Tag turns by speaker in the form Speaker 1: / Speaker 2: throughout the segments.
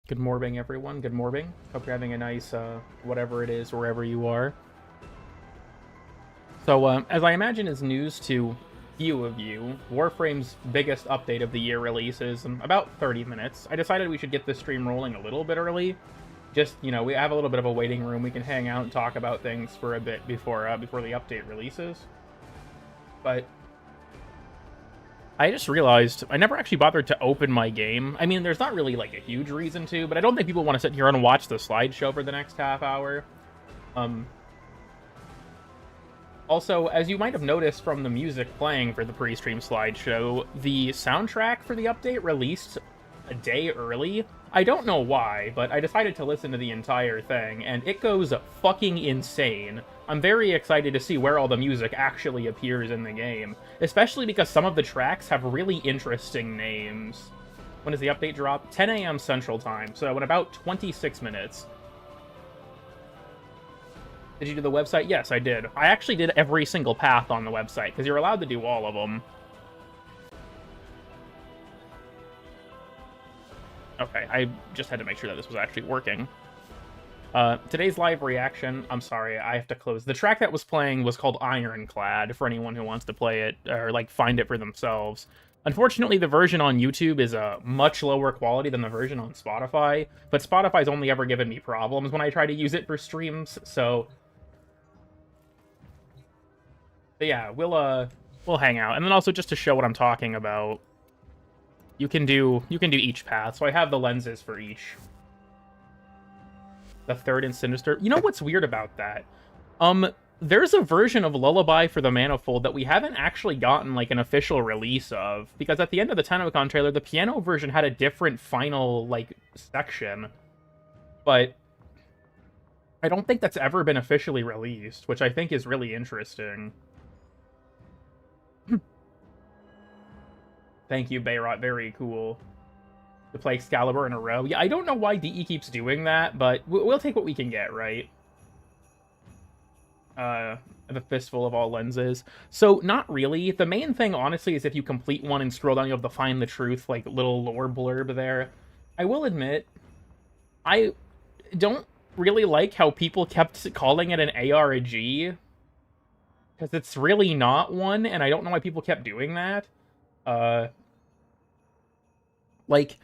Speaker 1: Good morning, everyone. Good morning. Hope you're having a nice, whatever it is, wherever you are. So, as I imagine is news to few of you, Warframe's biggest update of the year release is in about 30 minutes. I decided we should get this stream rolling a little bit early. Just, you know, we have a little bit of a waiting room. We can hang out and talk about things for a bit before the update releases. But I just realized I never actually bothered to open my game. I mean, there's not really, like, a huge reason to, but I don't think people want to sit here and watch the slideshow for the next half hour. Also, as you might have noticed from the music playing for the pre-stream slideshow, the soundtrack for the update released a day early. I don't know why, but I decided to listen to the entire thing, and it goes fucking insane. I'm very excited to see where all the music actually appears in the game, especially because some of the tracks have really interesting names. When does the update drop? 10 a.m. Central Time, so in about 26 minutes. Did you do the website? Yes, I did. I actually did every single path on the website, because you're allowed to do all of them. Okay, I just had to make sure that this was actually working. Today's live reaction, I'm sorry, I have to close. The track that was playing was called Ironclad, for anyone who wants to play it, or, like, find it for themselves. Unfortunately, the version on YouTube is a much lower quality than the version on Spotify, but Spotify's only ever given me problems when I try to use it for streams, so... But yeah, we'll hang out. And then also, just to show what I'm talking about, you can do each path, so I have the lenses for each. The third and Sinister. You know what's weird about that? There's a version of Lullaby for the Manifold that we haven't actually gotten, like, an official release of, because at the end of the TennoCon trailer, the piano version had a different final, like, section, but I don't think that's ever been officially released, which I think is really interesting. Thank you, Bayrot. Very cool. To play Excalibur in a row. Yeah, I don't know why DE keeps doing that, but we'll take what we can get, right? The fistful of all lenses. So, not really. The main thing, honestly, is if you complete one and scroll down, you have the Find the Truth, like, little lore blurb there. I will admit, I don't really like how people kept calling it an ARG, because it's really not one, and I don't know why people kept doing that. Like,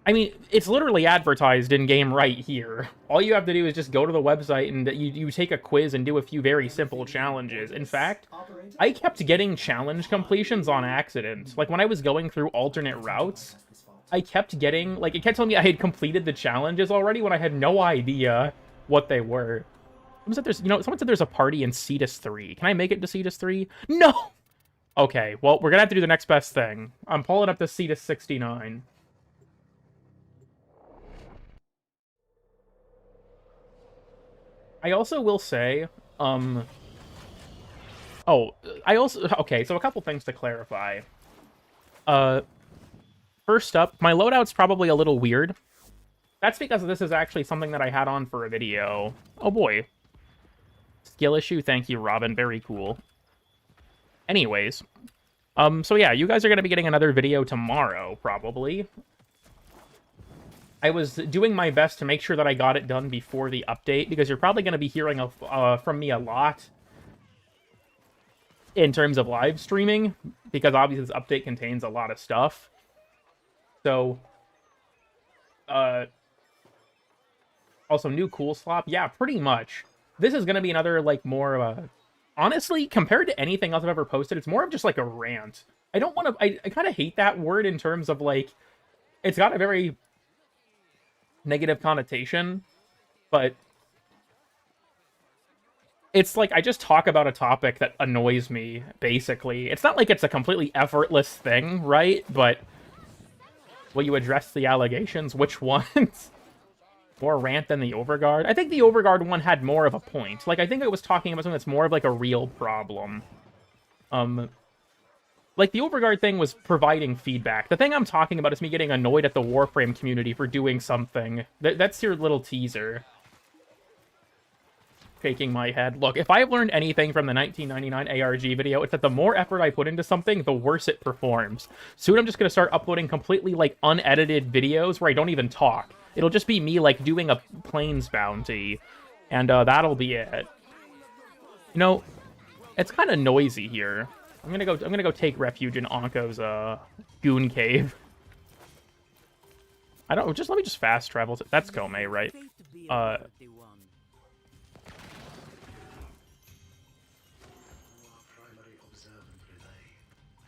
Speaker 1: I mean, it's literally advertised in-game right here. All you have to do is just go to the website and you take a quiz and do a few very simple challenges. In fact, I kept getting challenge completions on accident. Like, when I was going through alternate routes, I kept getting, like, it kept telling me I had completed the challenges already when I had no idea what they were. Someone said there's a party in Cetus 3. Can I make it to Cetus 3? No! Okay, well, we're gonna have to do the next best thing. I'm pulling up the Cetus 69. I also will say, okay, so a couple things to clarify. First up, my loadout's probably a little weird. That's because this is actually something that I had on for a video. Oh boy. Skill issue, thank you, Robin, very cool. Anyways, so yeah, you guys are going to be getting another video tomorrow, probably. I was doing my best to make sure that I got it done before the update, because you're probably going to be hearing from me a lot in terms of live streaming, because obviously this update contains a lot of stuff. So, also, new cool swap? Yeah, pretty much. This is going to be another, like, more, honestly, compared to anything else I've ever posted, it's more of just, like, a rant. I don't want to... I kind of hate that word in terms of, like... It's got a very negative connotation, but... It's like, I just talk about a topic that annoys me, basically. It's not like it's a completely effortless thing, right? But... Will you address the allegations? Which ones? More rant than the Overguard? I think the Overguard one had more of a point. Like, I think it was talking about something that's more of, like, a real problem. Like, the Overguard thing was providing feedback. The thing I'm talking about is me getting annoyed at the Warframe community for doing something. That's your little teaser. Shaking my head. Look, if I've learned anything from the 1999 ARG video, it's that the more effort I put into something, the worse it performs. Soon I'm just going to start uploading completely, like, unedited videos where I don't even talk. It'll just be me, like, doing a plains bounty, and that'll be it. You know, it's kind of noisy here. I'm gonna go take refuge in Anko's goon cave. Let me just fast travel to... That's Kome, right?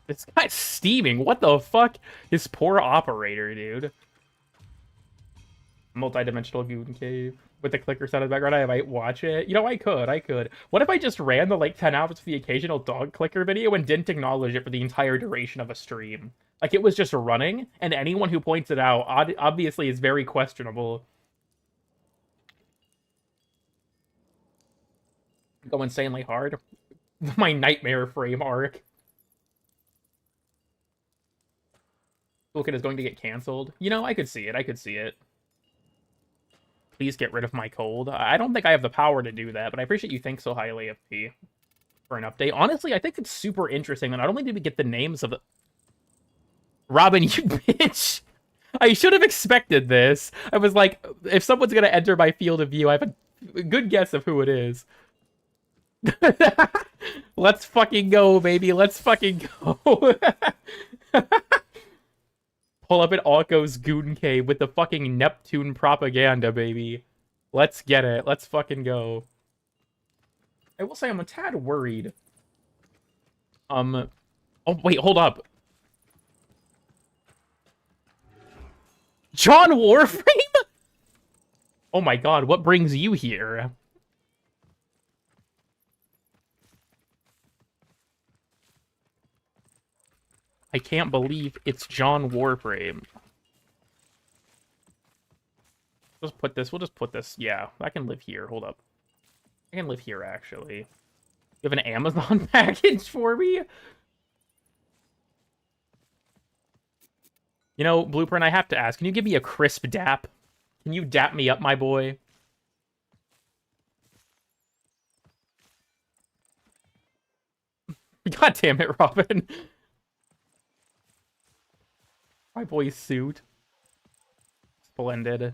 Speaker 1: This guy's steaming. What the fuck? His poor operator, dude. Multi-dimensional goon cave with the clicker sound in the background. I might watch it. You know, I could. What if I just ran the, like, 10 hours for the occasional dog clicker video and didn't acknowledge it for the entire duration of a stream? Like, it was just running, and anyone who points it out obviously is very questionable. Go insanely hard. My nightmare frame arc. Toolkit is going to get canceled. You know, I could see it. please get rid of my cold. I don't think I have the power to do that, but I appreciate you think so highly of P for an update. Honestly, I think it's super interesting that not only did we get the names of the... Robin, you bitch! I should have expected this. I was like, if someone's gonna enter my field of view, I have a good guess of who it is. Let's fucking go, baby. Let's fucking go. Pull up at Alko's Goon Cave with the fucking Neptune propaganda, baby. Let's get it. Let's fucking go. I will say I'm a tad worried. Oh, wait, hold up. John Warframe? Oh my god, what brings you here? I can't believe it's John Warframe. We'll just put this, yeah, I can live here, hold up. I can live here, actually. You have an Amazon package for me? You know, Blueprint, I have to ask, can you give me a crisp dap? Can you dap me up, my boy? God damn it, Robin. My boy's suit. Splendid.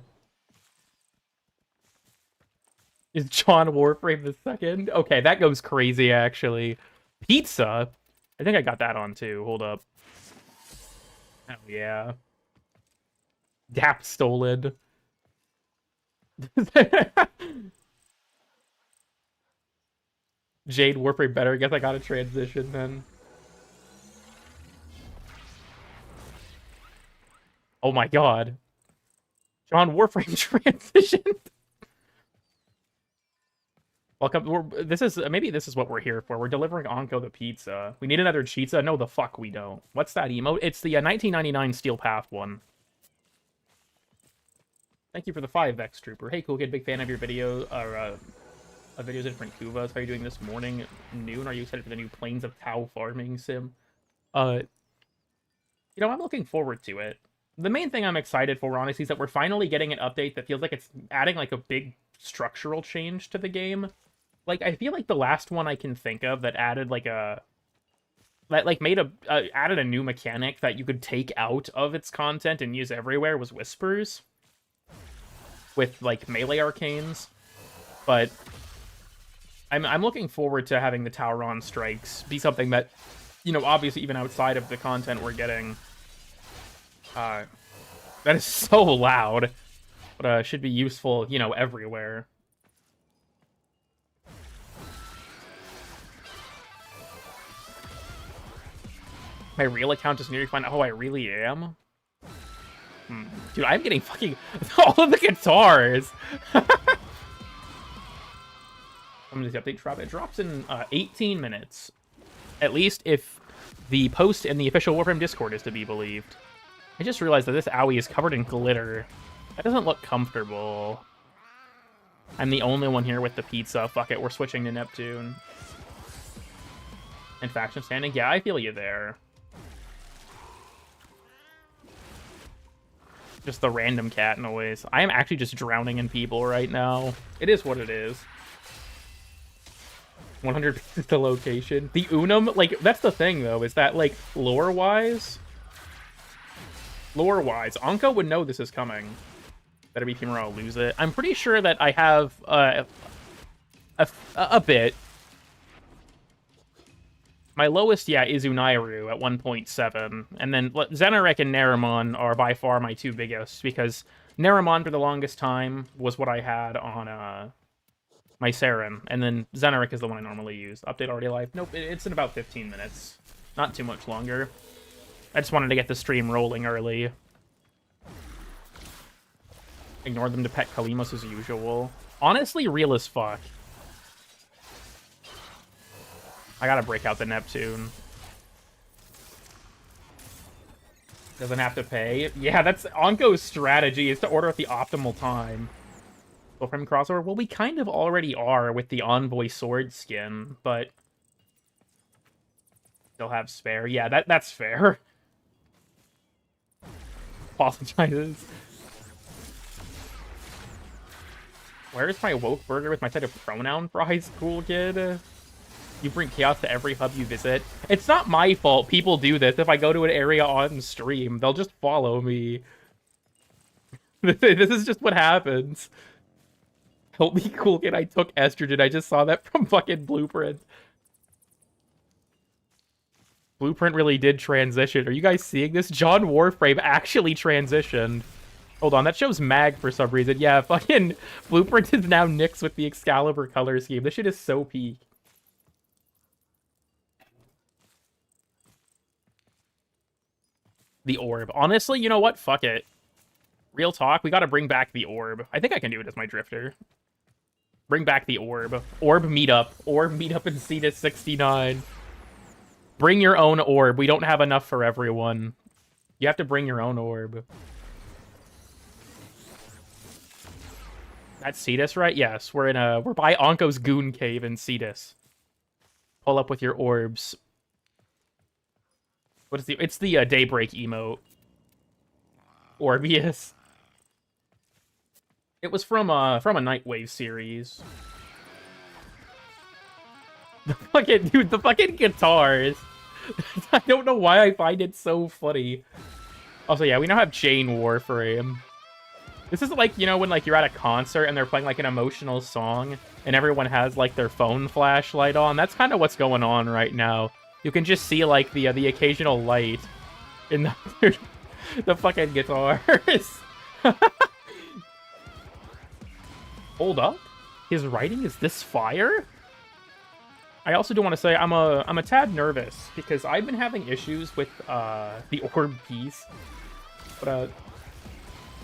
Speaker 1: Is John Warframe the second? Okay, that goes crazy, actually. Pizza? I think I got that on, too. Hold up. Oh, yeah. Dap stolen. Jade Warframe better. I guess I got a transition, then. Oh my god. John Warframe transitioned. Welcome. Maybe this is what we're here for. We're delivering Onko the pizza. We need another pizza? No, the fuck we don't. What's that emote? It's the 1999 Steel Path one. Thank you for the 5X Trooper. Hey, cool kid, big fan of your video, videos in different Kuvas. How are you doing this morning, noon? Are you excited for the new Plains of Tau farming sim? You know, I'm looking forward to it. The main thing I'm excited for, honestly, is that we're finally getting an update that feels like it's adding, like, a big structural change to the game. Like, I feel like the last one I can think of that added, like, added a new mechanic that you could take out of its content and use everywhere was Whispers. With, like, melee arcanes. But I'm looking forward to having the Tauron strikes be something that, you know, obviously even outside of the content we're getting... that is so loud, but should be useful, you know, everywhere. My real account is nearly fine. Oh, I really am? Dude, I'm getting fucking all of the guitars. I'm gonna update drop. It drops in 18 minutes. At least if the post in the official Warframe Discord is to be believed. I just realized that this owie is covered in glitter. That doesn't look comfortable. I'm the only one here with the pizza. Fuck it, we're switching to Neptune. And faction standing? Yeah, I feel you there. Just the random cat noise. I am actually just drowning in people right now. It is what it is. 100 pieces to location. The Unum, like, that's the thing, though, is that, like, lore-wise, Onko would know this is coming. Better be team or I'll lose it. I'm pretty sure that I have a bit. My lowest, yeah, is Unairu at 1.7. And then Zenarek and Neramon are by far my two biggest, because Neramon for the longest time was what I had on my Saren, and then Zenarek is the one I normally use. Update already live? Nope, it's in about 15 minutes. Not too much longer. I just wanted to get the stream rolling early. Ignore them to pet Kalimos as usual. Honestly, real as fuck. I gotta break out the Neptune. Doesn't have to pay. Yeah, that's Onko's strategy, is to order at the optimal time. Warframe crossover? Well, we kind of already are with the Envoy sword skin, but... They'll have spare. Yeah, that's fair. Apologizes. Where's my woke burger with my set of pronoun fries, cool kid? You bring chaos to every hub you visit. It's not my fault people do this. If I go to an area on stream, they'll just follow me. This is just what happens. Help me, cool kid. I took estrogen. I just saw that from fucking Blueprint. Blueprint really did transition. Are you guys seeing this? John Warframe actually transitioned. Hold on, that shows mag for some reason. Yeah, fucking Blueprint is now Nyx with the Excalibur color scheme. This shit is so peak. The orb. Honestly, you know what? Fuck it. Real talk, we gotta bring back the orb. I think I can do it as my drifter. Bring back the orb. Orb meetup. Orb meetup in Cetus 69. Bring your own orb. We don't have enough for everyone. You have to bring your own orb. That's Cetus, right? Yes, we're by Onko's Goon Cave in Cetus. Pull up with your orbs. What is the? It's the Daybreak emote. Orbius. It was from a Nightwave series. The fucking dude, the fucking guitars. I don't know why I find it so funny. Also, yeah, we now have Chain Warframe. This is like, you know, when like you're at a concert and they're playing like an emotional song and everyone has like their phone flashlight on. That's kind of what's going on right now. You can just see like the occasional light in the fucking guitars. Hold up. His writing is this fire? I also do want to say I'm a tad nervous because I've been having issues with the orb piece. But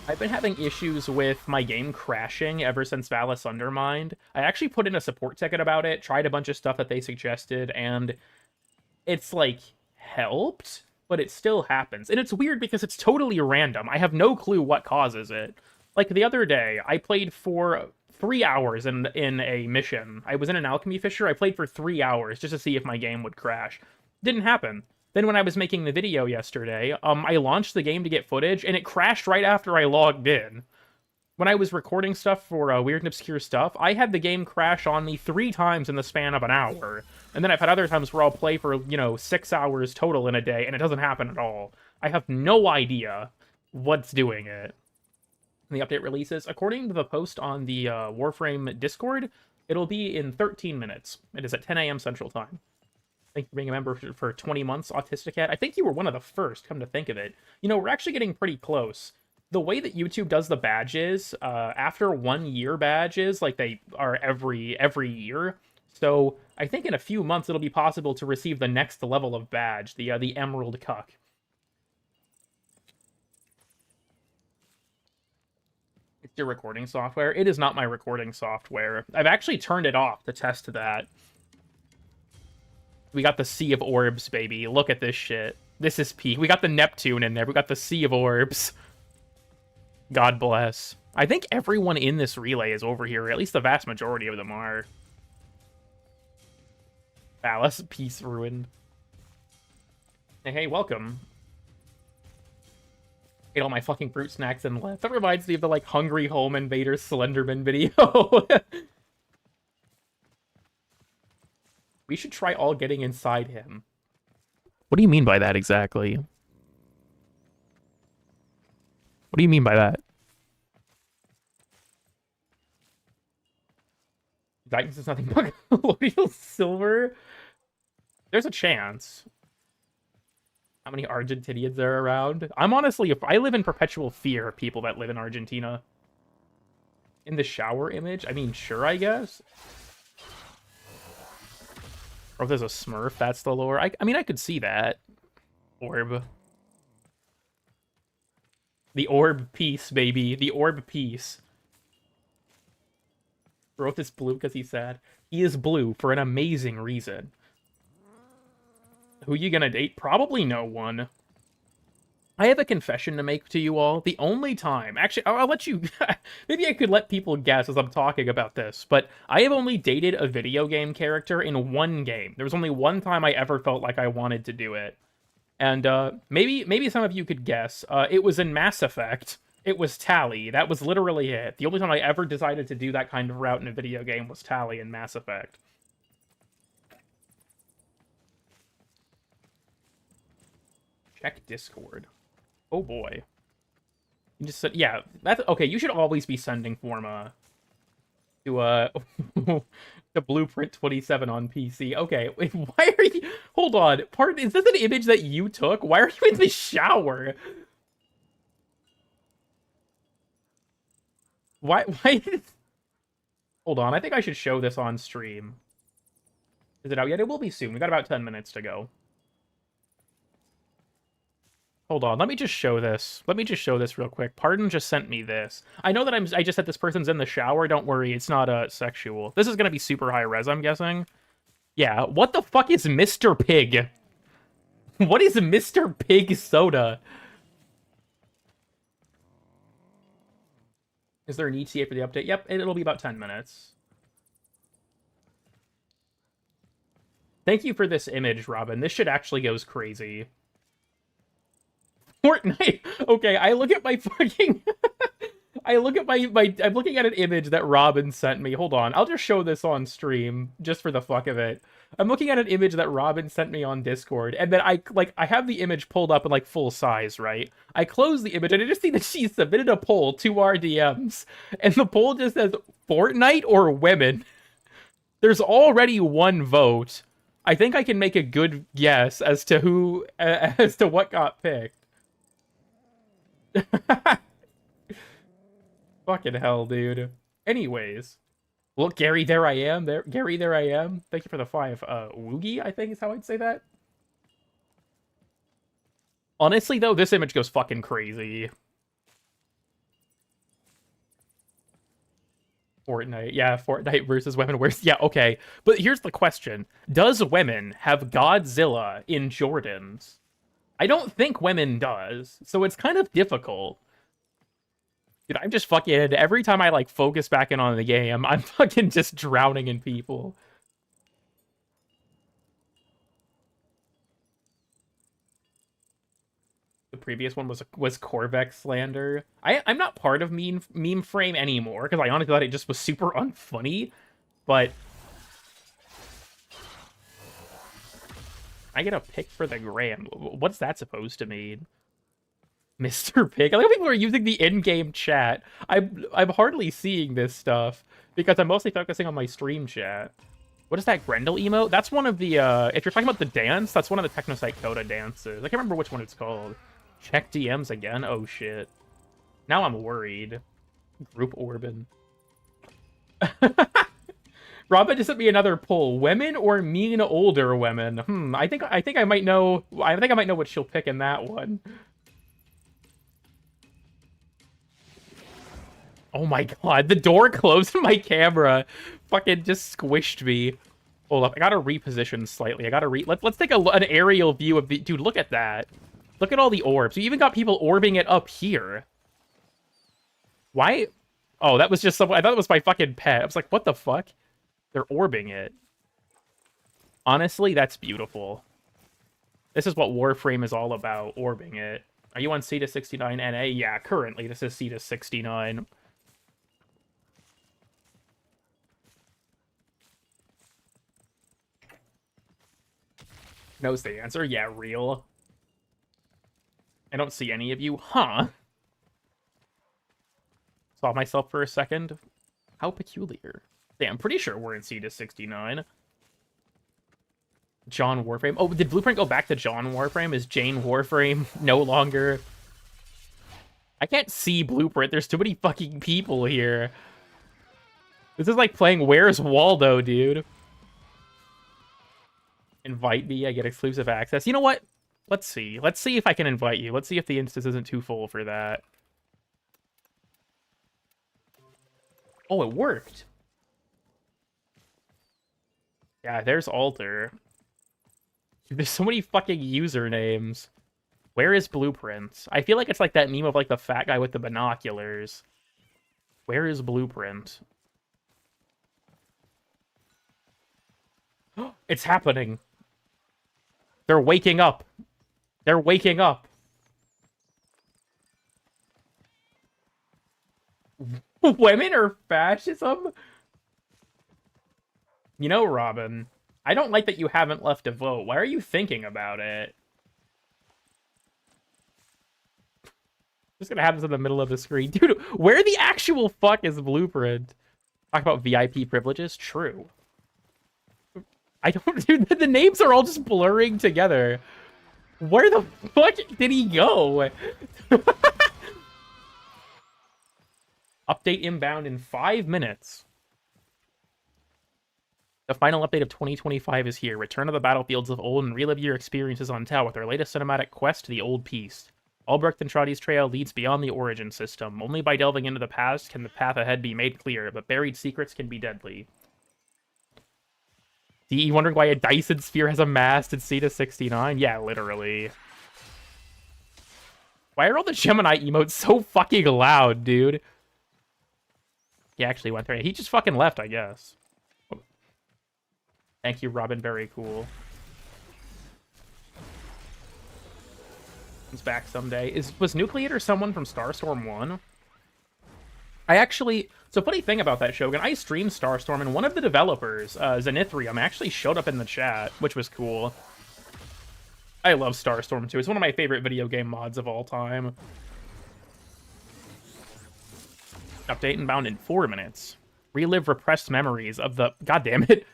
Speaker 1: I've been having issues with my game crashing ever since Valis Undermined. I actually put in a support ticket about it, tried a bunch of stuff that they suggested, and it's like helped, but it still happens. And it's weird because it's totally random. I have no clue what causes it. Like the other day, I played for 3 hours in a mission. I was in an alchemy fissure. I played for 3 hours just to see if my game would crash. Didn't happen. Then when I was making the video yesterday, I launched the game to get footage, and it crashed right after I logged in. When I was recording stuff for Weird and Obscure Stuff, I had the game crash on me 3 times in the span of an hour. And then I've had other times where I'll play for, 6 hours total in a day, and it doesn't happen at all. I have no idea what's doing it. The update releases, according to the post on the Warframe Discord, it'll be in 13 minutes. It is at 10 a.m. Central Time. Thank you for being a member for 20 months, Autistic Cat. I think you were one of the first, come to think of it. We're actually getting pretty close. The way that YouTube does the badges, after 1 year badges, like they are every year. So I think in a few months it'll be possible to receive the next level of badge, the Emerald Cuck. It's your recording software. It is not my recording software. I've actually turned it off to test that. We got the Sea of Orbs, baby. Look at this shit. This is peak. We got the Neptune in there. We got the Sea of Orbs. God bless. I think everyone in this relay is over here. At least the vast majority of them are. Valis, peace ruined. Hey, welcome. Ate all my fucking fruit snacks and left. That reminds me of the, like, Hungry Home Invaders Slenderman video. We should try all getting inside him. What do you mean by that exactly? What do you mean by that? Titans is nothing but colloidal silver? There's a chance. How many Argentinians are around? I'm honestly, if I live in perpetual fear of people that live in Argentina. In the shower image? I mean, sure, I guess. Or if there's a Smurf, that's the lore. I mean, I could see that. Orb. The orb piece, baby. The orb piece. Growth is blue because he's sad. He is blue for an amazing reason. Who you gonna date? Probably no one. I have a confession to make to you all. The only time... Actually, I'll let you... Maybe I could let people guess as I'm talking about this, but I have only dated a video game character in one game. There was only one time I ever felt like I wanted to do it. And maybe some of you could guess. It was in Mass Effect. It was Tally. That was literally it. The only time I ever decided to do that kind of route in a video game was Tally in Mass Effect. Check Discord. Oh boy. You just said, yeah, that's okay. You should always be sending Forma to the Blueprint 27 on PC. Okay, wait, why are you? Hold on. Pardon, is this an image that you took? Why are you in the shower? Why? Hold on. I think I should show this on stream. Is it out yet? It will be soon. We got about 10 minutes to go. Hold on, let me just show this. Let me just show this real quick. Pardon just sent me this. I know that I just said this person's in the shower. Don't worry, it's not sexual. This is gonna be super high res, I'm guessing. Yeah, what the fuck is Mr. Pig? What is Mr. Pig soda? Is there an ETA for the update? Yep, it'll be about 10 minutes. Thank you for this image, Robin. This shit actually goes crazy. Fortnite. Okay, I look at my fucking... I look at my... I'm looking at an image that Robin sent me. Hold on. I'll just show this on stream, just for the fuck of it. I'm looking at an image that Robin sent me on Discord, and then I have the image pulled up in, like, full size, right? I close the image, and I just see that she submitted a poll to our DMs, and the poll just says, Fortnite or women? There's already one vote. I think I can make a good guess as to who... as to what got picked. Fucking hell, dude. Anyways. Look, Gary, there I am. Gary, there I am. Thank you for the 5. Woogie, I think is how I'd say that. Honestly, though, this image goes fucking crazy. Fortnite. Yeah, Fortnite versus women. Yeah, okay. But here's the question. Does women have Godzilla in Jordans? I don't think women does, so it's kind of difficult. Dude, I'm just fucking... Every time I, like, focus back in on the game, I'm fucking just drowning in people. The previous one was Corvex slander. I'm not part of meme frame anymore, because I honestly thought it just was super unfunny, but... I get a pick for the gram. What's that supposed to mean? Mr. Pig. I like how people are using the in-game chat. I'm hardly seeing this stuff because I'm mostly focusing on my stream chat. What is that Grendel emote? That's one of the if you're talking about the dance, that's one of the Technocyte Coda dances. I can't remember which one it's called. Check DMs again? Oh shit. Now I'm worried. Group Orban. Robin just sent me another poll. Women or mean older women? I think I might know what she'll pick in that one. Oh my god, the door closed and my camera fucking just squished me. Hold up, I gotta reposition slightly. Let's take an aerial view of the... Dude, look at that. Look at all the orbs. We even got people orbing it up here. Why? Oh, that was just someone... I thought it was my fucking pet. I was like, what the fuck? They're orbing it. Honestly, that's beautiful. This is what Warframe is all about, orbing it. Are you on C to 69 NA? Yeah, currently this is C to 69. Knows the answer? Yeah, real. I don't see any of you. Huh. Saw myself for a second. How peculiar. Damn, I'm pretty sure we're in C to 69. John Warframe. Oh, did Blueprint go back to John Warframe? Is Jane Warframe no longer... I can't see Blueprint. There's too many fucking people here. This is like playing Where's Waldo, dude. Invite me, I get exclusive access. You know what? Let's see. Let's see if I can invite you. Let's see if the instance isn't too full for that. Oh, it worked. Yeah, there's Alter. There's so many fucking usernames. Where is Blueprint? I feel like it's like that meme of like the fat guy with the binoculars. Where is Blueprint? It's happening. They're waking up. They're waking up. Women are fascism? You know, Robin, I don't like that you haven't left a vote. Why are you thinking about it? Just gonna have this in the middle of the screen. Dude, where the actual fuck is Blueprint? Talk about VIP privileges? True. I don't... Dude, the names are all just blurring together. Where the fuck did he go? Update inbound in 5 minutes. The final update of 2025 is here. Return to the battlefields of old and relive your experiences on Tau with our latest cinematic quest, The Old Peace. Albrecht and Trotti's trail leads beyond the origin system. Only by delving into the past can the path ahead be made clear, but buried secrets can be deadly. DE wondering why a Dyson sphere has a mast in C-69? Yeah, literally. Why are all the Gemini emotes so fucking loud, dude? He actually went there. He just fucking left, I guess. Thank you, Robin. Very cool. It's back someday. Was Nucleator someone from Starstorm 1? I actually... So funny thing about that, Shogun, I streamed Starstorm, and one of the developers, Zenithrium, actually showed up in the chat, which was cool. I love Starstorm 2. It's one of my favorite video game mods of all time. Update inbound in 4 minutes. Relive repressed memories of the... God damn it.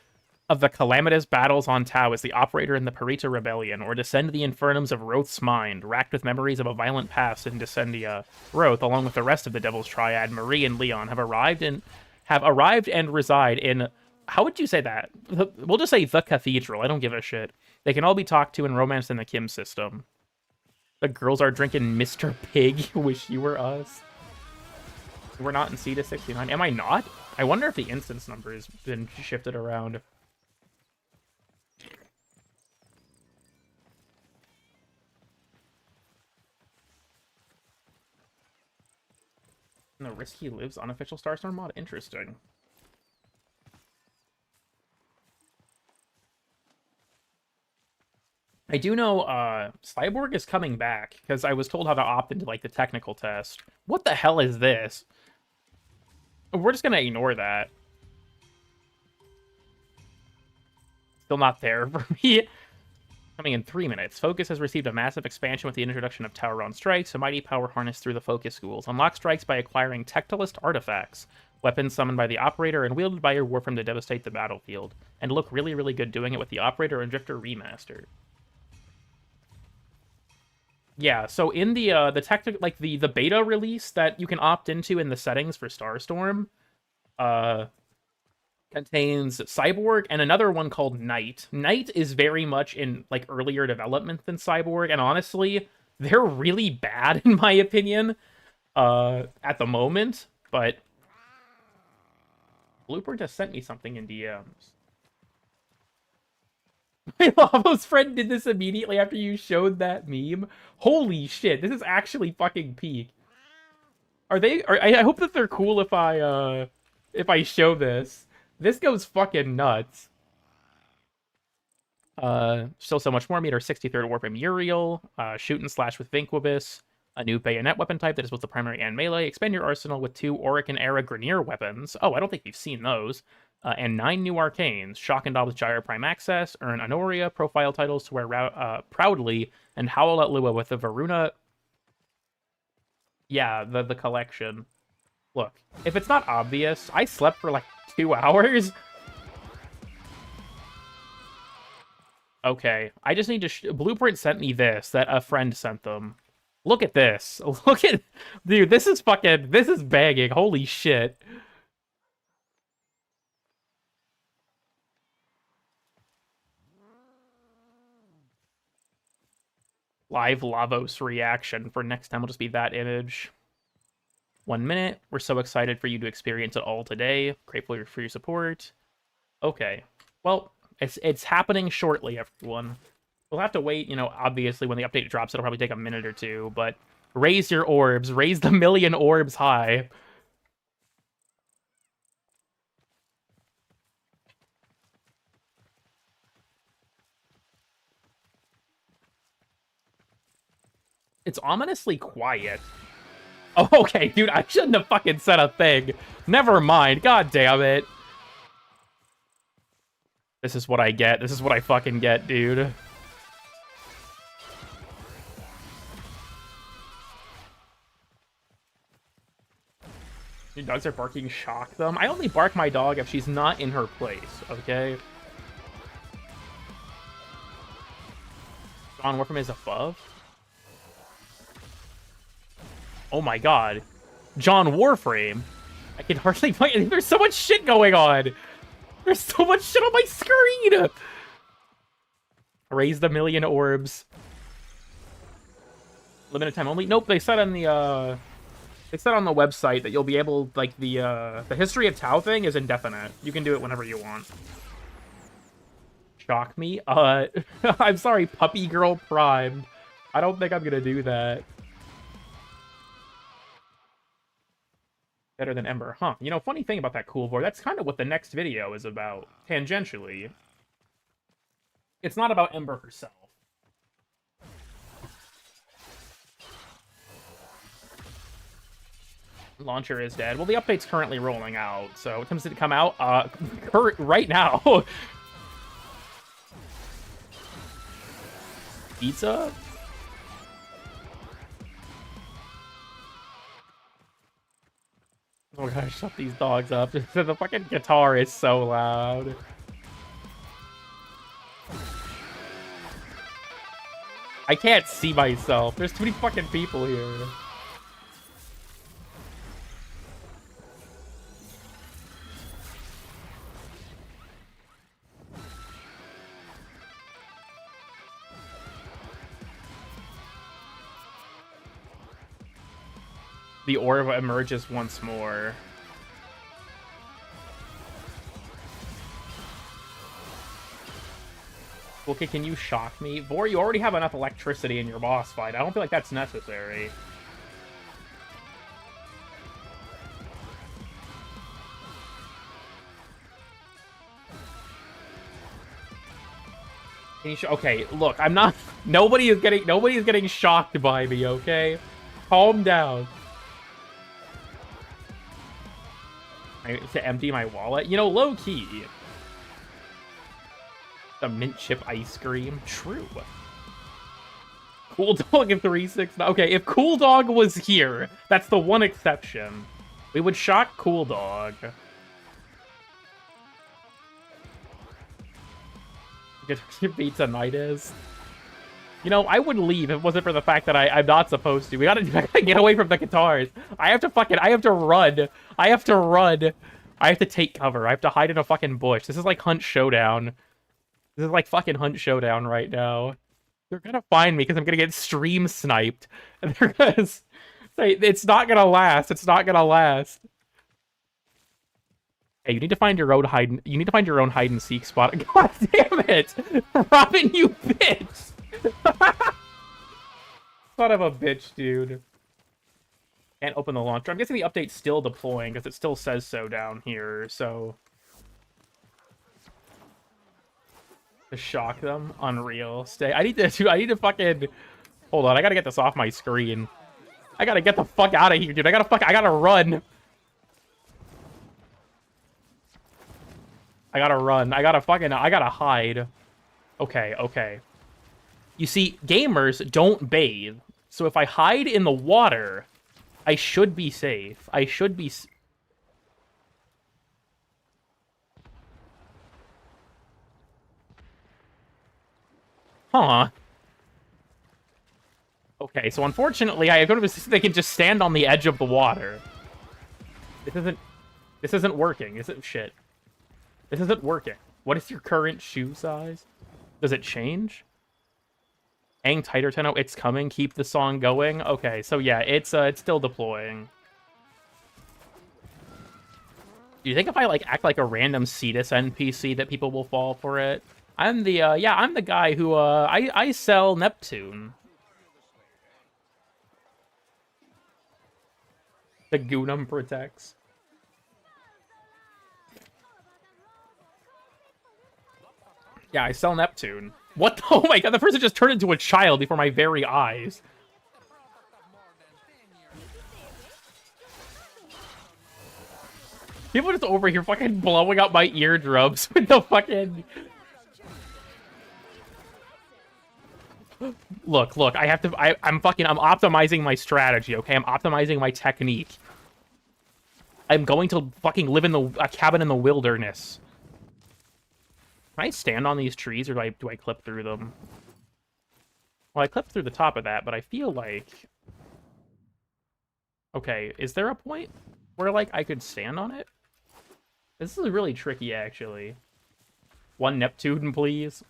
Speaker 1: Of the calamitous battles on Tau as the operator in the Parita Rebellion, or descend the infernums of Roth's mind, racked with memories of a violent past in Descendia. Roth, along with the rest of the Devil's Triad, Marie and Leon, have arrived and reside in... How would you say that? We'll just say the Cathedral. I don't give a shit. They can all be talked to and romanced in the Kim system. The girls are drinking Mr. Pig. Wish you were us. We're not in C-69. Am I not? I wonder if the instance number has been shifted around. No, Risky Lives unofficial Starstorm mod? Interesting. I do know Cyborg is coming back, because I was told how to opt into, like, the technical test. What the hell is this? We're just gonna ignore that. Still not there for me. Coming in 3 minutes. Focus has received a massive expansion with the introduction of Tauron Strikes, a mighty power harnessed through the Focus Schools. Unlock strikes by acquiring Tectalist artifacts, weapons summoned by the Operator and wielded by your Warframe to devastate the battlefield, and look really, really good doing it with the Operator and Drifter Remastered. Yeah, so in the the beta release that you can opt into in the settings for Starstorm, contains Cyborg and another one called Knight. Knight is very much in, like, earlier development than Cyborg, and honestly, they're really bad, in my opinion, at the moment, but Blueprint has sent me something in DMs. My Lavos friend did this immediately after you showed that meme. Holy shit, this is actually fucking peak. I hope that they're cool if I show this. This goes fucking nuts. Still so much more. Meet our 63rd Warframe Uriel. Shoot and slash with Vinquibus. A new bayonet weapon type that is both the primary and melee. Expand your arsenal with 2 Orican-era Grenier weapons. Oh, I don't think we've seen those. And 9 new arcanes. Shock and Daw with Gyro Prime access. Earn Honoria profile titles to wear proudly. And Howl at Lua with the Varuna... Yeah, the collection. Look, if it's not obvious, I slept for like 2 hours. Okay, I just need to... Blueprint sent me this, that a friend sent them. Look at this. Look at... Dude, this is fucking... This is banging. Holy shit. Live Lavos reaction for next time will just be that image. 1 minute. We're so excited for you to experience it all today. Grateful for your support. Okay. Well, it's happening shortly, everyone. We'll have to wait, you know, obviously when the update drops, it'll probably take a minute or two, but raise your orbs. Raise the million orbs high. It's ominously quiet. Oh, okay, dude, I shouldn't have fucking said a thing. Never mind. God damn it. This is what I get. This is what I fucking get, dude. Your dogs are barking, shock them. I only bark my dog if she's not in her place, okay? John Warframe is above? Oh my god. John Warframe? I can hardly find. There's so much shit going on! There's so much shit on my screen! Raise the million orbs. Limited time only? Nope, they said on the, they said on the website that you'll be able, like, the history of Tau thing is indefinite. You can do it whenever you want. Shock me? I'm sorry, Puppy Girl Prime. I don't think I'm gonna do that. Better than Ember. Huh. You know, funny thing about that cool board, that's kind of what the next video is about, tangentially. It's not about Ember herself. Launcher is dead. Well, the update's currently rolling out, so it comes to come out right now. Pizza? Oh gosh, shut these dogs up. The fucking guitar is so loud. I can't see myself. There's too many fucking people here. The orb emerges once more. Okay, can you shock me? Vor, you already have enough electricity in your boss fight. I don't feel like that's necessary. Can you okay, look, I'm not... Nobody is getting shocked by me, okay? Calm down. I need to empty my wallet. You know, low-key. The mint chip ice cream. True. Cool Dog in 369. Okay, if Cool Dog was here, that's the one exception. We would shock Cool Dog. Pizza-nitis. You know, I would leave if it wasn't for the fact that I'm not supposed to. I gotta get away from the guitars. I have to run. I have to take cover. I have to hide in a fucking bush. This is like Hunt Showdown. This is like fucking Hunt Showdown right now. They're gonna find me because I'm gonna get stream sniped. And they're gonna say, it's not gonna last. It's not gonna last. Hey, you need to find your own hide and seek spot. God damn it! Robin, you bitch! Son of a bitch, dude. Can't open the launcher. I'm guessing the update's still deploying because it still says so down here, so... To shock them? Unreal. Stay. I need to fucking... Hold on, I gotta get this off my screen. I gotta get the fuck out of here, dude. I gotta run. I gotta hide. Okay, okay. You see, gamers don't bathe. So if I hide in the water, I should be safe. I should be... Huh. Okay, so unfortunately, I noticed they can just stand on the edge of the water. This isn't working. Is it? Shit. This isn't working. What is your current shoe size? Does it change? Hang tighter, Tenno. It's coming. Keep the song going. Okay, so yeah, it's still deploying. Do you think if I like act like a random Cetus NPC that people will fall for it? I'm the I'm the guy who I sell Neptune. The Goonum protects. Yeah, I sell Neptune. What the, oh my god, the person just turned into a child before my very eyes. People just over here fucking blowing up my eardrums with the fucking... Look, I'm optimizing my strategy, okay? I'm optimizing my technique. I'm going to fucking live in a cabin in the wilderness. Can I stand on these trees, or do I clip through them? Well, I clipped through the top of that, but I feel like... Okay, is there a point where, like, I could stand on it? This is really tricky, actually. One Neptune, please.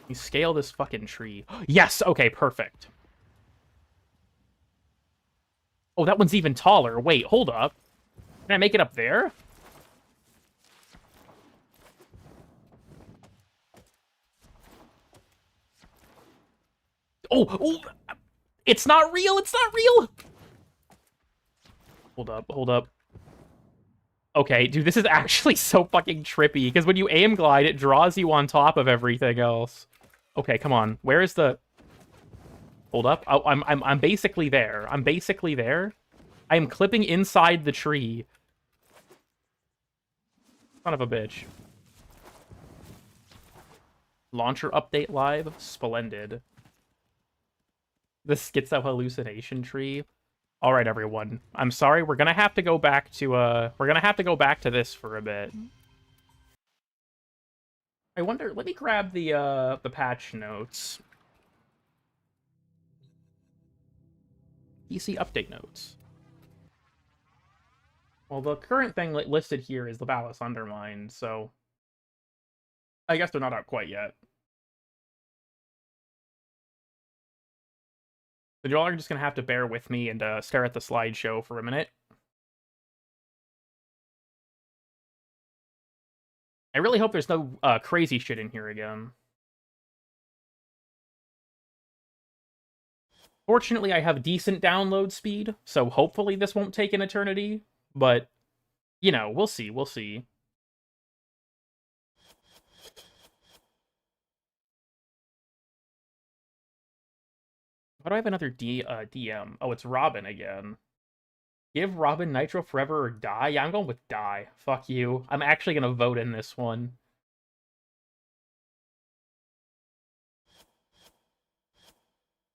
Speaker 1: You scale this fucking tree. Yes! Okay, perfect. Oh, that one's even taller. Wait, hold up. Can I make it up there? Oh! It's not real! It's not real! Hold up. Okay, dude, this is actually so fucking trippy, because when you aim glide, it draws you on top of everything else. Okay, come on. Where is the... Hold up. Oh, I'm basically there. I'm basically there. I am clipping inside the tree. Son of a bitch. Launcher update live. Splendid. The schizo hallucination tree. All right, everyone. I'm sorry. We're gonna have to go back to this for a bit. I wonder. Let me grab the patch notes. PC update notes. Well, the current thing listed here is the Palace Undermined, so I guess they're not out quite yet. So y'all are just gonna have to bear with me and stare at the slideshow for a minute. I really hope there's no crazy shit in here again. Fortunately, I have decent download speed, so hopefully this won't take an eternity. But, you know, we'll see, we'll see. Why do I have another DM? Oh, it's Robin again. Give Robin Nitro forever or die? Yeah, I'm going with die. Fuck you. I'm actually gonna vote in this one.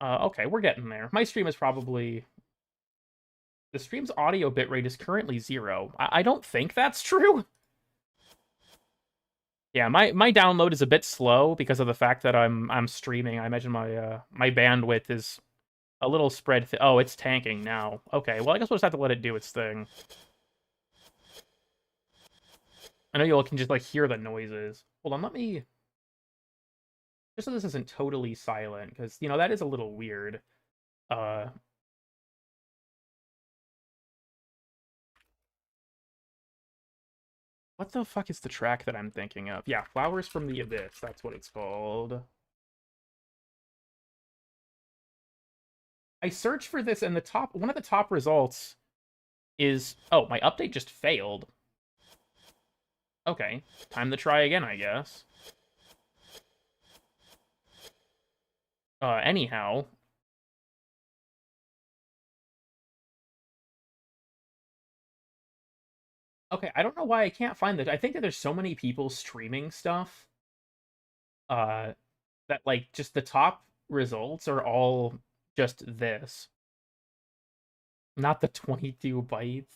Speaker 1: Okay, we're getting there. My stream is probably... The stream's audio bitrate is currently 0. I don't think that's true. Yeah, my download is a bit slow because of the fact that I'm streaming. I imagine my bandwidth is a little spread. Oh, it's tanking now. Okay, well I guess we'll just have to let it do its thing. I know you all can just like hear the noises. Hold on, let me... Just so this isn't totally silent, because, you know, that is a little weird. What the fuck is the track that I'm thinking of? Yeah, Flowers from the Abyss, that's what it's called. I searched for this, and one of the top results is... Oh, my update just failed. Okay, time to try again, I guess. Anyhow... Okay, I don't know why I can't find this. I think that there's so many people streaming stuff, that, like, just the top results are all just this. Not the 22 bytes.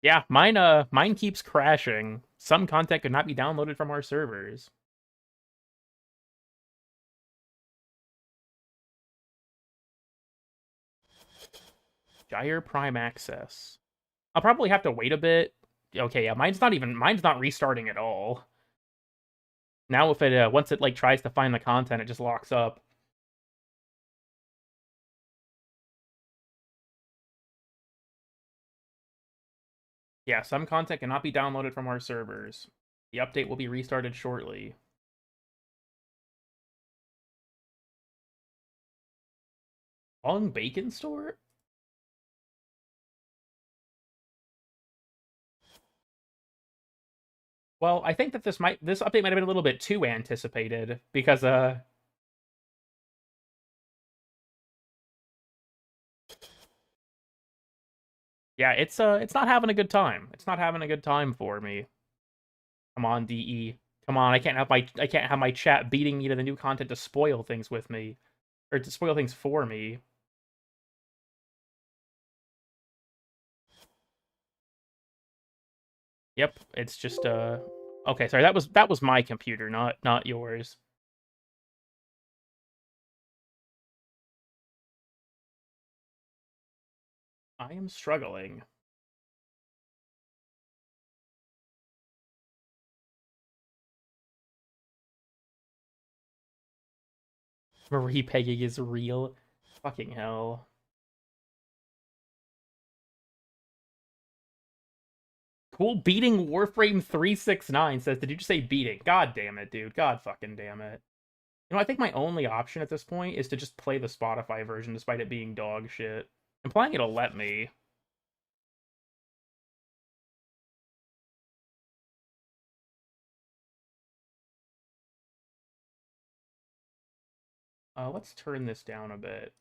Speaker 1: Yeah, mine keeps crashing. Some content could not be downloaded from our servers. Gyre Prime Access. I'll probably have to wait a bit. Okay, yeah, mine's not restarting at all. Now if it once it like tries to find the content, it just locks up. Yeah, some content cannot be downloaded from our servers. The update will be restarted shortly. Long Bacon Store? Well, I think that this update might have been a little bit too anticipated, because Yeah, it's not having a good time. It's not having a good time for me. Come on, DE. Come on, I can't have my chat beating me to the new content to spoil things with me. Or to spoil things for me. Yep, it's just okay, sorry, that was my computer, not yours. I am struggling. Marie pegging is real. Fucking hell. Cool beating Warframe 369 says, did you just say beating? God damn it, dude. God fucking damn it. You know, I think my only option at this point is to just play the Spotify version despite it being dog shit. Implying it'll let me. Let's turn this down a bit.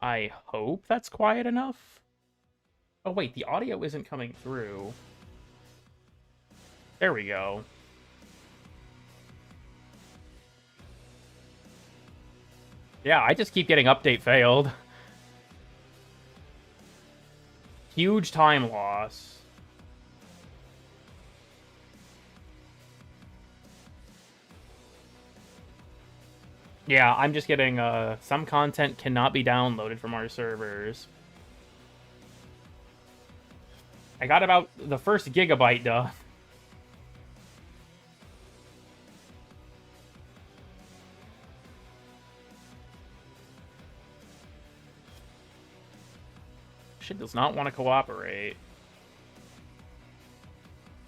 Speaker 1: I hope that's quiet enough. Oh wait, the audio isn't coming through. There we go. Yeah, I just keep getting update failed. Huge time loss. Yeah, I'm just getting, some content cannot be downloaded from our servers. I got about the first gigabyte done. Shit does not want to cooperate.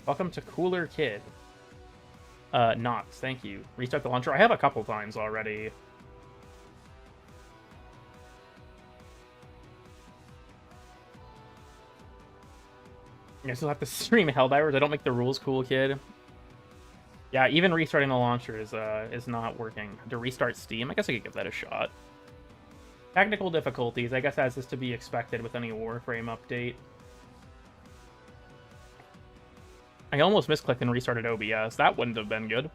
Speaker 1: Welcome to Cooler Kid. Nox, thank you. Restart the launcher. I have a couple times already. I still have to stream Helldivers. I don't make the rules, Cool Kid. Yeah, even restarting the launcher is not working. To restart Steam, I guess I could give that a shot. Technical difficulties, I guess as is to be expected with any Warframe update. I almost misclicked and restarted OBS. That wouldn't have been good.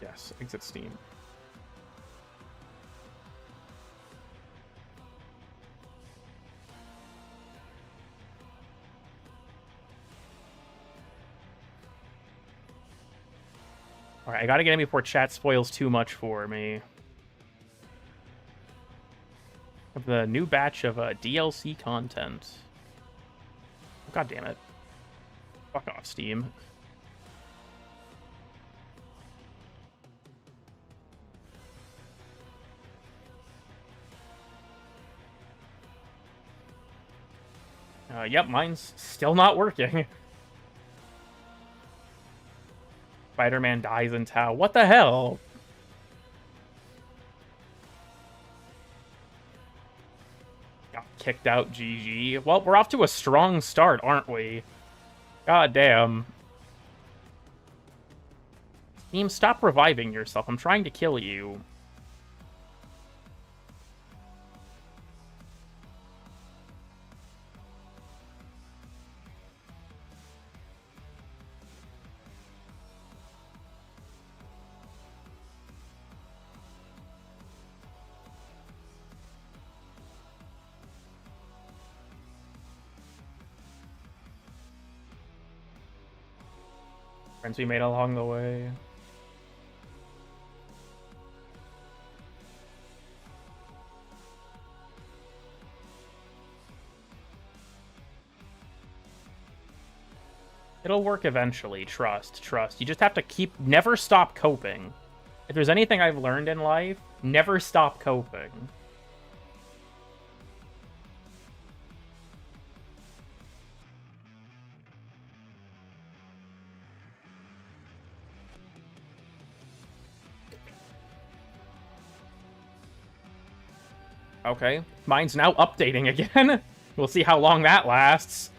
Speaker 1: Yes, exit Steam. Alright, I gotta get in before chat spoils too much for me. Of the new batch of DLC content. God damn it. Fuck off, Steam. Yep, mine's still not working. Spider-Man dies in Tau. What the hell? Got kicked out, GG. Well, we're off to a strong start, aren't we? God damn. Team, stop reviving yourself. I'm trying to kill you. Friends we made along the way. It'll work eventually. Trust. You just have to never stop coping. If there's anything I've learned in life, never stop coping. Okay, mine's now updating again. We'll see how long that lasts.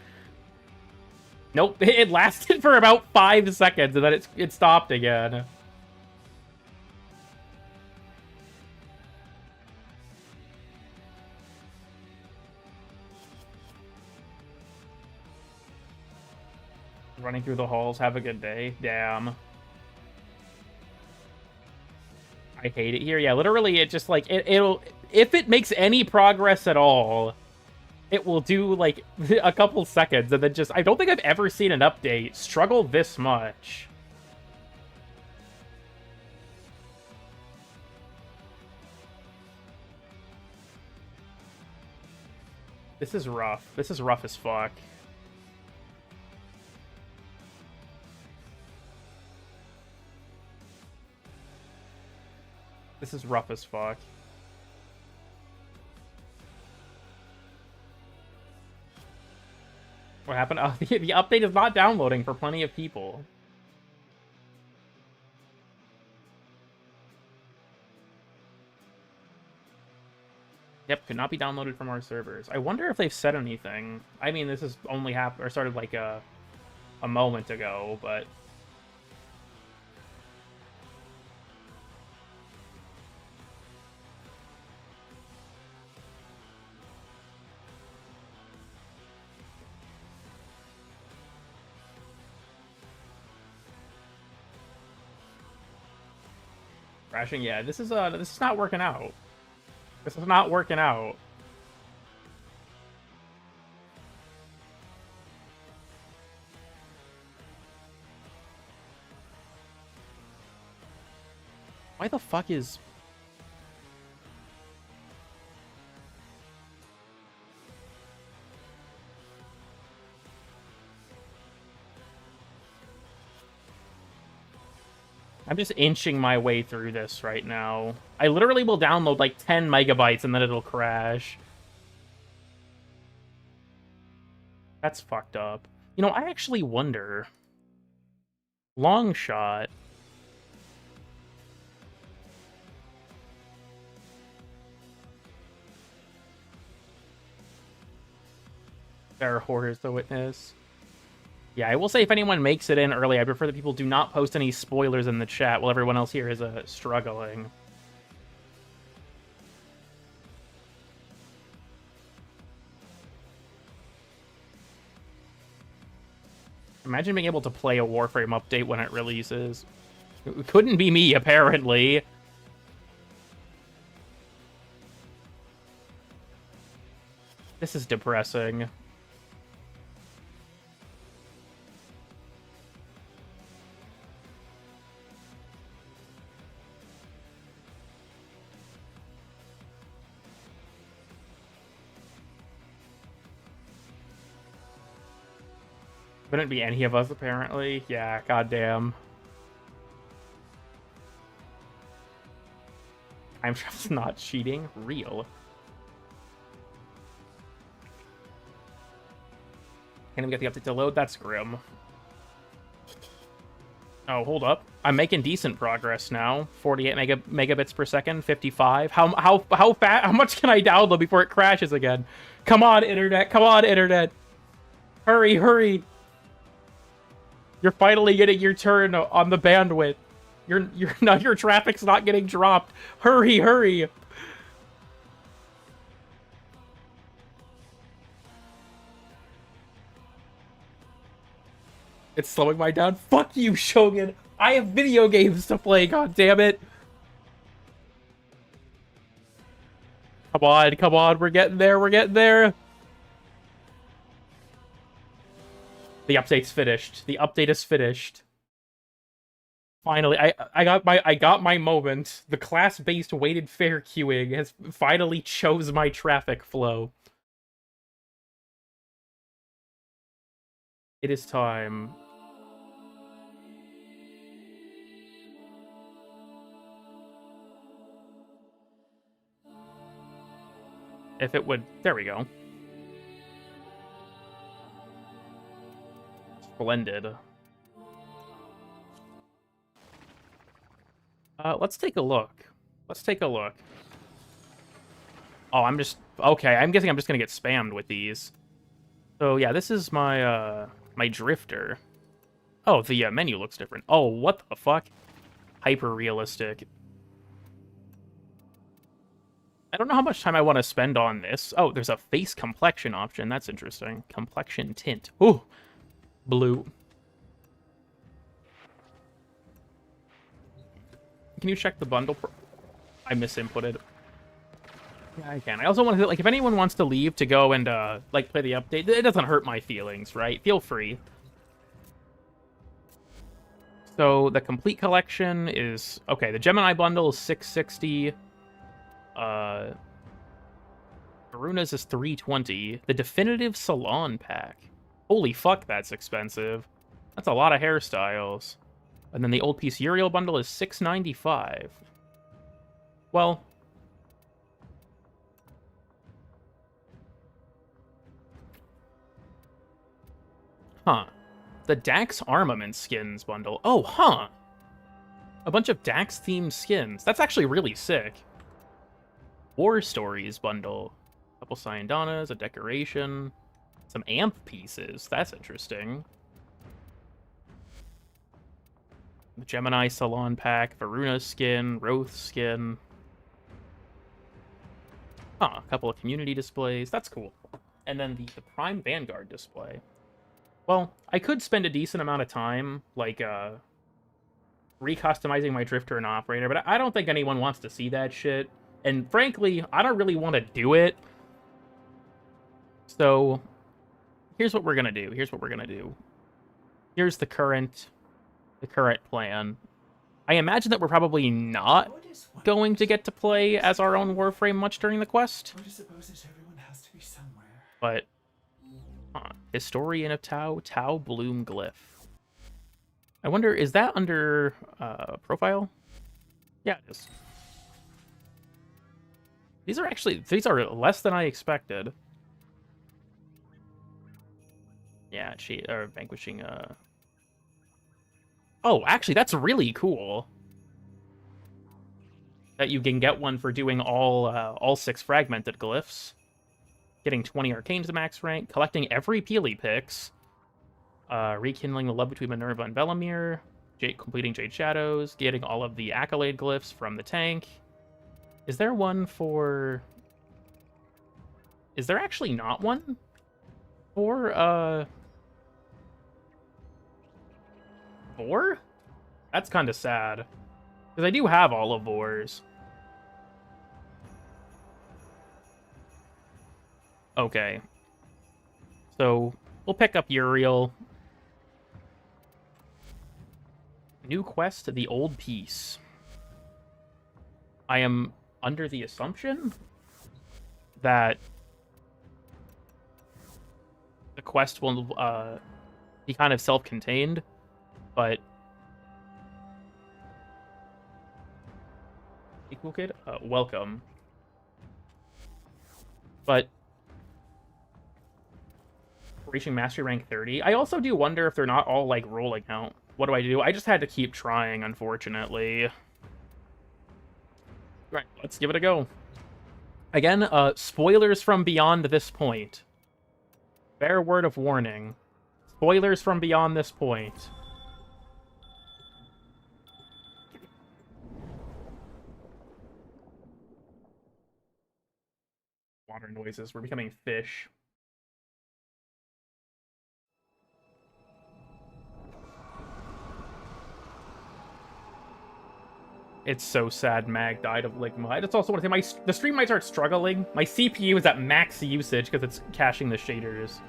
Speaker 1: Nope, it lasted for about 5 seconds, and then it stopped again. Running through the halls, have a good day. Damn. I hate it here. Yeah, literally, it just, like, it'll... If it makes any progress at all, it will do, like, a couple seconds, and then just... I don't think I've ever seen an update struggle this much. This is rough. This is rough as fuck. This is rough as fuck. What happened? Oh, the update is not downloading for plenty of people. Yep, could not be downloaded from our servers. I wonder if they've said anything. I mean, this is only happened or started like a moment ago, but crashing. Yeah, this is not working out. This is not working out. Why the fuck is... I'm just inching my way through this right now. I literally will download like 10 megabytes and then it'll crash. That's fucked up. You know, I actually wonder... Long shot... There are horrors to witness. Yeah, I will say if anyone makes it in early, I prefer that people do not post any spoilers in the chat while everyone else here is struggling. Imagine being able to play a Warframe update when it releases. It couldn't be me, apparently. This is depressing. Couldn't be any of us, apparently. Yeah, goddamn. Time travel's not cheating. Real. Can't even get the update to load. That's grim. Oh, hold up. I'm making decent progress now. 48 megabits per second, 55. How fast? How much can I download before it crashes again? Come on, internet. Come on, internet. Hurry, hurry. You're finally getting your turn on the bandwidth. Your traffic's not getting dropped. Hurry, hurry. It's slowing my down. Fuck you, Shogun. I have video games to play, god damn it. Come on, we're getting there, we're getting there. The update's finished. The update is finished. Finally, I got my moment. The class-based weighted fare queuing has finally chose my traffic flow. It is time. If it would... There we go. Splendid. Let's take a look. Let's take a look. Oh, I'm just... Okay, I'm guessing I'm just gonna get spammed with these. So, yeah, this is my, my drifter. Oh, the menu looks different. Oh, what the fuck? Hyper-realistic. I don't know how much time I want to spend on this. Oh, there's a face complexion option. That's interesting. Complexion tint. Ooh, blue. Can you check the bundle? I misinputted. Yeah, I can. I also want to, like, if anyone wants to leave to go and, like, play the update, it doesn't hurt my feelings, right? Feel free. So, the complete collection is... Okay, the Gemini bundle is $660. Varuna's is $320. The definitive salon pack. Holy fuck, that's expensive. That's a lot of hairstyles. And then the Old Piece Uriel bundle is $695. Well... Huh. The Dax Armament Skins bundle. Oh, huh. A bunch of Dax-themed skins. That's actually really sick. War Stories bundle. A couple Cyandanas, a decoration. Some amp pieces. That's interesting. The Gemini Salon pack. Varuna skin. Roth skin. Huh. A couple of community displays. That's cool. And then the Prime Vanguard display. Well, I could spend a decent amount of time, like, recustomizing my drifter and operator, but I don't think anyone wants to see that shit. And frankly, I don't really want to do it. So, here's what we're gonna do. Here's the current plan. I imagine that we're probably not going to get to play as our own Warframe much during the quest. But... Historian of Tau, Tau Bloom Glyph. I wonder, is that under profile? Yeah, it is. These are less than I expected. Yeah, vanquishing Oh, actually, that's really cool. That you can get one for doing all 6 fragmented glyphs. Getting 20 arcanes to max rank, collecting every Peely Pix, rekindling the love between Minerva and Velamir, completing Jade Shadows, getting all of the accolade glyphs from the tank. Is there one for... Is there actually not one for, Vor? That's kind of sad. Because I do have all of Vor's. Okay. So, we'll pick up Uriel. New quest, the Old Piece. I am under the assumption that the quest will be kind of self-contained, but... Hey, cool kid? Welcome. But... reaching mastery rank 30. I also do wonder if they're not all, like, rolling out. What do? I just had to keep trying, unfortunately. Right, let's give it a go. Again, spoilers from beyond this point. Fair word of warning. Spoilers from beyond this point. Water noises. We're becoming fish. It's so sad Mag died of Ligma. I just also want to say the stream might start struggling. My CPU is at max usage because it's caching the shaders.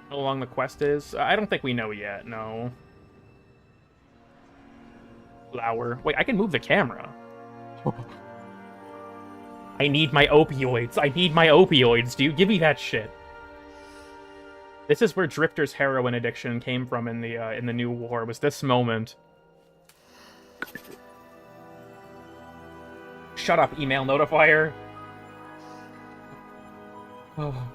Speaker 1: How long the quest is? I don't think we know yet, no. Flower. Wait, I can move the camera. I need my opioids. I need my opioids, dude. Give me that shit. This is where Drifter's heroin addiction came from in the new war, was this moment. Shut up, email notifier. Oh.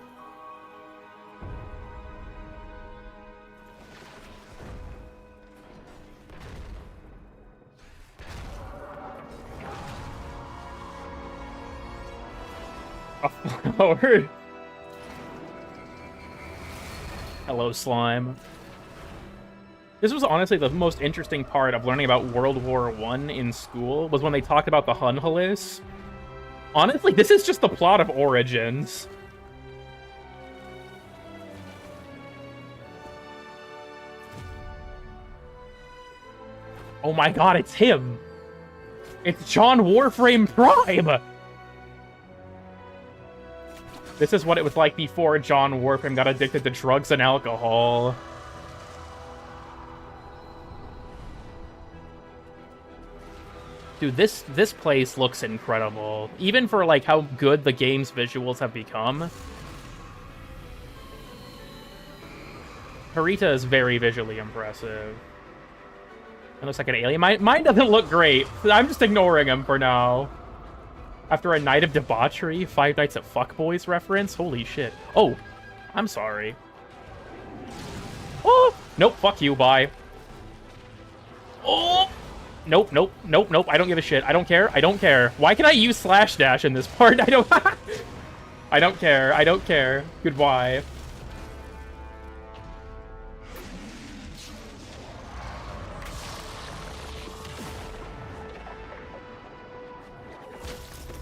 Speaker 1: A flower. Hello, slime. This was honestly the most interesting part of learning about World War I in school, was when they talked about the Hunhalis. Honestly, this is just the plot of Origins. Oh my god, it's him! It's John Warframe Prime! This is what it was like before John Warframe got addicted to drugs and alcohol. Dude, this place looks incredible. Even for, like, how good the game's visuals have become. Harita is very visually impressive. It looks like an alien. Mine doesn't look great. I'm just ignoring him for now. After a night of debauchery, Five Nights at Fuckboys reference? Holy shit. Oh, I'm sorry. Oh! Nope, fuck you, bye. Oh! Nope, nope, nope, nope, I don't give a shit. I don't care, I don't care. Why can I use slash dash in this part? I don't... I don't care, I don't care. Goodbye.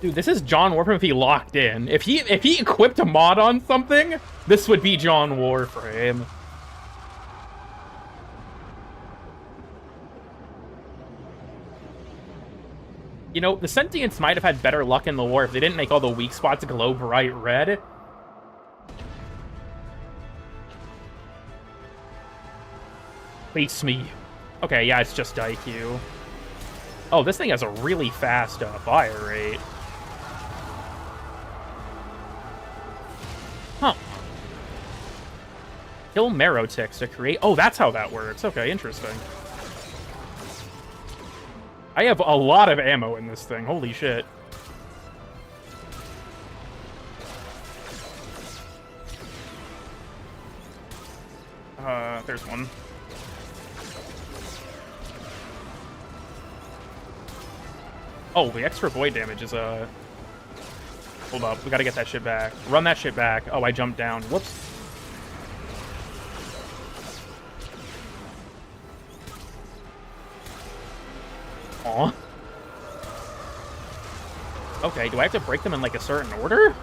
Speaker 1: Dude, this is John Warframe if he locked in. If he equipped a mod on something, this would be John Warframe. You know, the Sentients might have had better luck in the war if they didn't make all the weak spots glow bright red. Face me. Okay, yeah, it's just IQ. Oh, this thing has a really fast fire rate. Huh. Kill marrow ticks to create... Oh, that's how that works. Okay, interesting. I have a lot of ammo in this thing. Holy shit. There's one. Oh, the extra void damage is, Hold up, we gotta get that shit back. Run that shit back. Oh, I jumped down. Whoops. Aw. Okay, do I have to break them in, like, a certain order?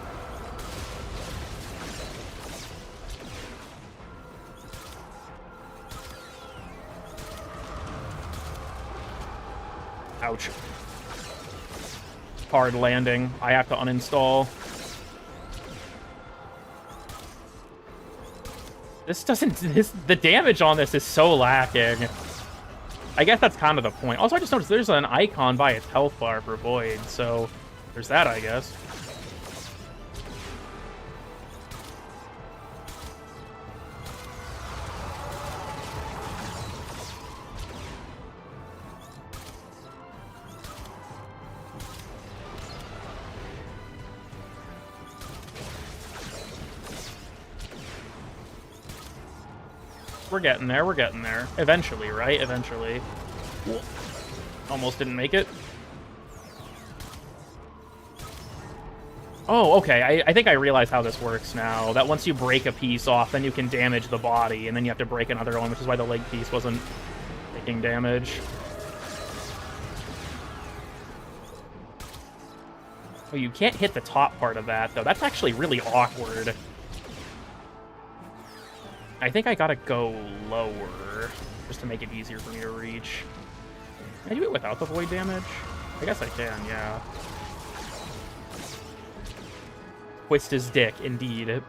Speaker 1: Ouch. Hard landing. I have to uninstall. This doesn't... the damage on this is so lacking. I guess that's kind of the point. Also, I just noticed there's an icon by its health bar for Void, so there's that, I guess. We're getting there, we're getting there. Eventually, right? Eventually. Almost didn't make it. Oh, okay. I think I realize how this works now. That once you break a piece off, then you can damage the body, and then you have to break another one, which is why the leg piece wasn't taking damage. Oh, you can't hit the top part of that, though. That's actually really awkward. I think I gotta go lower, just to make it easier for me to reach. Can I do it without the void damage? I guess I can, yeah. Twist his dick, indeed.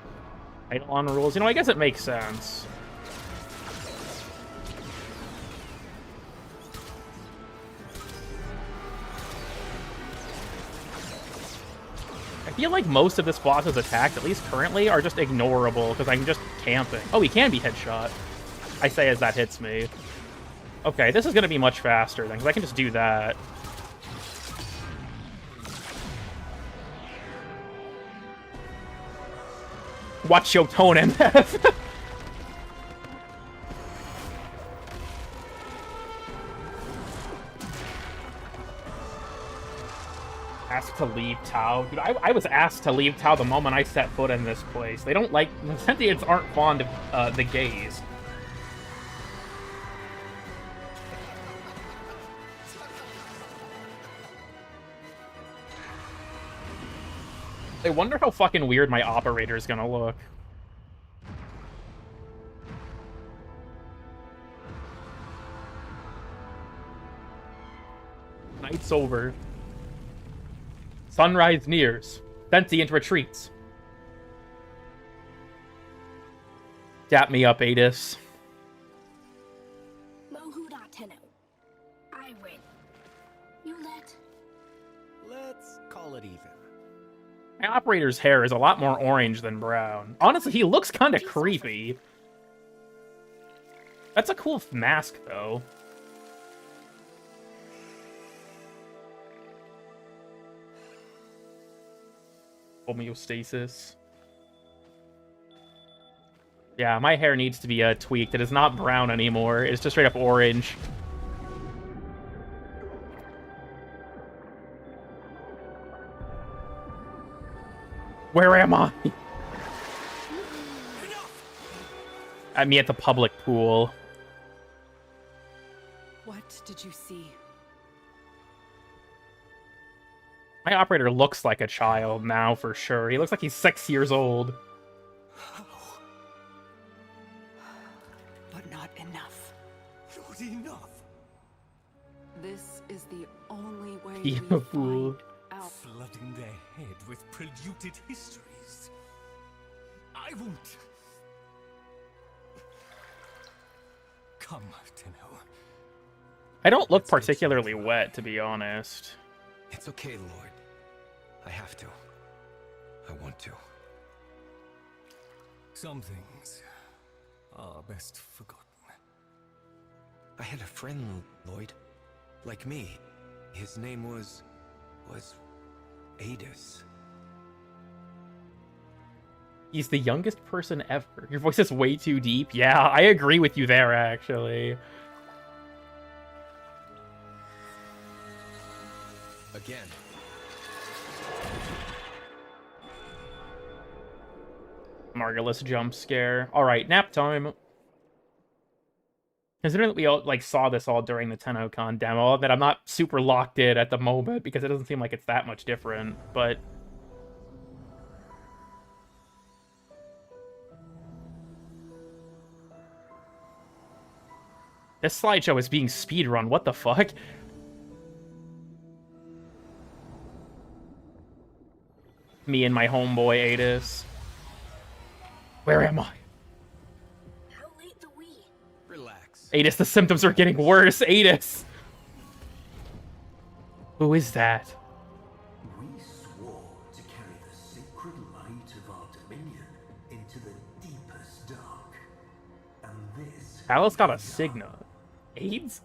Speaker 1: Pylon rules. You know, I guess it makes sense. I feel like most of this boss's attacks, at least currently, are just ignorable, because I'm just camping. Oh, he can be headshot. I say as that hits me. Okay, this is going to be much faster, then, because I can just do that. Watch your tone, MF. Asked to leave Tau. Dude, I was asked to leave Tau the moment I set foot in this place. They don't like... The Sentients aren't fond of the gays. I wonder how fucking weird my operator is gonna look. Night's over. Sunrise nears. Sentient retreats. Dap me up, Adis.
Speaker 2: I win. You let.
Speaker 3: Let's call it even.
Speaker 1: My operator's hair is a lot more orange than brown. Honestly, he looks kind of creepy. That's a cool mask, though. Homeostasis. Yeah, my hair needs to be tweaked. It is not brown anymore. It's just straight up orange. Where am I? At me at the public pool.
Speaker 4: What did you see?
Speaker 1: My operator looks like a child now, for sure. He looks like he's 6 years old.
Speaker 4: But not enough.
Speaker 3: Not enough.
Speaker 4: This is the only way
Speaker 1: Be
Speaker 4: we
Speaker 1: a fool.
Speaker 4: find out.
Speaker 3: Flooding their head with polluted histories. I won't. Come, Tenno.
Speaker 1: I don't look particularly wet, to be honest.
Speaker 5: It's okay, Lord. I have to. I want to.
Speaker 3: Some things are best forgotten.
Speaker 5: I had a friend, Lloyd. Like me. His name was Adis.
Speaker 1: He's the youngest person ever. Your voice is way too deep. Yeah, I agree with you there, actually.
Speaker 5: Again.
Speaker 1: Margulis jump scare. Alright, nap time. Considering that we all saw this all during the TennoCon demo, that I'm not super locked in at the moment because it doesn't seem like it's that much different, but this slideshow is being speedrun. What the fuck? Me and my homeboy Adis. Where am I?
Speaker 2: How late the we?
Speaker 5: Relax.
Speaker 1: Adis, the symptoms are getting worse. Adis! Who is that?
Speaker 6: We swore to carry the sacred light of our dominion into the deepest dark. And this...
Speaker 1: Alice got a Cigna. AIDS?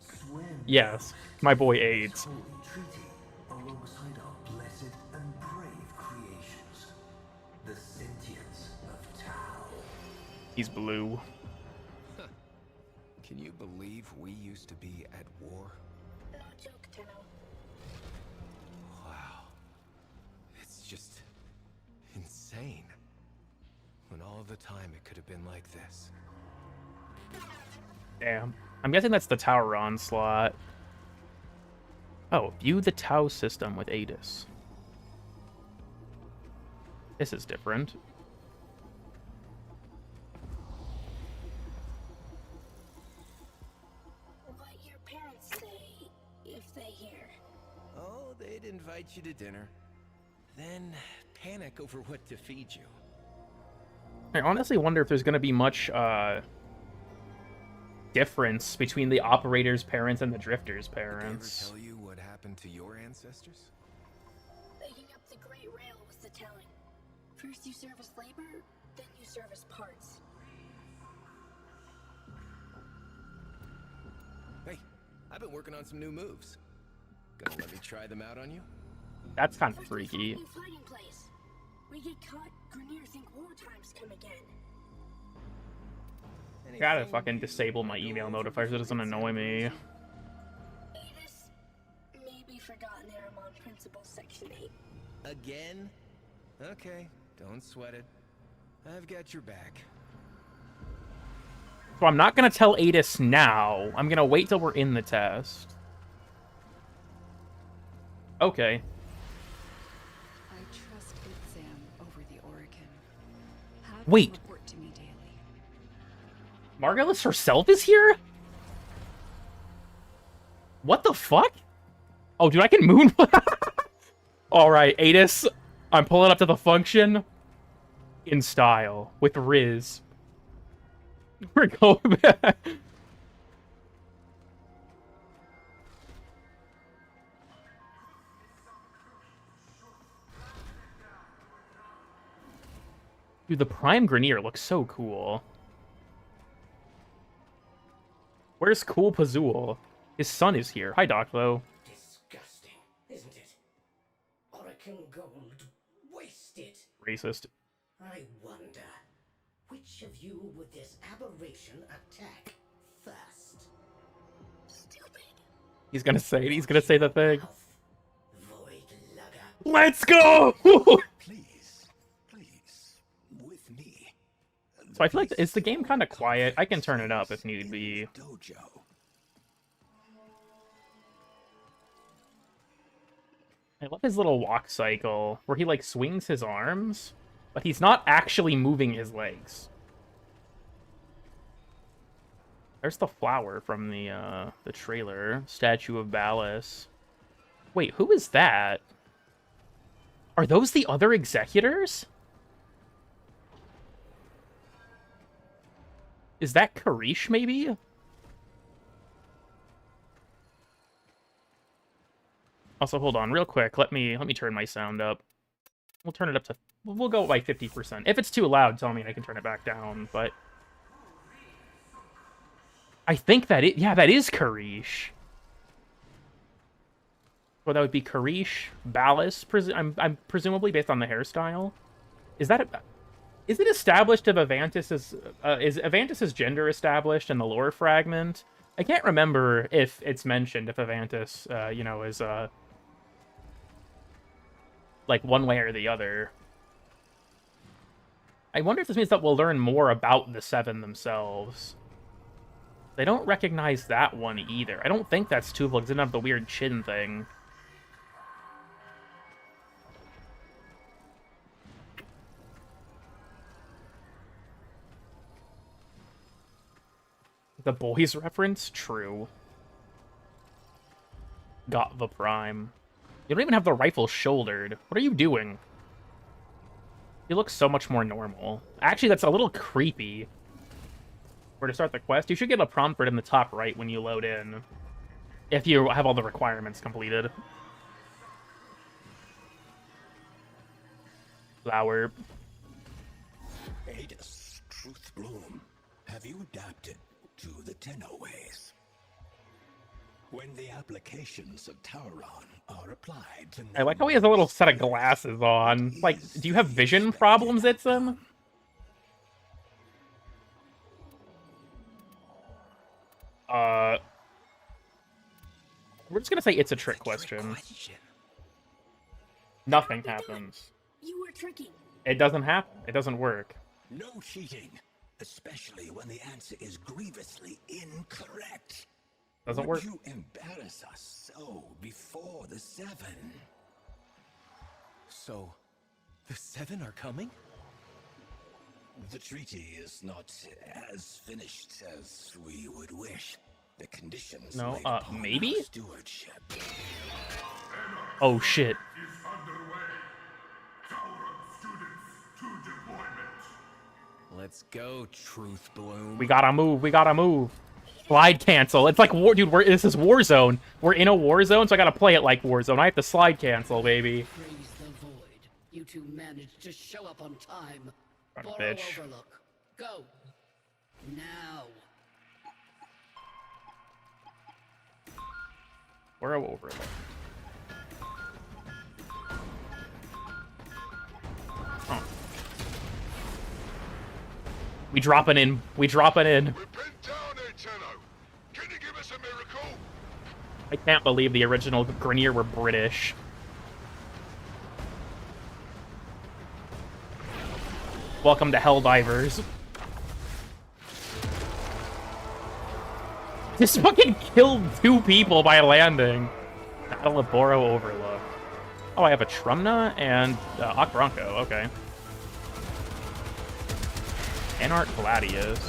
Speaker 1: Yes, my boy AIDS.
Speaker 6: Holy treaty alongside our blessed and brave creations. The sentience of Tau.
Speaker 1: He's blue.
Speaker 5: Can you believe we used to be at war?
Speaker 2: No joke, Tenno.
Speaker 5: Wow. It's just insane. When all the time it could have been like this.
Speaker 1: Damn. I'm guessing that's the Tower Onslaught. Oh, view the Tau system with Adis. This is different.
Speaker 2: What your parents say if they hear.
Speaker 5: Oh, they'd invite you to dinner. Then panic over what to feed you.
Speaker 1: I honestly wonder if there's going to be much difference between the operator's parents and the drifter's parents.
Speaker 5: Did they ever tell you what happened to your ancestors?
Speaker 2: Waking up the Great Rail was the telling. First you serve as labor, then you serve as parts.
Speaker 5: Hey, I've been working on some new moves. Gonna let me try them out on you?
Speaker 1: That's kind of
Speaker 2: First we find
Speaker 1: freaky.
Speaker 2: a new fighting place. We get caught, Grineer think war times come again.
Speaker 1: Gotta fucking disable my email notifiers so it doesn't annoy me.
Speaker 2: Adis, maybe forgotten there I'm on Principle Section 8.
Speaker 5: Again? Okay, don't sweat it. I've got your back.
Speaker 1: So I'm not gonna tell Adis now. I'm gonna wait till we're in the test. Okay.
Speaker 4: I trust Itzam over the Oracle. Have
Speaker 1: Wait.
Speaker 4: him report to me daily.
Speaker 1: Margulis herself is here? What the fuck? Oh, dude, I can moon. All right, Adis, I'm pulling up to the function in style with Riz. We're going back. Dude, the Prime Grenier looks so cool. Where's Cool Pazul? His son is here. Hi, Doclo.
Speaker 7: Disgusting, isn't it? Oracle gold wasted.
Speaker 1: Racist.
Speaker 7: I wonder, which of you would this aberration attack first?
Speaker 2: Stupid.
Speaker 1: He's gonna say it. He's gonna say the thing.
Speaker 7: Mouth, void lugger.
Speaker 1: Let's go!
Speaker 3: Please, please, with me.
Speaker 1: So I feel like, is the game kind of quiet? I can turn it up if need be.
Speaker 3: Dojo.
Speaker 1: I love his little walk cycle, where he, like, swings his arms, but he's not actually moving his legs. There's the flower from the trailer. Statue of Ballas. Wait, who is that? Are those the other executors? Is that Karish, maybe? Also, hold on, real quick. Let me turn my sound up. We'll turn it up to... We'll go by 50%. If it's too loud, tell me and I can turn it back down, but... I think that it... Yeah, that is Karish. Well, that would be Karish, Ballas, I'm presumably based on the hairstyle. Is that... Is it established if Avantis is... is Avantis' gender established in the lore fragment? I can't remember if it's mentioned, if Avantis, you know, is, like, one way or the other. I wonder if this means that we'll learn more about the Seven themselves. They don't recognize that one either. I don't think that's Tuvok. It didn't have the weird chin thing. The boys reference? True. Got the Prime. You don't even have the rifle shouldered. What are you doing? You look so much more normal. Actually, that's a little creepy. Where to start the quest, you should get a prompt right in the top right when you load in. If you have all the requirements completed. Flower.
Speaker 3: Adis, Truth Bloom, have you adapted to the Tenno ways? When the applications of Tauron are applied to...
Speaker 1: I like how he has a little set of glasses on. Like, do you have vision problems, Itzum? We're just gonna say it's a trick question. Nothing happens.
Speaker 2: You were tricking.
Speaker 1: It doesn't happen. It doesn't work.
Speaker 3: No cheating, especially when the answer is grievously incorrect.
Speaker 1: Doesn't
Speaker 3: Would
Speaker 1: work.
Speaker 3: you embarrass us so before the Seven?
Speaker 5: So, the Seven are coming?
Speaker 3: The treaty is not as finished as we would wish. The conditions
Speaker 1: No,
Speaker 3: laid upon
Speaker 1: maybe?
Speaker 3: our stewardship.
Speaker 1: Oh shit.
Speaker 8: Is underway. Tauron students to deployment.
Speaker 5: Let's go, Truth Bloom.
Speaker 1: We gotta move. We gotta move. Slide cancel. It's like war, dude. This is Warzone. We're in a Warzone, so I gotta play it like Warzone. I have to slide cancel, baby.
Speaker 7: Praise the void. You two managed to show up on time.
Speaker 1: Son of a
Speaker 7: Borrow
Speaker 1: bitch.
Speaker 7: Overlook. Go. Now.
Speaker 1: We're over it. Huh. We dropping in. We dropping in.
Speaker 8: We're pinned down here, Tenno. Can you give us a miracle?
Speaker 1: I can't believe the original Grenier were British. Welcome to Helldivers. Just fucking killed 2 people by landing. Battle of Boro Overlook. Oh, I have a Trumna and Akbronco. Okay. Anart Gladius.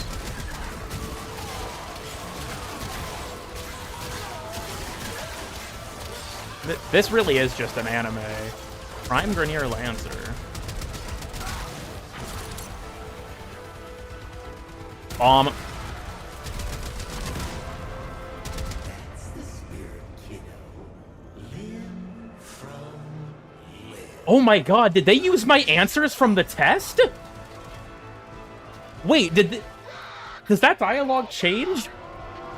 Speaker 1: This really is just an anime. Prime Grenier Lancer. Bomb.
Speaker 6: That's the spirit, kiddo. Limb from limb.
Speaker 1: Oh my god, did they use my answers from the test? Wait, does that dialogue change?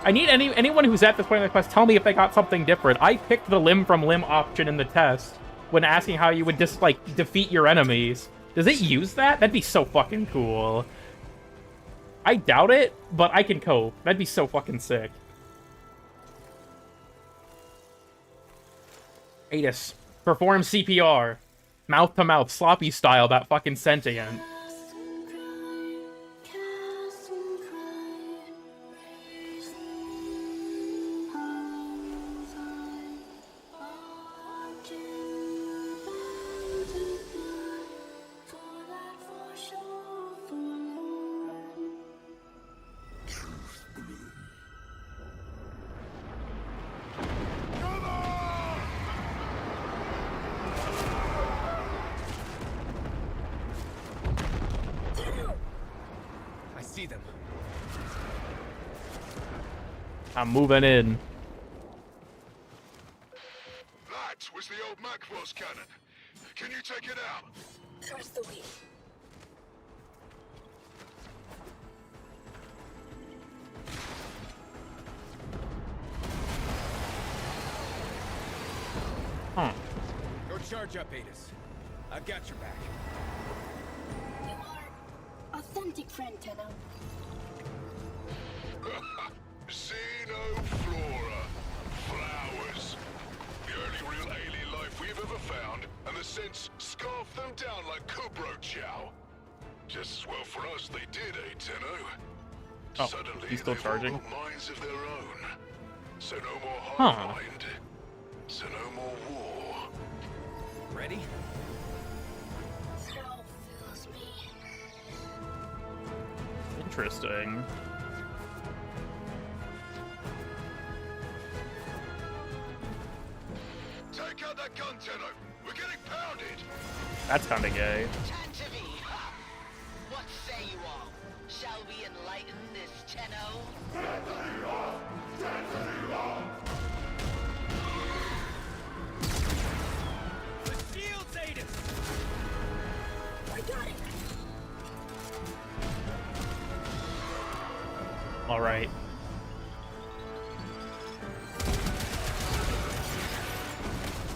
Speaker 1: I need anyone who's at this point in the quest, tell me if they got something different. I picked the limb from limb option in the test when asking how you would just, like, defeat your enemies. Does it use that? That'd be so fucking cool. I doubt it, but I can cope. That'd be so fucking sick. Adis, perform CPR. Mouth to mouth, sloppy style, that fucking sentient. I'm moving in.
Speaker 8: That was the old Macross cannon. Can you take it out?
Speaker 2: Trust the wheel.
Speaker 1: Huh.
Speaker 5: Go charge up, Adis. I've got your back.
Speaker 2: You are authentic friend, Tenno.
Speaker 8: Xenoflora. Flowers. The only real alien life we've ever found, and the synths scarfed them down like Kubro Chow. Just as well for us they did, Tenno?
Speaker 1: Oh,
Speaker 8: Suddenly,
Speaker 1: he's still
Speaker 8: they've all
Speaker 1: charging.
Speaker 8: got minds of their own. So no more
Speaker 1: Huh.
Speaker 8: hive mind. So no more war.
Speaker 5: Ready?
Speaker 2: How fills me.
Speaker 1: Interesting.
Speaker 8: Take out that gun, Tenno. We're getting pounded.
Speaker 1: That's kinda gay.
Speaker 9: Tantavi, what say you all? Shall we enlighten this Tenno?
Speaker 5: The shields, Adis!
Speaker 2: I got it.
Speaker 1: All right.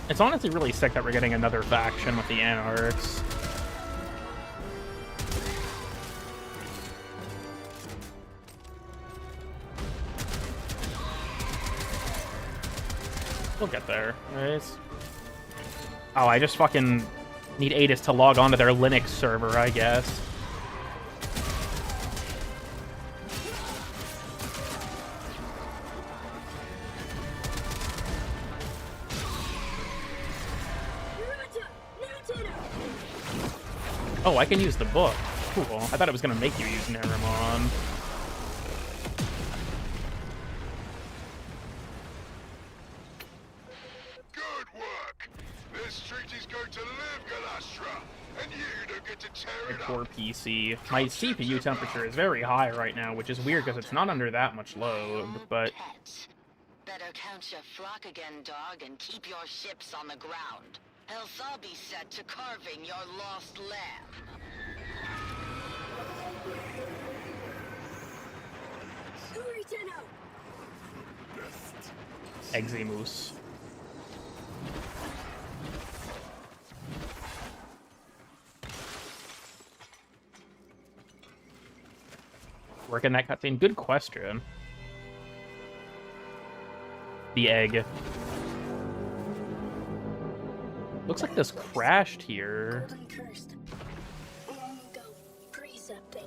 Speaker 1: It's honestly really sick that we're getting another faction with the Anarchs. We'll get there. Nice. Oh, I just fucking need Adis to log on to their Linux server, I guess. Oh, I can use the book. Cool. I thought it was gonna make you use Naramon.
Speaker 8: Good work. This treaty's going to live, Galastra, and you don't get to tear it
Speaker 1: Core
Speaker 8: up.
Speaker 1: PC. My CPU temperature is very high right now, which is weird because it's not under that much load, but
Speaker 9: Pet. Better count your flock again, dog, and keep your ships on the ground. Else I'll be set to carving your lost lamb.
Speaker 2: Hurry, Tenno.
Speaker 1: Eximus. Working that cutscene? Good question. The egg. Looks like this crashed here.
Speaker 2: Golden cursed. Long ago, precepting.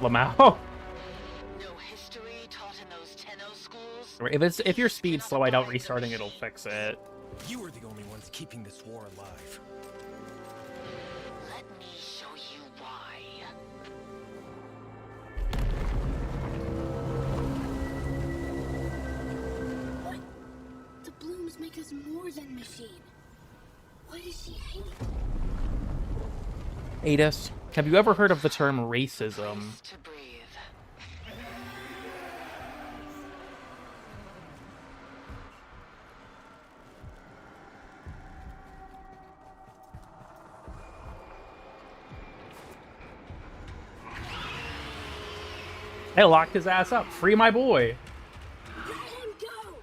Speaker 1: Lamau.
Speaker 9: No history taught in those Tenno schools?
Speaker 1: If your speed's slow, I doubt restarting it'll fix it.
Speaker 5: You are the only ones keeping this war alive.
Speaker 9: Let me show you why.
Speaker 2: What?
Speaker 1: Adis, have you ever heard of the term racism?
Speaker 9: To breathe.
Speaker 1: Hey, locked his ass up. Free my boy.
Speaker 2: Let him go!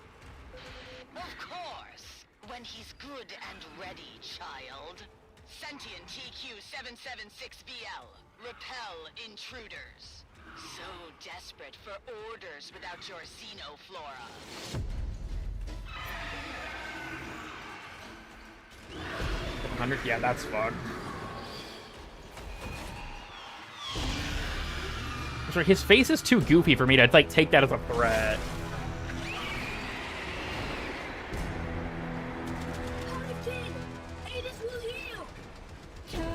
Speaker 9: Of course. When he's good and ready, child. Sentient TQ-776BL. Repel intruders. So desperate for orders without your xenoflora.
Speaker 1: 100? Yeah, that's fucked. I'm sorry, his face is too goofy for me to, like, take that as a threat.
Speaker 2: Hurry, kid! Adis will heal!
Speaker 1: Can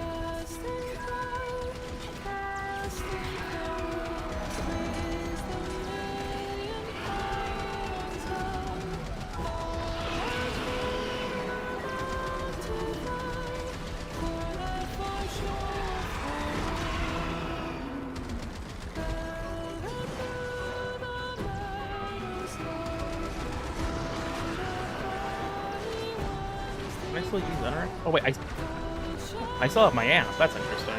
Speaker 1: I still use Enter? Oh wait, I still have my amp. That's interesting.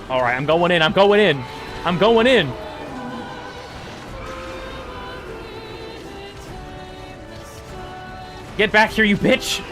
Speaker 1: All right, I'm going in. I'm going in. I'm going in. Get back here, you bitch!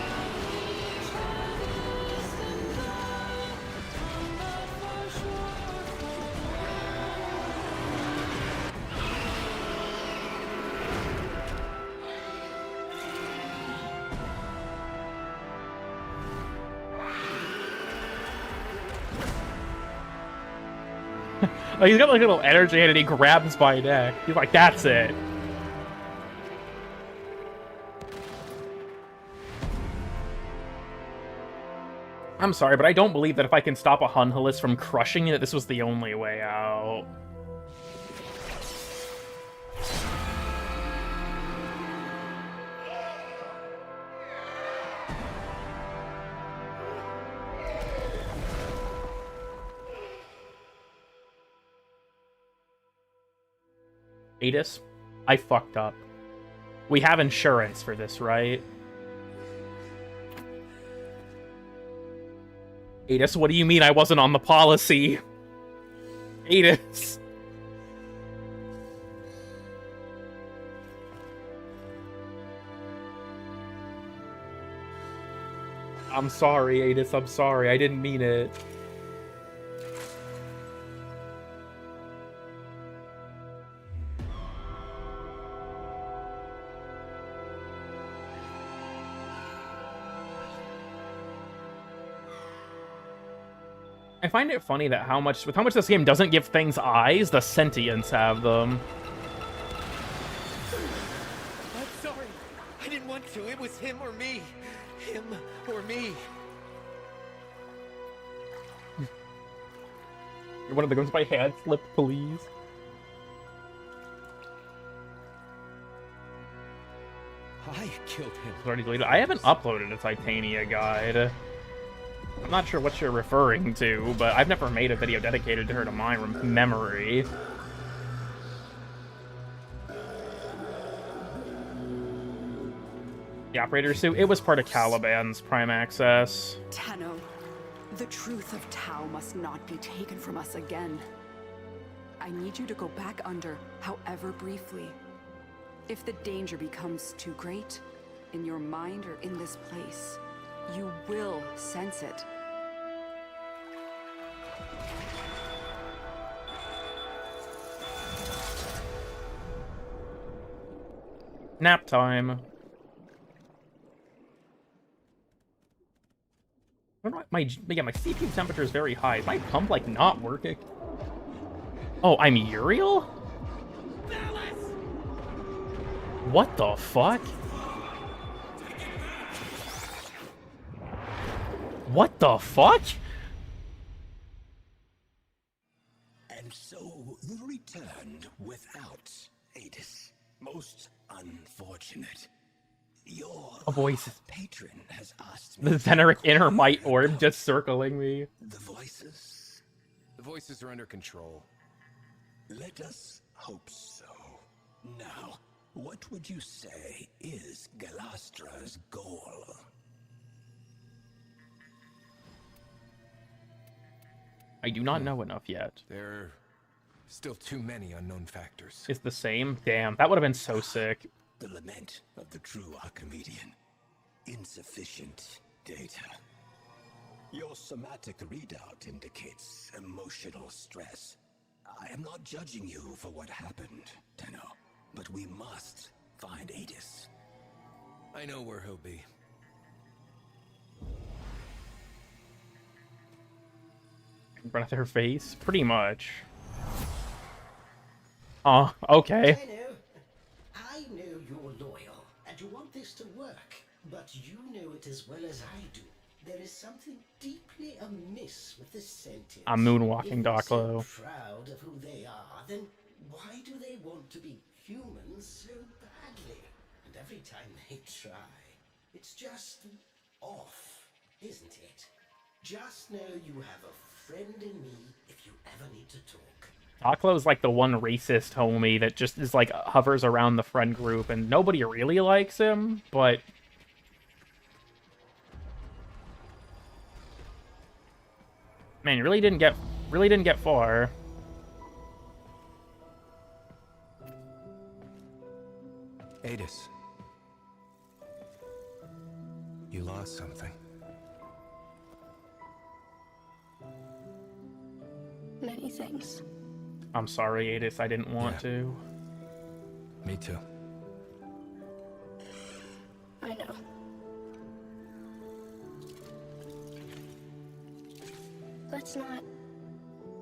Speaker 1: Like, he's got like a little energy and he grabs my neck. He's like, that's it. I'm sorry, but I don't believe that if I can stop a Hunhalis from crushing me, that this was the only way out. Adis, I fucked up. We have insurance for this, right? Adis, what do you mean I wasn't on the policy? Adis. I'm sorry, Adis, I'm sorry. I didn't mean it. I find it funny that with how much this game doesn't give things eyes, the sentients have them.
Speaker 5: I'm sorry. I didn't want to. It was him or me. Him or me.
Speaker 1: You're one of the goes by hand slip, please.
Speaker 5: I killed him.
Speaker 1: It's already deleted. I haven't uploaded a Titania guide. I'm not sure what you're referring to, but I've never made a video dedicated to her to my memory. The operator suit, it was part of Caliban's Prime Access.
Speaker 4: Tenno, the truth of Tau must not be taken from us again. I need you to go back under, however briefly. If the danger becomes too great, in your mind or in this place, you will sense it.
Speaker 1: Nap time. My CPU temperature is very high. Is my pump like not working? Oh, I'm Uriel? What the fuck? What the fuck?
Speaker 3: And so you returned without Adis. Most unfortunate. Your
Speaker 1: A voice.
Speaker 3: patron has asked me.
Speaker 1: The Zeneric inner might orb just circling me.
Speaker 3: The voices.
Speaker 5: The voices are under control.
Speaker 3: Let us hope so. Now, what would you say is Galastra's goal?
Speaker 1: I do not know enough yet.
Speaker 5: There are still too many unknown factors.
Speaker 1: It's the same? Damn, that would have been so sick.
Speaker 3: The lament of the true Archimedean. Insufficient data. Your somatic readout indicates emotional stress. I am not judging you for what happened, Tenno, but we must find Adis.
Speaker 5: I know where he'll be.
Speaker 1: In front of their face? Pretty much. Oh, okay.
Speaker 7: I know you're loyal, and you want this to work, but you know it as well as I do. There is something deeply amiss with the sentience.
Speaker 1: I'm moonwalking,
Speaker 7: If they're
Speaker 1: Doclo.
Speaker 7: so proud of who they are, then why do they want to be humans so badly? And every time they try, it's just off, isn't it? Just know you have a friend in me if you ever need to talk.
Speaker 1: Doclo's like the one racist homie that just is like hovers around the friend group and nobody really likes him, but man, you really didn't get far.
Speaker 5: Adis. You lost something.
Speaker 2: Many things.
Speaker 1: I'm sorry, Adis, I didn't want to.
Speaker 5: Me too.
Speaker 2: I know. Let's not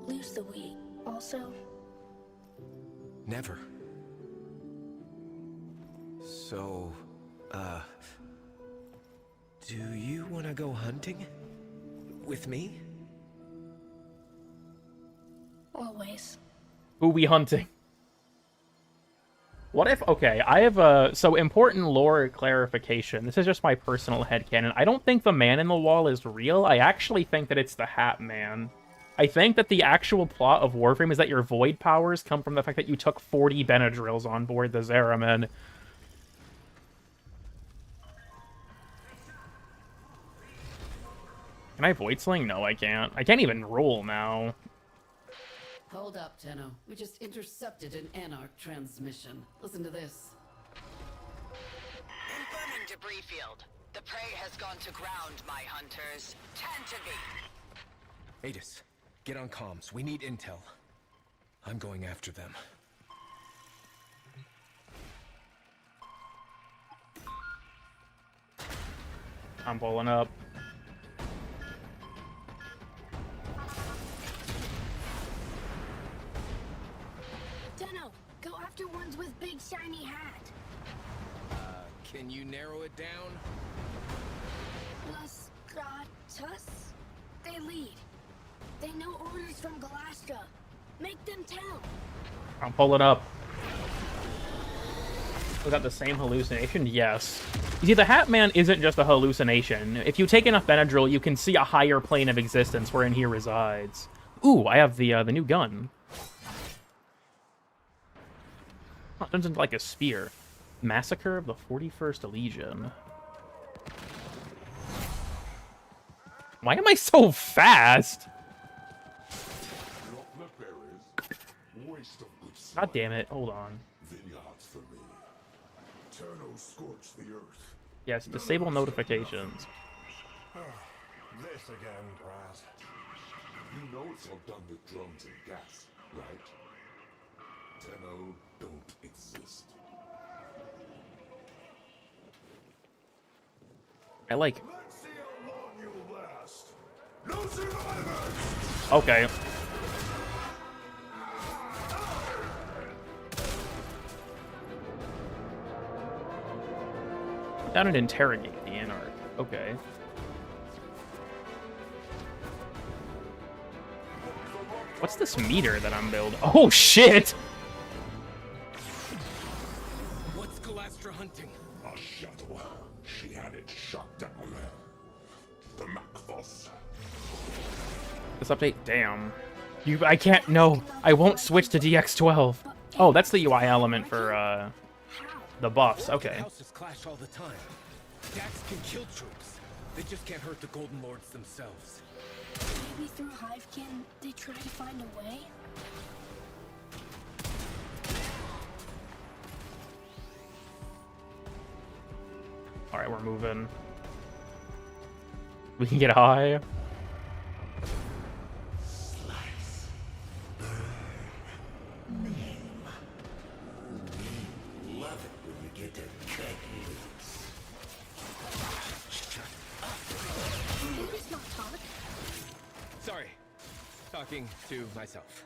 Speaker 2: lose the we. Also,
Speaker 5: Never. So, do you want to go hunting? With me?
Speaker 2: always.
Speaker 1: Who we hunting? What if... Okay, I have a... So, important lore clarification. This is just my personal headcanon. I don't think the man in the wall is real. I actually think that it's the Hat Man. I think that the actual plot of Warframe is that your void powers come from the fact that you took 40 Benadryls on board the Zeraman. Can I void sling? No, I can't. I can't even roll now.
Speaker 10: Hold up, Tenno. We just intercepted an Anarch transmission. Listen to this.
Speaker 9: Confirming debris field. The prey has gone to ground, my hunters. Tend to be.
Speaker 5: Adis, get on comms. We need intel. I'm going after them.
Speaker 1: I'm pulling up.
Speaker 2: Tenno, go after ones with big shiny hat.
Speaker 5: Can you narrow it down?
Speaker 2: Los Gatos? They lead. They know orders from Galastra. Make them tell.
Speaker 1: I'm pulling up. Was that the same hallucination? Yes. You see, the Hat Man isn't just a hallucination. If you take enough Benadryl, you can see a higher plane of existence wherein he resides. Ooh, I have the new gun. Oh, it turns into like a spear. Massacre of the 41st Legion. Why am I so fast? God damn it, hold on.
Speaker 8: Vineyards for me. Turno scorch the earth.
Speaker 1: Yes, disable notifications.
Speaker 8: This again, Brad. You know it's all done with drums and gas, right? Tenno don't exist.
Speaker 1: I like...
Speaker 8: Let's see how long you'll last. No survivors!
Speaker 1: Okay. Down and interrogate the Anarch. Okay. What's this meter that I'm building? Oh, shit!
Speaker 5: What's Galastra hunting?
Speaker 8: A shuttle. She had it shut down. The Macphos.
Speaker 1: This update, damn. I can't, no. I won't switch to DX12. Oh, that's the UI element for, the buffs, okay.
Speaker 5: Houses clash all the time. Dax can kill troops. They just can't hurt the Golden Lords themselves.
Speaker 2: Maybe through Hivekin, they try to find a way?
Speaker 1: Alright, we're moving. We can get high.
Speaker 6: Slice. Burn. Name. We love it when you get to cut loose. Shut up.
Speaker 2: Can you just not talk?
Speaker 5: Sorry. Talking to myself.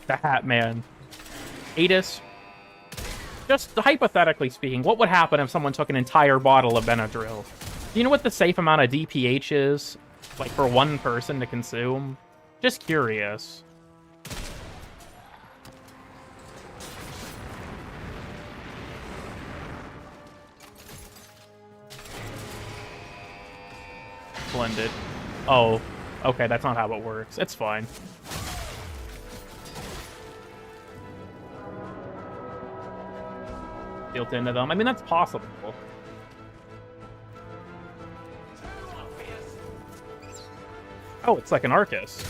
Speaker 1: The Hat Man. Adis. Just hypothetically speaking, what would happen if someone took an entire bottle of Benadryl? Do you know what the safe amount of DPH is? Like, for one person to consume? Just curious. Blended. Oh, okay, that's not how it works. It's fine. Built into them. I mean, that's possible. Oh, it's like an Arcus.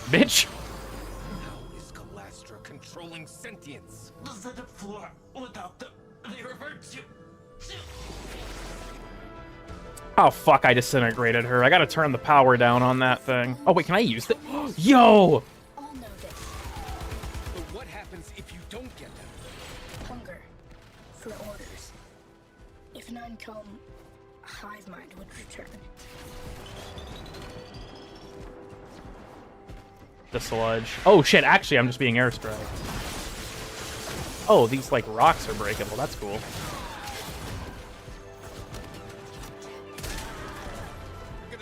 Speaker 1: Bitch!
Speaker 5: How is Galastra controlling sentience?
Speaker 6: The Senate floor without them, they revert you.
Speaker 1: Oh, fuck, I disintegrated her. I gotta turn the power down on that thing. Oh, wait, can I use it? Yo!
Speaker 2: All know this.
Speaker 5: But what happens if you don't get them?
Speaker 2: Hunger. For orders. If none come, Hive Mind would return.
Speaker 1: The sludge. Oh, shit, actually, I'm just being airstrike. Oh, these, like, rocks are breakable. That's cool.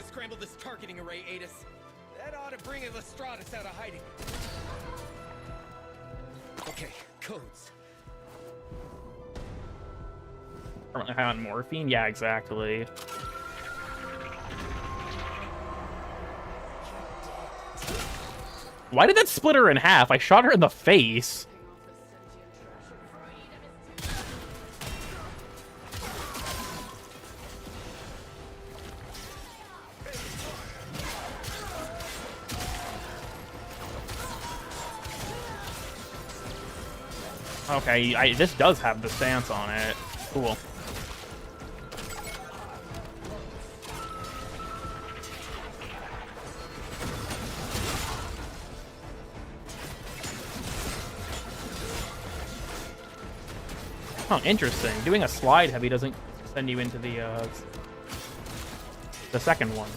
Speaker 5: Scramble this targeting array, Adis. That ought to bring Lestratus out of hiding. Okay, codes.
Speaker 1: Permanently high on morphine? Yeah, exactly. Why did that split her in half? I shot her in the face. Okay, this does have the stance on it. Cool. Oh, interesting. Doing a slide heavy doesn't send you into the second one.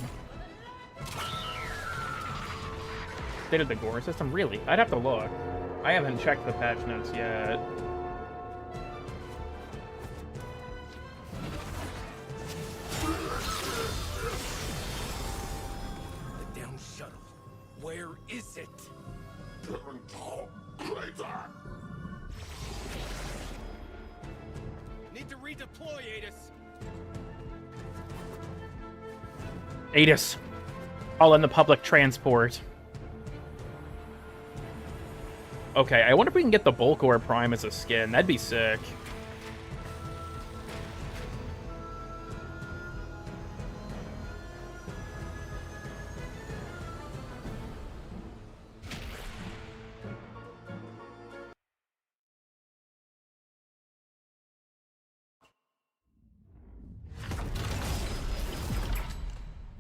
Speaker 1: They did the gore system? Really? I'd have to look. I haven't checked the patch notes yet.
Speaker 5: The down shuttle. Where is it? Need to redeploy, Adis.
Speaker 1: Adis. All in the public transport. Okay, I wonder if we can get the Bulkor Prime as a skin. That'd be sick.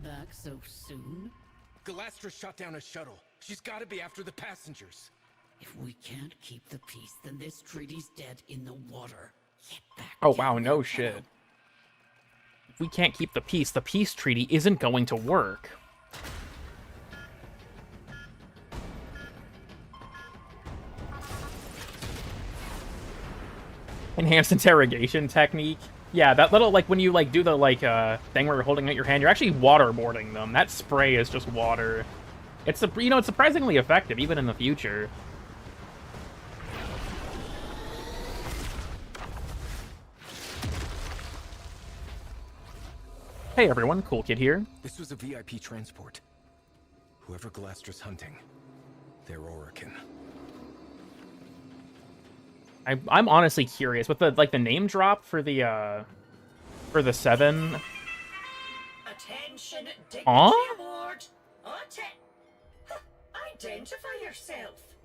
Speaker 10: Back so soon?
Speaker 5: Galastra shot down a shuttle. She's got to be after the passengers.
Speaker 10: If we can't keep the peace, then this treaty's dead in the water. Get back.
Speaker 1: Oh, wow, no shit. If we can't keep the peace treaty isn't going to work. Enhanced interrogation technique. Yeah, that little, like, when you, like, do the, like, thing where you're holding out your hand, you're actually waterboarding them. That spray is just water. It's, you know, it's surprisingly effective, even in the future. Hey everyone, Cool Kid here.
Speaker 5: This was a VIP transport. Whoever Galastra's hunting, they're Orican.
Speaker 1: I'm honestly curious with the name drop for the 7.
Speaker 11: Attention, Dignity
Speaker 1: Huh?
Speaker 11: Award. Identify yourself.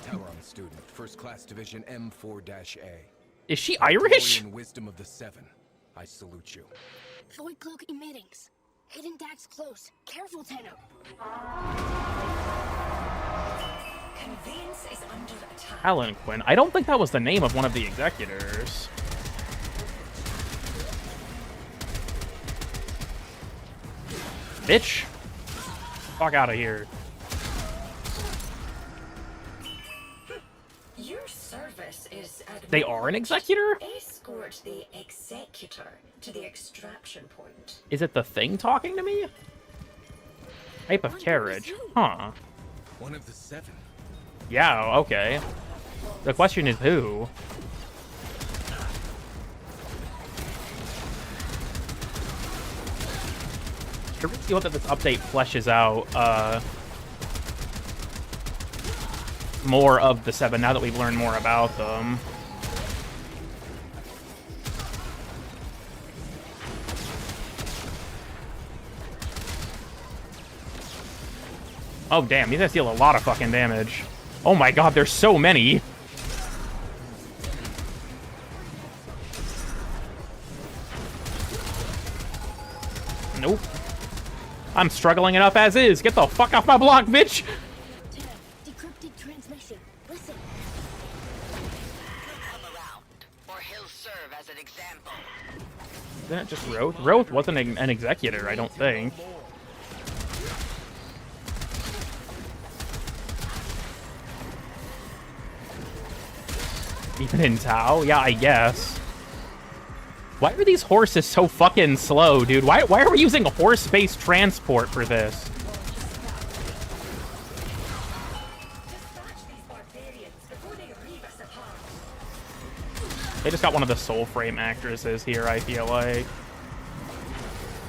Speaker 5: Talron student, First Class Division M4-A.
Speaker 1: Is she Irish?
Speaker 5: Wisdom of the 7. I salute you.
Speaker 2: Void cloak emittings. Hidden dax close. Careful, Tenno.
Speaker 11: Conveyance is under attack.
Speaker 1: Alan Quinn. I don't think that was the name of one of the executors. Bitch. Fuck out of here.
Speaker 11: Your service is
Speaker 1: They are an executor?
Speaker 11: Escort the executor to the extraction point.
Speaker 1: Is it the thing talking to me? Type of carriage. Huh.
Speaker 5: One of the 7.
Speaker 1: Yeah, okay. The question is who? I really hope that this update fleshes out more of the 7 now that we've learned more about them. Oh damn, these guys deal a lot of fucking damage. Oh my god, there's so many! Nope. I'm struggling enough as is. Get the fuck off my block, bitch!
Speaker 2: Decrypted transmission. Listen.
Speaker 9: Come around, or he'll serve as an example.
Speaker 1: Isn't it just Roth? Roth wasn't an executor, I don't think. Even in Tau? Yeah, I guess. Why are these horses so fucking slow, dude? Why are we using a horse-based transport for this? They just got one of the Soulframe actresses here, I feel like.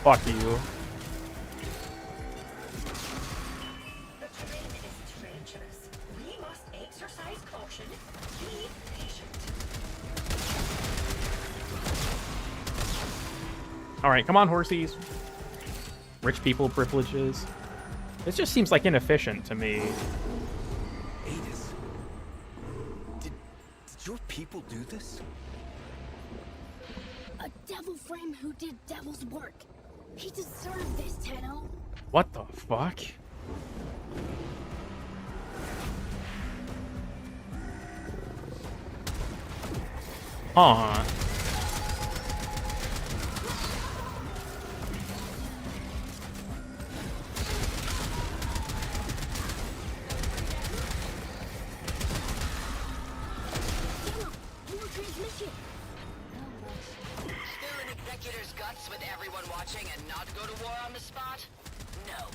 Speaker 1: Fuck you.
Speaker 11: The terrain is treacherous. We must exercise caution. Be patient.
Speaker 1: Alright, come on, horsies. Rich people privileges. This just seems like inefficient to me.
Speaker 5: Adis, did your people do this?
Speaker 2: A devil frame who did devil's work. He deserved this, Tenno.
Speaker 1: What the fuck? Huh.
Speaker 9: Still an executor's guts with everyone watching and not go to war on the spot? No.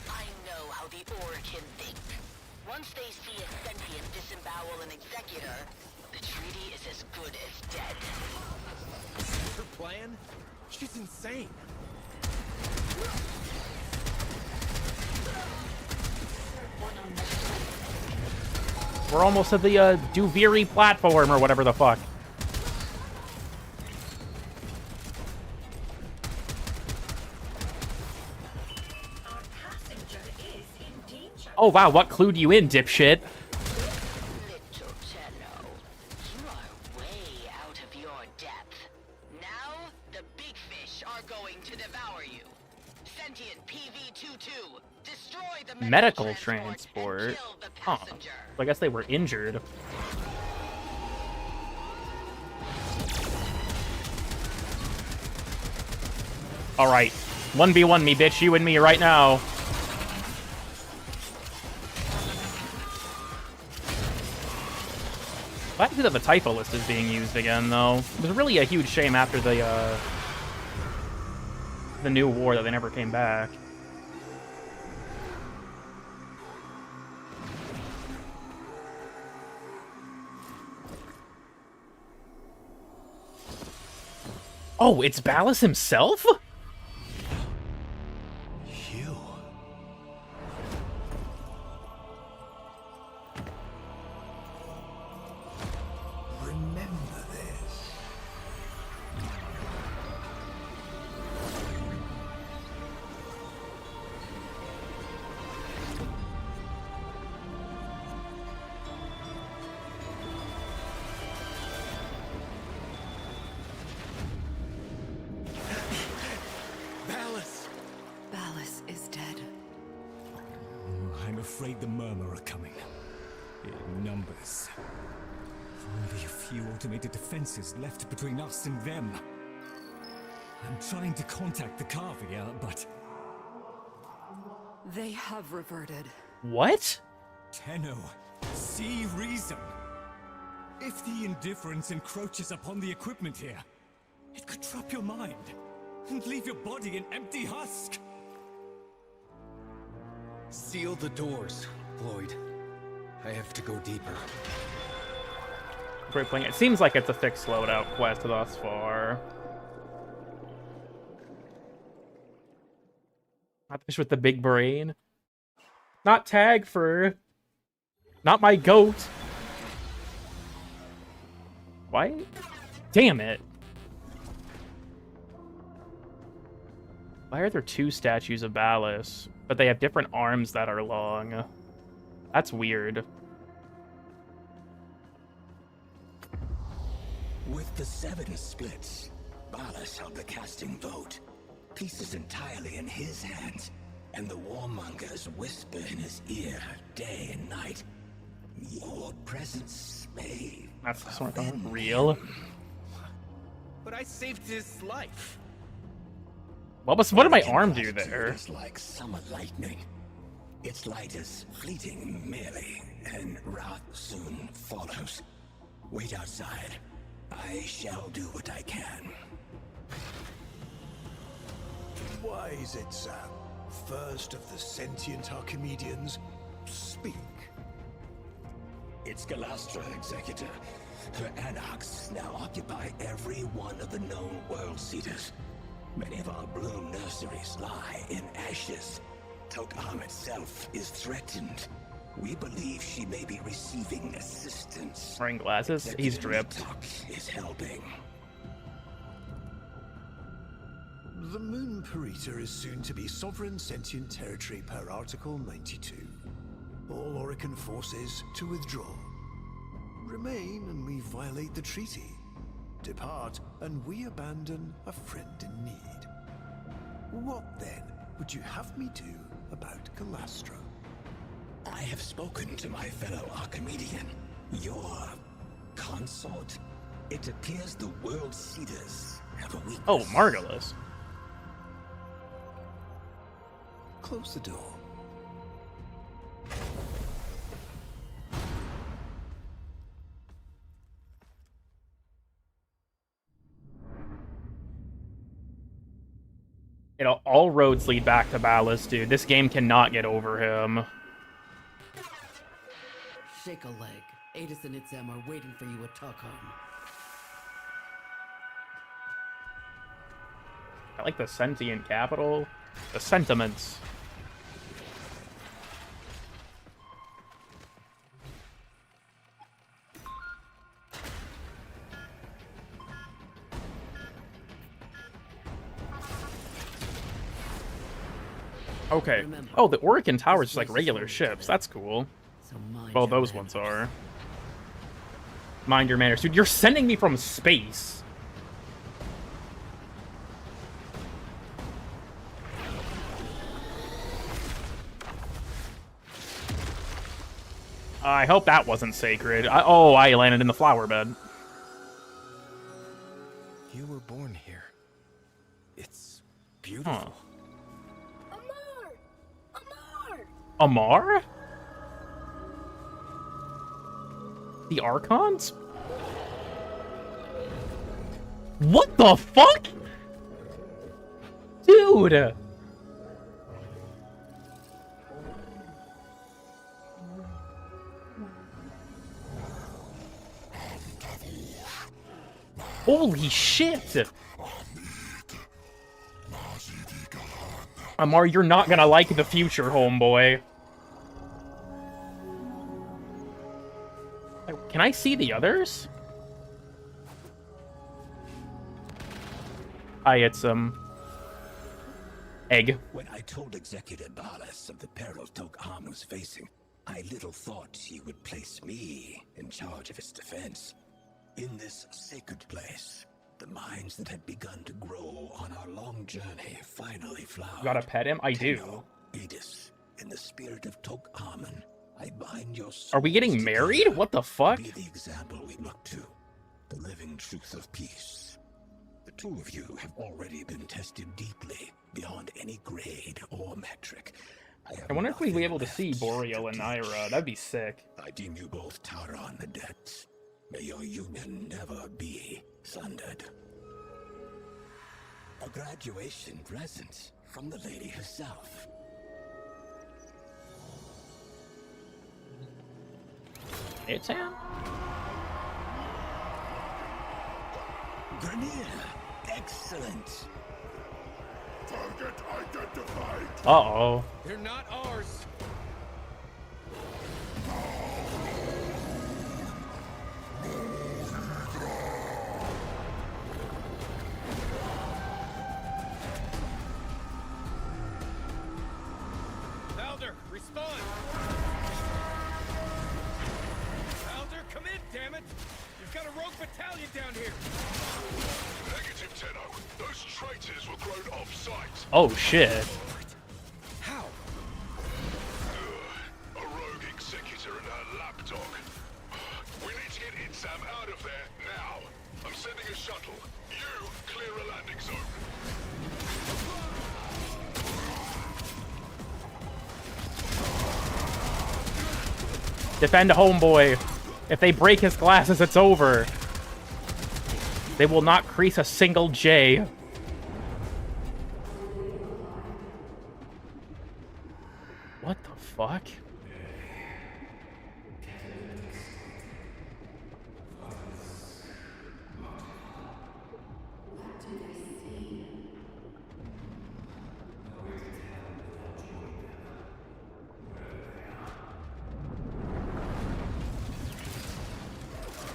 Speaker 9: I know how the Orican think. Once they see a sentient disembowel an executor, the treaty is as good as dead.
Speaker 5: Her plan? She's insane.
Speaker 1: We're almost at the Duviri platform or whatever the fuck.
Speaker 11: Our passenger is in danger.
Speaker 1: Oh wow, what clued you in, dipshit?
Speaker 9: Little Tenno, you are way out of your depth. Now, the big fish are going to devour you. Sentient PV-22, destroy the
Speaker 1: Medical
Speaker 9: transport
Speaker 1: transport.
Speaker 9: and kill the
Speaker 1: Huh.
Speaker 9: passenger.
Speaker 1: So I guess they were injured. Alright. 1v1 me, bitch. You and me right now. Glad to see that the typo list is being used again, though. It was really a huge shame after the new war that they never came back. Oh, it's Ballas himself?
Speaker 12: afraid the Murmur are coming. In numbers. Only a few automated defenses left between us and them. I'm trying to contact the Kavia, but...
Speaker 4: They have reverted.
Speaker 1: What?
Speaker 12: Tenno, see reason. If the indifference encroaches upon the equipment here, it could trap your mind and leave your body an empty husk.
Speaker 5: Seal the doors, Lloyd. I have to go deeper.
Speaker 1: Great playing. It seems like it's a fixed loadout quest thus far. Not the fish with the big brain. Not tag for... Not my goat. Why? Damn it. Why are there two statues of Ballas, but they have different arms that are long? That's weird.
Speaker 3: With the 7 splits, Ballas held the casting vote. Pieces entirely in his hands, and the warmongers whisper in his ear day and night. Your presence may...
Speaker 1: That's sort of real.
Speaker 5: But I saved his life.
Speaker 1: What did my arm do there?
Speaker 3: It's like summer lightning. Its light is fleeting merely, and wrath soon follows. Wait outside. I shall do what I can.
Speaker 6: Why is it, Sam? First of the sentient Archimedeans, speak.
Speaker 3: It's Galastra, Executor. Her anarchs now occupy every one of the known world seeders. Many of our bloom nurseries lie in ashes. Tok'am itself is threatened. We believe she may be receiving assistance.
Speaker 1: Wearing glasses? He's dripped.
Speaker 3: Is helping.
Speaker 6: The Moon Parita is soon to be sovereign sentient territory per Article 92. All Orican forces to withdraw. Remain and we violate the treaty. Depart and we abandon a friend in need. What then would you have me do about Galastra?
Speaker 3: I have spoken to my fellow Archimedean. Your consort? It appears the world seeders have a weakness.
Speaker 1: Oh, Margulis.
Speaker 6: Close the door.
Speaker 1: All roads lead back to Ballas, dude. This game cannot get over him.
Speaker 10: Shake a leg. Adis and Itzem are waiting for you at Tok'am.
Speaker 1: I like the sentient capital. The sentiments. Okay. Oh, the Orican Tower is just like regular ships. That's cool. Well, those ones are. Mind your manners. Dude, you're sending me from space. I hope that wasn't sacred. Oh, I landed in the flower bed.
Speaker 5: You were born here. It's beautiful.
Speaker 1: Huh.
Speaker 2: Amar!
Speaker 1: Amar? The Archons? What the fuck? Dude! Holy shit! Amar, you're not gonna like the future, homeboy. Can I see the others? It's egg.
Speaker 3: When I told Executor Ballas of the peril Tok'am was facing, I little thought he would place me in charge of its defense. In this sacred place, the minds that had begun to grow on our long journey finally flowered.
Speaker 1: Gotta pet him? I do.
Speaker 3: Adis, In the spirit of Tok-Amen, I bind your souls.
Speaker 1: Are we getting married? What the fuck?
Speaker 3: Be the example we look to, the living truth of peace. The two of you have already been tested deeply, beyond any grade or metric.
Speaker 1: I wonder if we'd be able to see Boreal and Naira. That'd be sick.
Speaker 3: I deem you both Tauron adepts. May your union never be sundered. A graduation present from the lady herself.
Speaker 1: It's him.
Speaker 3: Grenier, excellent.
Speaker 8: Target identified.
Speaker 1: Uh-oh.
Speaker 5: They're not ours. Elder, respond. Elder, come in, damn it. You've got a rogue battalion down here.
Speaker 8: Negative, Tenno. Those traitors were grown off-site.
Speaker 1: Oh, shit.
Speaker 5: How?
Speaker 8: A rogue executor and her lapdog. We need to get Insam out of there now. I'm sending a shuttle. You clear a landing zone.
Speaker 1: Defend homeboy. If they break his glasses, it's over. They will not crease a single J. What the fuck?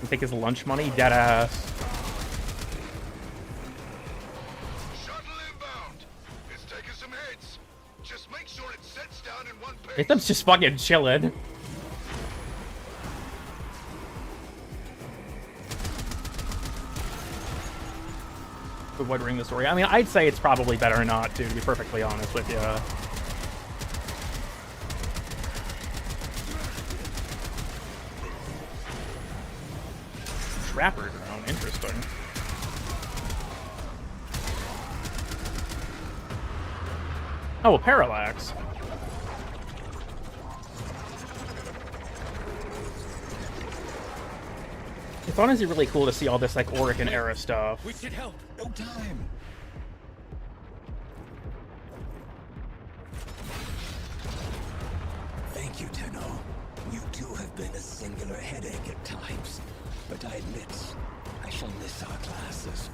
Speaker 1: Take his lunch money, dead ass.
Speaker 8: Shuttle inbound. It's taking some hits. Just make sure it sets down in one piece.
Speaker 1: Ithem's just fucking chilling. Avoid reading the story. I mean, I'd say it's probably better not to be perfectly honest with you. Trapper drone, interesting. Oh, parallax. It's honestly really cool to see all this like Oregon era stuff.
Speaker 5: We should help.
Speaker 3: No time. Thank you, Tenno. You too have been a singular headache at times. But I admit, I shall miss our classes.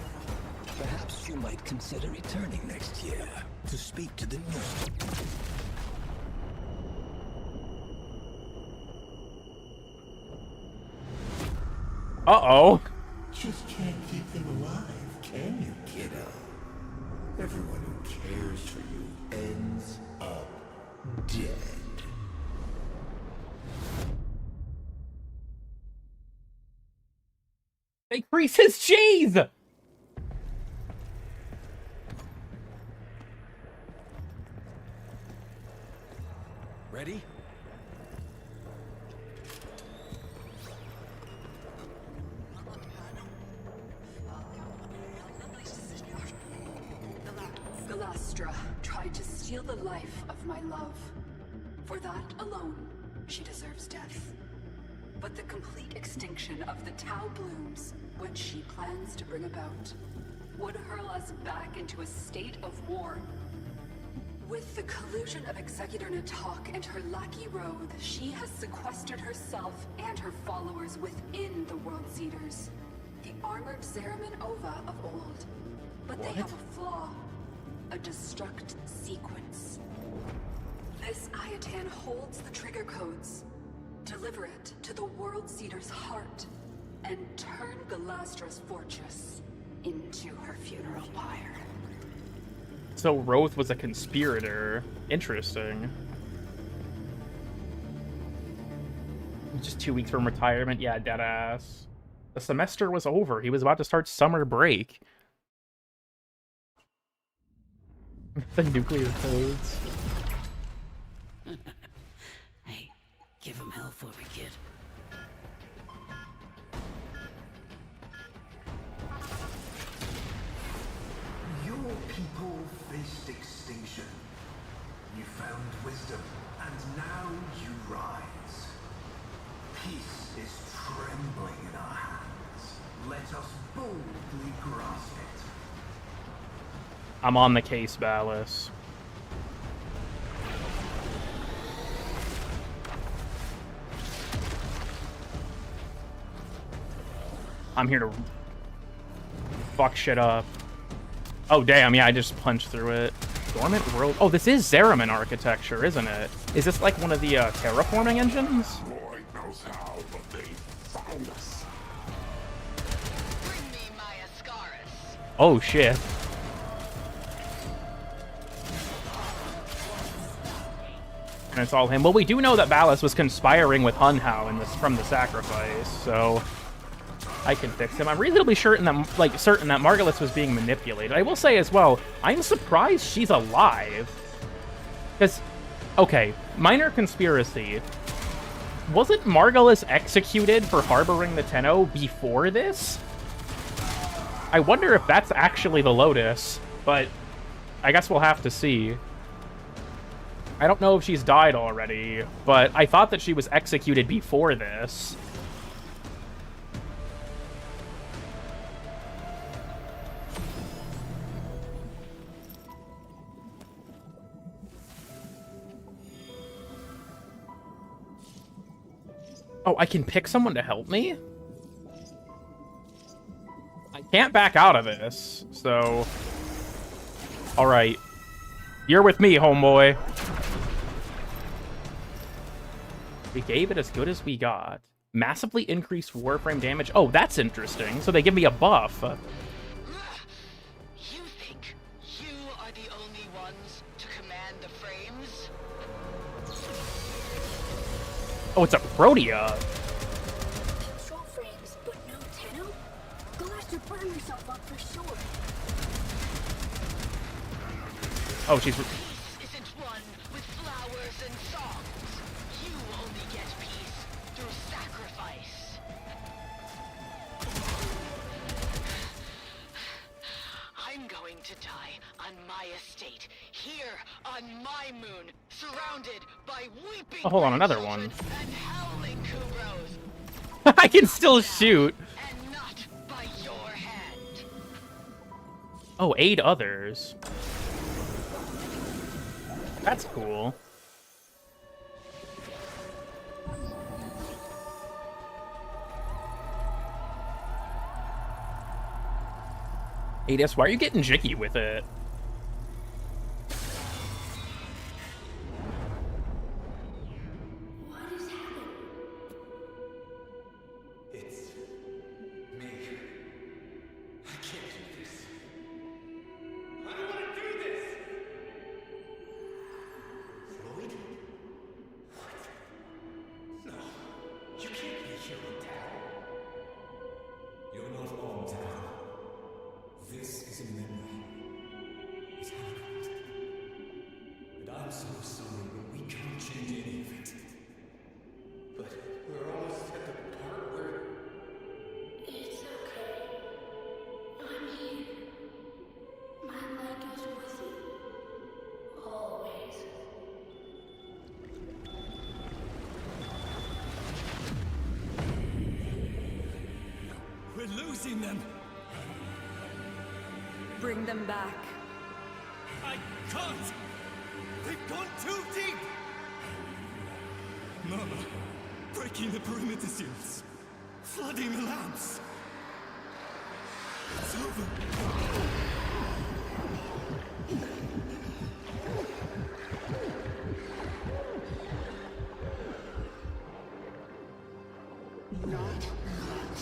Speaker 3: Perhaps you might consider returning next year to speak to the new.
Speaker 1: Uh-oh.
Speaker 7: Just can't keep them alive, can you, kiddo? Everyone who cares for you ends up dead.
Speaker 1: They crease his cheese!
Speaker 5: Ready?
Speaker 4: Galastra tried to steal the life of my love. For that alone, she deserves death. But the complete extinction of the Tau blooms, what she plans to bring about, would hurl us back into a state of war. With the collusion of Executor Natak and her lackey Roth, she has sequestered herself and her followers within the World Seeders, the armored Zeraman Ova of old. But they have a flaw, a destruct sequence. This Ayatan holds the trigger codes. Deliver it to the World Seeder's heart, and turn Galastra's fortress into her funeral pyre.
Speaker 1: So Roth was a conspirator. Interesting. Just 2 weeks from retirement. Yeah, deadass. The semester was over. He was about to start summer break. The nuclear codes.
Speaker 10: some hell for me, kid.
Speaker 6: Your people faced extinction. You found wisdom, and now you rise. Peace is trembling in our hands. Let us boldly grasp it.
Speaker 1: I'm on the case, Ballas. I'm here to fuck shit up. Oh, damn, yeah, I just punched through it. Dormant world. Oh, this is Zeraman architecture, isn't it? Is this like one of the terraforming engines?
Speaker 8: Lord knows how, but they found us.
Speaker 9: Bring me my Ascaris.
Speaker 1: Oh, shit. And it's all him. Well, we do know that Ballas was conspiring with Hunhao in this from the sacrifice, so I can fix him. I'm reasonably certain that Margulis was being manipulated. I will say as well, I'm surprised she's alive. Because, okay, minor conspiracy. Wasn't Margulis executed for harboring the Tenno before this? I wonder if that's actually the Lotus, but I guess we'll have to see. I don't know if she's died already, but I thought that she was executed before this. Oh, I can pick someone to help me? I can't back out of this, so... Alright. You're with me, homeboy. We gave it as good as we got. Massively increased Warframe damage. Oh, that's interesting. So they give me a buff.
Speaker 9: You think you are the only ones to command the frames?
Speaker 1: Oh, it's a Protea.
Speaker 2: Control frames, but no Tenno? Go after burn yourself up for sure.
Speaker 1: Oh, she's...
Speaker 9: Peace isn't won with flowers and songs. You only get peace through sacrifice. I'm going to die on my estate, here on my moon, surrounded by weeping.
Speaker 1: Oh, hold on, another one.
Speaker 9: And howling Kubros,
Speaker 1: I can still shoot.
Speaker 9: and not by your hand.
Speaker 1: Oh, aid others. That's cool. Adis, why are you getting jiggy with it?
Speaker 2: What is happening?
Speaker 3: It's me. I can't do this. I don't want to do this! Floyd? What? No. You can't be here on Tao.
Speaker 12: You're not on Tao. This is a memory. It happened. And I'm so sorry, but we can't change any of it.
Speaker 3: But we're almost at the part where...
Speaker 2: It's okay. I'm here. My light is with you. Always.
Speaker 12: We're losing them!
Speaker 4: Bring them back.
Speaker 12: I can't! They've gone too deep! Mama, breaking the perimeter seals. Flooding the lamps. It's over.
Speaker 4: Not yet.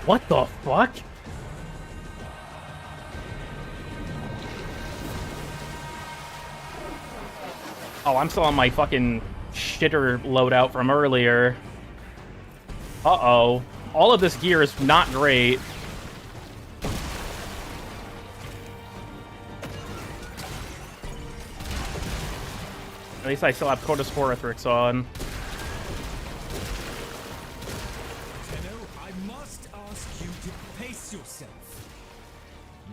Speaker 1: What the fuck? Oh, I'm still on my fucking shitter loadout from earlier. Uh-oh. All of this gear is not great. At least I still have Cordysporathrix on.
Speaker 12: Tenno, I must ask you to pace yourself.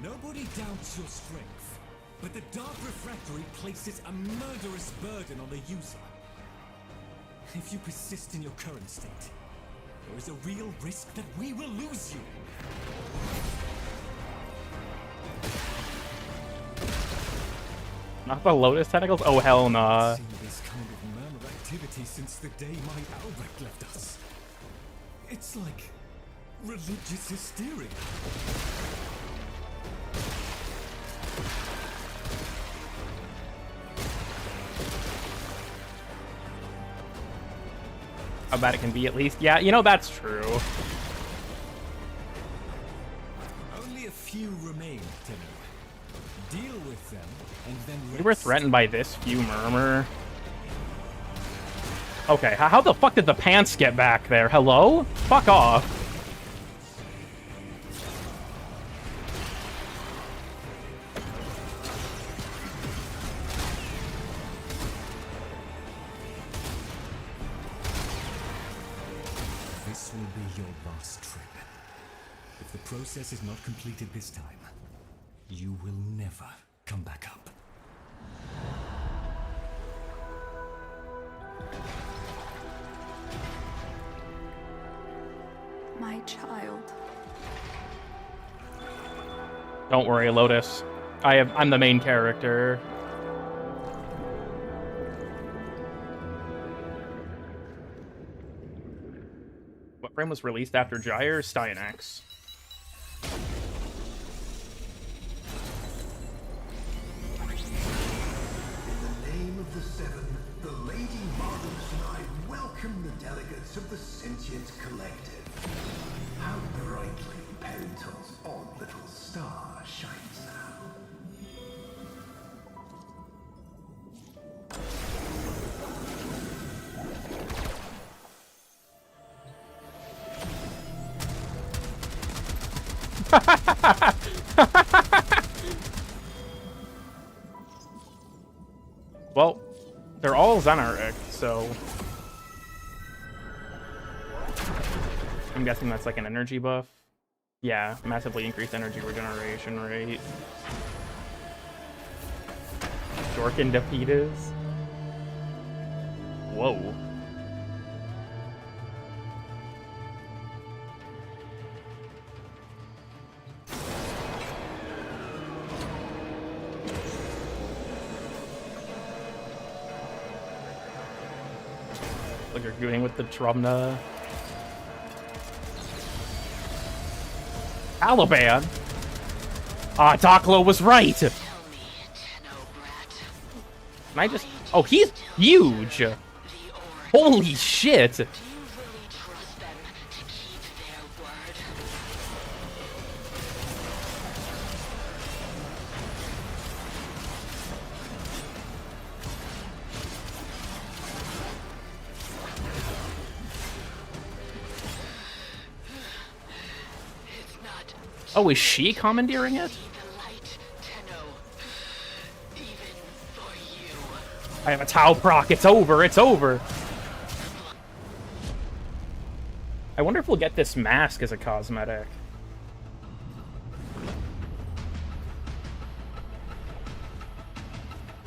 Speaker 12: Nobody doubts your strength, but the Dark Refractory places a murderous burden on the user. If you persist in your current state, there is a real risk that we will lose you.
Speaker 1: Not the Lotus Tentacles? Oh, hell nah.
Speaker 12: I've seen this kind of murmur activity since the day my Albrecht left us. It's like religious hysteria.
Speaker 1: How bad it can be, at least. Yeah, you know, that's true.
Speaker 12: Only a few remain, Tenno. Deal with them, and then
Speaker 1: We were threatened by this few murmur. Okay, how the fuck did the pants get back there? Hello? Fuck off.
Speaker 12: This will be your last trip. If the process is not completed this time, you will never come back up.
Speaker 4: My child.
Speaker 1: Don't worry, Lotus. I'm the main character. What frame was released after Gyre? Styanax.
Speaker 6: In the name of the Seven, the Lady Marvelous and I welcome the delegates of the Sentient Collective. How brightly Pentel's odd little star shines now.
Speaker 1: Well, they're all Xenaric, so... I'm guessing that's like an energy buff. Yeah, massively increased energy regeneration rate. Dorkin Depetas. Whoa. Like you're doing with the Trumna. Caliban? Ah, Daklo was right! Can I just... Oh, he's huge! Holy shit! Oh, is she commandeering it? I have a Tau proc. It's over. It's over. I wonder if we'll get this mask as a cosmetic.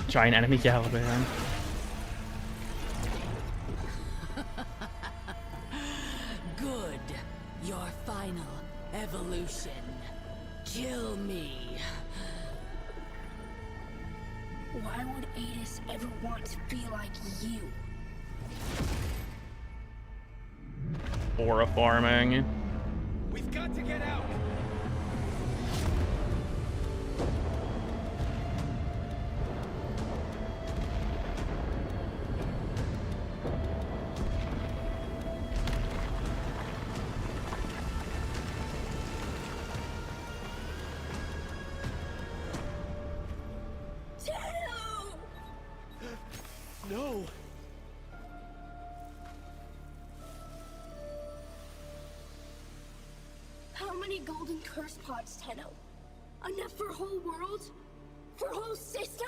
Speaker 1: Giant enemy Caliban.
Speaker 10: Good. Your final evolution. Kill me.
Speaker 2: Why would Adis ever want to be like you?
Speaker 1: Aura farming.
Speaker 5: We've got to get out.
Speaker 6: No!
Speaker 2: How many golden curse pods, Tenno? Enough for a whole world? For a whole system?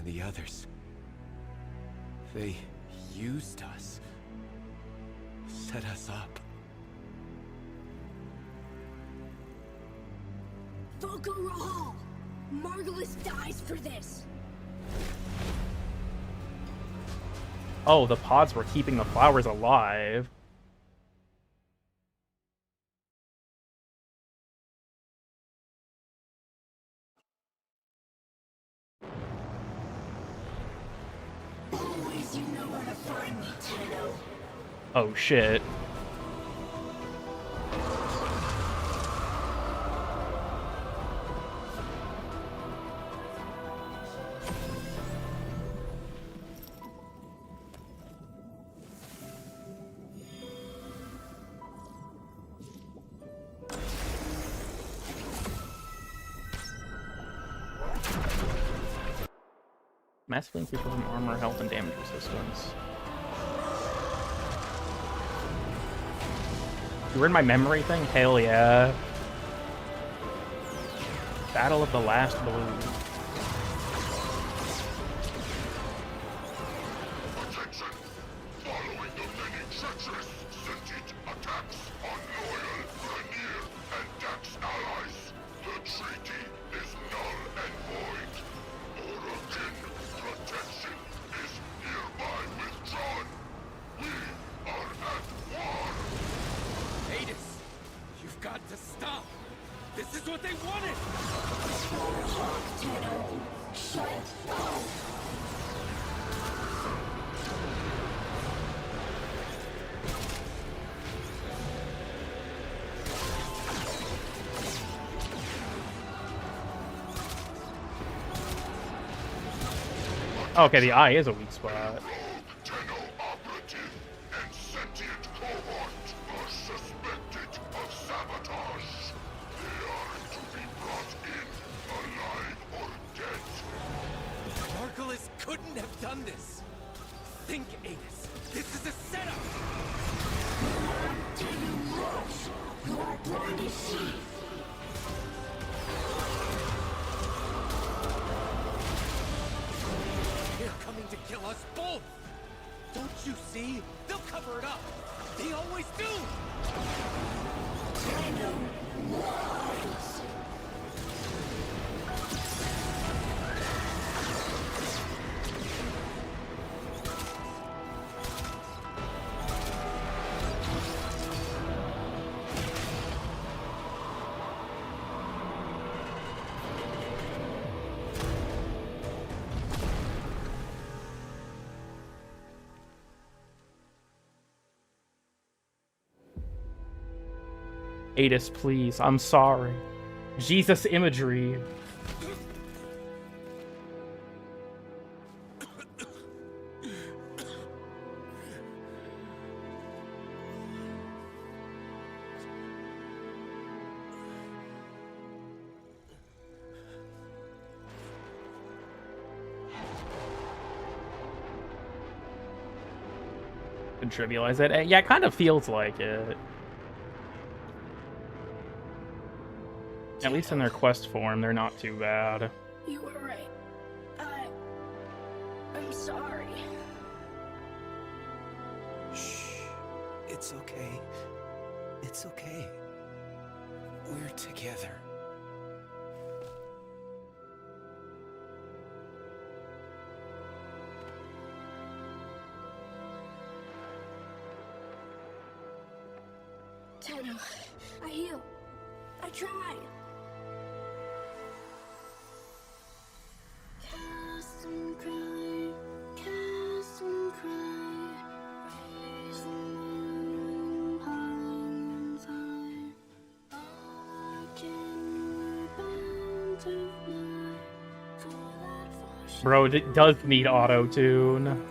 Speaker 5: And the others... they used us. Set us up.
Speaker 2: Volko Rahal! Margulis dies for this!
Speaker 1: Oh, the pods were keeping the flowers alive.
Speaker 2: Always you know where to find me, Tenno.
Speaker 1: Oh shit. Massively increase weapon armor, health, and damage resistance. You were in my memory thing? Hell yeah. Battle of the Last Blue.
Speaker 8: Attention! Following the many treacherous sentient attacks on loyal Rainier and Dax allies, the treaty is null and void. Orokin protection is hereby withdrawn. We are at war.
Speaker 5: Adis, you've got to stop. This is what they wanted.
Speaker 2: Tenno, shut up!
Speaker 1: Okay, the eye is a weak spot.
Speaker 8: Tenno operative and sentient cohort are suspected of sabotage. They are to be brought in, alive or dead.
Speaker 5: Margulis couldn't have done this. Think, Adis. This is a setup.
Speaker 2: Your blood is safe.
Speaker 5: They're coming to kill us both. Don't you see? They'll cover it up. They always do.
Speaker 1: Adis, please. I'm sorry. Jesus imagery. And trivialize it. Yeah, it kind of feels like it. At least in their quest form, they're not too bad.
Speaker 2: You were right. I'm sorry.
Speaker 3: Shh. It's okay. It's okay. We're together.
Speaker 2: Tenno, I heal. I try. Cast and cry, cast and cry, raise the moon, pylons high. All again, we're bound to fly, for that force.
Speaker 1: Bro, it does need auto-tune.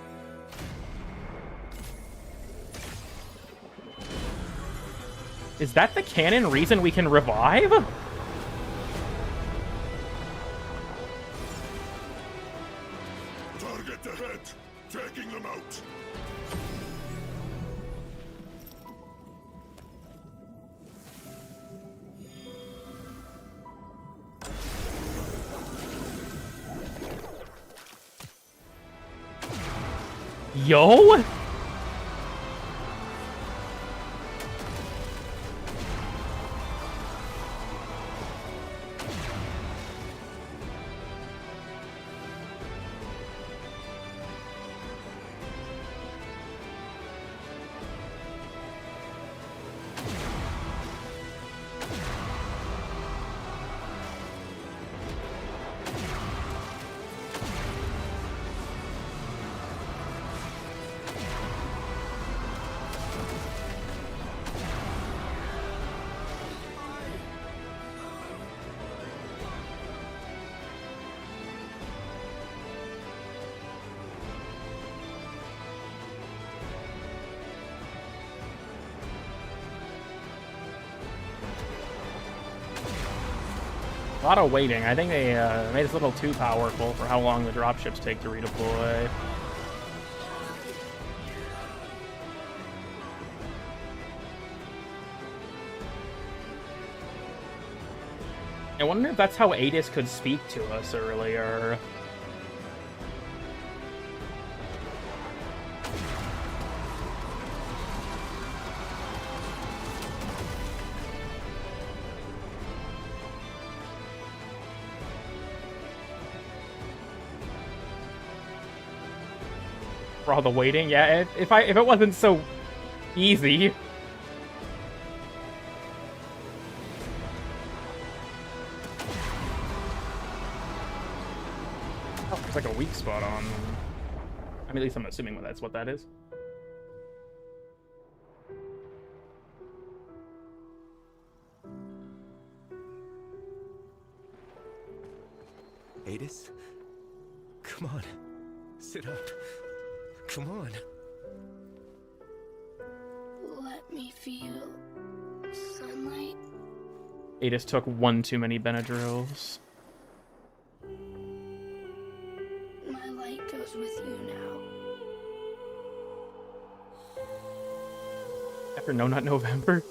Speaker 1: Is that the canon reason we can revive?
Speaker 8: Target ahead, taking them out.
Speaker 1: Yo! A lot of waiting. I think they made this a little too powerful for how long the dropships take to redeploy. I wonder if that's how Adis could speak to us earlier. For all the waiting, yeah. If it wasn't so easy. Oh, there's like a weak spot on. I mean, at least I'm assuming that's what that is.
Speaker 5: Adis? Come on. Sit up. Come on.
Speaker 2: Let me feel sunlight.
Speaker 1: Adis took one too many Benadryls.
Speaker 2: My light goes with you now.
Speaker 1: After No Nut November.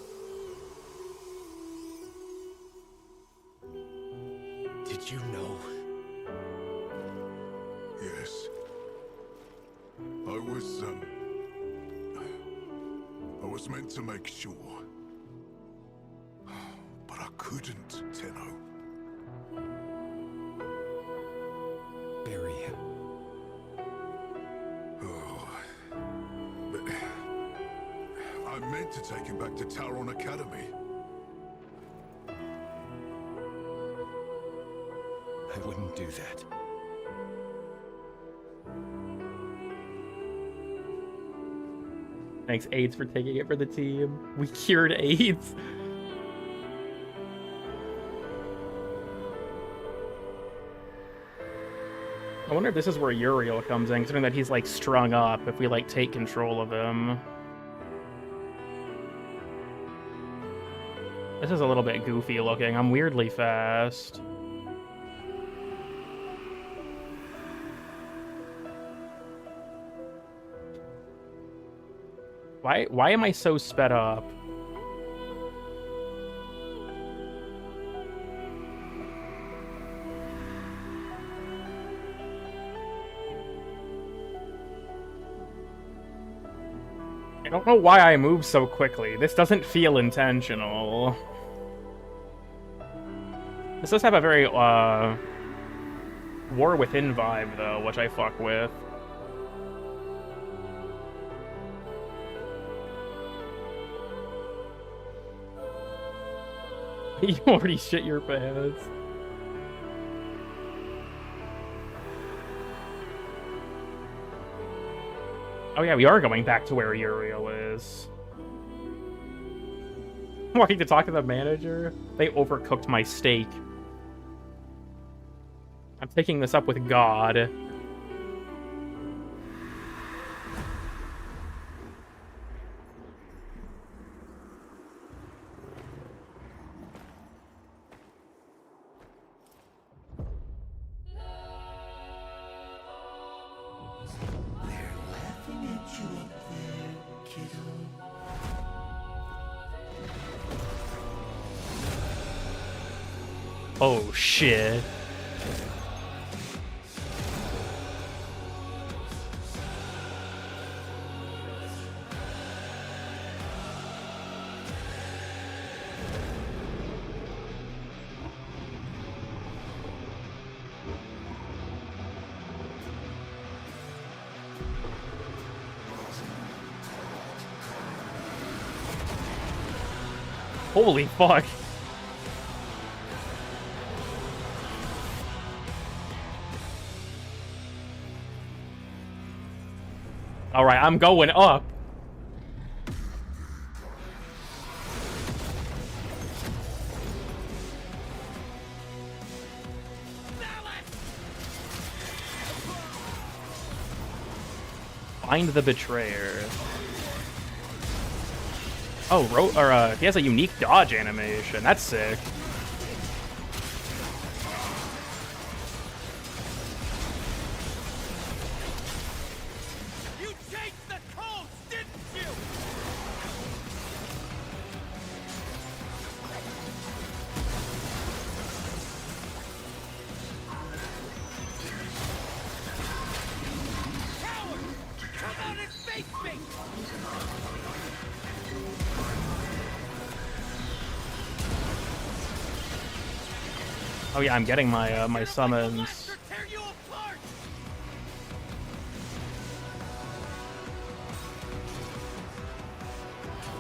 Speaker 5: Did you know?
Speaker 8: Yes. I was meant to make sure. But I couldn't, Tenno.
Speaker 5: Bury him.
Speaker 8: Oh. I meant to take him back to Taron Academy.
Speaker 5: I wouldn't do that.
Speaker 1: Thanks, AIDS, for taking it for the team. We cured AIDS. I wonder if this is where Uriel comes in, considering that he's, like, strung up, if we, like, take control of him. This is a little bit goofy looking. I'm weirdly fast. Why am I so sped up? I don't know why I move so quickly. This doesn't feel intentional. This does have a very, War Within vibe, though, which I fuck with. You already shit your pants. Oh yeah, we are going back to where Uriel is. Walking to talk to the manager? They overcooked my steak. I'm taking this up with God. Oh shit. Holy fuck. Alright, I'm going up. Find the betrayer. Oh, he has a unique dodge animation. That's sick.
Speaker 13: You chased the coast, didn't you? Coward! Come out and face me!
Speaker 1: Oh yeah, I'm getting my my summons.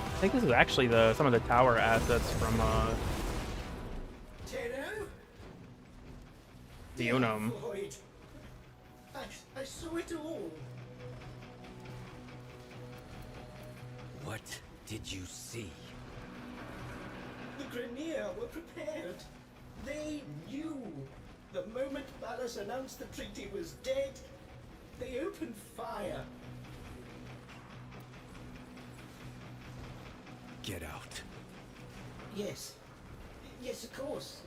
Speaker 1: I think this is actually some of the tower assets from the Unum.
Speaker 7: I saw it all.
Speaker 3: What did you see?
Speaker 7: The Grenier were prepared. They knew. The moment Ballas announced the treaty was dead, they opened fire.
Speaker 5: Get out.
Speaker 7: Yes. Yes, of course.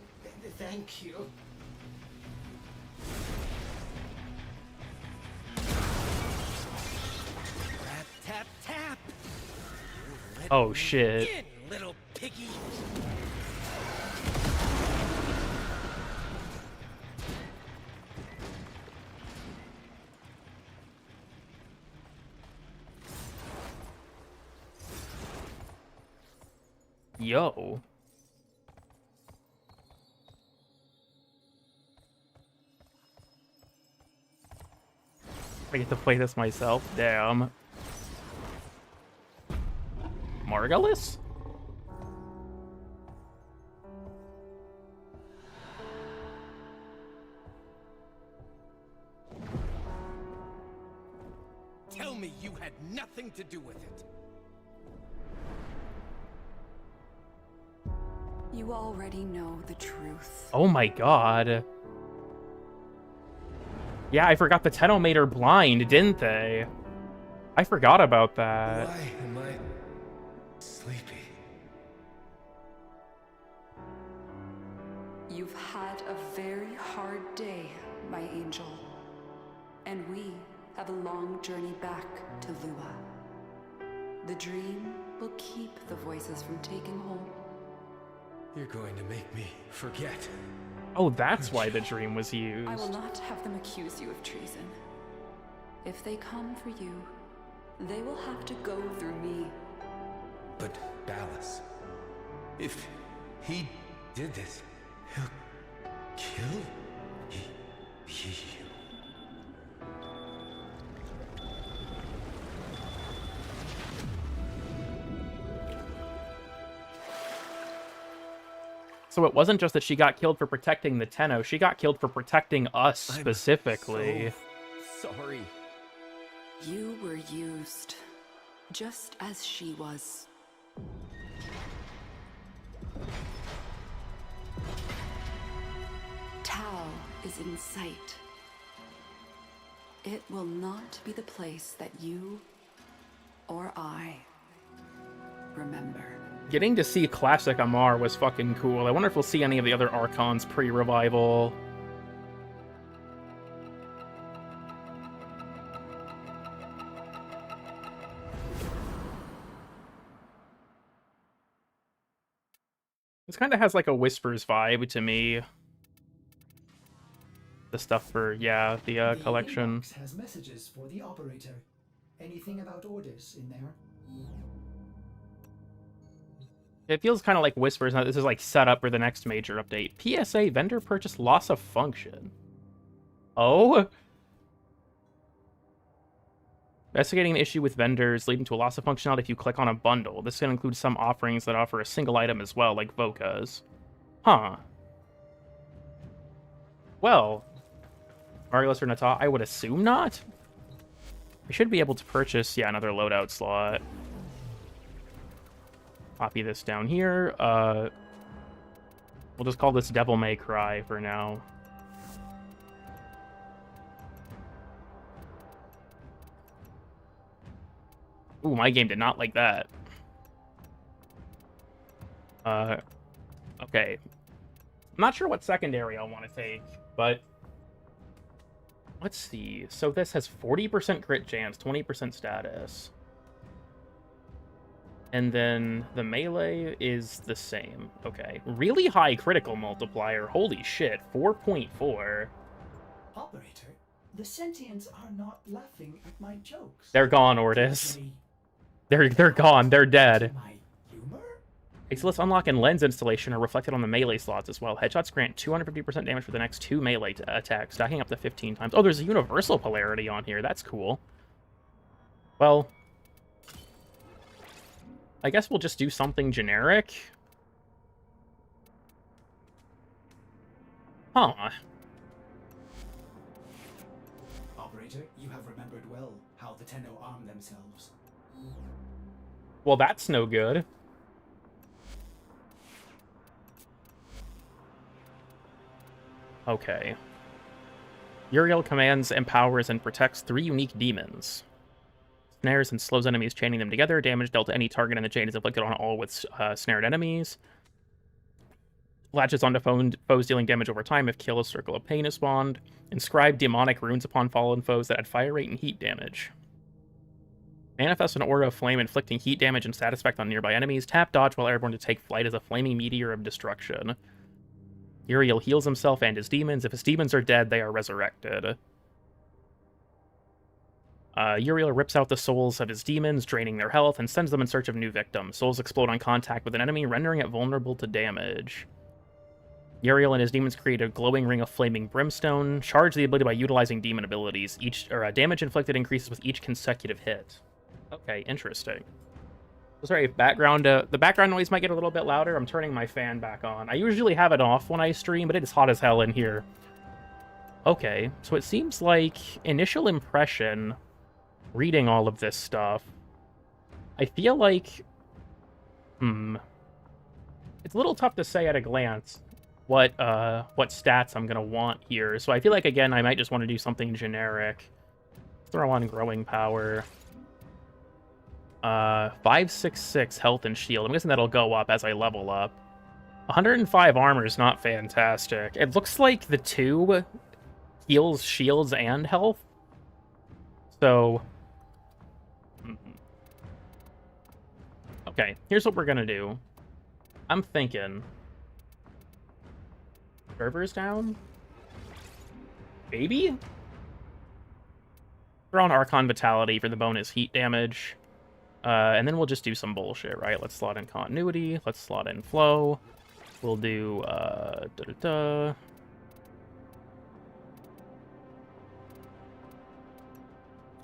Speaker 7: Thank you.
Speaker 13: Tap, tap, tap!
Speaker 1: Oh shit.
Speaker 13: In, little piggy!
Speaker 1: Yo. I get to play this myself. Damn. Margulis?
Speaker 13: Tell me you had nothing to do with it.
Speaker 4: You already know the truth.
Speaker 1: Oh my god. Yeah, I forgot the Tenno made her blind, didn't they? I forgot about that.
Speaker 5: Why am I sleepy?
Speaker 4: You've had a very hard day, my angel. And we have a long journey back to Lua. The dream will keep the voices from taking hold.
Speaker 5: You're going to make me forget.
Speaker 1: Oh, that's why the dream was used.
Speaker 4: I will not have them accuse you of treason. If they come for you, they will have to go through me.
Speaker 5: But Ballas, if he did this, he'll kill you.
Speaker 1: So it wasn't just that she got killed for protecting the Tenno, she got killed for protecting us specifically.
Speaker 5: So sorry.
Speaker 4: You were used, just as she was. Tau is in sight. It will not be the place that you or I remember.
Speaker 1: Getting to see classic Amar was fucking cool. I wonder if we'll see any of the other Archons pre-revival. This kind of has like a Whispers vibe to me. The stuff for, yeah, the collection.
Speaker 14: Inbox has messages for the operator. Anything about orders in there?
Speaker 1: It feels kind of like Whispers. Now this is like set up for the next major update. PSA vendor purchase loss of function. Oh? Investigating an issue with vendors leading to a loss of functionality if you click on a bundle. This can include some offerings that offer a single item as well, like Voka's. Huh. Well, Marios or Nata, I would assume not. We should be able to purchase, yeah, another loadout slot. Copy this down here. We'll just call this Devil May Cry for now. Ooh, my game did not like that. Okay. I'm not sure what secondary I want to take, but let's see. So this has 40% crit chance, 20% status. And then the melee is the same. Okay. Really high critical multiplier. Holy shit. 4.4.
Speaker 14: Operator, the sentients are not laughing at my jokes.
Speaker 1: They're gone, Ordis. They're gone. They're dead. Okay, so let's unlock and lens installation are reflected on the melee slots as well. Headshots grant 250% damage for the next 2 melee attacks, stacking up to 15 times. Oh, there's a universal polarity on here. That's cool. Well, I guess we'll just do something generic. Huh.
Speaker 14: Operator, you have remembered well how the Tenno arm themselves.
Speaker 1: Well, that's no good. Okay. Uriel commands, empowers, and protects 3 unique demons. Snares and slows enemies, chaining them together. Damage dealt to any target in the chain is inflicted on all with snared enemies. Latches onto foes dealing damage over time if kill, a circle of pain is spawned. Inscribe demonic runes upon fallen foes that add fire rate and heat damage. Manifest an aura of flame inflicting heat damage and status effect on nearby enemies. Tap dodge while airborne to take flight as a flaming meteor of destruction. Uriel heals himself and his demons. If his demons are dead, they are resurrected. Uriel rips out the souls of his demons, draining their health, and sends them in search of new victims. Souls explode on contact with an enemy, rendering it vulnerable to damage. Uriel and his demons create a glowing ring of flaming brimstone. Charge the ability by utilizing demon abilities. Damage inflicted increases with each consecutive hit. Okay, interesting. Sorry, the background noise might get a little bit louder. I'm turning my fan back on. I usually have it off when I stream, but it is hot as hell in here. Okay, so it seems like initial impression, reading all of this stuff, I feel like, it's a little tough to say at a glance what stats I'm gonna want here. So I feel like, again, I might just want to do something generic. Throw on growing power. 566 health and shield. I'm guessing that'll go up as I level up. 105 armor is not fantastic. It looks like the 2 heals, shields, and health. So, okay, here's what we're gonna do. I'm thinking servers down? Maybe? Throw on Archon Vitality for the bonus heat damage. And then we'll just do some bullshit, right? Let's slot in continuity. Let's slot in flow. We'll do, I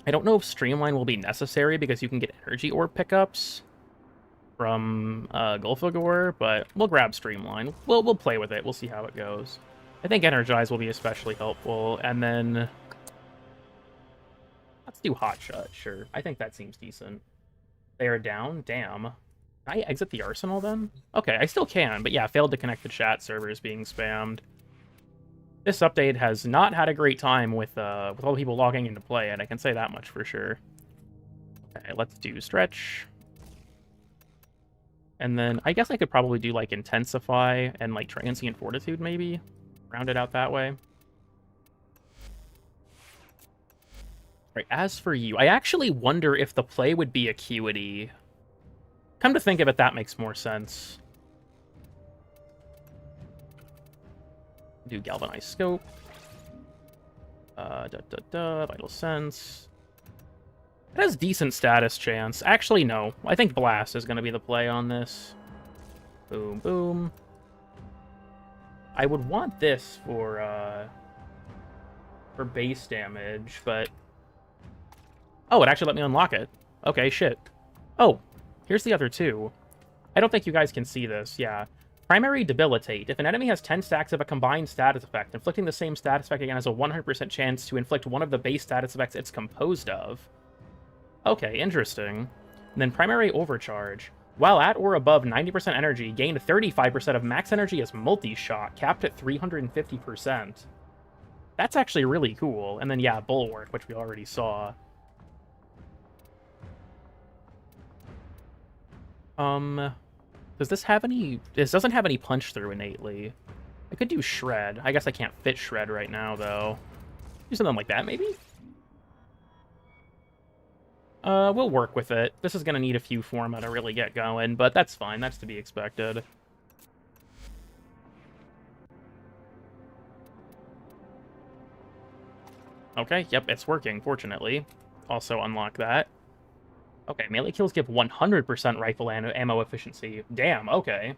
Speaker 1: don't know if Streamline will be necessary because you can get energy orb pickups from Gulfagor, but we'll grab Streamline. We'll play with it. We'll see how it goes. I think Energize will be especially helpful. And then let's do Hotshot, sure. I think that seems decent. They are down? Damn. Can I exit the arsenal then? Okay, I still can, but yeah, failed to connect the chat servers being spammed. This update has not had a great time with all the people logging into play, and I can say that much for sure. Okay, let's do stretch. And then I guess I could probably do like intensify and like transient fortitude maybe. Round it out that way. Right, as for you, I actually wonder if the play would be acuity. Come to think of it, that makes more sense. Do galvanized scope. Vital sense. It has decent status chance. Actually, no. I think blast is going to be the play on this. Boom, boom. I would want this for base damage, but Oh, it actually let me unlock it. Okay, shit. Oh, here's the other two. I don't think you guys can see this, yeah. Primary Debilitate. If an enemy has 10 stacks of a combined status effect, inflicting the same status effect again has a 100% chance to inflict one of the base status effects it's composed of. Okay, interesting. And then Primary Overcharge. While at or above 90% energy, gain 35% of max energy as multi-shot, capped at 350%. That's actually really cool. And then, yeah, Bulwark, which we already saw. Does this have any... This doesn't have any punch-through innately. I could do Shred. I guess I can't fit Shred right now, though. Do something like that, maybe? We'll work with it. This is gonna need a few forma to really get going, but that's fine. That's to be expected. Okay, yep, it's working, fortunately. Also unlock that. Okay, melee kills give 100% rifle ammo efficiency. Damn, okay.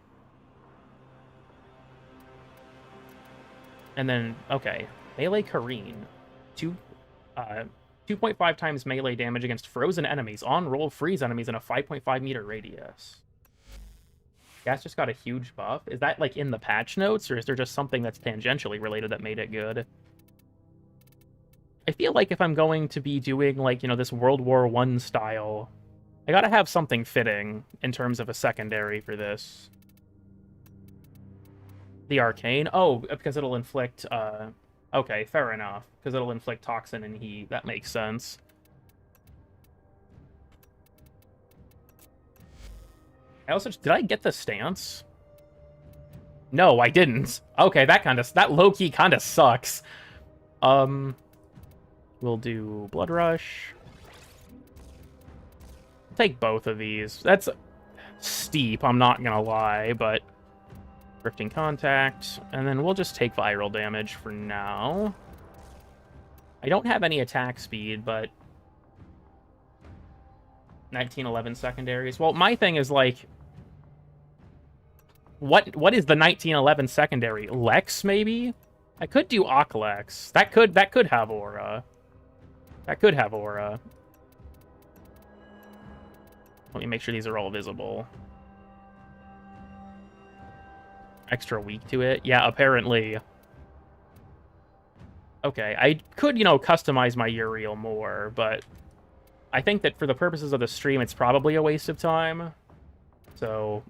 Speaker 1: And then, okay, melee Kareen. 2.5 times melee damage against frozen enemies. On roll, freeze enemies in a 5.5 meter radius. Gas just got a huge buff. Is that, like, in the patch notes, or is there just something that's tangentially related that made it good? I feel like if I'm going to be doing, like, you know, this World War I style, I gotta have something fitting in terms of a secondary for this. The Arcane? Oh, because it'll inflict, okay, fair enough. Because it'll inflict Toxin and Heat. That makes sense. I also... Did I get the stance? No, I didn't. Okay, that low-key kind of sucks. We'll do Blood Rush. Take both of these. That's steep, I'm not gonna lie, but... Drifting Contact, and then we'll just take viral damage for now. I don't have any attack speed, but... 1911 secondaries. Well, my thing is, like... What is the 1911 secondary? Lex, maybe? I could do Oclex. That could have aura. That could have aura. Let me make sure these are all visible. Extra weak to it? Yeah, apparently. Okay, I could, you know, customize my Uriel more, but I think that for the purposes of the stream, it's probably a waste of time. So...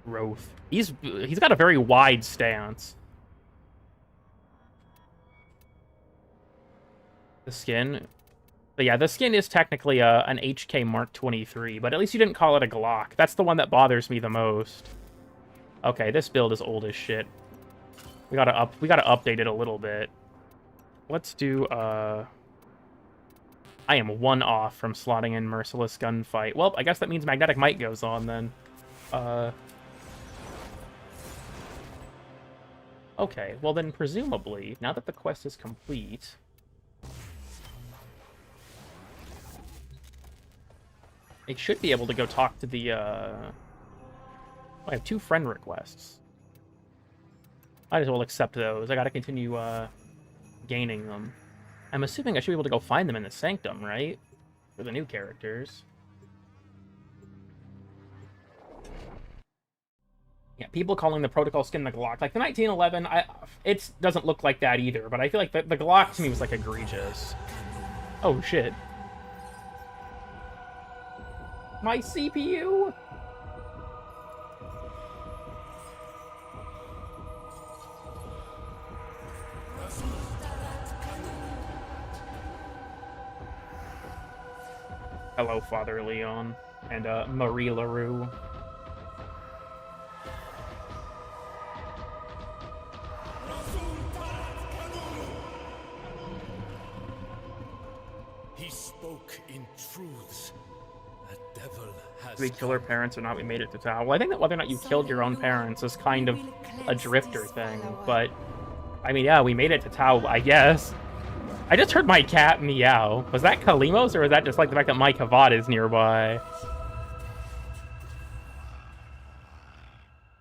Speaker 1: Roth. He's got a very wide stance. The skin. But yeah, the skin is technically an HK Mark 23, but at least you didn't call it a Glock. That's the one that bothers me the most. Okay, this build is old as shit. We gotta update it a little bit. Let's do I am one off from slotting in Merciless Gunfight. Well, I guess that means Magnetic Might goes on then. Okay, well then presumably, now that the quest is complete... I should be able to go talk to the, I have 2 friend requests. Might as well accept those. I gotta continue, gaining them. I'm assuming I should be able to go find them in the Sanctum, right? For the new characters. Yeah, people calling the Protocol skin the Glock. Like, the 1911, it doesn't look like that either, but I feel like the Glock to me was, like, egregious. Oh, shit. My CPU? Hello, Father Leon. And, Marie LaRue.
Speaker 6: He spoke in truths. A devil has...
Speaker 1: Do we kill our parents or not? We made it to Tau. Well, I think that whether or not you killed your own parents is kind of a drifter thing, but... I mean, yeah, we made it to Tau, I guess. I just heard my cat meow. Was that Kalimos, or was that just like the fact that my Kavad is nearby?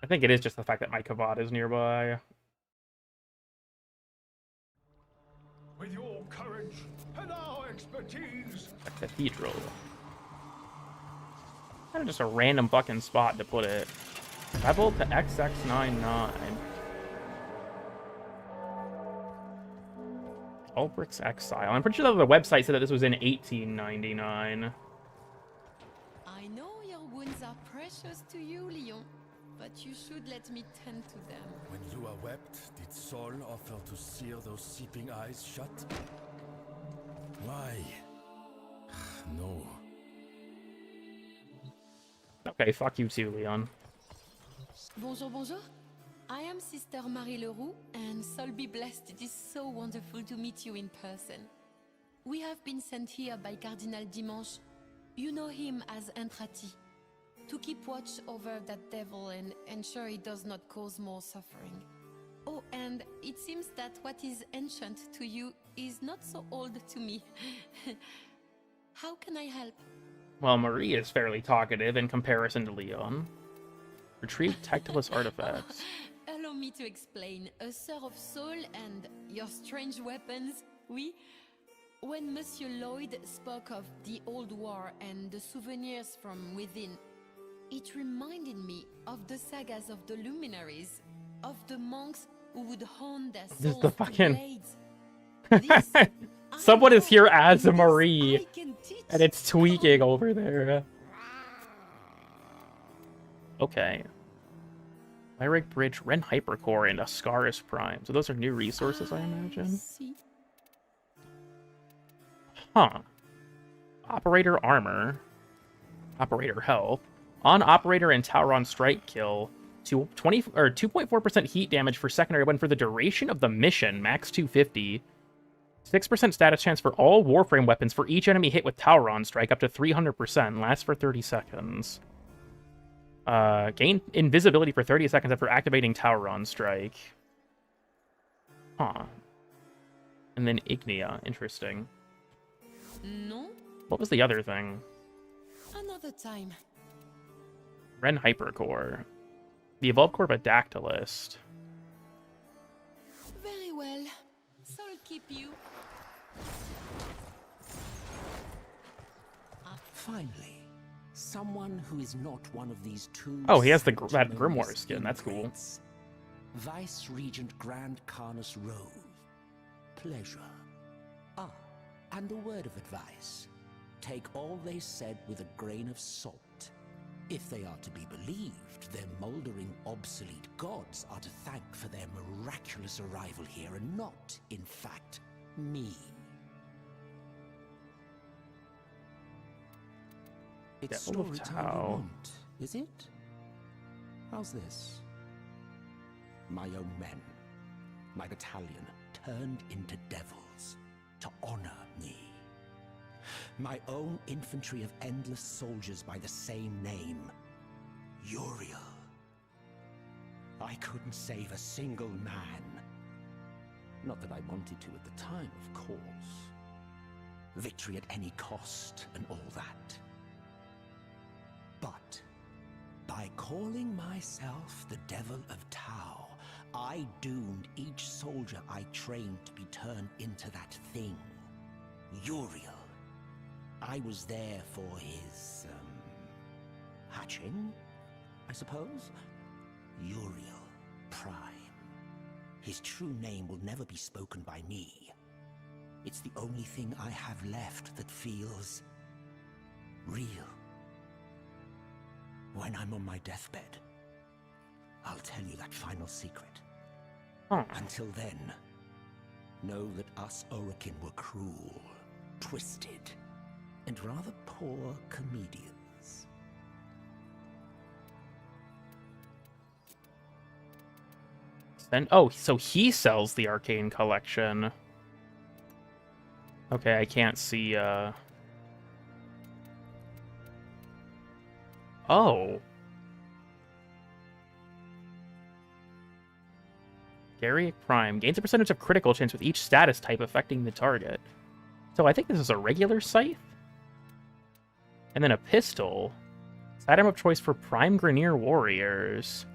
Speaker 1: I think it is just the fact that my Kavad is nearby.
Speaker 8: With your
Speaker 15: courage and our expertise.
Speaker 1: A cathedral. Kind of just a random fucking spot to put it. Travel to XX99. Albrick's Exile. I'm pretty sure that the website said that this was in 1899.
Speaker 16: I know your wounds are precious to you, Leon, but you should let me tend to them.
Speaker 17: When you are wept, did Saul offer to sear those seeping eyes shut? Why? No.
Speaker 1: Okay, fuck you too, Leon.
Speaker 16: Bonjour, bonjour. I am Sister Marie Leroux, and soul be blessed, it is so wonderful to meet you in person. We have been sent here by Cardinal Dimanche. You know him as Entrati, to keep watch over that devil and ensure he does not cause more suffering. Oh, and it seems that what is ancient to you is not so old to me. How can I help?
Speaker 1: Well, Marie is fairly talkative in comparison to Leon. Retrieve tactless artifacts.
Speaker 16: Allow me to explain. A sir of soul and your strange weapons, oui? When Monsieur Lloyd spoke of the old war and the souvenirs from within, it reminded me of the sagas of the luminaries, of the monks who would hone their souls
Speaker 1: This is the
Speaker 16: to
Speaker 1: fucking...
Speaker 16: blades.
Speaker 1: Someone is here as a Marie, and it's tweaking over there. Okay. Lyric Bridge, Ren Hypercore, and Ascaris Prime. So those are new resources, I imagine. Huh. Operator Armor. Operator Health. On Operator and Tauron Strike Kill, 2.4% heat damage for secondary weapon for the duration of the mission, max 250. 6% status chance for all Warframe weapons for each enemy hit with Tauron Strike, up to 300%, lasts for 30 seconds. Gain invisibility for 30 seconds after activating Tauron Strike. Huh. And then Ignia, interesting.
Speaker 16: No?
Speaker 1: What was the other thing?
Speaker 16: Another time.
Speaker 1: Ren Hypercore. The Evolved Core of a Dactylist.
Speaker 16: Very well. Soul keep you.
Speaker 18: Finally, someone who is not one of these two.
Speaker 1: Oh, he has that Grimoire skin. That's cool.
Speaker 18: Vice Regent Grand Carnus Rove. Pleasure. Ah, and a word of advice. Take all they said with a grain of salt. If they are to be believed, their mouldering, obsolete gods are to thank for their miraculous arrival here, and not, in fact, me. It's
Speaker 1: Devil of
Speaker 18: storytelling you
Speaker 1: Tau.
Speaker 18: want, is it? How's this? My own men, my battalion, turned into devils to honor me. My own infantry of endless soldiers by the same name, Uriel. I couldn't save a single man. Not that I wanted to at the time, of course. Victory at any cost and all that. But by calling myself the Devil of Tau, I doomed each soldier I trained to be turned into that thing, Uriel. I was there for his, hatching, I suppose? Uriel Prime. His true name will never be spoken by me. It's the only thing I have left that feels real. When I'm on my deathbed, I'll tell you that final secret. Until then, know that us Orokin were cruel, twisted, and rather poor comedians.
Speaker 1: Then, oh, so he sells the Arcane Collection. Okay, I can't see, Oh. Garrick Prime. Gains a percentage of critical chance with each status type affecting the target. So I think this is a regular scythe. And then a pistol. It's item of choice for Prime Grenier Warriors.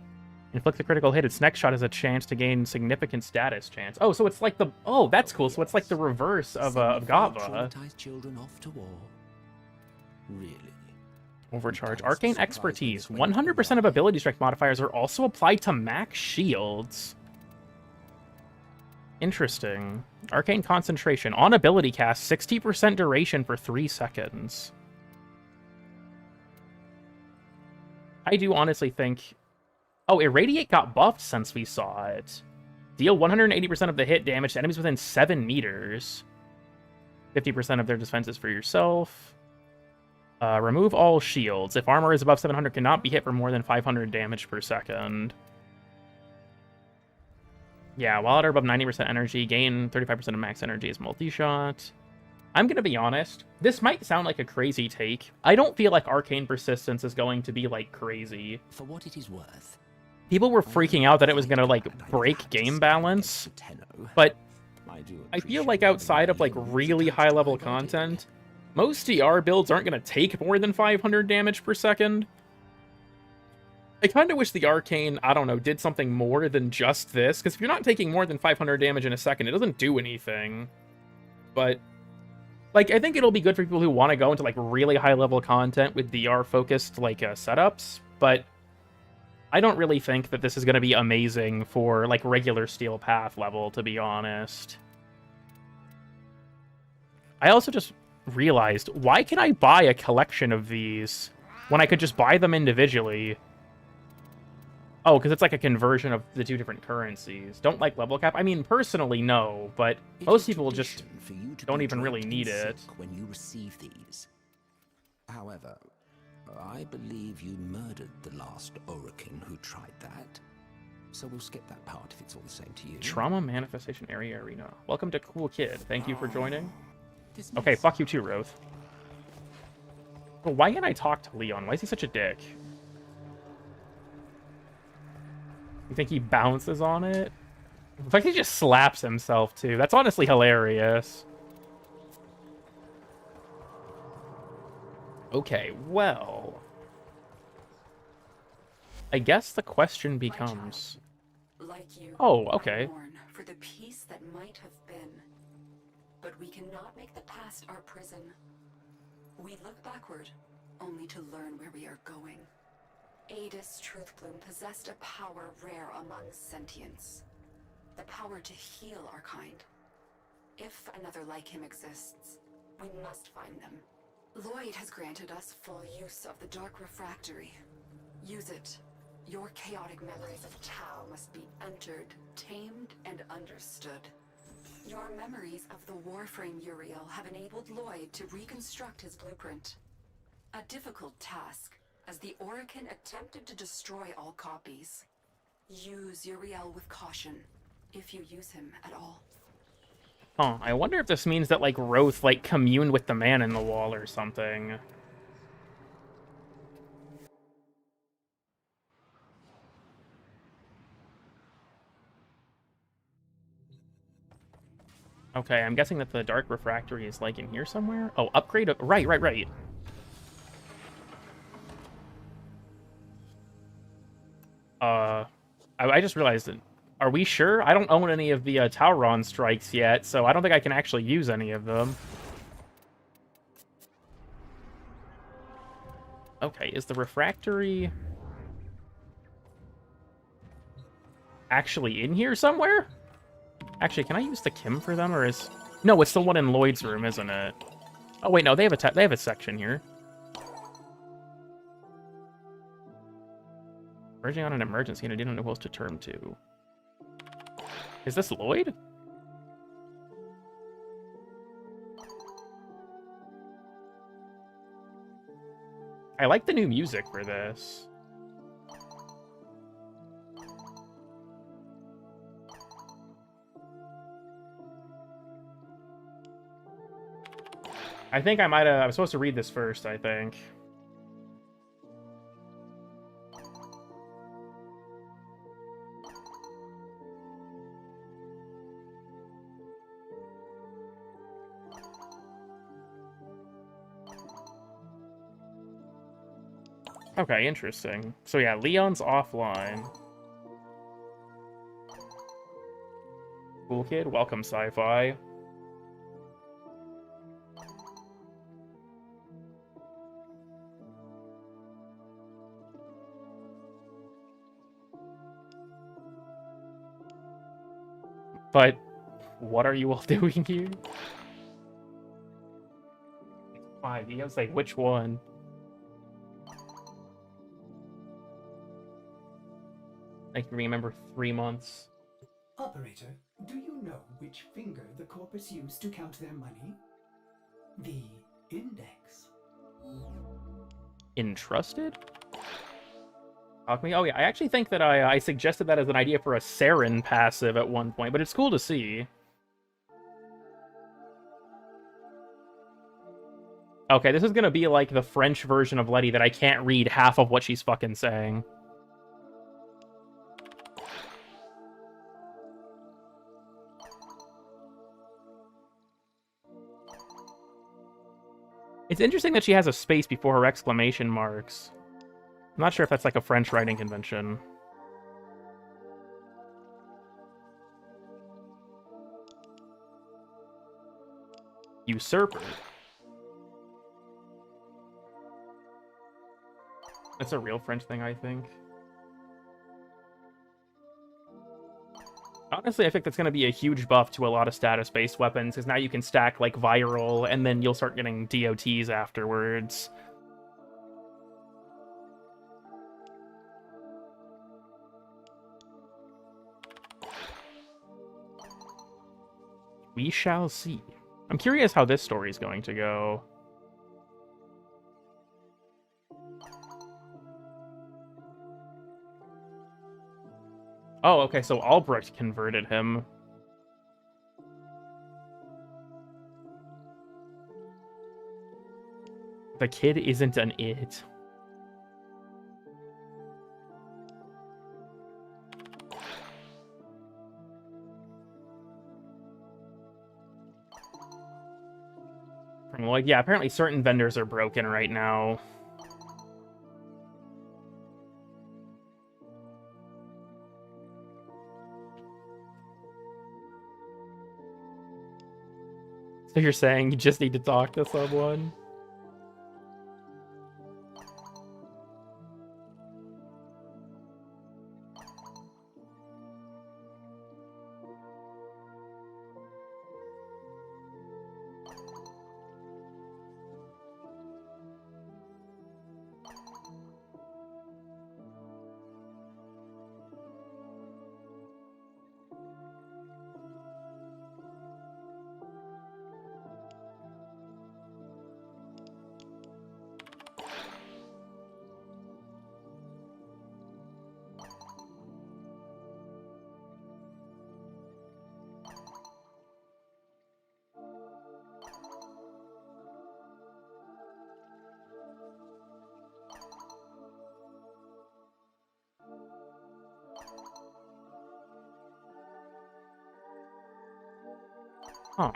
Speaker 1: Inflicts a critical hit. Its next shot has a chance to gain significant status chance. Oh, so it's like the... Oh, that's cool. So it's like the reverse of Gava.
Speaker 18: Traumatize children off to war. Really?
Speaker 1: Overcharge. Arcane Expertise. 100% of ability strength modifiers are also applied to max shields. Interesting. Arcane Concentration. On ability cast, 60% duration for 3 seconds. I do honestly think... Oh, Irradiate got buffed since we saw it. Deal 180% of the hit damage to enemies within 7 meters. 50% of their defenses for yourself. Remove all shields. If armor is above 700, cannot be hit for more than 500 damage per second. Yeah, while at or above 90% energy, gain 35% of max energy as multi-shot. I'm going to be honest. This might sound like a crazy take. I don't feel like Arcane Persistence is going to be, like, crazy.
Speaker 18: For what it is worth.
Speaker 1: People were freaking out that it was going to, like, break game balance. But I feel like outside of, like, really high-level content, most DR builds aren't going to take more than 500 damage per second. I kind of wish the Arcane, I don't know, did something more than just this, because if you're not taking more than 500 damage in a second, it doesn't do anything. But, like, I think it'll be good for people who want to go into, like, really high-level content with DR-focused, like, setups, but I don't really think that this is going to be amazing for, like, regular Steel Path level, to be honest. I also just realized, why can I buy a collection of these when I could just buy them individually? Oh, because it's like a conversion of the 2 different currencies. Don't like level cap? I mean, personally, no, but most people just don't even really need it.
Speaker 18: When you receive these. However, I believe you murdered the last Orokin who tried that. So we'll skip that part if it's all the same to you.
Speaker 1: Trauma Manifestation Area Arena. Welcome to Cool Kid. Thank you for joining. Okay, fuck you too, Roth. But why can't I talk to Leon? Why is he such a dick? You think he bounces on it? In fact, he just slaps himself, too. That's honestly hilarious. Okay, well... I guess the question becomes...
Speaker 4: Like you,
Speaker 1: oh, okay.
Speaker 4: mourn for the peace that might have been. But we cannot make the past our prison. We look backward, only to learn where we are going. Adis Truthbloom possessed a power rare among sentients. The power to heal our kind. If another like him exists, we must find them. Lloyd has granted us full use of the Dark Refractory. Use it. Your chaotic memories of Tau must be entered, tamed, and understood. Your memories of the Warframe Uriel have enabled Lloyd to reconstruct his blueprint. A difficult task, as the Orokin attempted to destroy all copies. Use Uriel with caution, if you use him at all.
Speaker 1: Huh, I wonder if this means that, like, Roth, like, communed with the man in the wall or something. Okay, I'm guessing that the Dark Refractory is, like, in here somewhere? Oh, upgrade... Right. I just realized that... Are we sure? I don't own any of the Tauron strikes yet, so I don't think I can actually use any of them. Okay, is the Refractory... actually in here somewhere? Actually, can I use the Kim for them, or is... No, it's the one in Lloyd's room, isn't it? Oh, wait, no, they have a section here. Merging on an emergency, and I didn't know who else to turn to. Is this Lloyd? I like the new music for this. I think I was supposed to read this first, I think. Okay, interesting. So yeah, Leon's offline. cool kid. Welcome, sci-fi. But what are you all doing here? 5. You gotta say which one. I can remember 3 months.
Speaker 14: Operator, do you know which finger the corpus used to count their money? The index.
Speaker 1: Entrusted? Alchemy? Oh yeah, I actually think that I suggested that as an idea for a Saren passive at one point, but it's cool to see. Okay, this is gonna be like the French version of Letty that I can't read half of what she's fucking saying. It's interesting that she has a space before her exclamation marks. I'm not sure if that's like a French writing convention. Usurper. That's a real French thing, I think. Honestly, I think that's going to be a huge buff to a lot of status-based weapons, because now you can stack, like, viral, and then you'll start getting DOTs afterwards. We shall see. I'm curious how this story's going to go. Oh, okay, so Albrecht converted him. The kid isn't an it. Like, yeah, apparently certain vendors are broken right now. So you're saying you just need to talk to someone? Huh.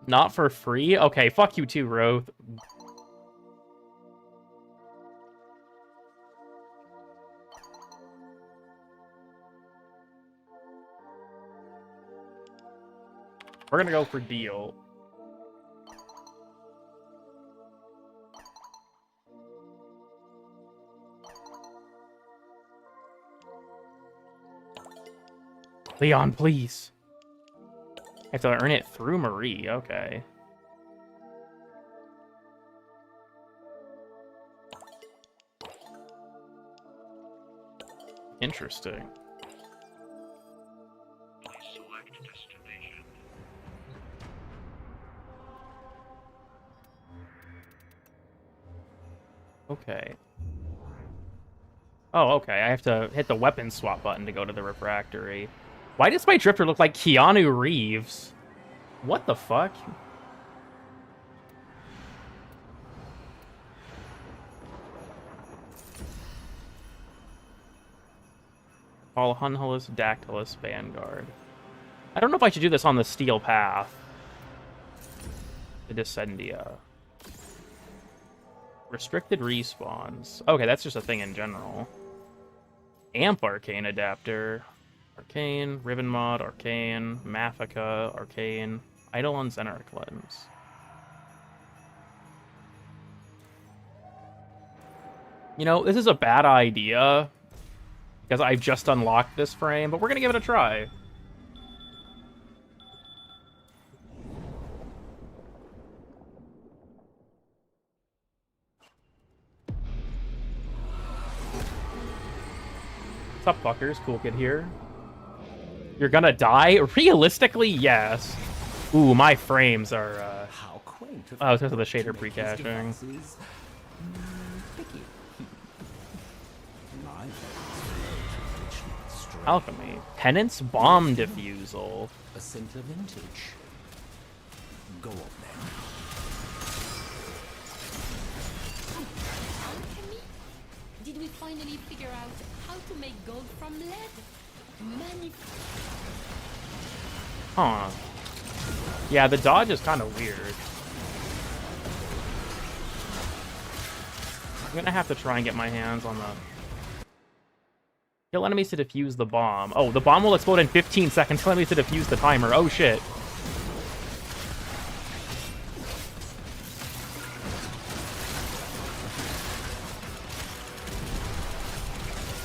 Speaker 1: Not for free? Okay, fuck you too, Roth. We're gonna go for deal. Leon, please. I have to earn it through Marie, okay. Interesting. Okay. Oh, okay. I have to hit the weapon swap button to go to the refractory. Why does my drifter look like Keanu Reeves? What the fuck? All Hunhulus Dactylus Vanguard. I don't know if I should do this on the steel path. The Descendia. Restricted respawns. Okay, that's just a thing in general. Amp Arcane adapter. Arcane, Ribbon Mod, Arcane, Maffica, Arcane, Eidolon's Enarch Lens. You know, this is a bad idea because I've just unlocked this frame, but we're gonna give it a try. What's up, fuckers? Cool kid here. You're gonna die? Realistically, yes. Ooh, my frames are,
Speaker 18: How quaint.
Speaker 1: Oh, it's because of the shader pre-caching. Alchemy. Penance Bomb Diffusal.
Speaker 18: A simpler vintage. Go on then.
Speaker 16: Alchemy? Did we finally figure out how to make gold from lead?
Speaker 1: Huh. Yeah, the dodge is kind of weird. I'm gonna have to try and get my hands on the... Kill enemies to defuse the bomb. Oh, the bomb will explode in 15 seconds. Kill enemies to defuse the timer. Oh, shit.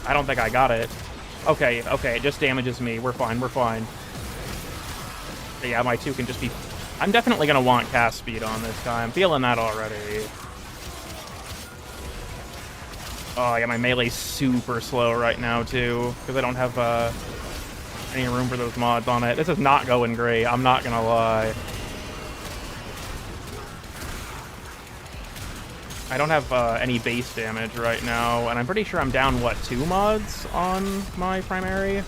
Speaker 1: I don't think I got it. Okay, okay, it just damages me. We're fine, we're fine. But yeah, my 2 can just be... I'm definitely gonna want cast speed on this guy. I'm feeling that already. Oh, yeah, my melee's super slow right now, too, because I don't have any room for those mods on it. This is not going great, I'm not gonna lie. I don't have any base damage right now, and I'm pretty sure I'm down, what, 2 mods on my primary?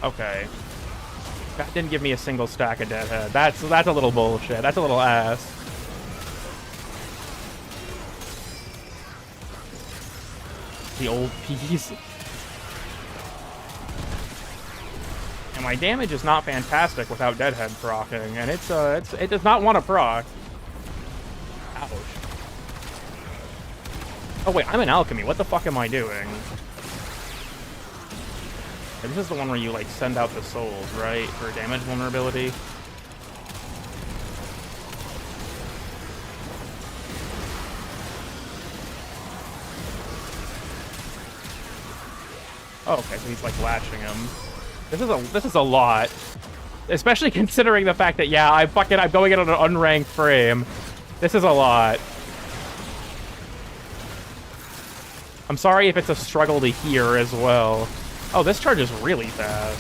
Speaker 1: Okay. That didn't give me a single stack of Deadhead. That's a little bullshit. That's a little ass. The old piece. And my damage is not fantastic without Deadhead proccing, and it does not want to proc. Ouch. Oh wait, I'm in alchemy. What the fuck am I doing? This is the one where you like send out the souls, right? For damage vulnerability. Oh, okay, so he's like latching him. This is a lot. Especially considering the fact that, yeah, I'm going in on an unranked frame. This is a lot. I'm sorry if it's a struggle to hear as well. Oh, this charge is really fast.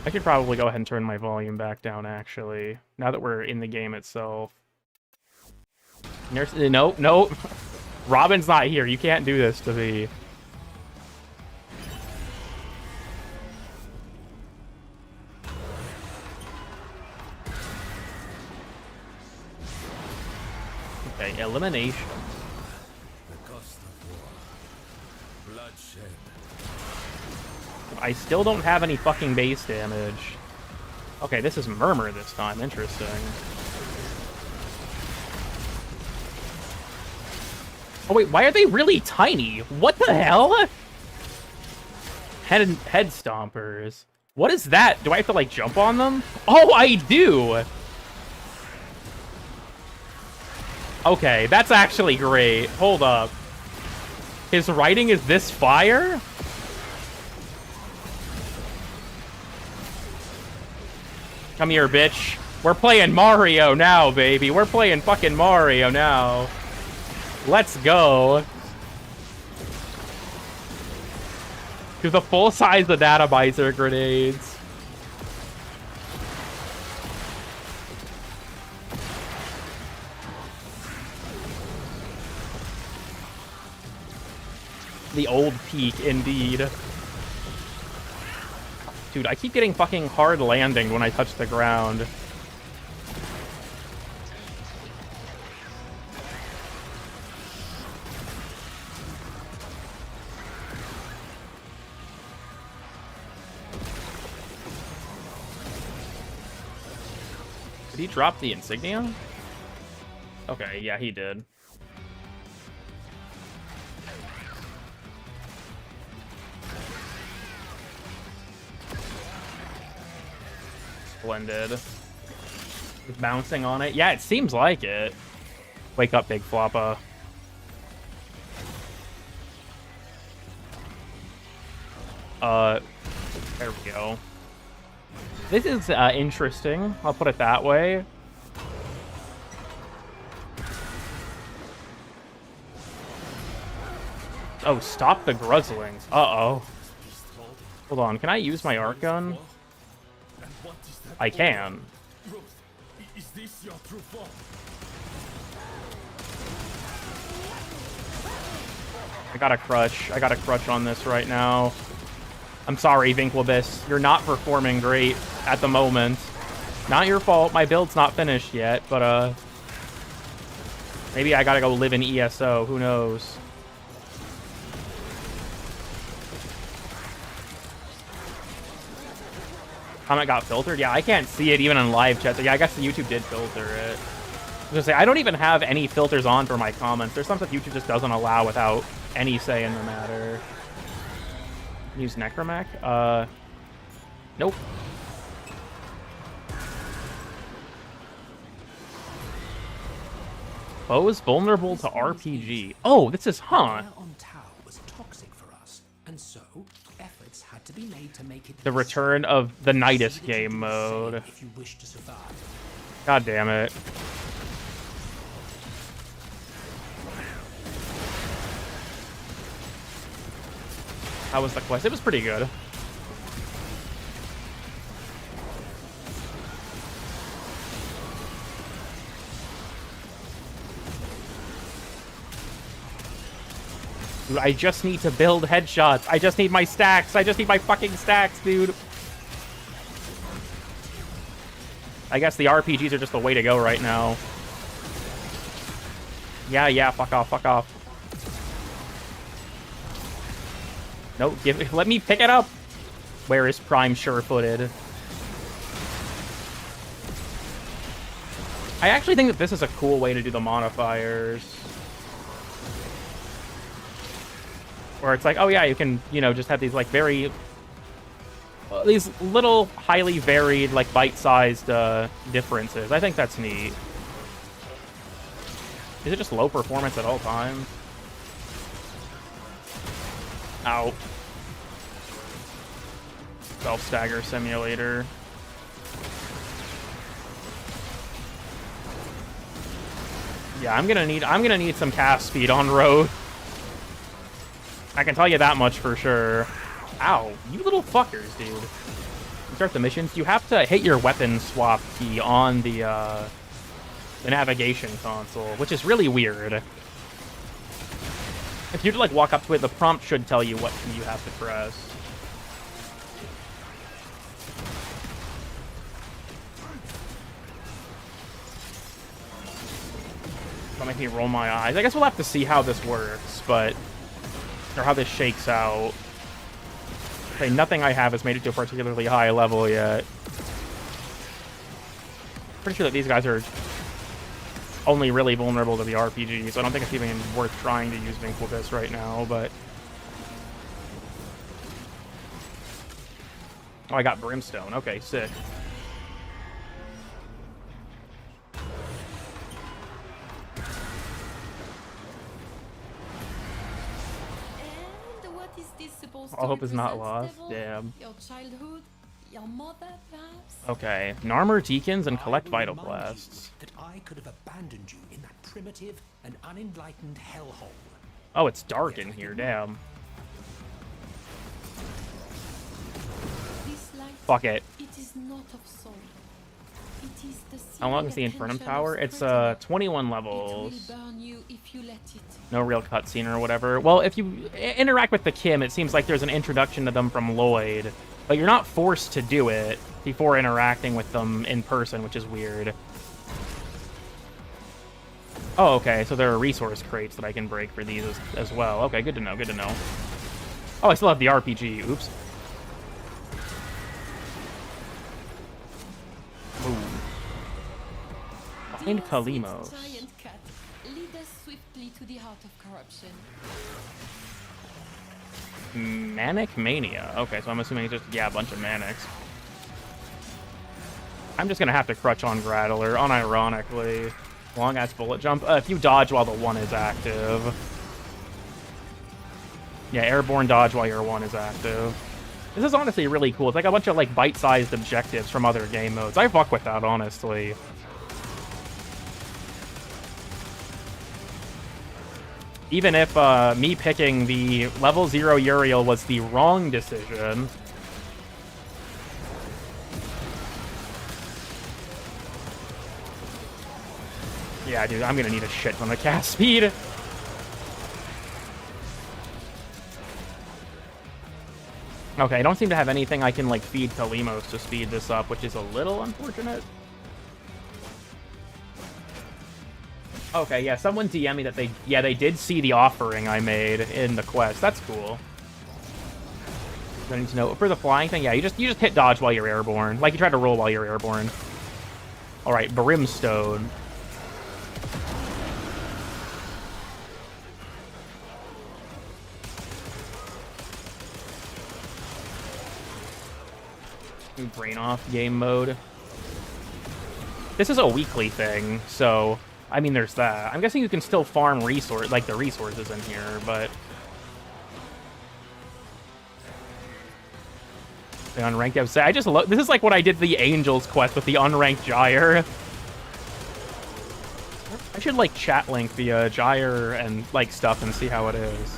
Speaker 1: I should probably go ahead and turn my volume back down, actually. Now that we're in the game itself. Nope, nope. Robin's not here. You can't do this to me. Okay, elimination.
Speaker 17: The cost of war. Bloodshed.
Speaker 1: I still don't have any fucking base damage. Okay, this is Murmur this time. Interesting. Oh wait, why are they really tiny? What the hell? Head stompers. What is that? Do I have to like jump on them? Oh, I do! Okay, that's actually great. Hold up. His writing is this fire? Come here, bitch. We're playing Mario now, baby. We're playing fucking Mario now. Let's go. Do the full size of Databyzer grenades. The old peak, indeed. Dude, I keep getting fucking hard landing when I touch the ground. Did he drop the insignia? Okay, yeah, he did. Splendid. Bouncing on it. Yeah, it seems like it. Wake up, Big Floppa. There we go. This is interesting. I'll put it that way. Oh, stop the Gruzzlings. Uh-oh. Hold on, can I use my arc gun? I can.
Speaker 17: Is this your true form?
Speaker 1: I got a crutch on this right now. I'm sorry, Vinklebus. You're not performing great at the moment. Not your fault. My build's not finished yet, but maybe I gotta go live in ESO. Who knows? Comment got filtered? Yeah, I can't see it even in live chat. So yeah, I guess the YouTube did filter it. I was gonna say, I don't even have any filters on for my comments. There's some stuff YouTube just doesn't allow without any say in the matter. Use Necromech? Nope. Foes vulnerable to RPG. Oh, this is, huh? The return of the Nidus game mode. God damn it. How was the quest? It was pretty good. Dude, I just need to build headshots. I just need my stacks. I just need my fucking stacks, dude. I guess the RPGs are just the way to go right now. Yeah, fuck off, fuck off. No, let me pick it up. Where is Prime sure-footed? I actually think that this is a cool way to do the modifiers. Where it's like, oh yeah, you can, you know, just have these like very... these little, highly varied, like bite-sized differences. I think that's neat. Is it just low performance at all times? Ow. Self-stagger simulator. Yeah, I'm gonna need some cast speed on road. I can tell you that much for sure. Ow, you little fuckers, dude. You start the missions, you have to hit your weapon swap key on the navigation console, which is really weird. If you like walk up to it, the prompt should tell you what key you have to press. Don't make me roll my eyes. I guess we'll have to see how this works, but... or how this shakes out. Okay, nothing I have has made it to a particularly high level yet. Pretty sure that these guys are only really vulnerable to the RPG, so I don't think it's even worth trying to use Vinklebus right now, but... oh, I got Brimstone. Okay, sick. All hope is not lost. Damn.
Speaker 16: Your childhood, your mother, perhaps?
Speaker 1: Okay, Narmer Deacons and collect Vital Blasts.
Speaker 18: That I could have abandoned you in that primitive and unenlightened hellhole.
Speaker 1: Oh, it's dark in here. Damn. Fuck it.
Speaker 16: It is not of soul. It is the
Speaker 1: How long is the Infernum Tower? It's 21 levels.
Speaker 16: It will burn you if you let it.
Speaker 1: No real cutscene or whatever. Well, if you interact with the Kim, it seems like there's an introduction to them from Lloyd, but you're not forced to do it before interacting with them in person, which is weird. Oh, okay, so there are resource crates that I can break for these as well. Okay, good to know, good to know. Oh, I still have the RPG. Oops. Ooh. Find Kalimos.
Speaker 16: Giant cat, lead us swiftly to the heart of corruption.
Speaker 1: Manic Mania. Okay, so I'm assuming it's just, yeah, a bunch of manics. I'm just gonna have to crutch on Grattler, unironically. Long ass bullet jump. If you dodge while the 1 is active. Yeah, airborne dodge while your 1 is active. This is honestly really cool. It's like a bunch of like bite-sized objectives from other game modes. I fuck with that, honestly. Even if me picking the level 0 Uriel was the wrong decision. Yeah, dude, I'm gonna need a shit ton of cast speed. Okay, I don't seem to have anything I can, like, feed Kalimos to speed this up, which is a little unfortunate. Okay, yeah, someone DM me that they did see the offering I made in the quest. That's cool. I need to know, for the flying thing, yeah, you just hit dodge while you're airborne. Like, you try to roll while you're airborne. Alright, Brimstone. Brain off game mode. This is a weekly thing, so I mean there's that. I'm guessing you can still farm the resources in here, but the unranked episode. I just love this is like what I did the Angels quest with the unranked Gyre. I should like chat link the Gyre and like stuff and see how it is.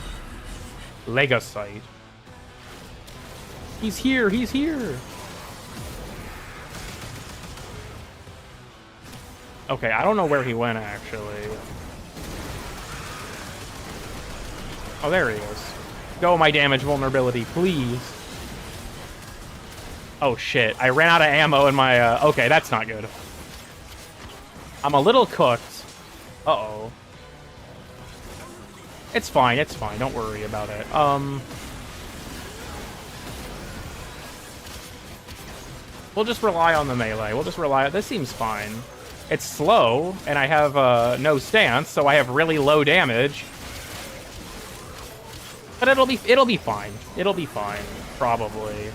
Speaker 1: Legosite. He's here, he's here. Okay, I don't know where he went, actually. Oh, there he is. Go, my damage vulnerability, please. Oh, shit. I ran out of ammo in my... Okay, that's not good. I'm a little cooked. Uh-oh. It's fine, it's fine. Don't worry about it. We'll just rely on the melee. We'll just rely... This seems fine. It's slow, and I have no stance, so I have really low damage. But it'll be fine. It'll be fine, probably.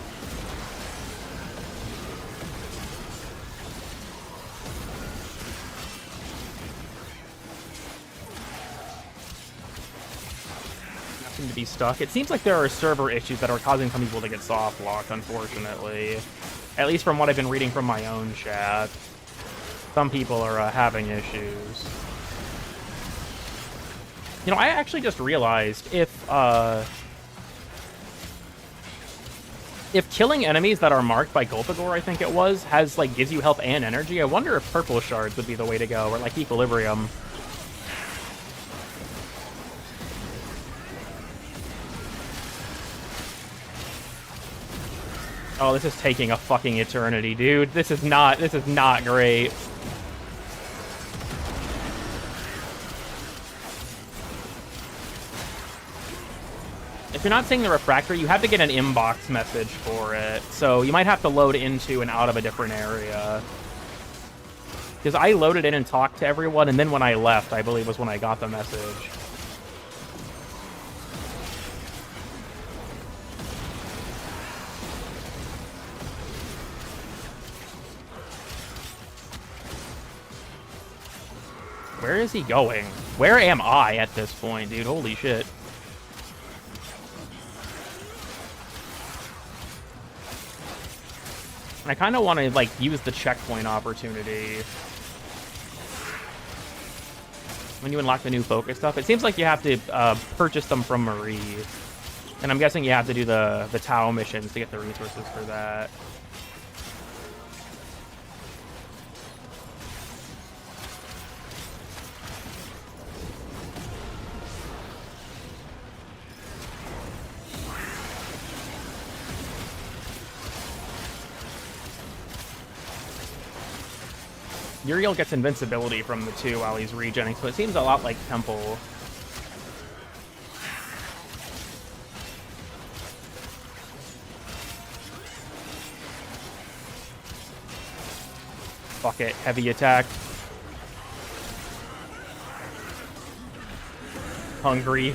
Speaker 1: Nothing to be stuck. It seems like there are server issues that are causing some people to get soft locked, unfortunately. At least from what I've been reading from my own chat. Some people are having issues. You know, I actually just realized if killing enemies that are marked by Gulpagor, I think it was, gives you health and energy, I wonder if purple shards would be the way to go, or like equilibrium. Oh, this is taking a fucking eternity, dude. This is not great. If you're not seeing the refractor, you have to get an inbox message for it. So you might have to load into and out of a different area. Because I loaded in and talked to everyone, and then when I left, I believe was when I got the message. Where is he going? Where am I at this point, dude? Holy shit. I kind of want to, like, use the checkpoint opportunity. When you unlock the new focus stuff, it seems like you have to purchase them from Marie. And I'm guessing you have to do the Tau missions to get the resources for that. Uriel gets invincibility from the 2 while he's regenning, so it seems a lot like Temple. Fuck it, heavy attack. hungry.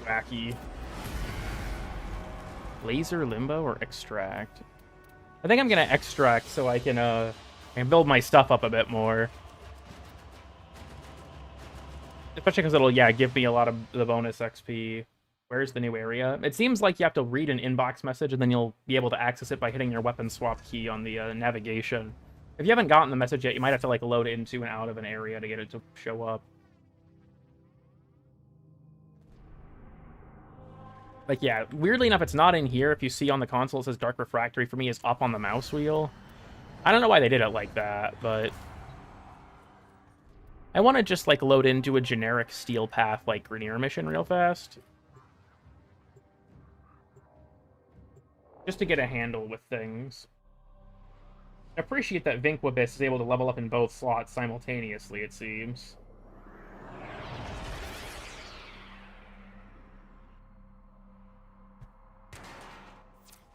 Speaker 1: Wacky. Laser, limbo, or extract? I think I'm gonna extract so I can build my stuff up a bit more. Especially because it'll, yeah, give me a lot of the bonus XP. Where's the new area? It seems like you have to read an inbox message and then you'll be able to access it by hitting your weapon swap key on the navigation. If you haven't gotten the message yet, you might have to like load into and out of an area to get it to show up. Like, yeah, weirdly enough, it's not in here. If you see on the console, it says Dark Refractory. For me, it's up on the mouse wheel. I don't know why they did it like that, but I want to just, like, load into a generic Steel Path, like, Grenier mission real fast. Just to get a handle with things. I appreciate that Vinquibus is able to level up in both slots simultaneously, it seems.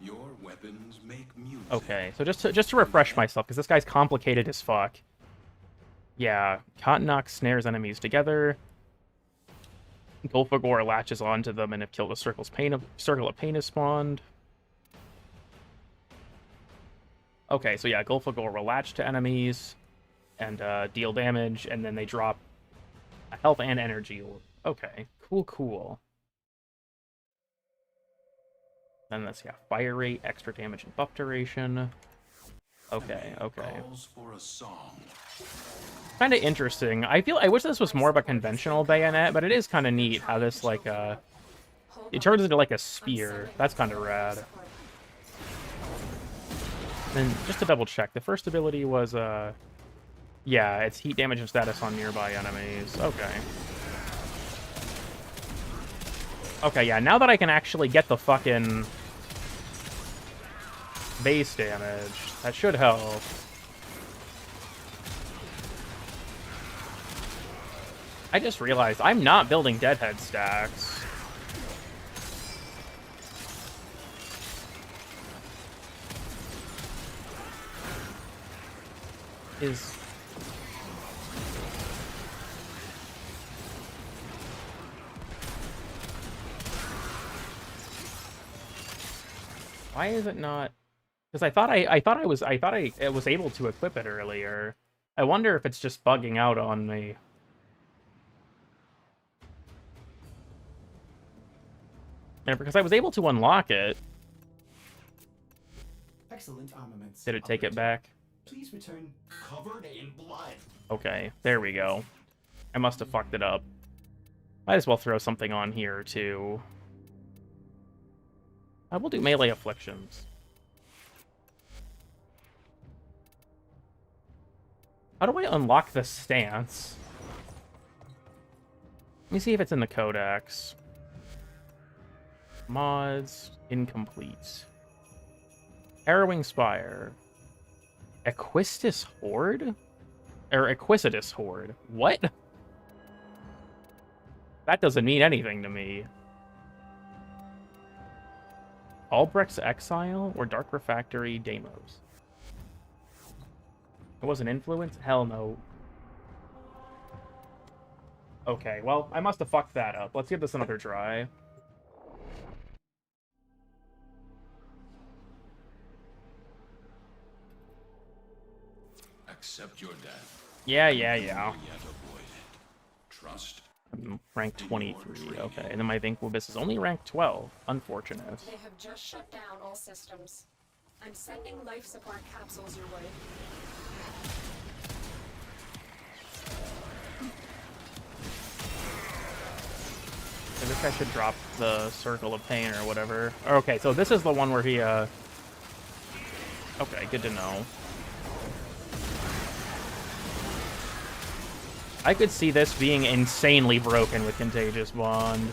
Speaker 3: Your weapons make music.
Speaker 1: Okay, so just to refresh myself, because this guy's complicated as fuck. Yeah, Cotton Knock snares enemies together. Golfagor latches onto them, and if killed, a circle of pain is spawned. Okay, so yeah, Golfagor will latch to enemies and deal damage, and then they drop a health and energy. Okay, cool. Then let's, yeah, fire rate, extra damage, and buff duration. Okay. Kind of interesting. I wish this was more of a conventional bayonet, but it is kind of neat how this, like, it turns into, like, a spear. That's kind of rad. And just to double check, the first ability was, yeah, it's heat damage and status on nearby enemies. Okay, yeah, now that I can actually get the fucking base damage, that should help. I just realized I'm not building Deadhead stacks. Why is it not? Because I thought I was able to equip it earlier. I wonder if it's just bugging out on me. And because I was able to unlock it.
Speaker 14: Excellent armaments.
Speaker 1: Did it take it back?
Speaker 14: Please return covered in blood.
Speaker 1: Okay, there we go. I must have fucked it up. Might as well throw something on here too. I will do melee afflictions. How do I unlock the stance? Let me see if it's in the codex. Mods, incomplete. Harrowing Spire. Equistus Horde? Or Equisitus Horde. What? That doesn't mean anything to me. Albrecht's Exile or Dark Refractory Deimos? It was an influence? Hell no. Okay, well, I must have fucked that up. Let's give this another try.
Speaker 3: Accept your death.
Speaker 1: Yeah.
Speaker 3: Trust.
Speaker 1: I'm rank 23, okay. And then my Vinquibus is only rank 12. Unfortunate.
Speaker 19: They have just shut down all systems. I'm sending life support capsules your way.
Speaker 1: So this guy should drop the Circle of Pain or whatever. Okay, so this is the one where he, Okay, good to know. I could see this being insanely broken with Contagious Bond.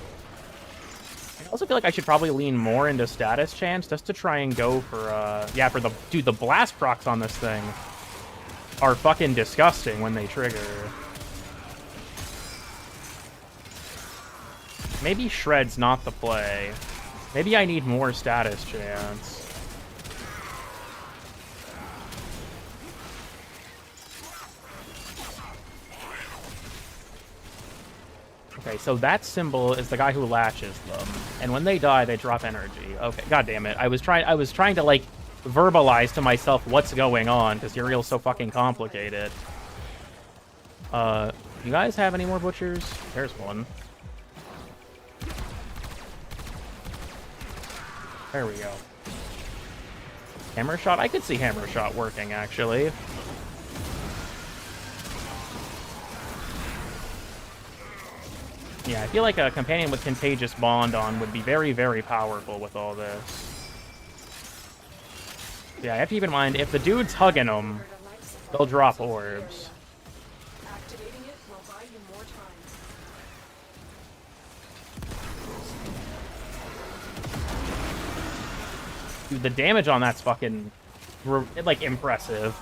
Speaker 1: I also feel like I should probably lean more into Status Chance just to try and go for, yeah, for the... Dude, the blast procs on this thing are fucking disgusting when they trigger. Maybe Shred's not the play. Maybe I need more status chance. Okay, so that symbol is the guy who latches them, and when they die, they drop energy. Okay, god damn it. I was trying to like verbalize to myself what's going on because Uriel's so fucking complicated. You guys have any more butchers? There's one. There we go. Hammer shot? I could see hammer shot working, actually. Yeah, I feel like a companion with Contagious Bond on would be very, very powerful with all this. Yeah, I have to keep in mind, if the dude's hugging them, they'll drop orbs.
Speaker 19: Activating it will buy you more time.
Speaker 1: Dude, the damage on that's fucking, like, impressive.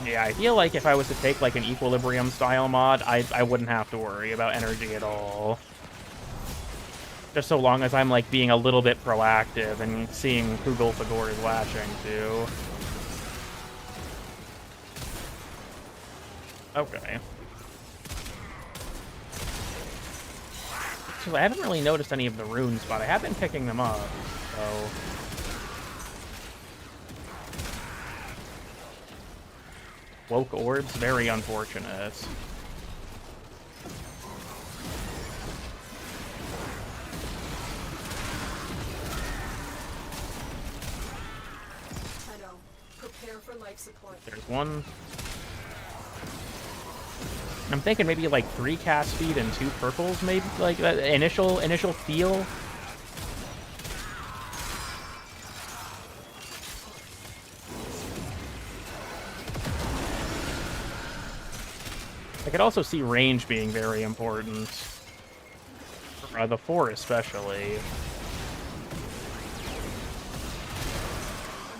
Speaker 1: Yeah, I feel like if I was to take, like, an Equilibrium-style mod, I wouldn't have to worry about energy at all. Just so long as I'm, like, being a little bit proactive and seeing who Gulfagor is latching to. Okay. So I haven't really noticed any of the runes, but I have been picking them up, so... Woke orbs, very unfortunate.
Speaker 19: Prepare for life support.
Speaker 1: There's one. I'm thinking maybe like 3 cast speed and 2 purples, maybe like that initial feel. I could also see range being very important. For, the 4 especially.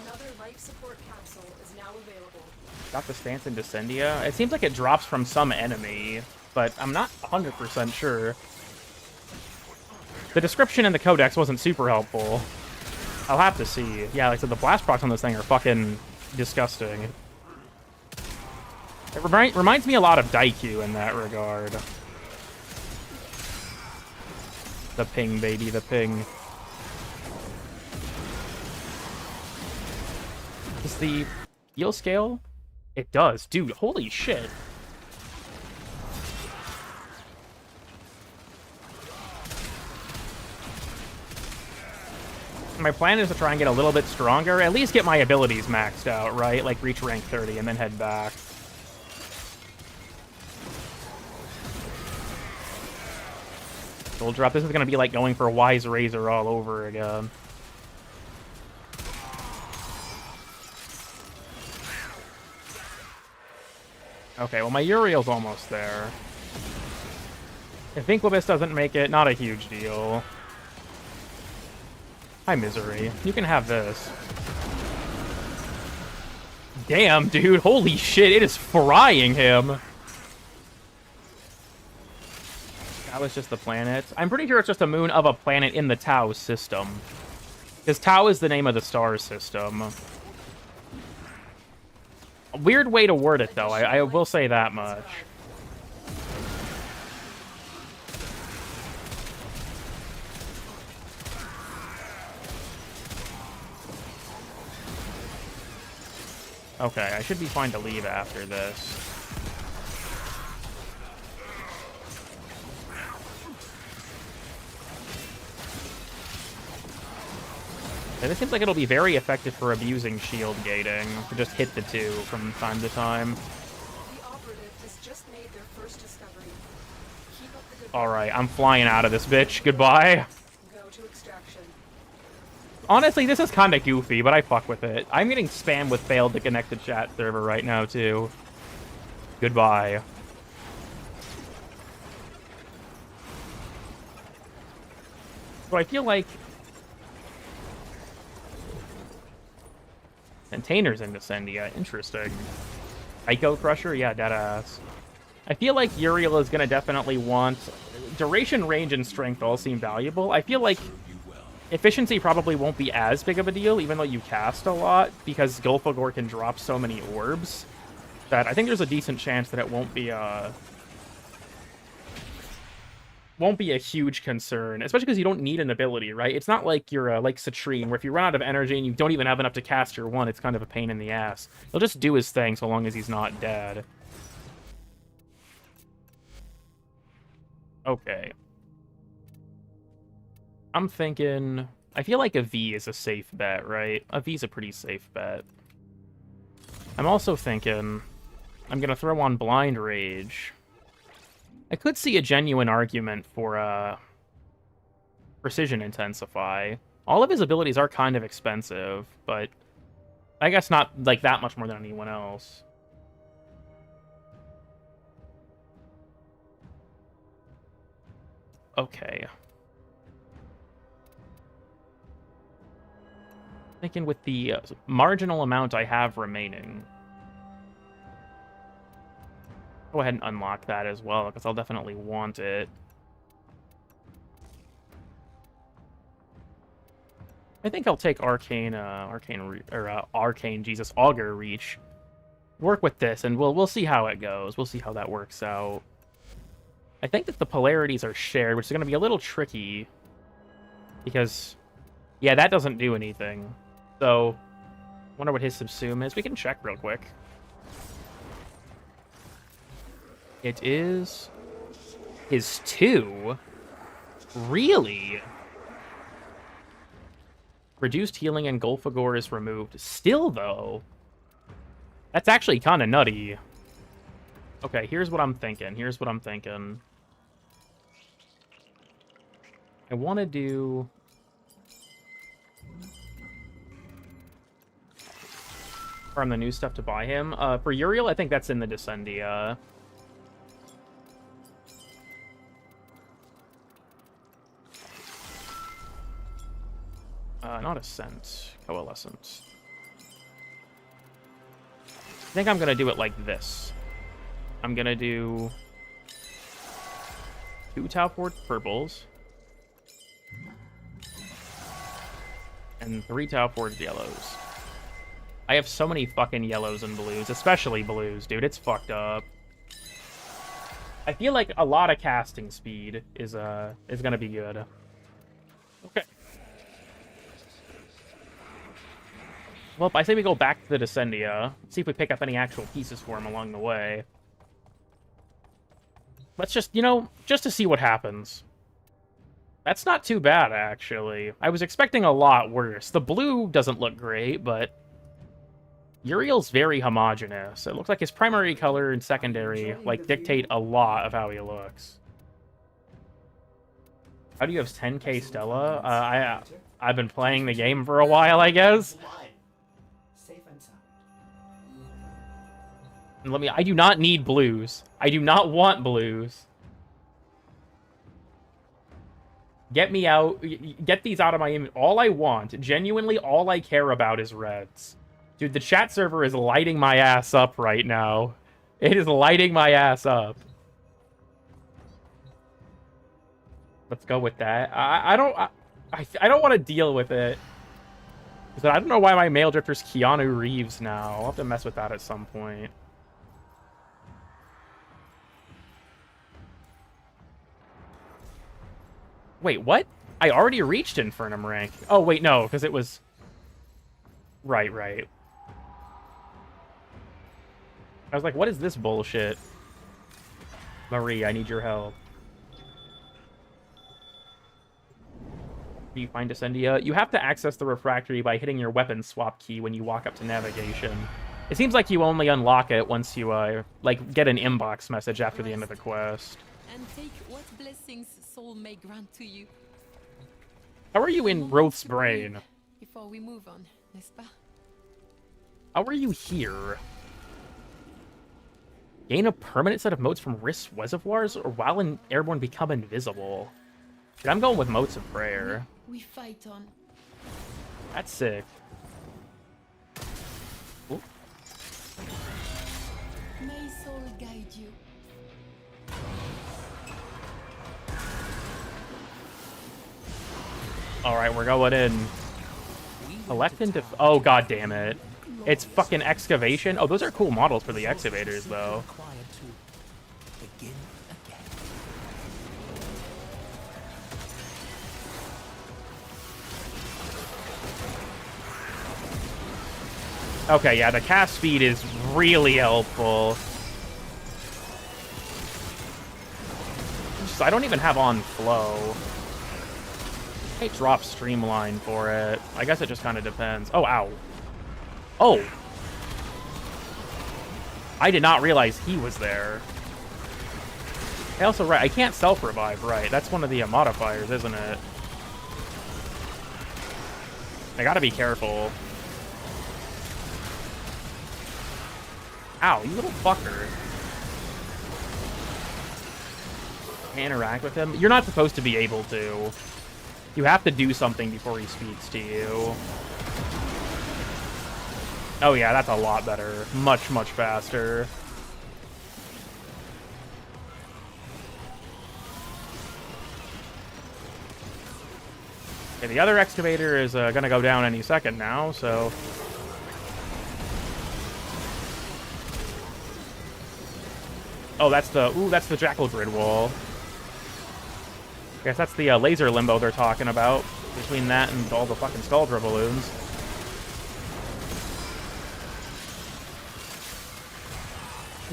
Speaker 19: Another life support capsule is now available.
Speaker 1: Got the stance in Descendia. It seems like it drops from some enemy, but I'm not 100% sure. The description in the codex wasn't super helpful. I'll have to see. Yeah, like I said, the blast procs on this thing are fucking disgusting. It reminds me a lot of Daikyu in that regard. The ping, baby, the ping. Does the heal scale? It does. Dude, holy shit. My plan is to try and get a little bit stronger, at least get my abilities maxed out, right? Like reach rank 30 and then head back. Soul drop. This is going to be like going for Wise Razor all over again. Okay, well my Uriel's almost there. If Incubus doesn't make it, not a huge deal. Hi, Misery. You can have this. Damn, dude. Holy shit, it is frying him. That was just the planet. I'm pretty sure it's just a moon of a planet in the Tau system. Because Tau is the name of the star system. A weird way to word it, though. I will say that much. Okay, I should be fine to leave after this. And it seems like it'll be very effective for abusing shield gating. To just hit the 2 from time to time.
Speaker 19: The operative has just made their first discovery. Keep up the good
Speaker 1: Alright, I'm flying out of this bitch. Goodbye.
Speaker 19: Go to extraction.
Speaker 1: Honestly, this is kind of goofy, but I fuck with it. I'm getting spammed with failed to connect to chat server right now, too. Goodbye. So I feel like... Containers in Descendia. Interesting. Ico Crusher? Yeah, deadass. I feel like Uriel is going to definitely want... Duration, range, and strength all seem valuable. I feel like efficiency probably won't be as big of a deal, even though you cast a lot, because Gulfagor can drop so many orbs, that I think there's a decent chance that it won't be a huge concern, especially because you don't need an ability, right? It's not like you're like Citrine, where if you run out of energy and you don't even have enough to cast your one, it's kind of a pain in the ass. He'll just do his thing so long as he's not dead. Okay. I'm thinking... I feel like a V is a safe bet, right? A V's a pretty safe bet. I'm also thinking... I'm gonna throw on Blind Rage. I could see a genuine argument for, Precision Intensify. All of his abilities are kind of expensive, but... I guess not, like, that much more than anyone else. Okay. Thinking with the marginal amount I have remaining. Go ahead and unlock that as well, because I'll definitely want it. I think I'll take Arcane, Jesus, Augur Reach. Work with this, and we'll see how it goes. We'll see how that works out. I think that the polarities are shared, which is going to be a little tricky. Because, yeah, that doesn't do anything. So, wonder what his subsume is. We can check real quick. It is his 2. Really? Reduced healing and Gulfagor is removed. Still, though, that's actually kind of nutty. Okay, here's what I'm thinking. I want to do... Farm the new stuff to buy him. For Uriel, I think that's in the Descendia. Not Ascent. Coalescent. I think I'm going to do it like this. I'm going to do 2 Tau Forge purples. And 3 Tau Forge yellows. I have so many fucking yellows and blues, especially blues, dude. It's fucked up. I feel like a lot of casting speed is gonna be good. Okay. Well, I say we go back to the Descendia. See if we pick up any actual pieces for him along the way. Let's just, you know, just to see what happens. That's not too bad, actually. I was expecting a lot worse. The blue doesn't look great, but Uriel's very homogeneous. It looks like his primary color and secondary, like, dictate a lot of how he looks. How do you have 10k Stella? I've been playing the game for a while, I guess. And I do not need blues. I do not want blues. Get me out. Get these out of my image. All I want, genuinely, all I care about is reds. Dude, the chat server is lighting my ass up right now. It is lighting my ass up. Let's go with that. I don't want to deal with it. I don't know why my male drifter's Keanu Reeves now. I'll have to mess with that at some point. Wait, what? I already reached Infernum rank. Oh, wait, no, because it was... Right. I was like, what is this bullshit? Marie, I need your help. Do you find Descendia? You have to access the refractory by hitting your weapon swap key when you walk up to navigation. It seems like you only unlock it once you, like, get an inbox message after the end of the quest.
Speaker 16: And take what blessings soul may grant to you.
Speaker 1: How are you in Roth's brain?
Speaker 16: Before we move on, n'est-ce pas?
Speaker 1: How are you here? Gain a permanent set of motes from Risk Reservoirs, or while in airborne become invisible. Dude, I'm going with Motes of Prayer.
Speaker 16: We fight on.
Speaker 1: That's sick. Ooh.
Speaker 16: May soul guide you.
Speaker 1: Alright, we're going in. Select and oh, god damn it. It's fucking excavation. Oh, those are cool models for the excavators, though. Okay, yeah, the cast speed is really helpful. I don't even have on flow. I drop streamline for it. I guess it just kind of depends. Oh, ow. Oh! I did not realize he was there. I also, right, I can't self-revive, right? That's one of the modifiers, isn't it? I gotta be careful. Ow, you little fucker. Interact with him. You're not supposed to be able to. You have to do something before he speaks to you. Oh yeah, that's a lot better. Much, much faster. Okay, the other excavator is gonna go down any second now, so... Oh, that's the Jackal Grid wall. Guess that's the laser limbo they're talking about. Between that and all the fucking Skuldra balloons.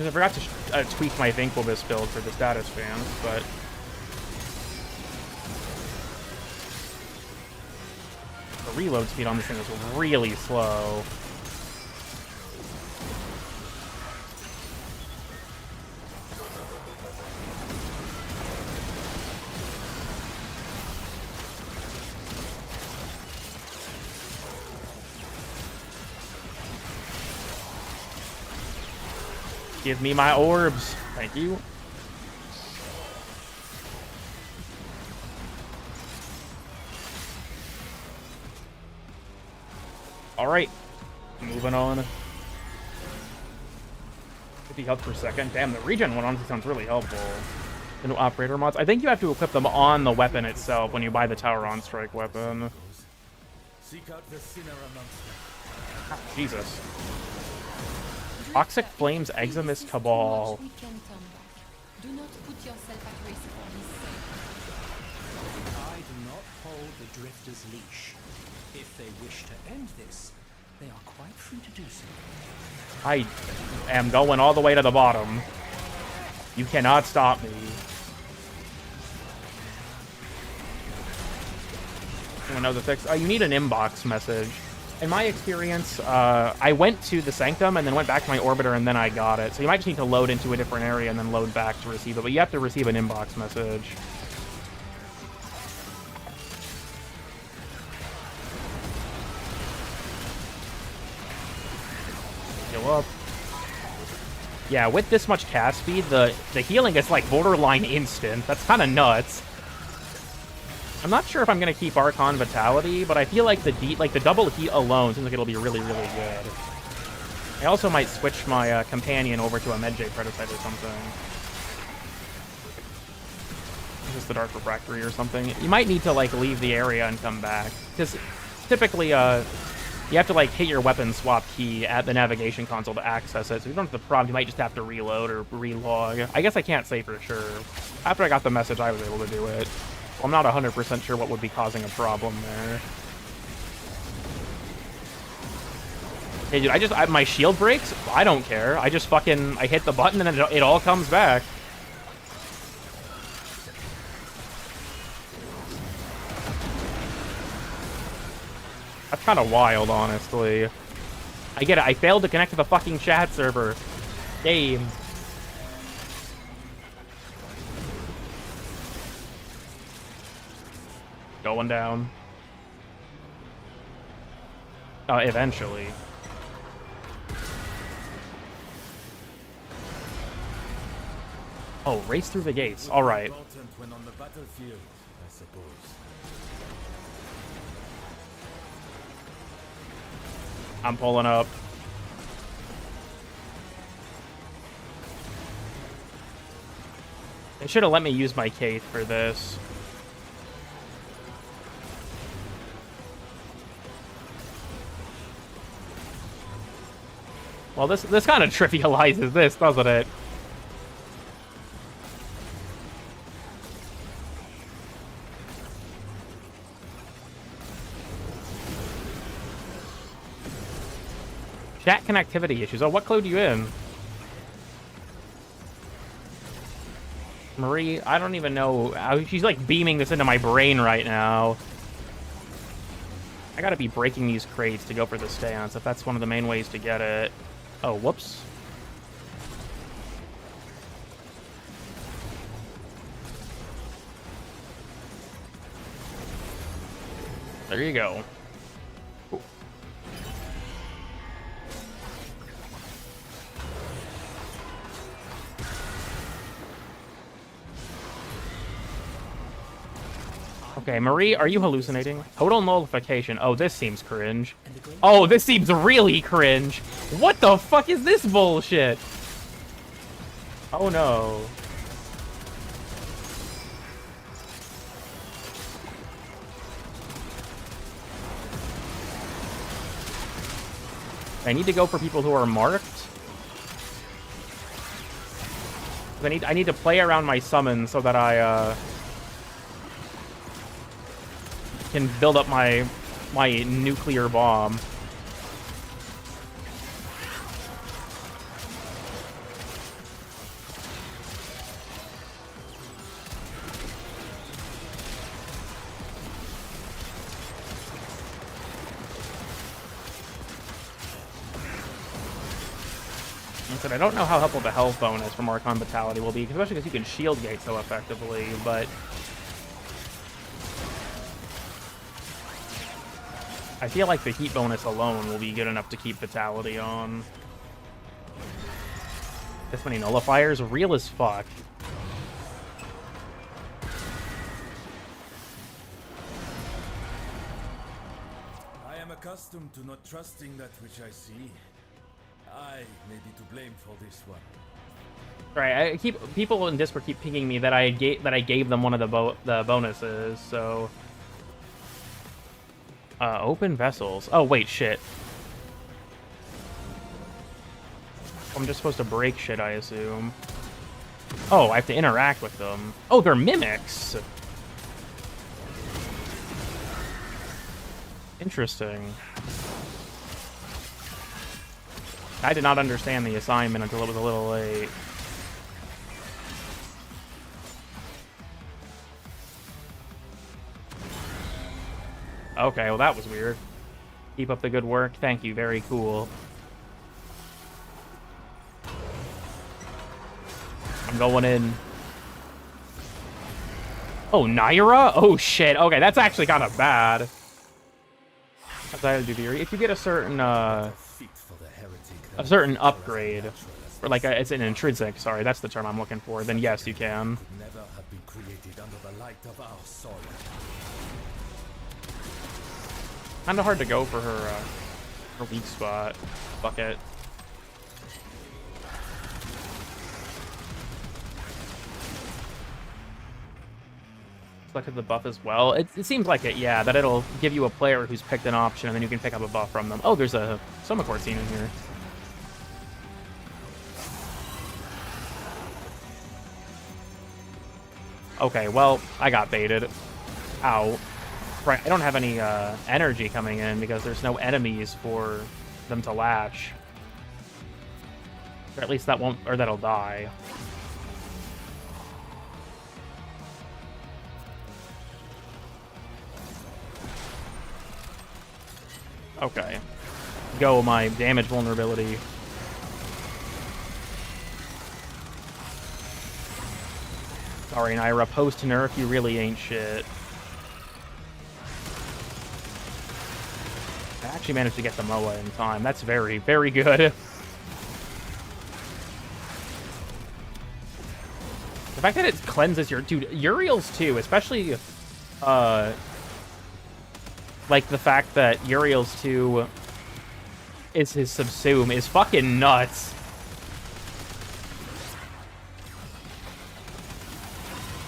Speaker 1: I forgot to tweak my Vinklebus build for the status fans, but... The reload speed on this thing is really slow. Give me my orbs. Thank you. Alright. Moving on. 50 health per second. Damn, the regen one honestly sounds really helpful. The new operator mods. I think you have to equip them on the weapon itself when you buy the Tower on Strike weapon.
Speaker 17: Seek out the sinner amongst them.
Speaker 1: Ah, Jesus. Toxic Flames Exemis Cabal.
Speaker 16: Do not put yourself at risk for his sake.
Speaker 18: I do not hold the Drifter's leash. If they wish to end this, they are quite free to do so.
Speaker 1: I am going all the way to the bottom. You cannot stop me. Anyone know the fix? Oh, you need an inbox message. In my experience, I went to the Sanctum and then went back to my Orbiter and then I got it. So you might just need to load into a different area and then load back to receive it. But you have to receive an inbox message. Heal up. Yeah, with this much cast speed, the healing is like borderline instant. That's kind of nuts. I'm not sure if I'm gonna keep Archon Vitality, but I feel like the double heat alone seems like it'll be really, really good. I also might switch my companion over to a Medjay Prototype or something. Just the Dark Refractory or something. You might need to like leave the area and come back, because typically you have to like hit your weapon swap key at the navigation console to access it. So if you don't have the prompt, you might just have to reload or relog. I guess I can't say for sure. After I got the message, I was able to do it. I'm not 100% sure what would be causing a problem there. Hey, dude, my shield breaks? I don't care. I just I hit the button and then it all comes back. That's kind of wild, honestly. I get it. I failed to connect to the fucking chat server. Game. Going down. Eventually. Oh, race through the gates. All right.
Speaker 17: When on the battlefield, I suppose.
Speaker 1: I'm pulling up. They should have let me use my Kate for this. Well, this kind of trivializes this, doesn't it? Chat connectivity issues. Oh, what code are you in? Marie, I don't even know. She's like beaming this into my brain right now. I gotta be breaking these crates to go for the stance, if that's one of the main ways to get it. Oh, whoops. There you go. Cool. Okay, Marie, are you hallucinating? Total nullification. Oh, this seems cringe. Oh, this seems really cringe. What the fuck is this bullshit? Oh no. I need to go for people who are marked. I need to play around my summons so that I can build up my nuclear bomb. I don't know how helpful the health bonus from Archon Vitality will be, especially because you can shield gate so effectively, but I feel like the heat bonus alone will be good enough to keep Vitality on. This many nullifiers? Real as fuck.
Speaker 17: I am accustomed to not trusting that which I see. I may be to blame for this one.
Speaker 1: Right, people in Discord keep pinging me that I gave them one of the bonuses. So, open vessels. Oh wait, shit. I'm just supposed to break shit, I assume. Oh, I have to interact with them. Oh, they're mimics. Interesting. I did not understand the assignment until it was a little late. Okay, well that was weird. Keep up the good work. Thank you, very cool. I'm going in. Oh, Naira? Oh shit, okay, that's actually kind of bad. If you get a certain upgrade, or like it's an intrinsic, sorry, that's the term I'm looking for, then yes, you can.
Speaker 17: Never have been created under the light of our soil.
Speaker 1: Kinda hard to go for her weak spot. Bucket. Look at the buff as well. It seems like it, yeah, that it'll give you a player who's picked an option and then you can pick up a buff from them. Oh, there's a Soma Court scene in here. Okay, well, I got baited. Ow. Right, I don't have any energy coming in because there's no enemies for them to latch. Or at least that won't, or that'll die. Okay. Go, my damage vulnerability. Sorry, Naira, post-nerf, you really ain't shit. I actually managed to get the MOA in time. That's very, very good. The fact that it cleanses your... Dude, Uriel's too, especially... like, the fact that Uriel's 2 is his subsume is fucking nuts.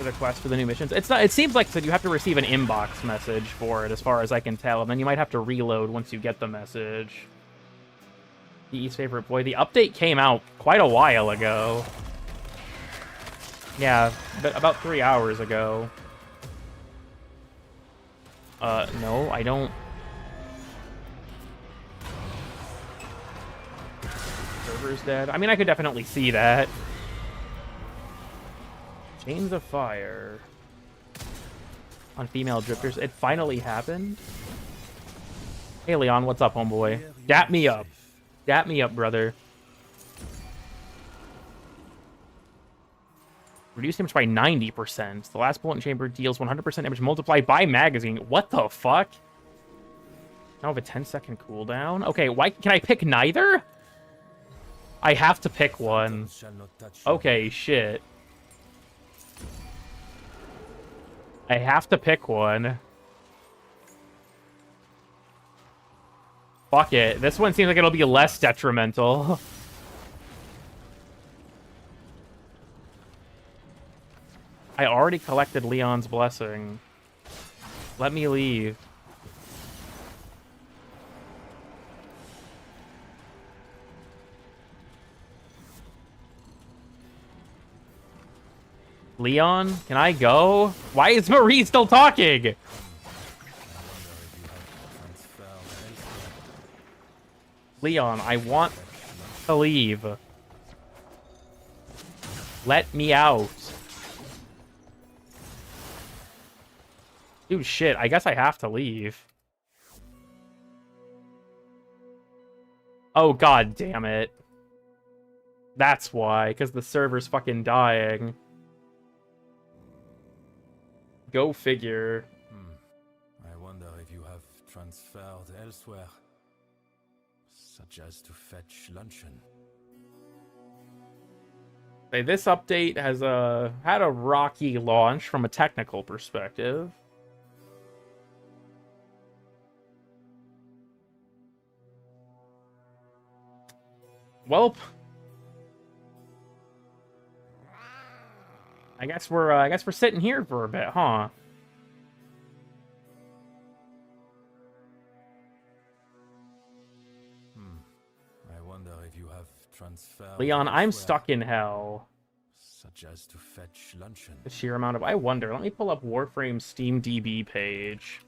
Speaker 1: for the quest for the new missions. It's not. It seems like that you have to receive an inbox message for it, as far as I can tell, and then you might have to reload once you get the message. DE's favorite boy. The update came out quite a while ago. Yeah, about 3 hours ago. No, I don't. Server's dead. I mean, I could definitely see that. Chains of fire. On female drifters. It finally happened. Hey, Leon, what's up, homeboy? Dap me up. Dap me up, brother. Reduce damage by 90%. The last bullet chamber deals 100% damage multiplied by magazine. What the fuck? Now I have a 10-second cooldown. Okay, why can I pick neither? I have to pick one. Okay, shit. I have to pick one. Fuck it. This one seems like it'll be less detrimental. I already collected Leon's blessing. Let me leave. Leon, can I go? Why is Marie still talking? Leon, I want to leave. Let me out. Dude, shit, I guess I have to leave. Oh, god damn it. That's why, because the server's fucking dying. Go figure.
Speaker 17: I wonder if you have transferred elsewhere, such as to fetch luncheon.
Speaker 1: Hey, this update has had a rocky launch from a technical perspective. Welp. I guess we're sitting here for a bit, huh?
Speaker 17: I wonder if you have transferred
Speaker 1: Leon, I'm
Speaker 17: elsewhere,
Speaker 1: stuck in hell.
Speaker 17: such as to fetch luncheon.
Speaker 1: The sheer amount of... I wonder. Let me pull up Warframe's Steam DB page.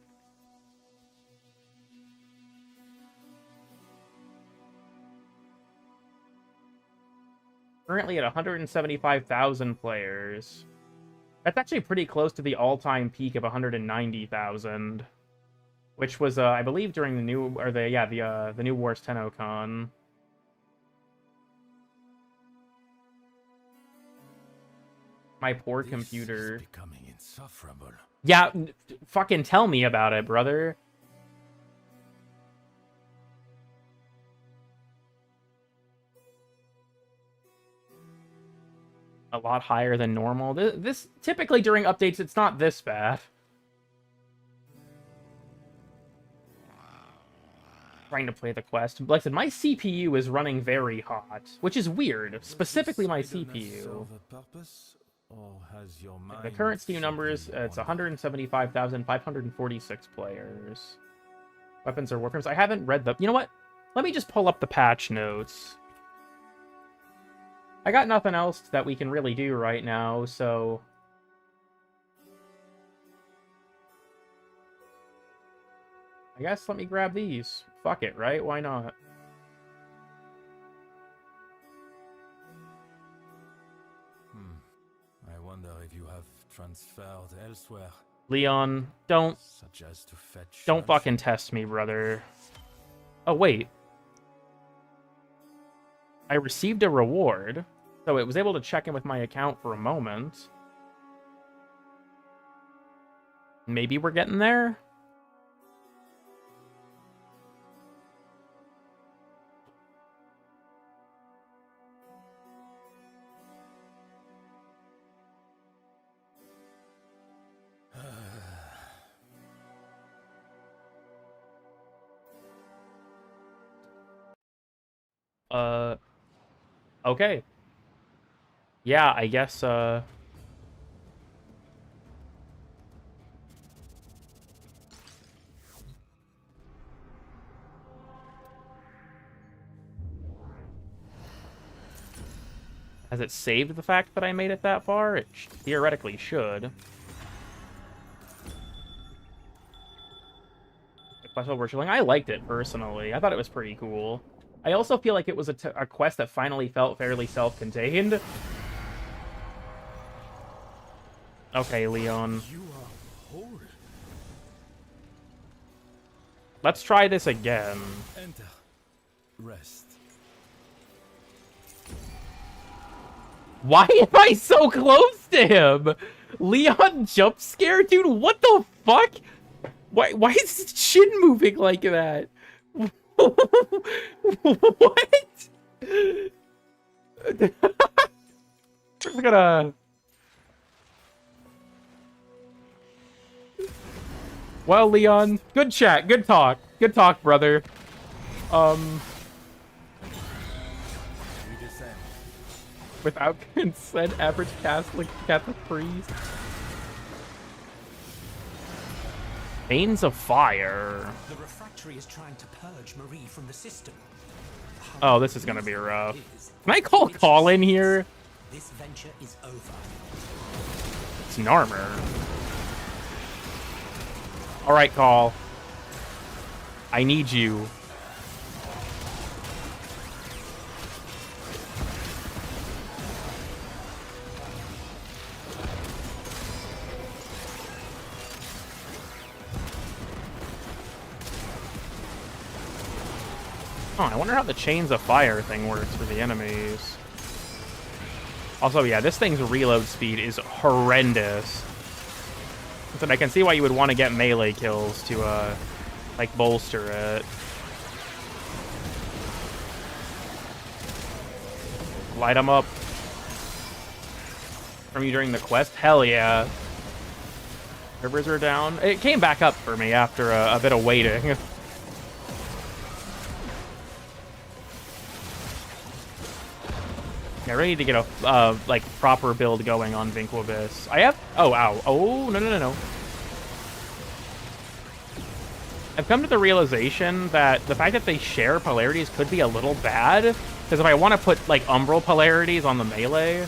Speaker 1: Currently at 175,000 players. That's actually pretty close to the all-time peak of 190,000, which was, I believe, during the new, or the new Wars TennoCon. My poor computer.
Speaker 17: This is becoming insufferable.
Speaker 1: Yeah, fucking tell me about it, brother. A lot higher than normal. This typically during updates, it's not this bad. Trying to play the quest. Like I said, my CPU is running very hot, which is weird. Specifically, my CPU. The current Steam numbers, it's 175,546 players. Weapons or Warframes. I haven't read the... You know what? Let me just pull up the patch notes. I got nothing else that we can really do right now, so... I guess let me grab these. Fuck it, right? Why not?
Speaker 17: I wonder if you have transferred elsewhere.
Speaker 1: Leon, don't...
Speaker 17: Such as to fetch
Speaker 1: Don't fucking test me, brother. Oh, wait. I received a reward, so it was able to check in with my account for a moment. Maybe we're getting there? Okay. Yeah, I guess, Has it saved the fact that I made it that far? It theoretically should. Quest over chilling. I liked it personally. I thought it was pretty cool. I also feel like it was a quest that finally felt fairly self-contained. Okay, Leon.
Speaker 17: You are whole.
Speaker 1: Let's try this again.
Speaker 17: Enter. Rest.
Speaker 1: Why am I so close to him? Leon jump scare? Dude, what the fuck? Why is his chin moving like that? What? Just gonna... Well, Leon, good chat, good talk. Good talk, brother. Without consent, average Catholic priest. Veins of fire.
Speaker 18: The refractory is trying to purge Marie from the system.
Speaker 1: Oh, this is gonna be rough. Can I call in here?
Speaker 18: This venture is over.
Speaker 1: It's an armor. Alright, Call. I need you. Oh, I wonder how the chains of fire thing works for the enemies. Also, yeah, this thing's reload speed is horrendous. So I can see why you would want to get melee kills to, like, bolster it. Light them up. From you during the quest? Hell yeah. Rivers are down. It came back up for me after a bit of waiting. I really need to get a, like, proper build going on Vinquibus. I have... Oh, ow. Oh, no. I've come to the realization that the fact that they share polarities could be a little bad. Because if I want to put, like, umbral polarities on the melee...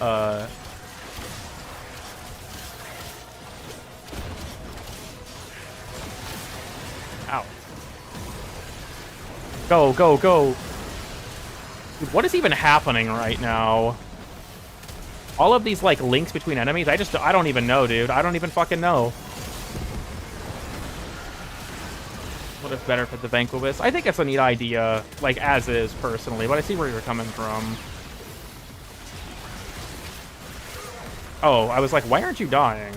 Speaker 1: Ow. Go, go, go. Dude, what is even happening right now? All of these, like, links between enemies, I don't even know, dude. I don't even fucking know. What if better for the Vanquibus? I think it's a neat idea, like, as is, personally, but I see where you're coming from. Oh, I was like, why aren't you dying?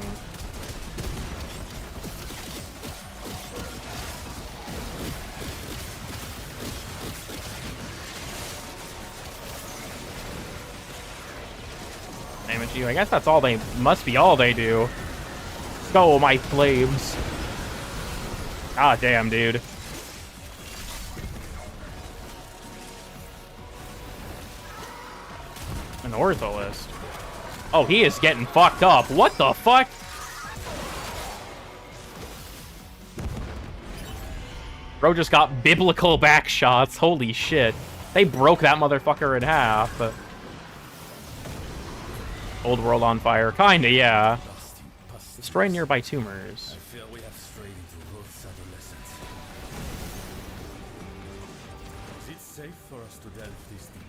Speaker 1: Damage you. I guess that's all they... Must be all they do. Go, my flames. Ah, damn, dude. An Ortholist. Oh, he is getting fucked up. What the fuck? Bro just got biblical back shots. Holy shit. They broke that motherfucker in half. Old world on fire. Kinda, yeah. Destroy nearby tumors.
Speaker 17: I feel we have strayed into Wolf's adolescence. Is it safe for us to delve this deep?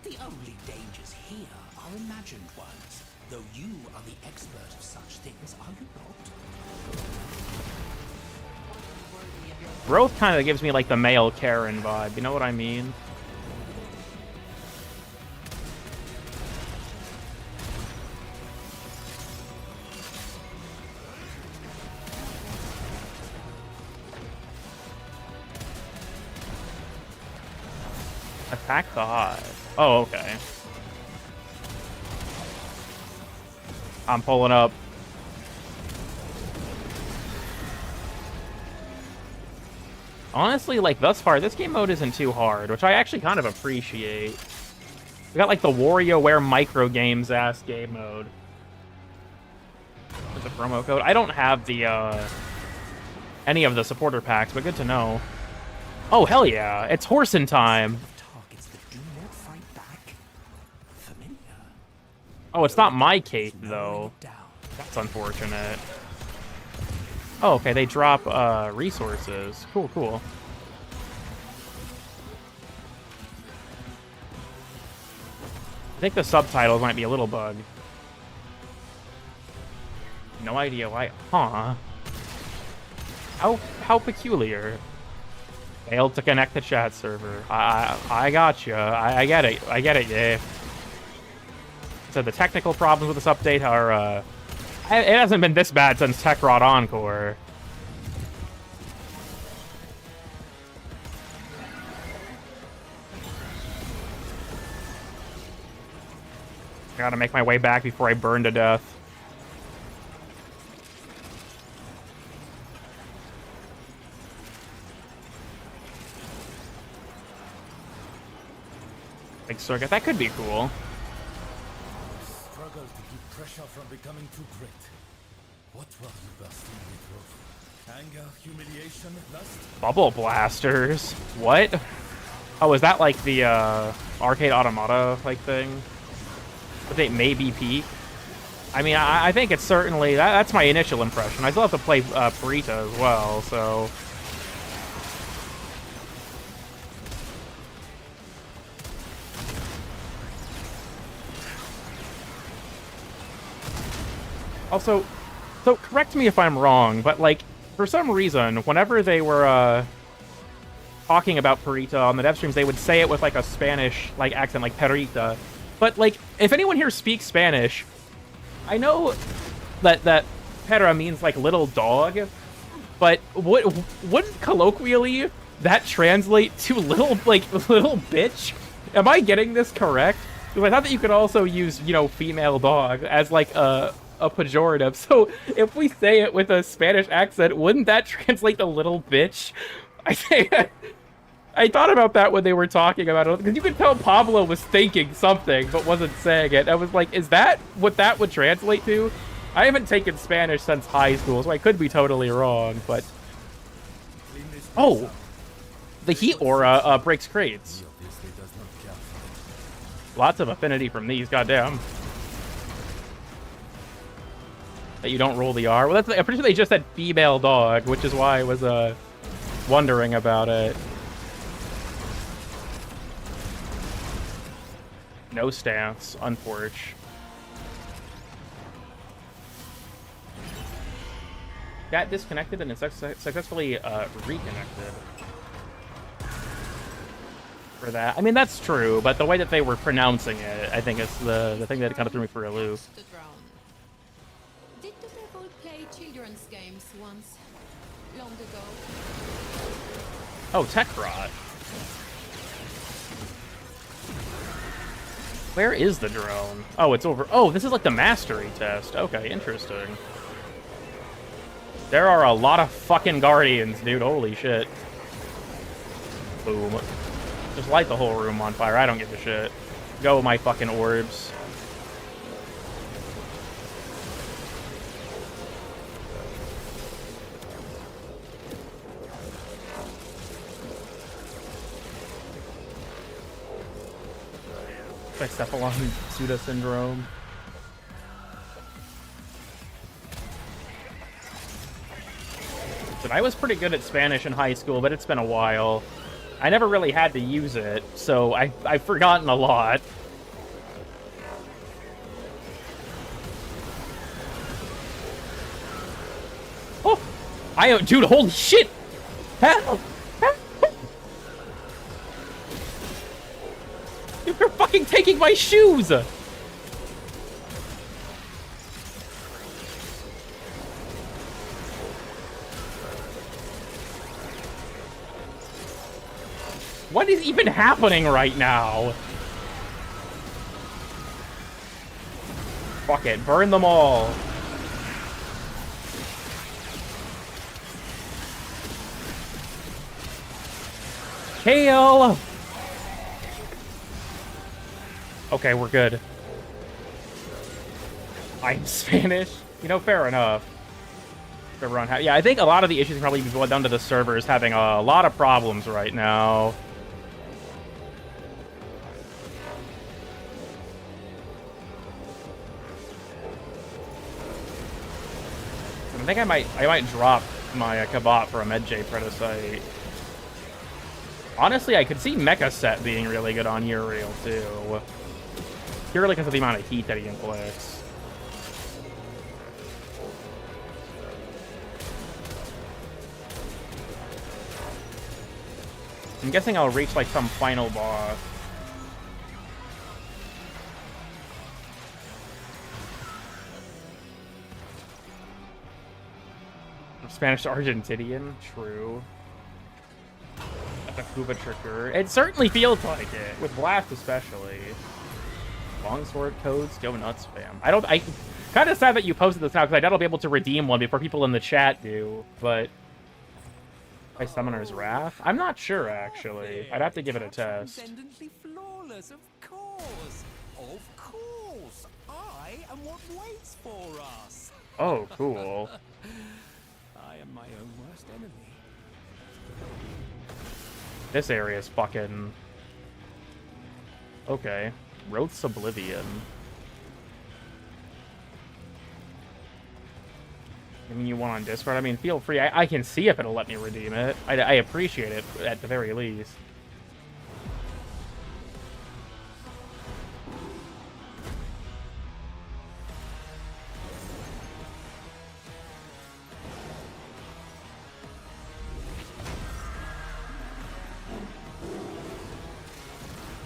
Speaker 18: The only dangers here are imagined ones, though you are the expert of such things, are you not?
Speaker 1: Growth kind of gives me like the male Karen vibe. You know what I mean? Attack the hive. Oh, okay. I'm pulling up. Honestly, like, thus far, this game mode isn't too hard, which I actually kind of appreciate. We got, like, the WarioWare micro games ass game mode. There's a promo code. I don't have the, any of the supporter packs, but good to know. Oh, hell yeah. It's horsing time.
Speaker 18: Targets that do
Speaker 1: Oh, it's not my cape, though. That's unfortunate. Oh, okay, they drop resources. Cool, cool. I think the subtitles might be a little bugged. No idea why. Huh. How peculiar. Failed to connect the chat server. I got you. I get it. I get it, yeah. So the technical problems with this update are, it hasn't been this bad since Techrot Encore. I gotta make my way back before I burn to death. Big circuit, that could be cool.
Speaker 17: Struggle to keep pressure from becoming too great. What were you bursting with? Anger, humiliation, lust?
Speaker 1: Bubble blasters? What? Oh, is that like the arcade automata like thing? But they may be peak. I mean, I think it's certainly that's my initial impression. I still have to play Purita as well, so. Also, so correct me if I'm wrong, but like for some reason, whenever they were talking about Purita on the dev streams, they would say it with like a Spanish like accent, like Perita. But like, if anyone here speaks Spanish, I know that Pera means like little dog, but wouldn't colloquially that translate to little bitch? Am I getting this correct? Because I thought that you could also use, you know, female dog as like a pejorative. So if we say it with a Spanish accent, wouldn't that translate to little bitch? I thought about that when they were talking about it, because you could tell Pablo was thinking something, but wasn't saying it. I was like, is that what that would translate to? I haven't taken Spanish since high school, so I could be totally wrong, but... Oh! The heat aura breaks crates. Lots of affinity from these, goddamn. That you don't roll the R. Well, I'm pretty sure they just said female dog, which is why I was wondering about it. No stance, unfortunate. Got disconnected and successfully reconnected. For that. I mean, that's true, but the way that they were pronouncing it, I think is the thing that kind of threw me for a loop.
Speaker 16: Did the devil play children's games once? Long ago?
Speaker 1: Oh, Techrot. Where is the drone? Oh, it's over. Oh, this is like the mastery test. Okay, interesting. There are a lot of fucking guardians, dude. Holy shit. Boom. Just light the whole room on fire. I don't give a shit. Go, my fucking orbs. By Cephalon pseudo syndrome. But I was pretty good at Spanish in high school, but it's been a while. I never really had to use it, so I've forgotten a lot. Oh! Dude, holy shit! Help! You're fucking taking my shoes! What is even happening right now? Fuck it, burn them all. Kale! Okay, we're good. I'm Spanish. You know, fair enough. Yeah, I think a lot of the issues can probably be boiled down to the servers having a lot of problems right now. I think I might drop my Kabot for a Medjay Predacite. Honestly, I could see Mecha Set being really good on Uriel too. Purely because of the amount of heat that he inflicts. I'm guessing I'll reach like some final boss. Spanish to Argentinian, true. At the Cuba Tricker. It certainly feels like it, with Blast especially. Longsword codes, go nuts, fam. I kind of sad that you posted this now, because I doubt I'll be able to redeem one before people in the chat do, but... By Summoner's Wrath? I'm not sure, actually. I'd have to give it a test.
Speaker 12: Transcendently flawless, of course. Of course. I am what waits for us.
Speaker 1: Oh, cool.
Speaker 12: I am my own worst enemy.
Speaker 1: This area is fucking... Okay. Wroth's Oblivion. I mean, you want on Discord? I mean, feel free. I can see if it'll let me redeem it. I appreciate it, at the very least.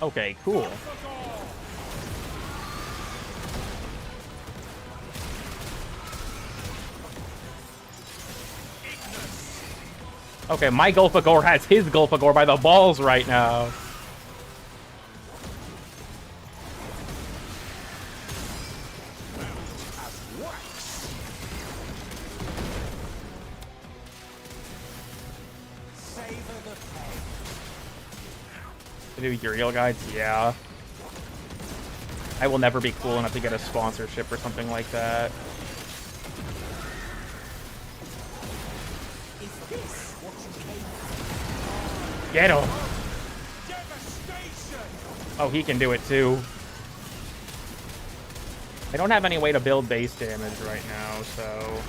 Speaker 1: Okay, cool. Okay, my Gulfagor has his Gulfagor by the balls right now. The new Uriel guides? Yeah. I will never be cool enough to get a sponsorship or something like that. Get him! Oh, he can do it too. I don't have any way to build base damage right now, so...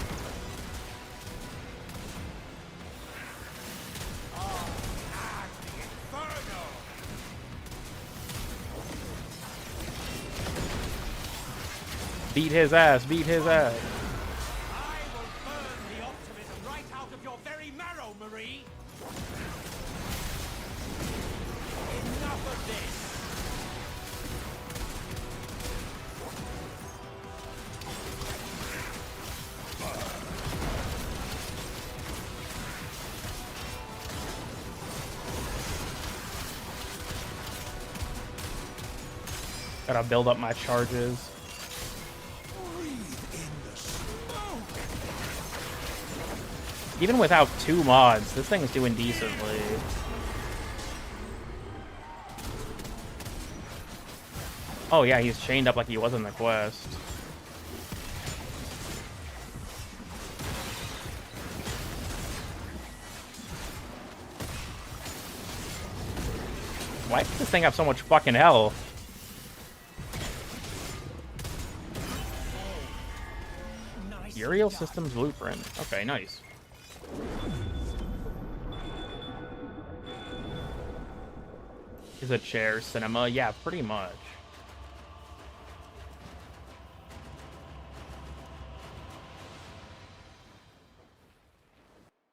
Speaker 1: Beat his ass, beat his ass.
Speaker 13: I will burn the optimism right out of your very marrow, Marie. Enough of this.
Speaker 1: Gotta build up my charges. Even without 2 mods, this thing's doing decently. Oh yeah, he's chained up like he was in the quest. Why does this thing have so much fucking health? Uriel Systems Blueprint. Okay, nice. Is a chair cinema? Yeah, pretty much.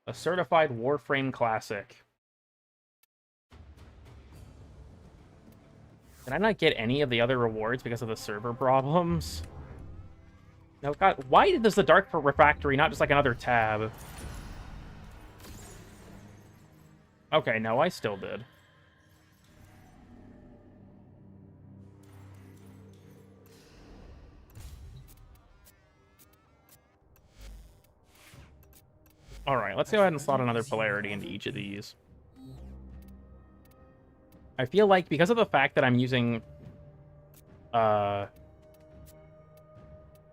Speaker 1: A certified Warframe classic. Did I not get any of the other rewards because of the server problems? No, God, why does the Dark Refractory not just like another tab? Okay, no, I still did. Alright, let's go ahead and slot another polarity into each of these. I feel like because of the fact that I'm using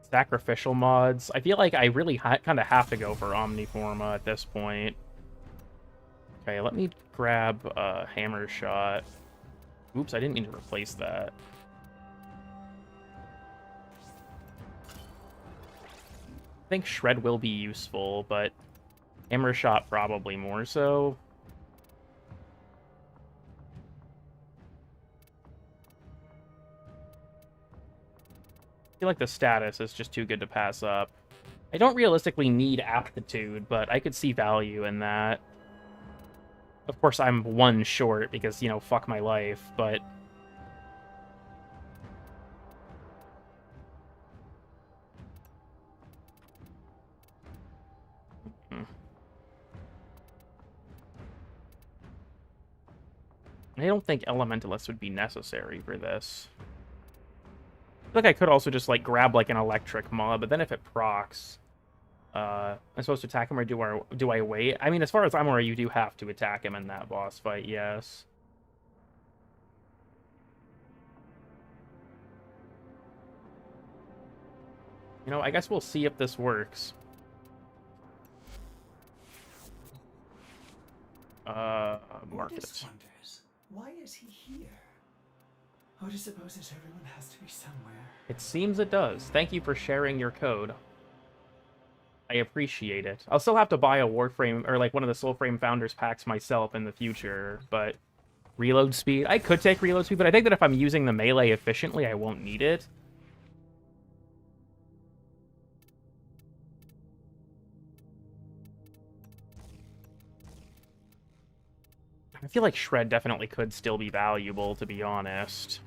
Speaker 1: sacrificial mods, I feel like I really kind of have to go for Omniforma at this point. Okay, let me grab Hammer Shot. Oops, I didn't mean to replace that. I think Shred will be useful, but Hammer Shot probably more so. I feel like the status is just too good to pass up. I don't realistically need aptitude, but I could see value in that. Of course, I'm one short because, you know, fuck my life, but... I don't think Elementalist would be necessary for this. I feel like I could also just, like, grab, like, an electric mob, but then if it procs... I'm supposed to attack him, or do I wait? I mean, as far as I'm aware, you do have to attack him in that boss fight, yes. You know, I guess we'll see if this works. Market.
Speaker 14: Wonders, why is he here? Oda supposes everyone has to be somewhere.
Speaker 1: It seems it does. Thank you for sharing your code. I appreciate it. I'll still have to buy a Warframe, or like one of the Soulframe Founders packs myself in the future, but reload speed? I could take reload speed, but I think that if I'm using the melee efficiently, I won't need it. I feel like Shred definitely could still be valuable, to be honest.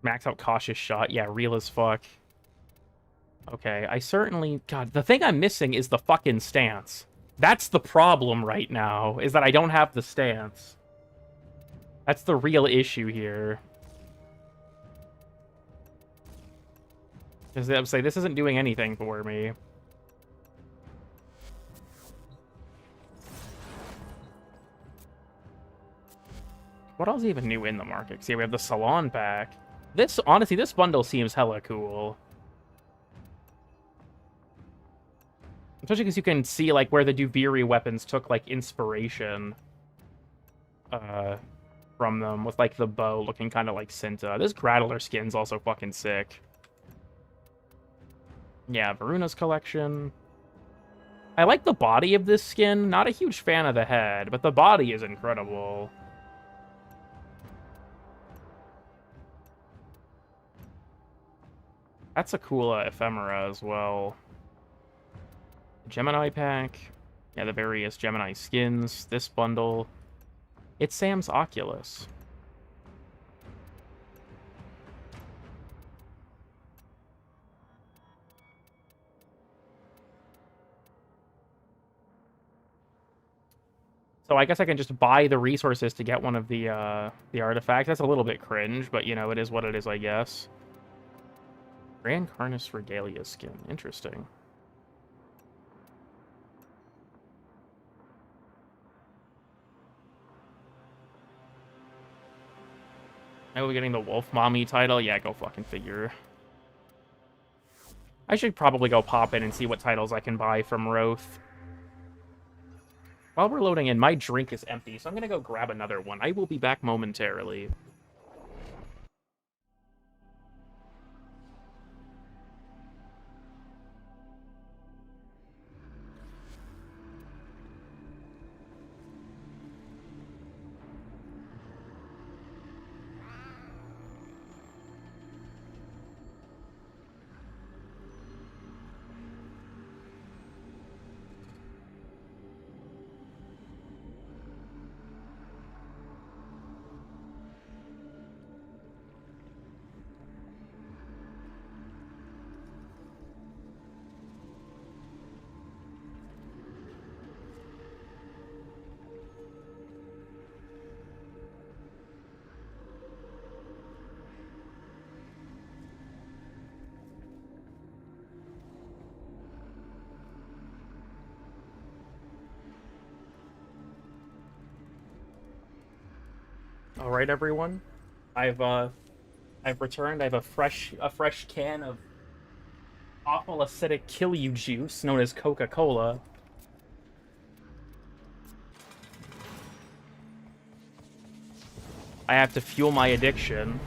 Speaker 1: Max out Cautious Shot. Yeah, real as fuck. Okay, I certainly... God, the thing I'm missing is the fucking stance. That's the problem right now, is that I don't have the stance. That's the real issue here. Because I would say, this isn't doing anything for me. What else is even new in the market? See, we have the Salon pack. This, honestly, this bundle seems hella cool. Especially because you can see, like, where the Duviri weapons took, like, inspiration from them, with, like, the bow looking kind of like Cinta. This Grattler skin's also fucking sick. Yeah, Varuna's collection. I like the body of this skin. Not a huge fan of the head, but the body is incredible. That's a cool ephemera as well. Gemini pack. Yeah, the various Gemini skins. This bundle. It's Sam's Oculus. So I guess I can just buy the resources to get one of the artifacts. That's a little bit cringe, but, you know, it is what it is, I guess. Grand Carnus Regalia skin. Interesting. I will be getting the Wolf Mommy title. Yeah, go fucking figure. I should probably go pop in and see what titles I can buy from Roth. While we're loading in, my drink is empty, so I'm gonna go grab another one. I will be back momentarily. All right, everyone. I've returned. I have a fresh can of awful acidic kill you juice known as Coca-Cola. I have to fuel my addiction.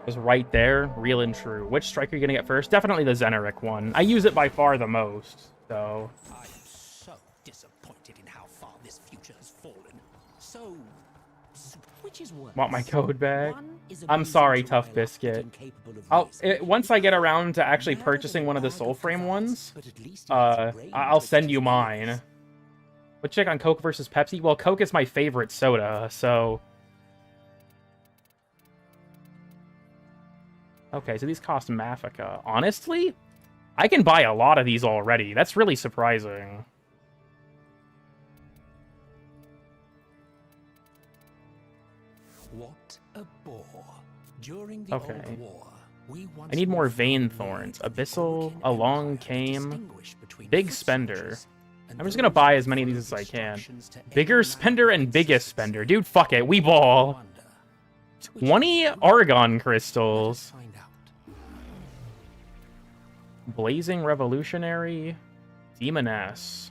Speaker 1: was right there, real and true. Which strike are you gonna get first? Definitely the Zeneric one. I use it by far the most, so.
Speaker 18: I am so disappointed in how far this future has fallen. So, which is worse?
Speaker 1: Want my code back?
Speaker 18: One is
Speaker 1: I'm
Speaker 18: abusing
Speaker 1: sorry,
Speaker 18: Jeriah
Speaker 1: Tough
Speaker 18: but
Speaker 1: Biscuit.
Speaker 18: incapable of
Speaker 1: Once I get around to actually purchasing one of the Soulframe ones, I'll send you mine. But check on Coke versus Pepsi. Well, Coke is my favorite soda, so. Okay, so these cost Mafika. Honestly, I can buy a lot of these already. That's really surprising.
Speaker 18: What a bore. During the
Speaker 1: Okay.
Speaker 18: Old War, we once
Speaker 1: I need more
Speaker 18: more
Speaker 1: Vein
Speaker 18: found
Speaker 1: Thorns.
Speaker 18: that the
Speaker 1: Abyssal,
Speaker 18: Orkin
Speaker 1: Along
Speaker 18: Empire
Speaker 1: Came,
Speaker 18: distinguished between
Speaker 1: Big
Speaker 18: foot
Speaker 1: Spender.
Speaker 18: soldiers and
Speaker 1: I'm just gonna buy as many of these as I can. Bigger Spender and Biggest Spender. Dude, fuck it. We ball. 20 Argon Crystals. Blazing Revolutionary. Demoness.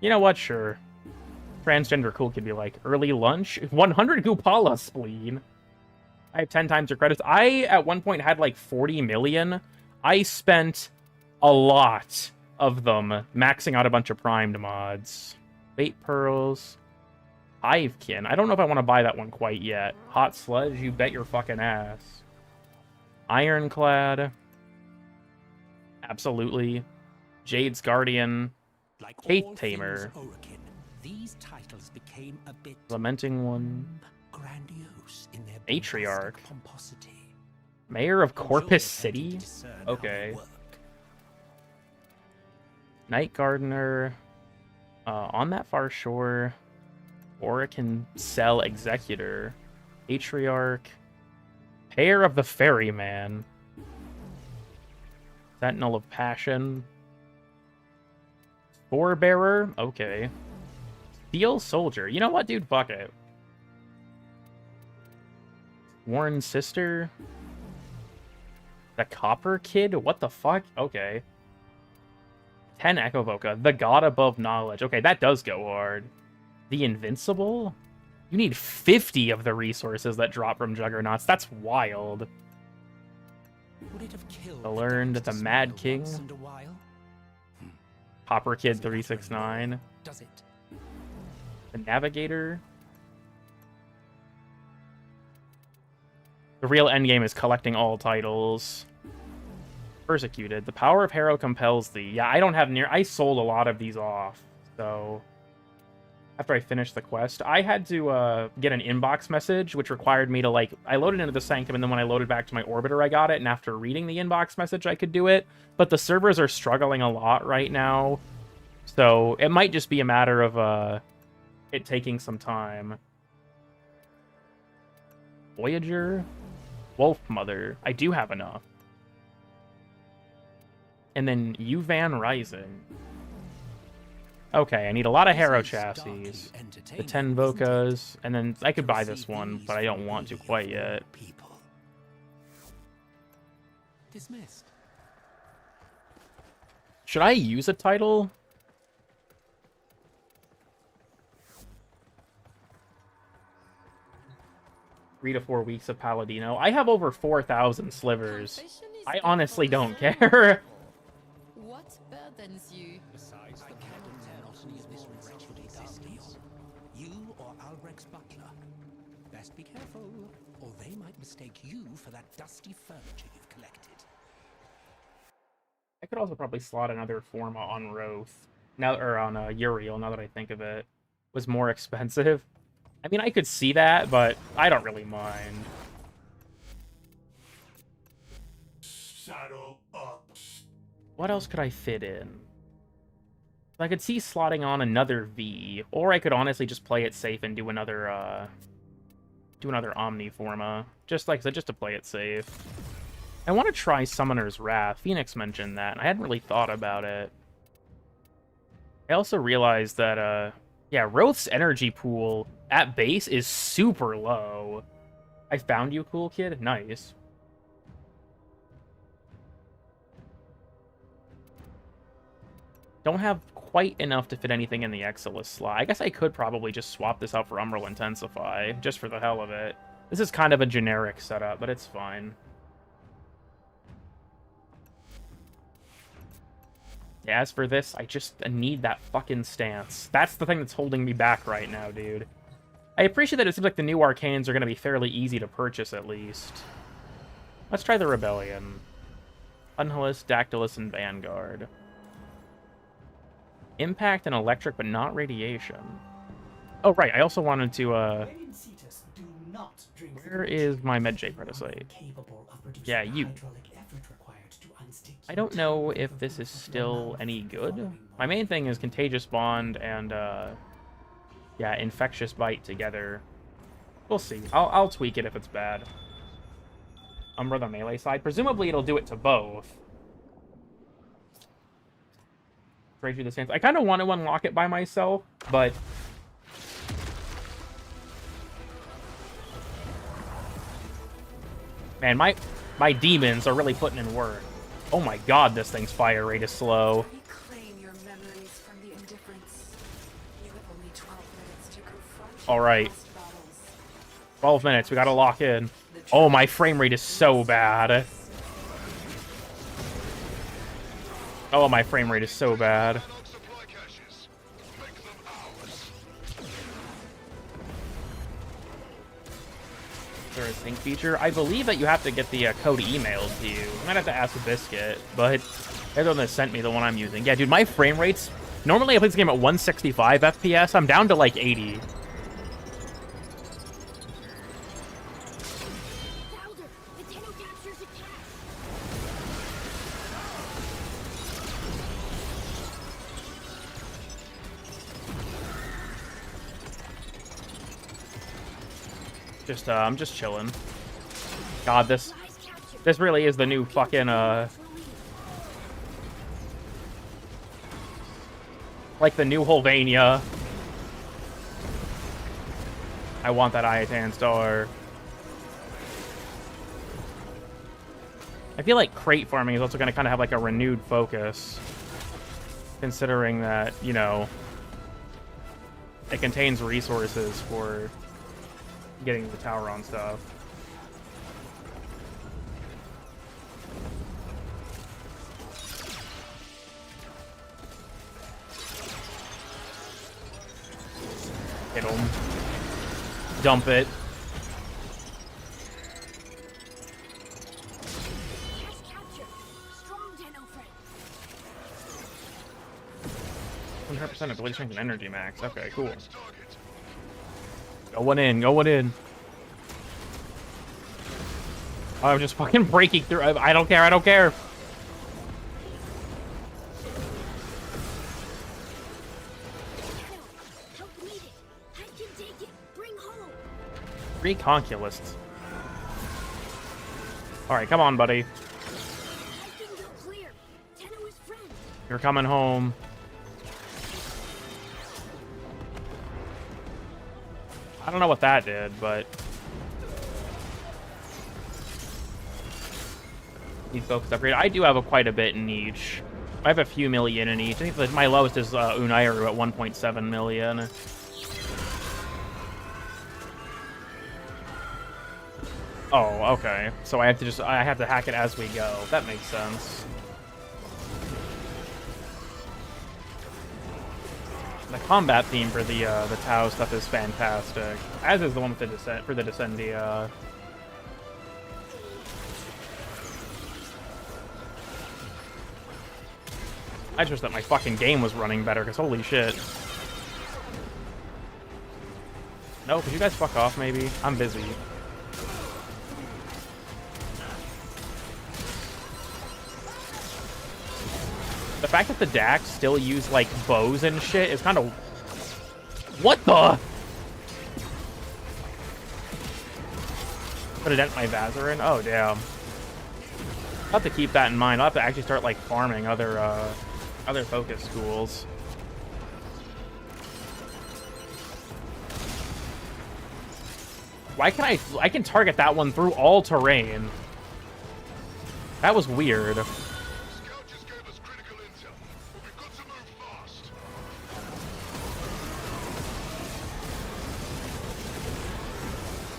Speaker 1: You know what? Sure. Transgender cool could be like early lunch. 100 Gupala Spleen. I have 10 times your credits. I, at one point, had like 40 million. I spent a lot of them maxing out a bunch of primed mods. Bait Pearls. Hivekin. I don't know if I want to buy that one quite yet. Hot Sludge, you bet your fucking ass. Ironclad. Absolutely. Jade's Guardian.
Speaker 18: Like
Speaker 1: Kate
Speaker 18: all
Speaker 1: Tamer.
Speaker 18: things Orkin, these titles became a bit
Speaker 1: Lamenting One.
Speaker 18: grandiose in their
Speaker 1: Matriarch.
Speaker 18: bombastic pomposity.
Speaker 1: Mayor of
Speaker 18: I'm
Speaker 1: Corpus
Speaker 18: sure they're attempting
Speaker 1: City?
Speaker 18: to discern how they
Speaker 1: Okay.
Speaker 18: work.
Speaker 1: Night Gardener. On that far shore. Orican Cell Executor. Patriarch. Pair of the Ferryman. Sentinel of Passion. Forebearer? Okay. Steel Soldier. You know what, dude? Fuck it. Warren Sister. The Copper Kid? What the fuck? Okay. 10 Echovoca. The God Above Knowledge. Okay, that does go hard. The Invincible? You need 50 of the resources that drop from Juggernauts. That's wild.
Speaker 18: Would it have killed
Speaker 1: The Learned, the Mad King.
Speaker 18: once in a while?
Speaker 1: Copper Kid 369.
Speaker 18: Does it?
Speaker 1: The Navigator. The real endgame is collecting all titles. Persecuted. The power of Harrow compels thee. Yeah, I don't have near... I sold a lot of these off, so... After I finished the quest, I had to get an inbox message, which required me to, like... I loaded into the Sanctum, and then when I loaded back to my Orbiter, I got it, and after reading the inbox message, I could do it. But the servers are struggling a lot right now, so it might just be a matter of it taking some time. Voyager? Wolf Mother. I do have enough. And then Uvan Rising. Okay, I need a lot of Harrow chassis. The 10 Vocas, and then I could buy this one, but I don't want to quite yet.
Speaker 18: Dismissed.
Speaker 1: Should I use a title? Three to 4 weeks of Paladino. I have over 4,000 slivers. I honestly don't care.
Speaker 16: What burdens you?
Speaker 18: Besides the monotony of this wretched existence, you or Albrecht's butler. Best be careful, or they might mistake you for that dusty furniture you've collected.
Speaker 1: I could also probably slot another Forma on Roth. Now, or on Uriel, now that I think of it. Was more expensive. I mean, I could see that, but I don't really mind.
Speaker 15: Saddle up.
Speaker 1: What else could I fit in? I could see slotting on another V, or I could honestly just play it safe and do another Omniforma, just to play it safe. I want to try Summoner's Wrath. Phoenix mentioned that, and I hadn't really thought about it. I also realized that, yeah, Roth's energy pool at base is super low. I found you, cool kid. Nice. Don't have quite enough to fit anything in the Exilus slot. I guess I could probably just swap this out for Umbral Intensify, just for the hell of it. This is kind of a generic setup, but it's fine. Yeah, as for this, I just need that fucking stance. That's the thing that's holding me back right now, dude. I appreciate that it seems like the new arcanes are going to be fairly easy to purchase, at least. Let's try the Rebellion. Unhalis, Dactylus, and Vanguard. Impact and electric, but not radiation. Oh, right, I also wanted to, where is my Medjay Predicate? Yeah, you. I don't know if this is still any good. My main thing is Contagious Bond and, yeah, Infectious Bite together. We'll see. I'll tweak it if it's bad. Umbra the melee side. Presumably it'll do it to both. Trade through the stance. I kind of want to unlock it by myself, but... Man, my demons are really putting in work. Oh my god, this thing's fire rate is slow.
Speaker 4: Reclaim your memories from the indifference. You have only 12 minutes to confront
Speaker 1: Alright. 12 minutes, we gotta lock in. Oh, my frame rate is so bad. Oh, my frame rate is so bad. Is there a sync feature? I believe that you have to get the code emailed to you. I might have to ask a Biscuit, but they're the one that sent me the one I'm using. Yeah, dude, my frame rates... Normally I play this game at 165 FPS. I'm down to like 80. I'm just chilling. God, this really is the new fucking, like the new Holvania. I want that Iatan star. I feel like crate farming is also going to kind of have like a renewed focus, considering that, you know, it contains resources for getting the tower on stuff. Hit him. Dump it. One 100% ability strength and energy max. Okay, cool. Going in, going in. Oh, I'm just fucking breaking through. I don't care, I don't care. Three Conculists. Alright, come on, buddy. You're coming home. I don't know what that did, but... Need focus upgrade. I do have quite a bit in each. I have a few million in each. I think that my lowest is Unairu at 1.7 million. Oh, okay. So I have to hack it as we go. That makes sense. The combat theme for the Tau stuff is fantastic, as is the one with the Descendia. I just wish that my fucking game was running better, because holy shit. No, could you guys fuck off, maybe? I'm busy. The fact that the Dax still use, like, bows and shit is kind of... What the? Put a dent in my Vazarin? Oh, damn. I'll have to keep that in mind. I'll have to actually start, like, farming other focus schools. Why can I can target that one through all terrain? That was weird.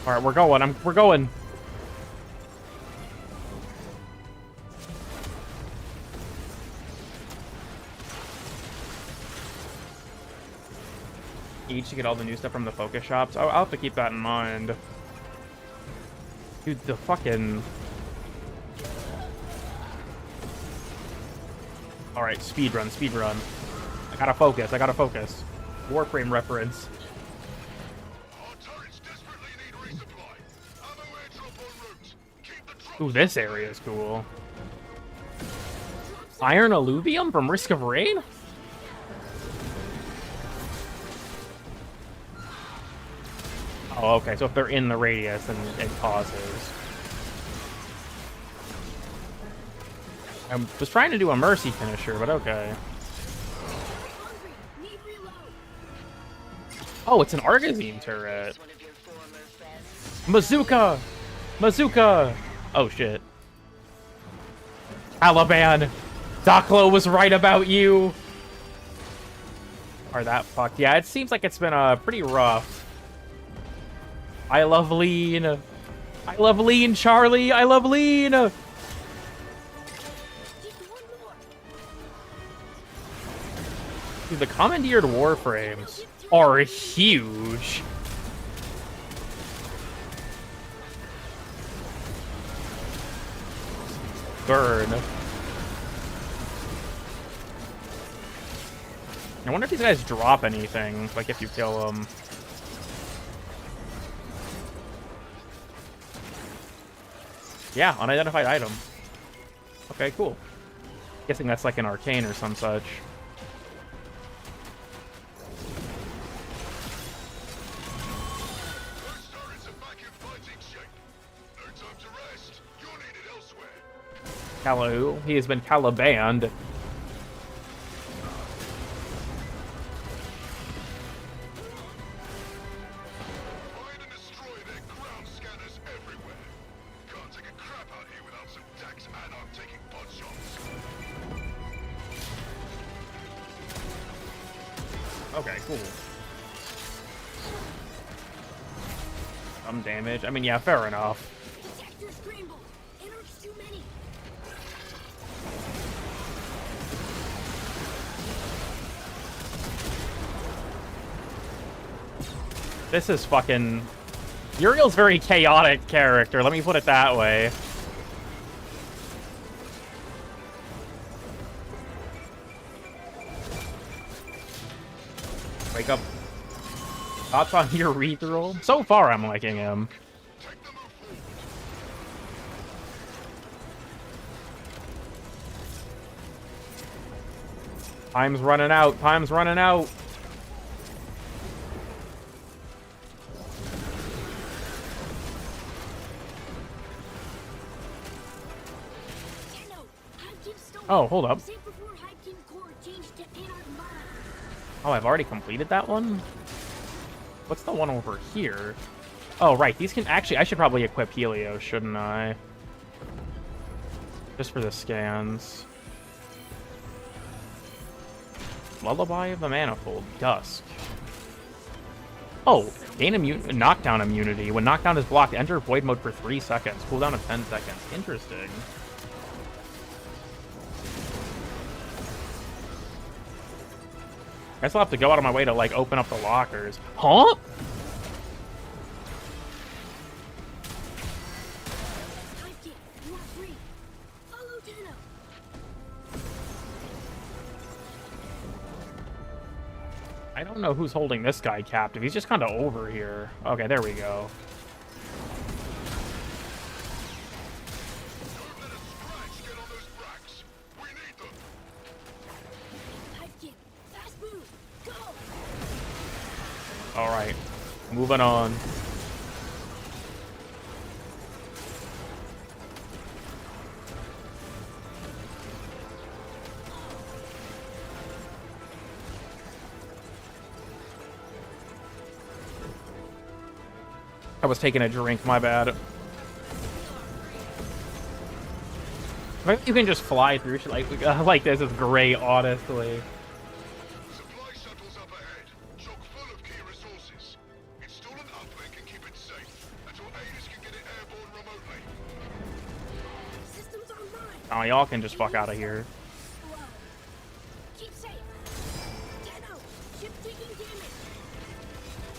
Speaker 1: Alright, we're going. We're going. Each to get all the new stuff from the focus shops. I'll have to keep that in mind. Dude, the fucking... Alright, speedrun, speedrun. I gotta focus, I gotta focus. Warframe reference. Ooh, this area is cool. Iron alluvium from Risk of Rain? Oh, okay, so if they're in the radius, then it pauses. I was trying to do a mercy finisher, but okay. Oh, it's an Argazine turret. Bazooka! Bazooka! Oh, shit. Caliban! Daklo was right about you! Are that fucked? Yeah, it seems like it's been pretty rough. I love lean. I love lean, Charlie. I love lean. Dude, the commandeered warframes are huge. Burn. I wonder if these guys drop anything, like if you kill them. Yeah, unidentified item. Okay, cool. Guessing that's like an arcane or some such. Calla, he has been Calabanned. Okay, cool. Some damage. I mean, yeah, fair enough. This is fucking... Uriel's very chaotic character, let me put it that way. Wake up. Thoughts on urethral? So far, I'm liking him. Time's running out. Time's running out. Oh, hold up. Oh, I've already completed that one? What's the one over here? Oh, right. These can... Actually, I should probably equip Helios, shouldn't I? Just for the scans. Lullaby of the Manifold. Dusk. Oh, gain knockdown immunity. When knockdown is blocked, enter void mode for 3 seconds. Cooldown of 10 seconds. Interesting. I still have to go out of my way to, like, open up the lockers. Huh? I don't know who's holding this guy captive. He's just kind of over here. Okay, there we go. All right, moving on. I was taking a drink, my bad. Maybe you can just fly through shit like this is great, honestly. Oh, y'all can just fuck out of here.
Speaker 2: Keep safe. Tenno, ship taking damage.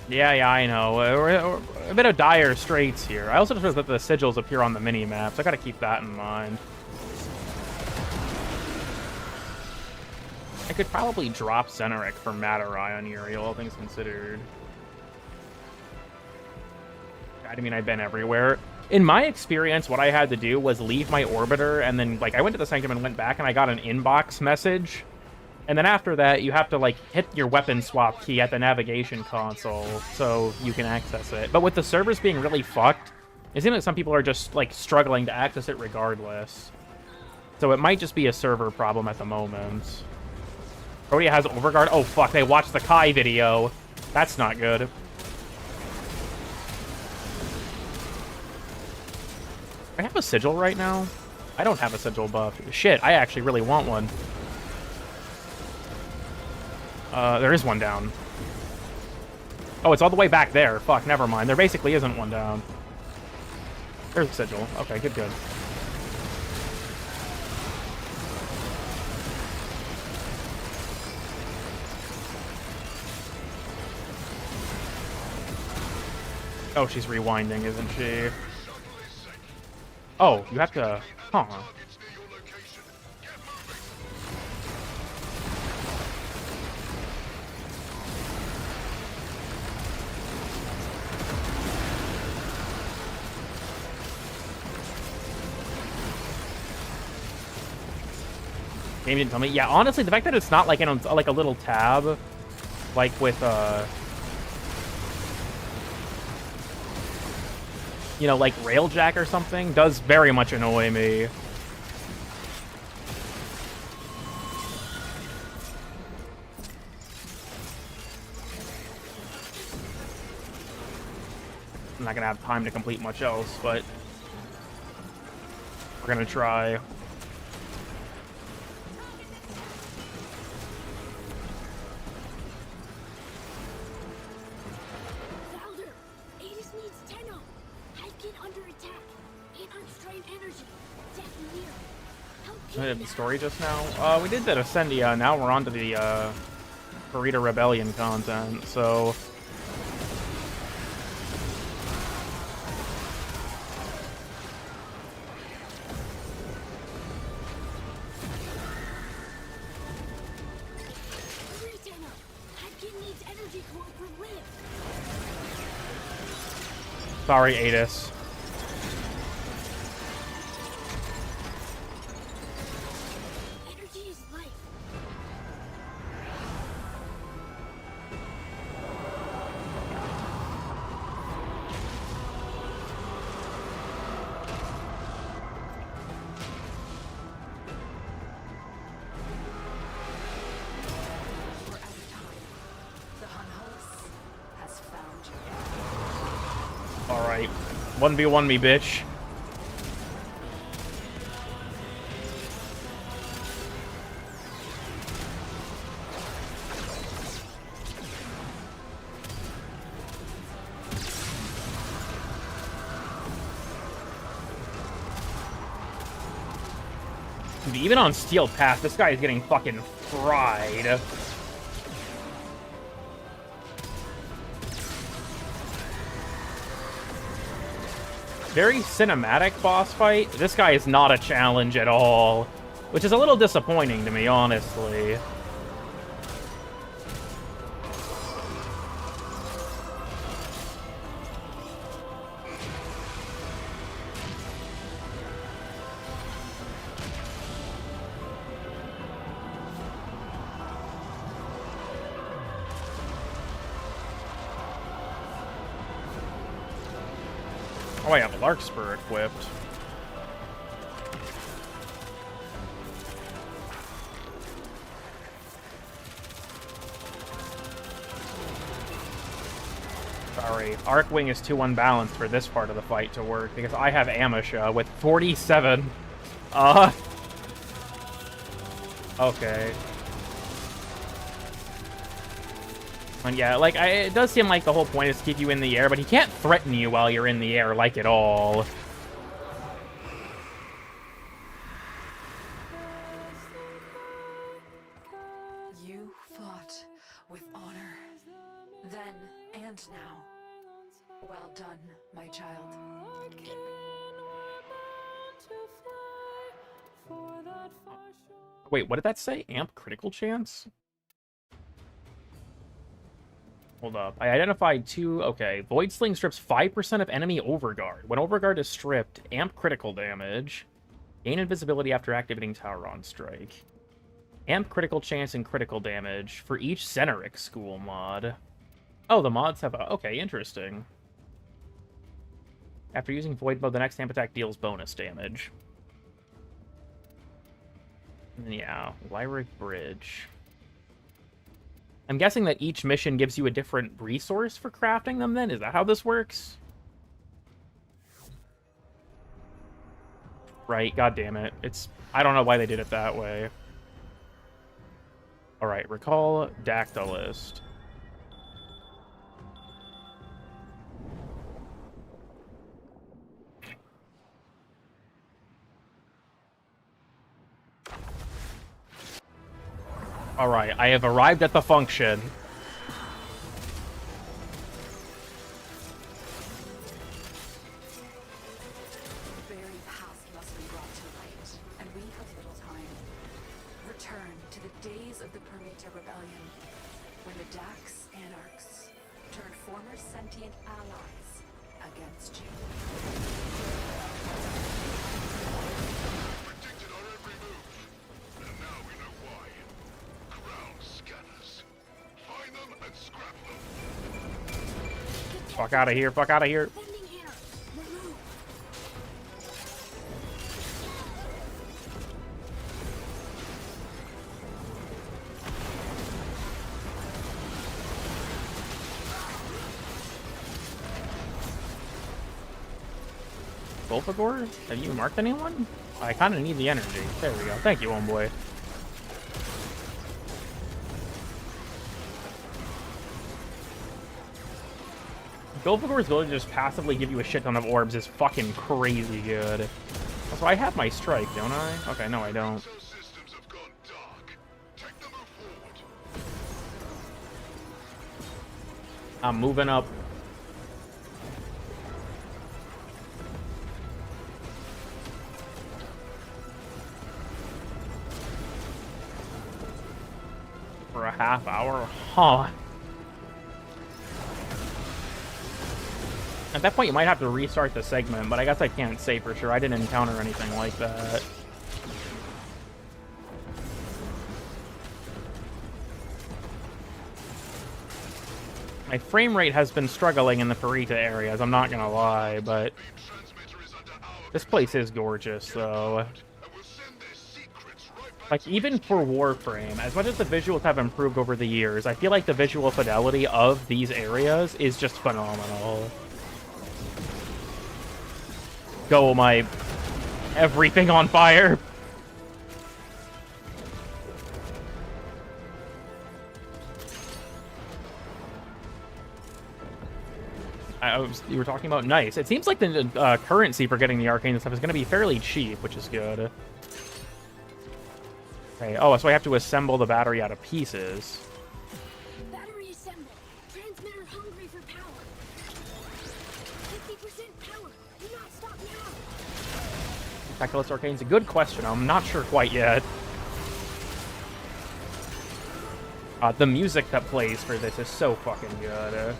Speaker 1: Yeah, I know. We're a bit of dire straits here. I also noticed that the sigils appear on the mini-map, so I gotta keep that in mind. I could probably drop Zeneric for Matarai on Uriel, all things considered. I mean, I've been everywhere. In my experience, what I had to do was leave my orbiter, and then, like, I went to the Sanctum and went back, and I got an inbox message. And then after that, you have to, like, hit your weapon swap key at the navigation console so you can access it. But with the servers being really fucked, it seems like some people are just, like, struggling to access it regardless. So it might just be a server problem at the moment. Rhodia has Overguard. Oh, fuck, they watched the Kai video. That's not good. I have a sigil right now? I don't have a sigil buff. Shit, I actually really want one. There is one down. Oh, it's all the way back there. Fuck, never mind. There basically isn't one down. There's a sigil. Okay, good. Oh, she's rewinding, isn't she? Oh, you have to... Huh. Game didn't tell me. Yeah, honestly, the fact that it's not like in like a little tab, like with you know, like Railjack or something, does very much annoy me. I'm not gonna have time to complete much else, but we're gonna try. I did the story just now. We did that Ascendia. Now we're on to the Burrito Rebellion content. So sorry, Adis. Alright. 1v1 me, bitch. Dude, even on Steel Path, this guy is getting fucking fried. Very cinematic boss fight. This guy is not a challenge at all, which is a little disappointing to me, honestly. Oh, I have Larkspur equipped. Sorry, Arcwing is too unbalanced for this part of the fight to work, because I have Amisha with 47. Okay. And yeah, like, it does seem like the whole point is to keep you in the air, but he can't threaten you while you're in the air, like, at all.
Speaker 4: You fought with honor, then and now. Well done, my child.
Speaker 1: Wait, what did that say? Amp critical chance? Hold up. I identified two... Okay. Void Sling strips 5% of enemy overguard. When overguard is stripped, amp critical damage. Gain invisibility after activating Tauron Strike. Amp critical chance and critical damage for each Xeneric school mod. Oh, the mods have a... Okay, interesting. After using Void Mode, the next amp attack deals bonus damage. And yeah, Lyric Bridge. I'm guessing that each mission gives you a different resource for crafting them then? Is that how this works? Right, god damn it. It's... I don't know why they did it that way. Alright, recall Dactylist. Alright, I have arrived at the function.
Speaker 4: The very past must be brought to light, and we have little time. Return to the days of the Pyrita Rebellion, when the Dax Anarchs turned former sentient allies against you.
Speaker 8: Predicted our every move. And now we know why. Ground scanners. Find them and scrap them.
Speaker 1: Fuck out of here, fuck out of here. Golfagor? Have you marked anyone? I kind of need the energy. There we go. Thank you, homeboy. Golfagor's ability to just passively give you a shit ton of orbs is fucking crazy good. Also, I have my strike, don't I? Okay, no, I don't. I'm moving up. For a half hour? Huh. At that point, you might have to restart the segment, but I guess I can't say for sure. I didn't encounter anything like that. My frame rate has been struggling in the Pyrita areas, I'm not gonna lie, but this place is gorgeous, though. Like, even for Warframe, as much as the visuals have improved over the years, I feel like the visual fidelity of these areas is just phenomenal. Go, my... everything on fire! You were talking about nice. It seems like the currency for getting the arcane and stuff is going to be fairly cheap, which is good. Okay, oh, so I have to assemble the battery out of pieces.
Speaker 2: Battery assembled. Transmitter hungry for power. 50% power. Do not stop now.
Speaker 1: Dactylist Arcane's a good question. I'm not sure quite yet. The music that plays for this is so fucking good.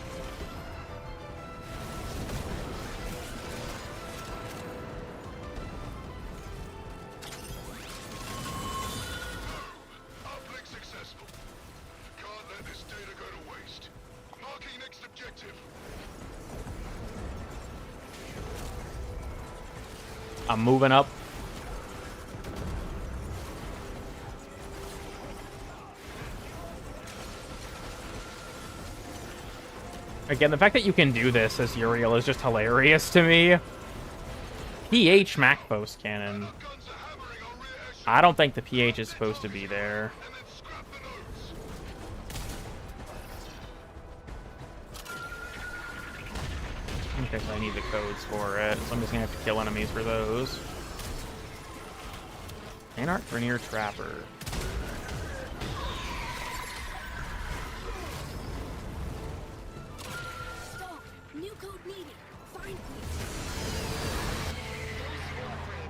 Speaker 1: I'm moving up. Again, the fact that you can do this as Uriel is just hilarious to me. PH Macpost Cannon. I don't think the PH is supposed to be there. Okay, so I need the codes for it, so I'm just gonna have to kill enemies for those. Anarch Vernier Trapper.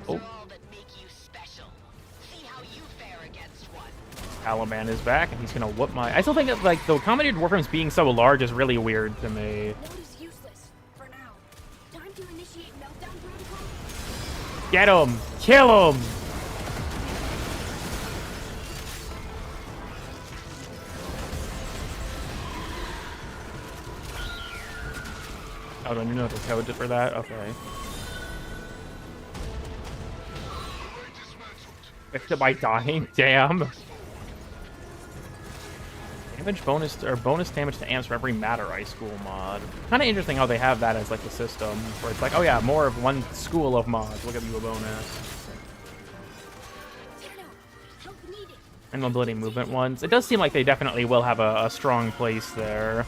Speaker 1: Oh. Alaman is back, and he's gonna whoop my... I still think that, like, the combinated Warframes being so large is really weird to me. Get him! Kill him! Oh, don't you know the code for that? Okay. Fixed it by dying? Damn. Damage bonus, or bonus damage to amps for every Matter Eye School mod. Kind of interesting how they have that as like the system, where it's like, oh yeah, more of one school of mods will give you a bonus. And mobility movement ones. It does seem like they definitely will have a strong place there.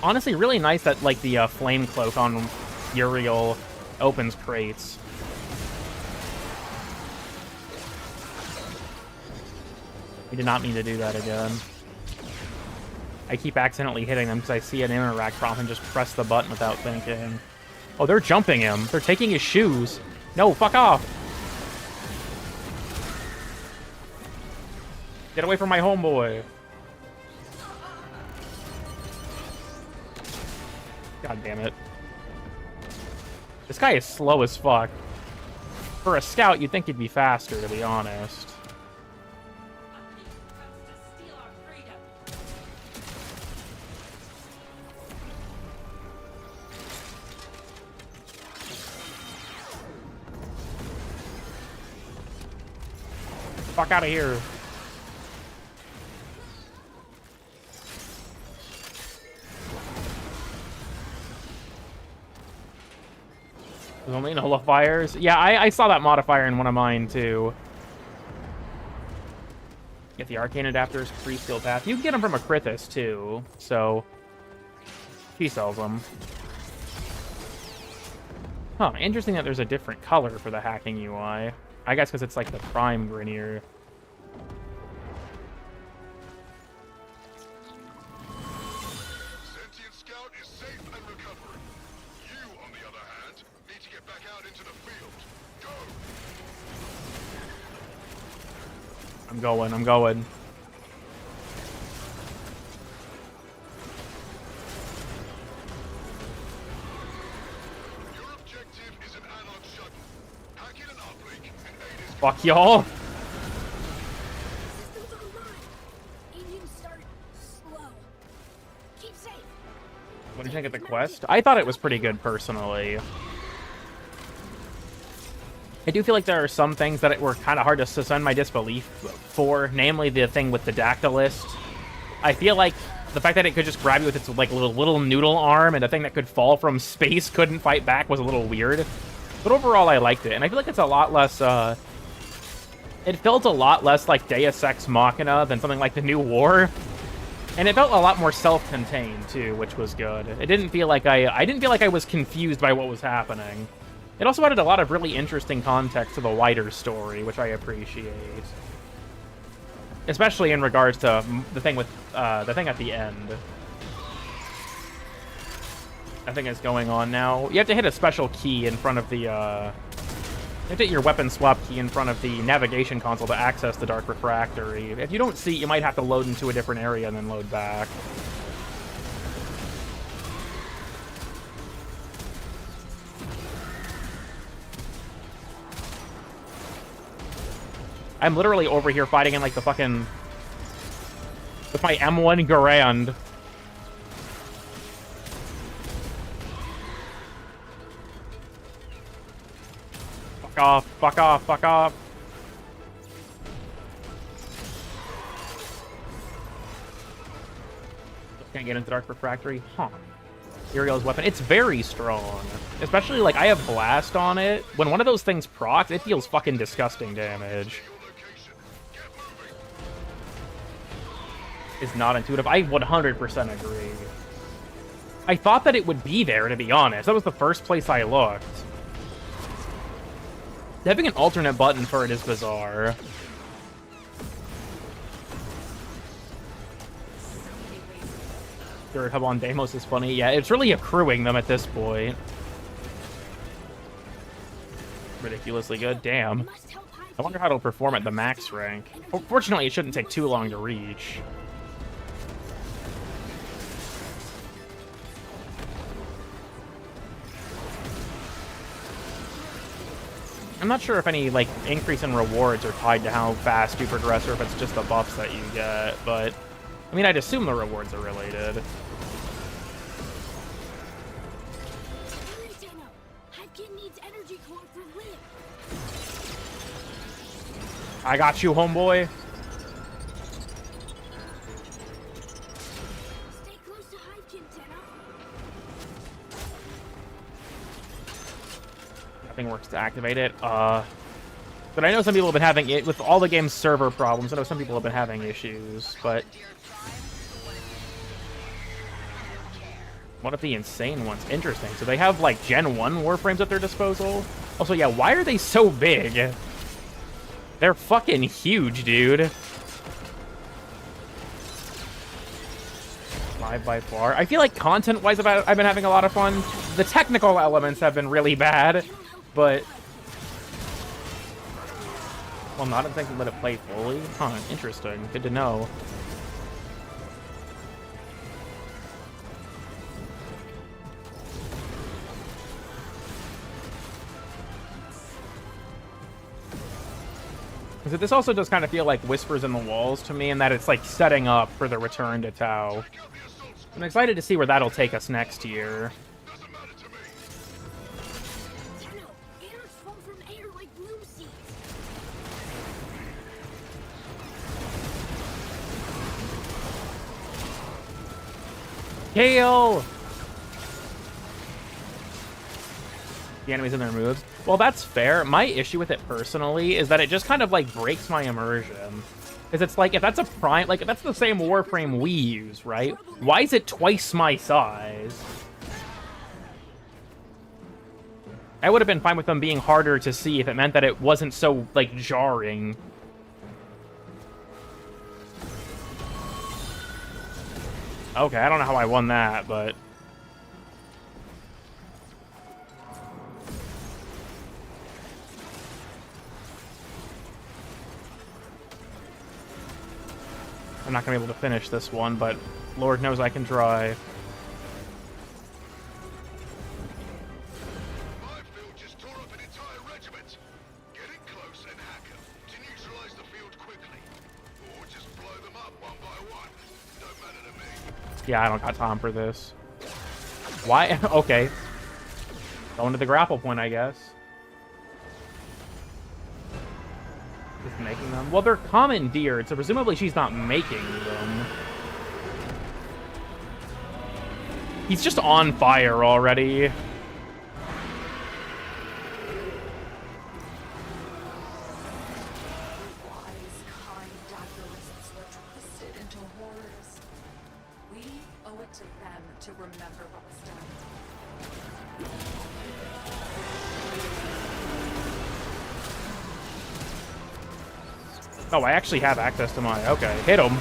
Speaker 1: Honestly, really nice that, like, the flame cloak on Uriel opens crates. I did not mean to do that again. I keep accidentally hitting them because I see an interact prompt and just press the button without thinking. Oh, they're jumping him. They're taking his shoes. No, fuck off. Get away from my homeboy. God damn it. This guy is slow as fuck. For a scout, you'd think he'd be faster, to be honest. Fuck out of here. There's only nullifiers. Yeah, I saw that modifier in one of mine, too. Get the arcane adapters, free skill path. You can get them from a Krithis, too. So, he sells them. Huh, interesting that there's a different color for the hacking UI. I guess because it's like the prime Grenier. I'm going. Fuck y'all. What did you think of the quest? I thought it was pretty good, personally. I do feel like there are some things that were kind of hard to suspend my disbelief for, namely the thing with the Dactylist. I feel like the fact that it could just grab you with its like little noodle arm and a thing that could fall from space couldn't fight back was a little weird. But overall, I liked it, and I feel like it's a lot less, it felt a lot less like Deus Ex Machina than something like the New War. And it felt a lot more self-contained, too, which was good. It didn't feel like I didn't feel like I was confused by what was happening. It also added a lot of really interesting context to the wider story, which I appreciate. Especially in regards to the thing with, the thing at the end. I think is going on now. You have to hit a special key in front of the, you have to hit your weapon swap key in front of the navigation console to access the Dark Refractory. If you don't see it, you might have to load into a different area and then load back. I'm literally over here fighting in like the fucking... with my M1 Garand. Fuck off, fuck off, fuck off. Can't get into Dark Refractory? Huh. Uriel's weapon. It's very strong. Especially, like, I have Blast on it. When one of those things procs, it deals fucking disgusting damage. Is not intuitive. I 100% agree. I thought that it would be there, to be honest. That was the first place I looked. Having an alternate button for it is bizarre. Third hub on Deimos is funny. Yeah, it's really accruing them at this point. Ridiculously good. Damn. I wonder how it'll perform at the max rank. Fortunately, it shouldn't take too long to reach. I'm not sure if any, like, increase in rewards are tied to how fast you progress or if it's just the buffs that you get, but... I mean, I'd assume the rewards are related. I got you, homeboy.
Speaker 2: Stay close to Hivekin, Tenno.
Speaker 1: Nothing works to activate it. But I know some people have been having it with all the game's server problems. I know some people have been having issues, but one of the insane ones. Interesting. So they have like Gen 1 Warframes at their disposal. Also, yeah, why are they so big? They're fucking huge, dude. Live by far. I feel like content-wise, I've been having a lot of fun. The technical elements have been really bad, but... Well, not if they can let it play fully. Huh, interesting. Good to know. So this also does kind of feel like Whispers in the Walls to me, in that it's like setting up for the return to Tau. I'm excited to see where that'll take us next year. Kale! The enemies and their moves. Well, that's fair. My issue with it personally is that it just kind of like breaks my immersion. Because it's like, if that's a prime, like if that's the same Warframe we use, right? Why is it twice my size? I would have been fine with them being harder to see if it meant that it wasn't so, like, jarring. Okay, I don't know how I won that, but... I'm not going to be able to finish this one, but Lord knows I can try. Yeah, I don't got time for this. Why? Okay. Going to the grapple point, I guess. Just making them. Well, they're commandeered, so presumably she's not making them. He's just on fire already. Oh, I actually have access to my... Okay, hit him.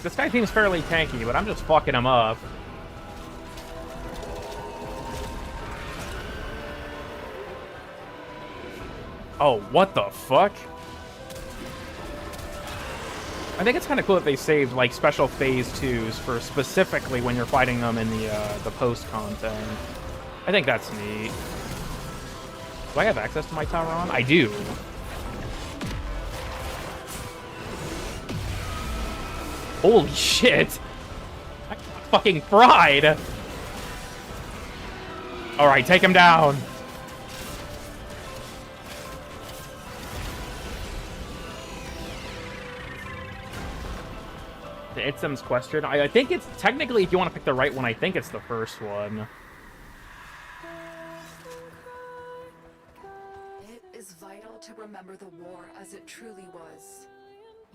Speaker 1: This guy seems fairly tanky, but I'm just fucking him up. Oh, what the fuck? I think it's kind of cool that they saved, like, special Phase 2s for specifically when you're fighting them in the post-content. I think that's neat. Do I have access to my Tauron? I do. Holy shit! I got fucking fried! Alright, take him down! To Itzam's question, I think it's, technically, if you want to pick the right one, I think it's the first one.
Speaker 4: To remember the war as it truly was.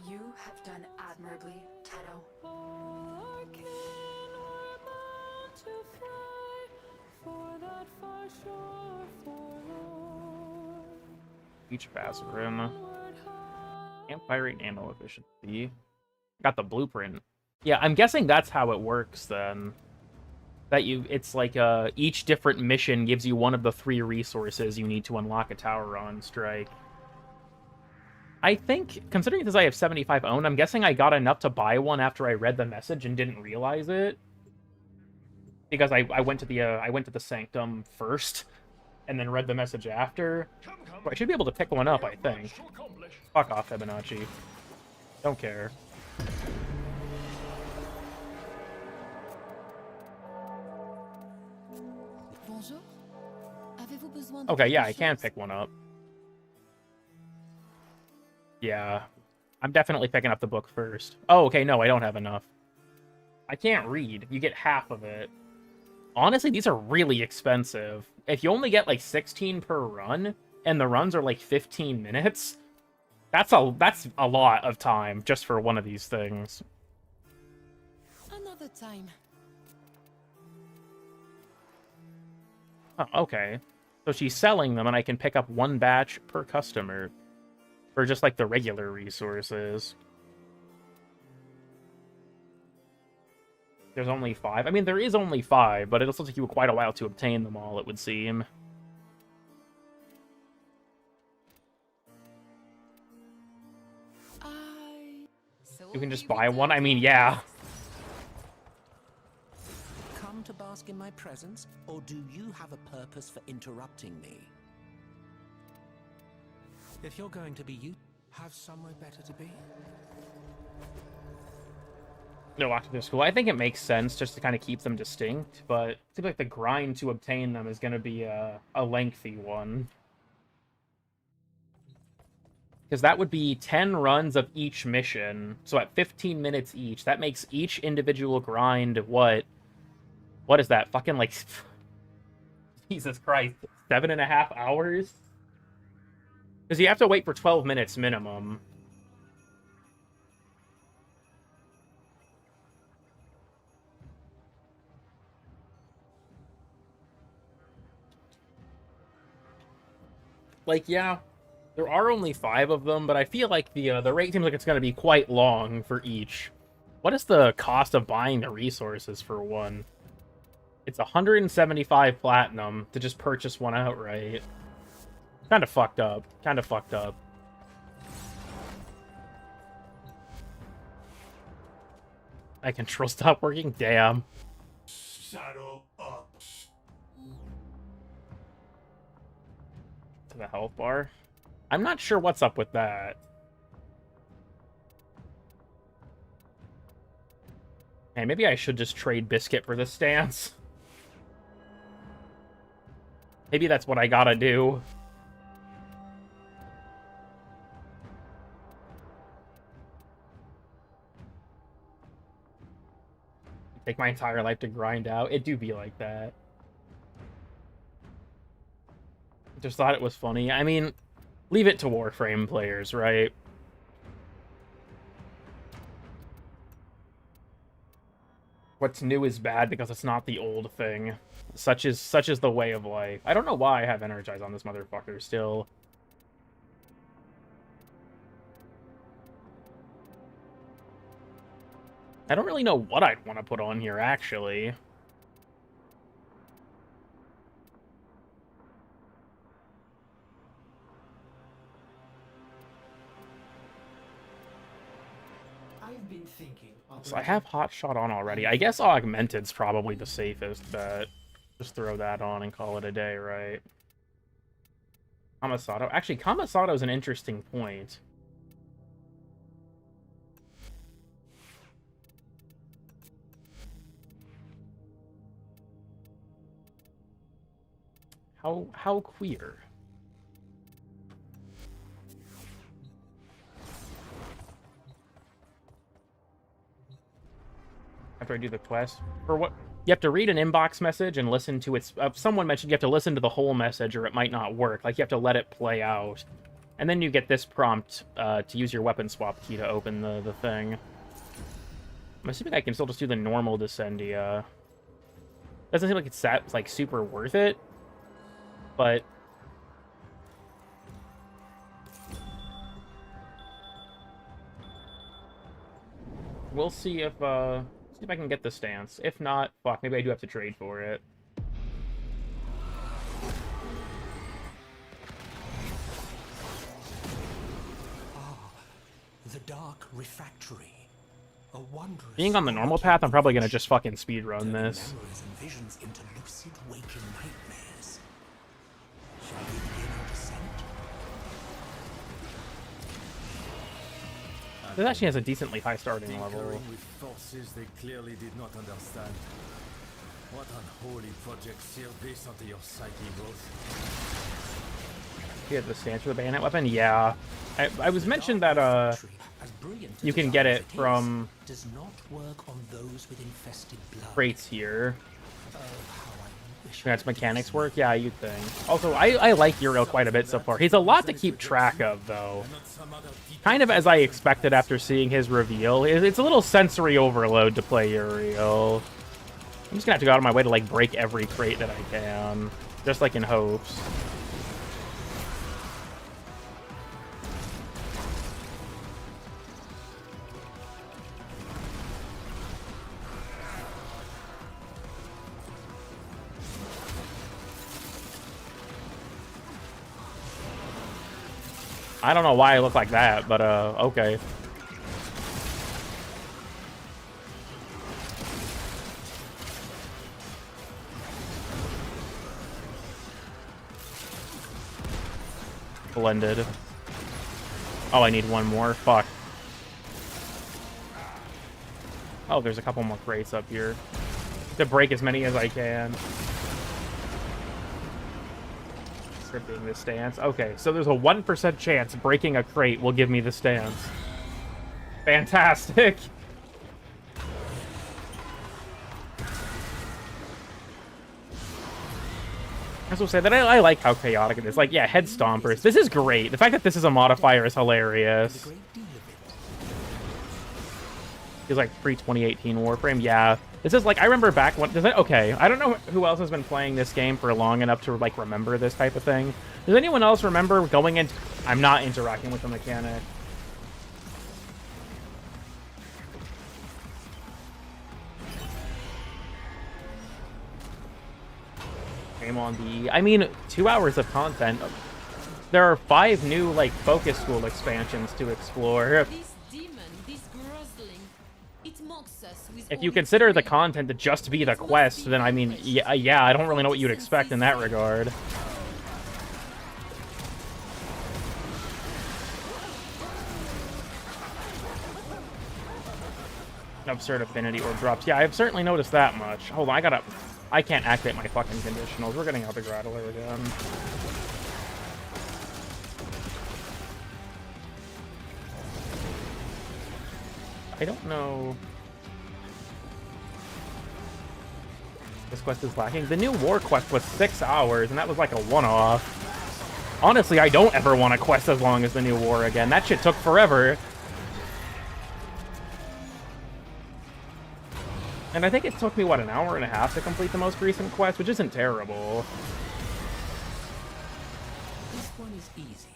Speaker 4: You have done admirably, Tenno.
Speaker 1: Each passive room. Campfire rate and ammo efficiency. Got the blueprint. Yeah, I'm guessing that's how it works then. That it's like each different mission gives you one of the 3 resources you need to unlock a tower on strike. I think, considering this I have 75 owned, I'm guessing I got enough to buy one after I read the message and didn't realize it. Because I went to the Sanctum first, and then read the message after. So I should be able to pick one up, I think. Fuck off, Fibonacci. Don't care. Okay, yeah, I can pick one up. Yeah. I'm definitely picking up the book first. Oh, okay, no, I don't have enough. I can't read. You get half of it. Honestly, these are really expensive. If you only get like 16 per run, and the runs are like 15 minutes, that's a lot of time just for one of these things.
Speaker 16: Another time.
Speaker 1: Oh, okay. So she's selling them, and I can pick up 1 batch per customer. For just, like, the regular resources. There's only 5. I mean, there is only 5, but it'll still take you quite a while to obtain them all, it would seem. You can just buy one? I mean, yeah.
Speaker 18: Come to bask in my presence, or do you have a purpose for interrupting me? If you're going to be you, have somewhere better to be.
Speaker 1: No, locked into school. I think it makes sense just to kind of keep them distinct, but it seems like the grind to obtain them is going to be a lengthy one. Because that would be 10 runs of each mission, so at 15 minutes each, that makes each individual grind, what is that? Fucking, like, Jesus Christ, 7.5 hours? Because you have to wait for 12 minutes minimum. Like, yeah, there are only 5 of them, but I feel like the rate seems like it's going to be quite long for each. What is the cost of buying the resources for one? It's 175 platinum to just purchase one outright. Kind of fucked up. Kind of fucked up. My control stopped working? Damn.
Speaker 15: Saddle up.
Speaker 1: To the health bar. I'm not sure what's up with that. Hey, maybe I should just trade Biscuit for this stance. Maybe that's what I gotta do. Take my entire life to grind out. It do be like that. Just thought it was funny. I mean, leave it to Warframe players, right? What's new is bad because it's not the old thing. Such is the way of life. I don't know why I have Energize on this motherfucker still. I don't really know what I'd want to put on here, actually.
Speaker 14: I've been thinking.
Speaker 1: So I have Hotshot on already. I guess Augmented's probably the safest bet. Just throw that on and call it a day, right? Kamisato. Actually, Kamisato is an interesting point. How queer. After I do the quest, for what you have to read an inbox message and listen to its. Someone mentioned you have to listen to the whole message or it might not work. Like you have to let it play out, and then you get this prompt to use your weapon swap key to open the thing. I'm assuming I can still just do the normal Descendia. Doesn't seem like it's that like super worth it. But we'll see if I can get the stance. If not, fuck, maybe I do have to trade for it.
Speaker 18: The Dark Refractory. A wondrous
Speaker 1: Being on the normal path, I'm probably gonna just fucking speedrun this.
Speaker 18: memories and visions into lucid waking nightmares. Shall we begin our descent?
Speaker 1: This actually has a decently high starting level.
Speaker 17: Tinkering with forces they clearly did not understand. What unholy project sealed this onto your psyche, both?
Speaker 1: You have the stance for the bayonet weapon? Yeah. I was mentioned that you can get it from
Speaker 18: Does not work on those with infested blood.
Speaker 1: crates here. That's mechanics work? Yeah, you'd think. Also, I like Uriel quite a bit so far. He's a lot to keep track of, though. Kind of as I expected after seeing his reveal. It's a little sensory overload to play Uriel. I'm just gonna have to go out of my way to, like, break every crate that I can. Just, like, in hopes. I don't know why I look like that, but, okay. Blended. Oh, I need one more. Fuck. Oh, there's a couple more crates up here. To break as many as I can. Being the stance. Okay, so there's a 1% chance breaking a crate will give me the stance. Fantastic. I was gonna say that I like how chaotic it is. Like, yeah, head stompers. This is great. The fact that this is a modifier is hilarious. He's like pre-2018 Warframe. Yeah. This is like, I remember back when, okay, I don't know who else has been playing this game for long enough to, like, remember this type of thing. Does anyone else remember going in? I'm not interacting with the mechanic. Game on the, I mean, 2 hours of content. There are 5 new, like, focus school expansions to explore. If you consider the content to just be the quest, then I mean, yeah, I don't really know what you'd expect in that regard. Absurd affinity orb drops. Yeah, I've certainly noticed that much. Hold on, I can't activate my fucking conditionals. We're getting out the Grattler again. I don't know. This quest is lacking. The new war quest was 6 hours, and that was like a one-off. Honestly, I don't ever want a quest as long as the new war again. That shit took forever. And I think it took me, what, an hour and a half to complete the most recent quest, which isn't terrible.
Speaker 18: This one is easy.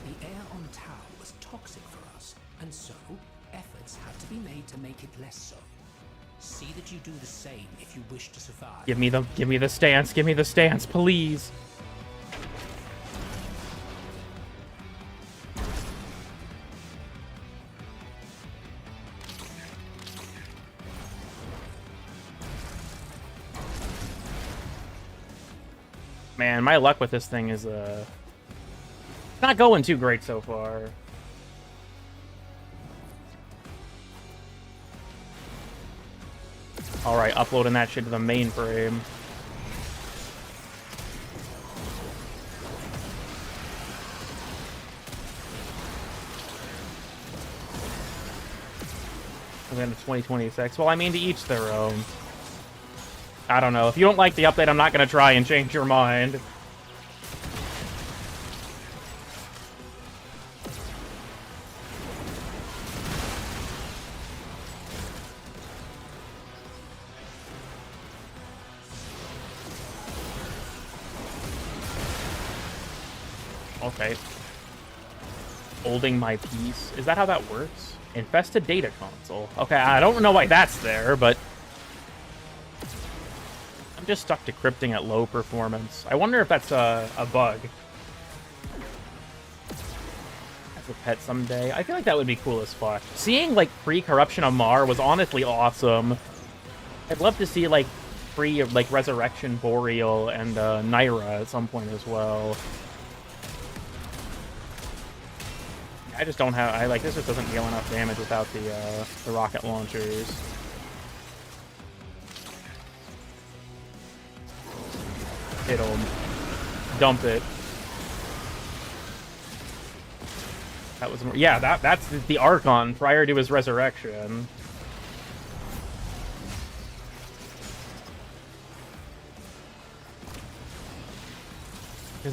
Speaker 18: The air on Tau was toxic for us, and so efforts had to be made to make it less so. See that you do the same if you wish to survive.
Speaker 1: Give me the stance, please. Man, my luck with this thing is not going too great so far. Alright, uploading that shit to the mainframe. And then to 2026. Well, I mean, to each their own. I don't know. If you don't like the update, I'm not going to try and change your mind. Okay. Holding my peace. Is that how that works? Infested data console. Okay, I don't know why that's there, but... I'm just stuck decrypting at low performance. I wonder if that's a bug. As a pet someday. I feel like that would be cool as fuck. Seeing, like, pre-corruption of Mar was honestly awesome. I'd love to see, like, like, Resurrection, Boreal, and Naira at some point as well. I just don't have... this just doesn't deal enough damage without the rocket launchers. It'll dump it. That was... Yeah, that's the Archon prior to his resurrection.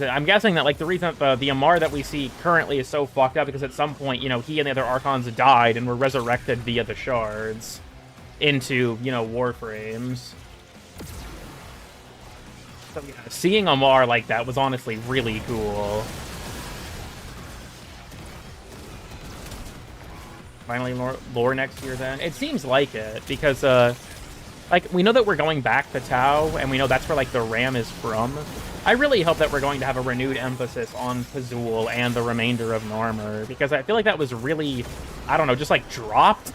Speaker 1: I'm guessing that, like, the reason that the Amar that we see currently is so fucked up because at some point, you know, he and the other Archons died and were resurrected via the shards into, you know, Warframes. So, yeah, seeing Amar like that was honestly really cool. Finally, lore next year, then? It seems like it, because, like, we know that we're going back to Tau, and we know that's where, like, the Ram is from. I really hope that we're going to have a renewed emphasis on Pazul and the remainder of Narmer, because I feel like that was really, I don't know, just, like, dropped.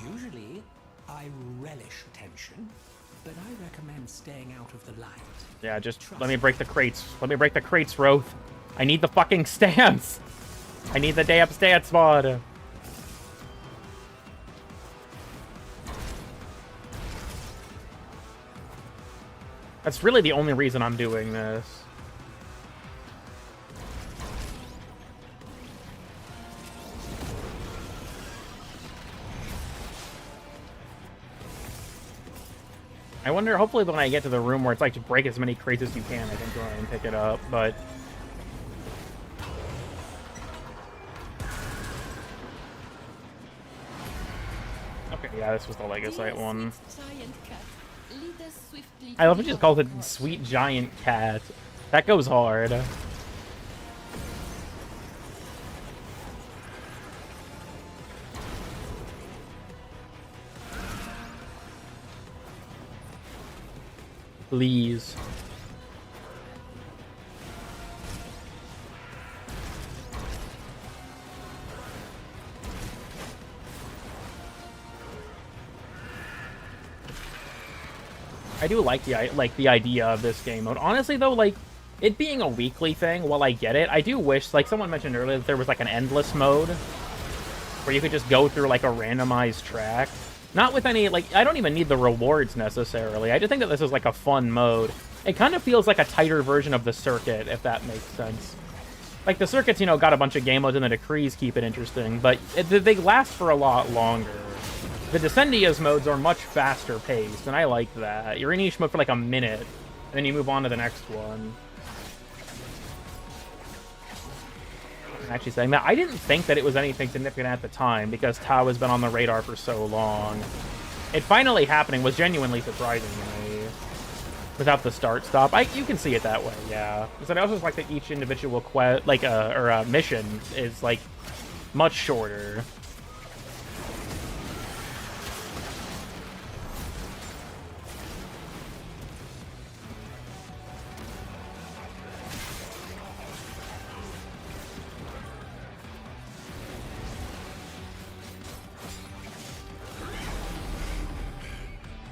Speaker 18: Usually, I relish tension, but I recommend staying out of the light.
Speaker 1: Yeah, just let me break the crates. Let me break the crates, Roth. I need the fucking stance. I need the damn stance mod. That's really the only reason I'm doing this. I wonder, hopefully when I get to the room where it's like to break as many crates as you can, I can go and pick it up, but... Okay, yeah, this was the Legosite one. I love it just calls it Sweet Giant Cat. That goes hard. Please. I do like the idea of this game mode. Honestly, though, like, it being a weekly thing, while I get it, I do wish, like someone mentioned earlier, that there was, like, an endless mode where you could just go through, like, a randomized track. Not with any, like, I don't even need the rewards, necessarily. I just think that this is, like, a fun mode. It kind of feels like a tighter version of the circuit, if that makes sense. Like, the circuits, you know, got a bunch of game modes and the decrees keep it interesting, but they last for a lot longer. The Descendia's modes are much faster paced, and I like that. You're in each mode for like a minute, and then you move on to the next one. I'm actually saying that. I didn't think that it was anything significant at the time, because Tau has been on the radar for so long. It finally happening was genuinely surprising to me. Without the start-stop. You can see it that way, yeah. Because I also just like that each individual quest, like, mission is, like, much shorter.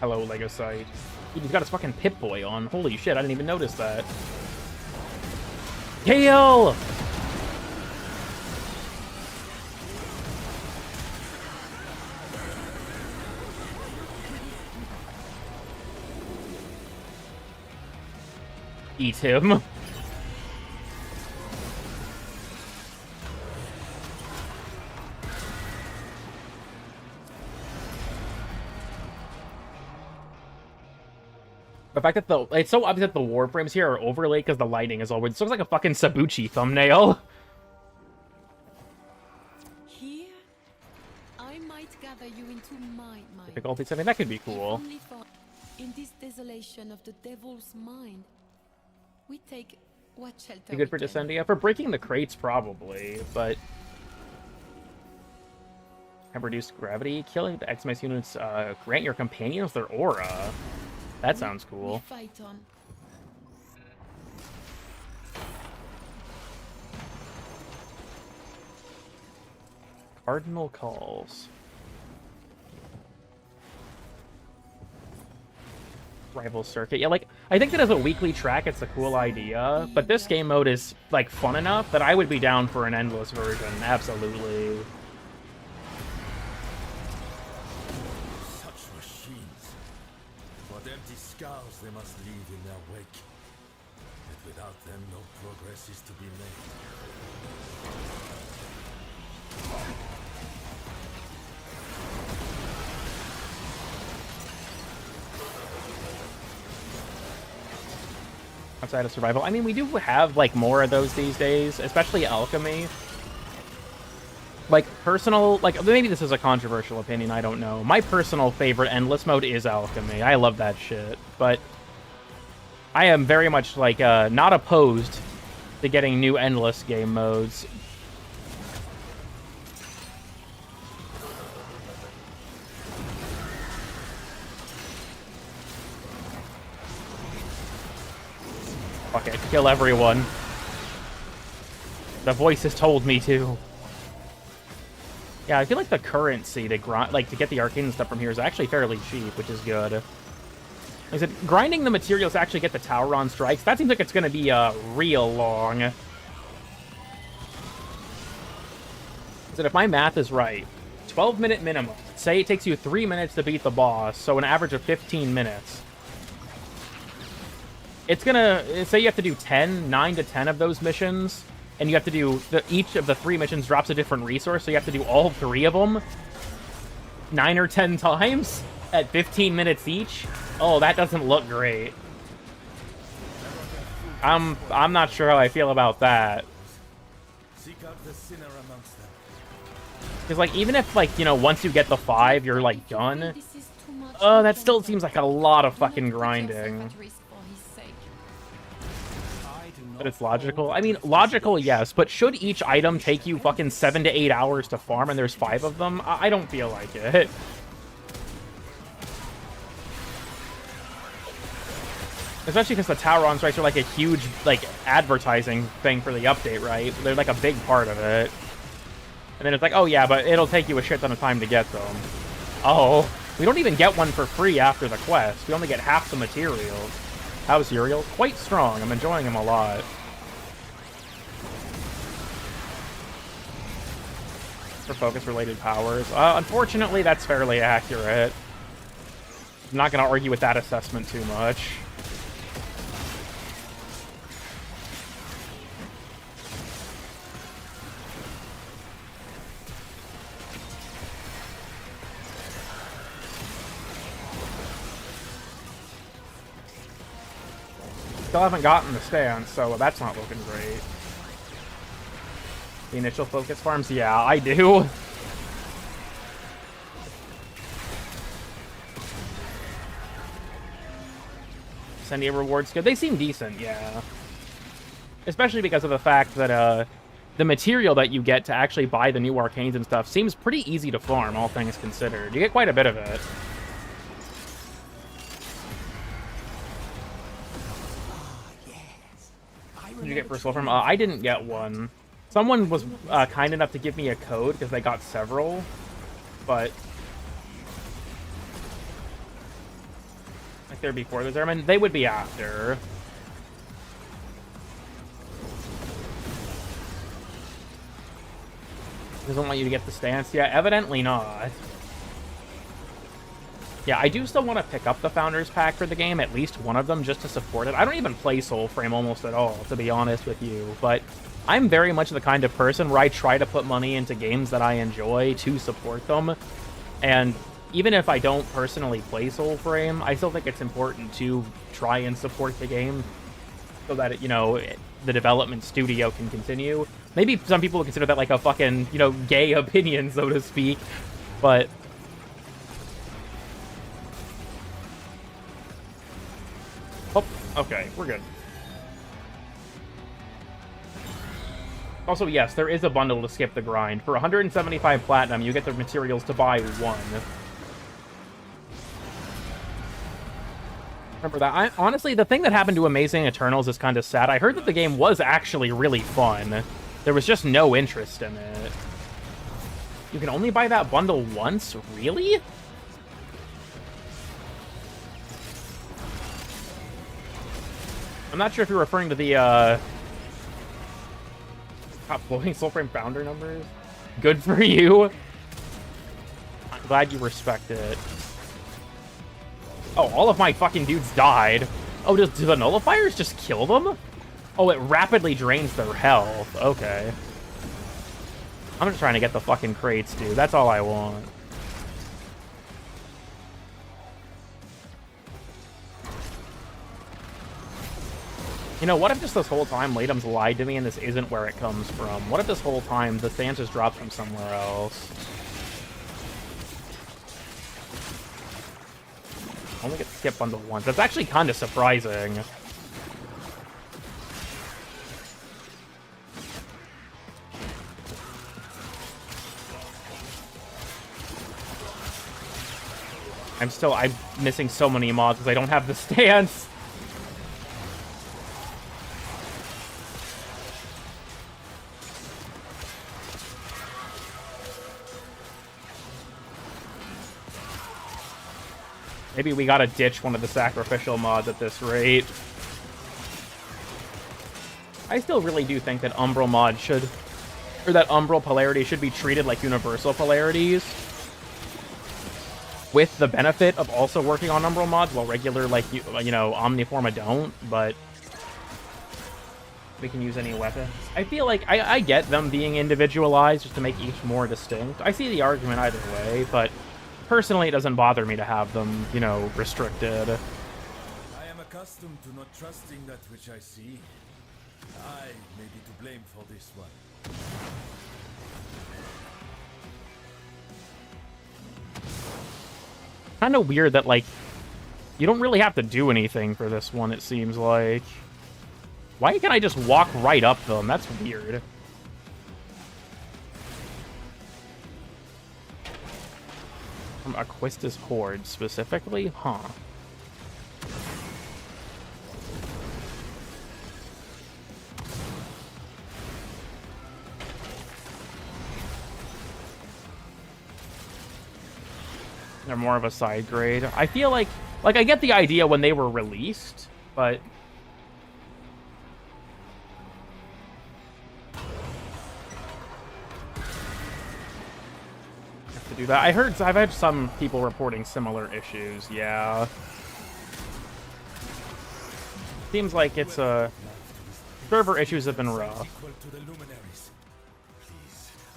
Speaker 1: Hello, Legosite. Dude, he's got his fucking Pip-Boy on. Holy shit, I didn't even notice that. Hail! Eat him. The fact that it's so obvious that the Warframes here are overlaid because the lighting is always... This looks like a fucking Sabuchi thumbnail.
Speaker 16: gather you into my mind.
Speaker 1: Difficulties, I mean, that could be cool.
Speaker 16: If only for in this desolation of the devil's mind, we take what shelter
Speaker 1: Be good for
Speaker 16: we can.
Speaker 1: Descendia. For breaking the crates, probably, but... Have reduced gravity. Killing the XMS units grant your companions their aura. That sounds cool.
Speaker 16: We fight on.
Speaker 1: Cardinal calls. Rival circuit. Yeah, like, I think that as a weekly track, it's a cool idea, but this game mode is, like, fun enough that I would be down for an endless version. Absolutely.
Speaker 17: Such machines. What empty scars they must leave in their wake. Yet without them, no progress is to be made.
Speaker 1: Outside of survival. I mean, we do have, like, more of those these days, especially alchemy. Like, personal... Like, maybe this is a controversial opinion, I don't know. My personal favorite endless mode is alchemy. I love that shit. But I am very much, like, not opposed to getting new endless game modes. Fuck it, kill everyone. The voice has told me to. Yeah, I feel like the currency to grind, like to get the arcane stuff from here is actually fairly cheap, which is good. Like I said, grinding the materials to actually get the Tauron strikes, that seems like it's going to be real long. I said, if my math is right, 12-minute minimum. Say it takes you 3 minutes to beat the boss, so an average of 15 minutes. It's gonna, say you have to do 9 to 10 of those missions, and you have to do, each of the 3 missions drops a different resource, so you have to do all 3 of them 9 or 10 times at 15 minutes each. Oh, that doesn't look great. I'm not sure how I feel about that.
Speaker 17: Seek out the sinner amongst them.
Speaker 1: Because, like, even if, like, you know, once you get the 5, you're, like, done, that still seems like a lot of fucking grinding. But it's logical. I mean, logical, yes, but should each item take you fucking 7 to 8 hours to farm and there's 5 of them? I don't feel like it. Especially because the Tauron strikes are like a huge, like, advertising thing for the update, right? They're like a big part of it. And then it's like, oh yeah, but it'll take you a shit ton of time to get them. Oh, we don't even get one for free after the quest. We only get half the materials. How's Uriel? Quite strong. I'm enjoying him a lot. For focus-related powers. Unfortunately, that's fairly accurate. I'm not going to argue with that assessment too much. Still haven't gotten the stance, so that's not looking great. The initial focus farms? Yeah, I do. Sendia rewards good. They seem decent, yeah. Especially because of the fact that the material that you get to actually buy the new arcanes and stuff seems pretty easy to farm, all things considered. You get quite a bit of it. What did you get for a soul farm? I didn't get one. Someone was kind enough to give me a code because they got several, but like they're before the Zerman, they would be after. Doesn't want you to get the stance? Yeah, evidently not. Yeah, I do still want to pick up the Founders Pack for the game, at least one of them, just to support it. I don't even play Soulframe almost at all, to be honest with you, but I'm very much the kind of person where I try to put money into games that I enjoy to support them, and even if I don't personally play Soulframe, I still think it's important to try and support the game so that, it, you know, the development studio can continue. Maybe some people would consider that like a fucking, you know, gay opinion, so to speak, but Oh, okay, we're good. Also, yes, there is a bundle to skip the grind. For 175 platinum, you get the materials to buy one. Remember that. Honestly, the thing that happened to Amazing Eternals is kind of sad. I heard that the game was actually really fun. There was just no interest in it. You can only buy that bundle once? Really? I'm not sure if you're referring to the, top floating Soulframe founder numbers. Good for you. I'm glad you respect it. Oh, all of my fucking dudes died. Oh, do the nullifiers just kill them? Oh, it rapidly drains their health. Okay. I'm just trying to get the fucking crates, dude. That's all I want. You know, what if just this whole time Latum's lied to me and this isn't where it comes from? What if this whole time the sand just drops from somewhere else? I only get to skip bundle once. That's actually kind of surprising. I'm missing so many mods because I don't have the stance. Maybe we gotta ditch one of the sacrificial mods at this rate. I still really do think that Umbral mod should, or that Umbral polarity should be treated like universal polarities, with the benefit of also working on Umbral mods while regular, like, you know, Omniforma don't, but we can use any weapons. I feel like I get them being individualized just to make each more distinct. I see the argument either way, but personally, it doesn't bother me to have them, you know, restricted.
Speaker 17: I am accustomed to not trusting that which I see. I may be to blame for this one.
Speaker 1: Kind of weird that, like, you don't really have to do anything for this one, it seems like. Why can't I just walk right up them? That's weird. From Aquistus Horde, specifically? Huh. They're more of a side grade. I feel like I get the idea when they were released, but to do that. I've had some people reporting similar issues, yeah. Seems like it's server issues have been rough.
Speaker 17: Please,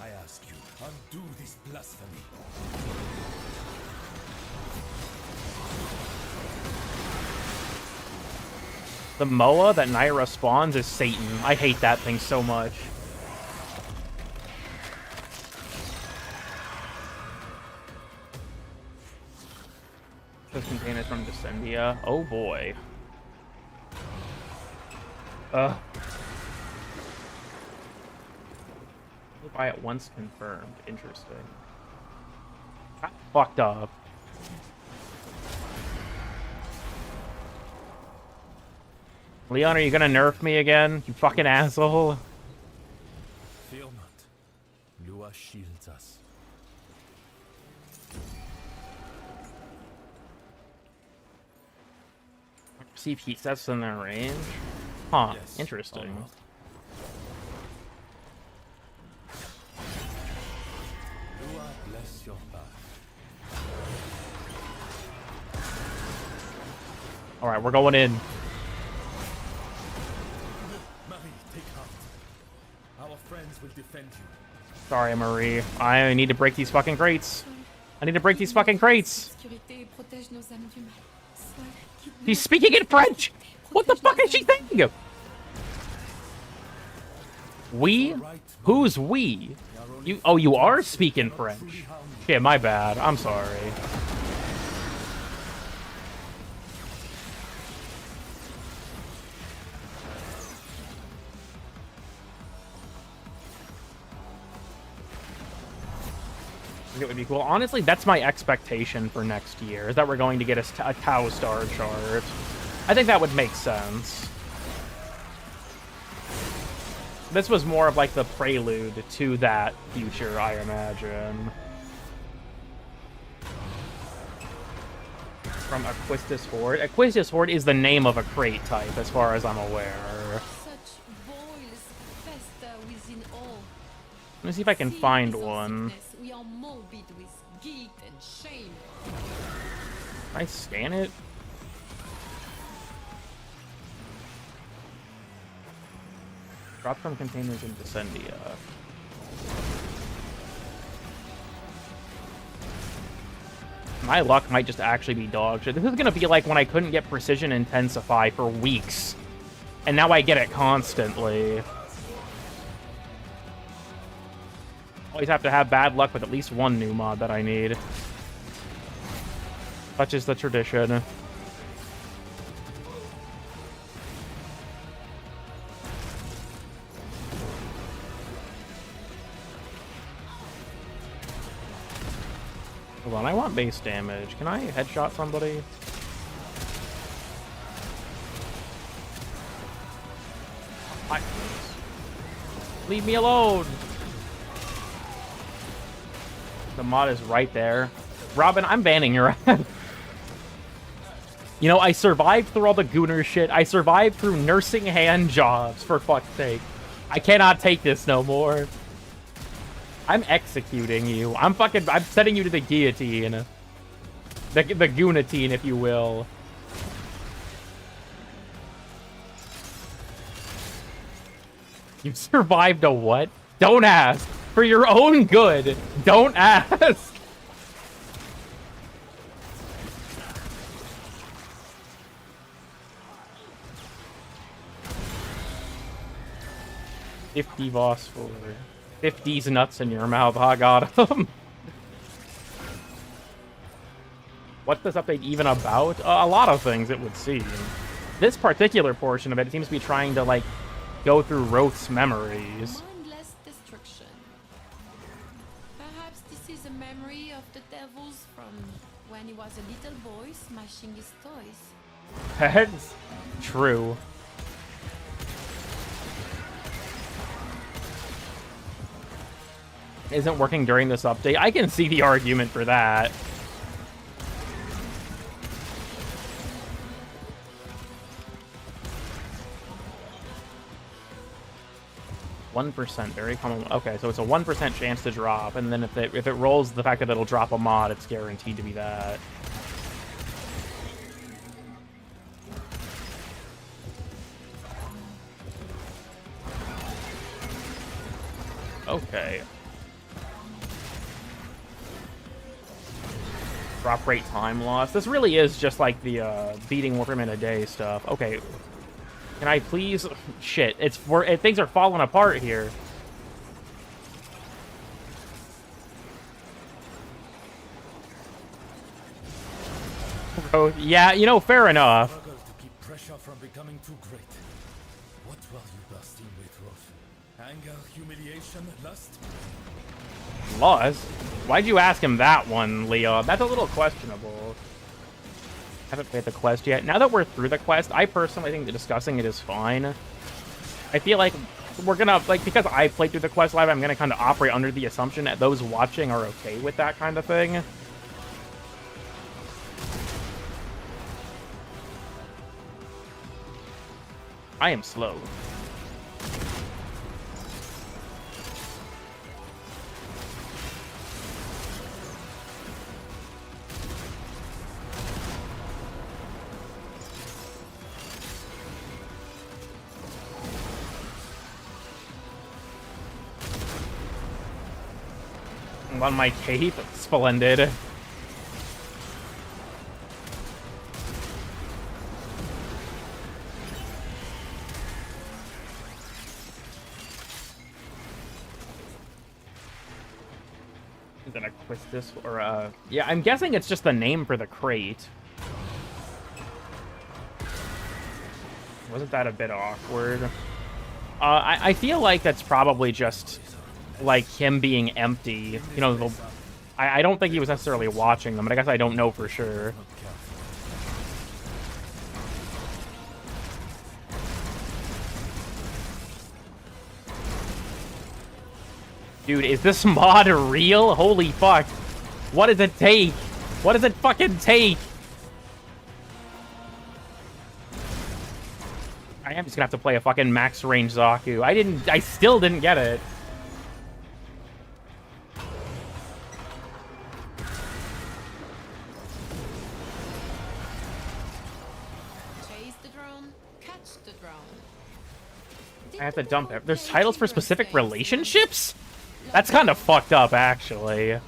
Speaker 17: I ask you, undo this blasphemy.
Speaker 1: The Moa that Naira spawns is Satan. I hate that thing so much. Those containers from Descendia. Oh boy. Buy it once confirmed. Interesting. Fucked up. Leon, are you gonna nerf me again? You fucking asshole.
Speaker 17: Fear not. Lua shields us.
Speaker 1: Receive heat sets in their range? Huh,
Speaker 17: Yes,
Speaker 1: interesting.
Speaker 17: Lua bless your path.
Speaker 1: Alright, we're going in.
Speaker 17: Marie, take heart. Our friends will defend you.
Speaker 1: Sorry, Marie. I need to break these fucking crates. I need to break these fucking crates. He's speaking in French! What the fuck is she saying? We? Who's we? You? Oh, you are speaking French. Yeah, my bad. I'm sorry. It would be cool. Honestly, that's my expectation for next year, is that we're going to get a Tau Star chart. I think that would make sense. This was more of like the prelude to that future, I imagine. From Aquistus Horde. Aquistus Horde is the name of a crate type, as far as I'm aware.
Speaker 16: Such boils fester within all.
Speaker 1: Let me see if I can find one.
Speaker 16: We are morbid with guilt and shame.
Speaker 1: Can I scan it? Drop from containers in Descendia. My luck might just actually be dog shit. This is gonna be like when I couldn't get Precision Intensify for weeks. And now I get it constantly. Always have to have bad luck with at least one new mod that I need. Such is the tradition. Hold on, I want base damage. Can I headshot somebody? Leave me alone! The mod is right there. Robin, I'm banning your ass. You know, I survived through all the Gooner shit. I survived through nursing hand jobs, for fuck's sake. I cannot take this no more. I'm executing you. I'm setting you to the guillotine. The Goonatine, if you will. You survived a what? Don't ask. For your own good, don't ask. $50 Voss for 50's nuts in your mouth. I got him. What's this update even about? A lot of things, it would seem. This particular portion of it seems to be trying to, like, go through Roth's memories.
Speaker 16: Mindless destruction. Perhaps this is a memory of the devils from when he was a little boy smashing his toys.
Speaker 1: That's true. Isn't working during this update. I can see the argument for that. %, very common. Okay, so it's a 1% chance to drop, and then if it rolls the fact that it'll drop a mod, it's guaranteed to be that. Okay. Drop rate time loss. This really is just like the beating Warframe in a day stuff. Okay. Can I please? Shit, things are falling apart here. Bro, yeah, you know, fair enough.
Speaker 17: To keep pressure from becoming too great. What were you lusting with, Rolf? Anger, humiliation, lust?
Speaker 1: Lust? Why'd you ask him that one, Leo? That's a little questionable. Haven't played the quest yet. Now that we're through the quest, I personally think that discussing it is fine. I feel like we're gonna, like, because I played through the quest live, I'm gonna kind of operate under the assumption that those watching are okay with that kind of thing. I am slow. On my cape, splendid. Is it Aquistus or yeah, I'm guessing it's just the name for the crate. Wasn't that a bit awkward? I feel like that's probably just like him being empty. You know, I don't think he was necessarily watching them, but I guess I don't know for sure. Dude, is this mod real? Holy fuck. What does it take? What does it fucking take? I am just gonna have to play a fucking max range Zaku. I still didn't get it.
Speaker 16: Chase the drone, catch the drone.
Speaker 1: I have to dump it. There's titles for specific relationships? That's kind of fucked up, actually.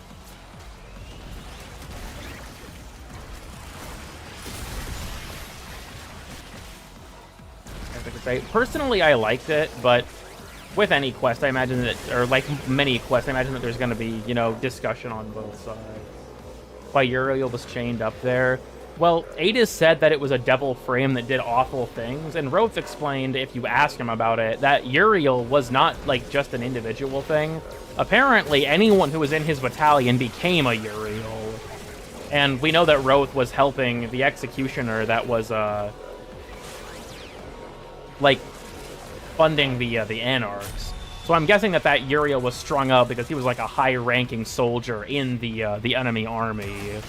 Speaker 1: Personally, I liked it, but with any quest, I imagine that, or like many quests, I imagine that there's going to be, you know, discussion on both sides. Why Uriel was chained up there. Well, Adis said that it was a devil frame that did awful things, and Roth explained, if you ask him about it, that Uriel was not, like, just an individual thing. Apparently, anyone who was in his battalion became a Uriel. And we know that Roth was helping the Executioner that was, like, funding the Anarchs. So I'm guessing that that Uriel was strung up because he was, like, a high-ranking soldier in the enemy army.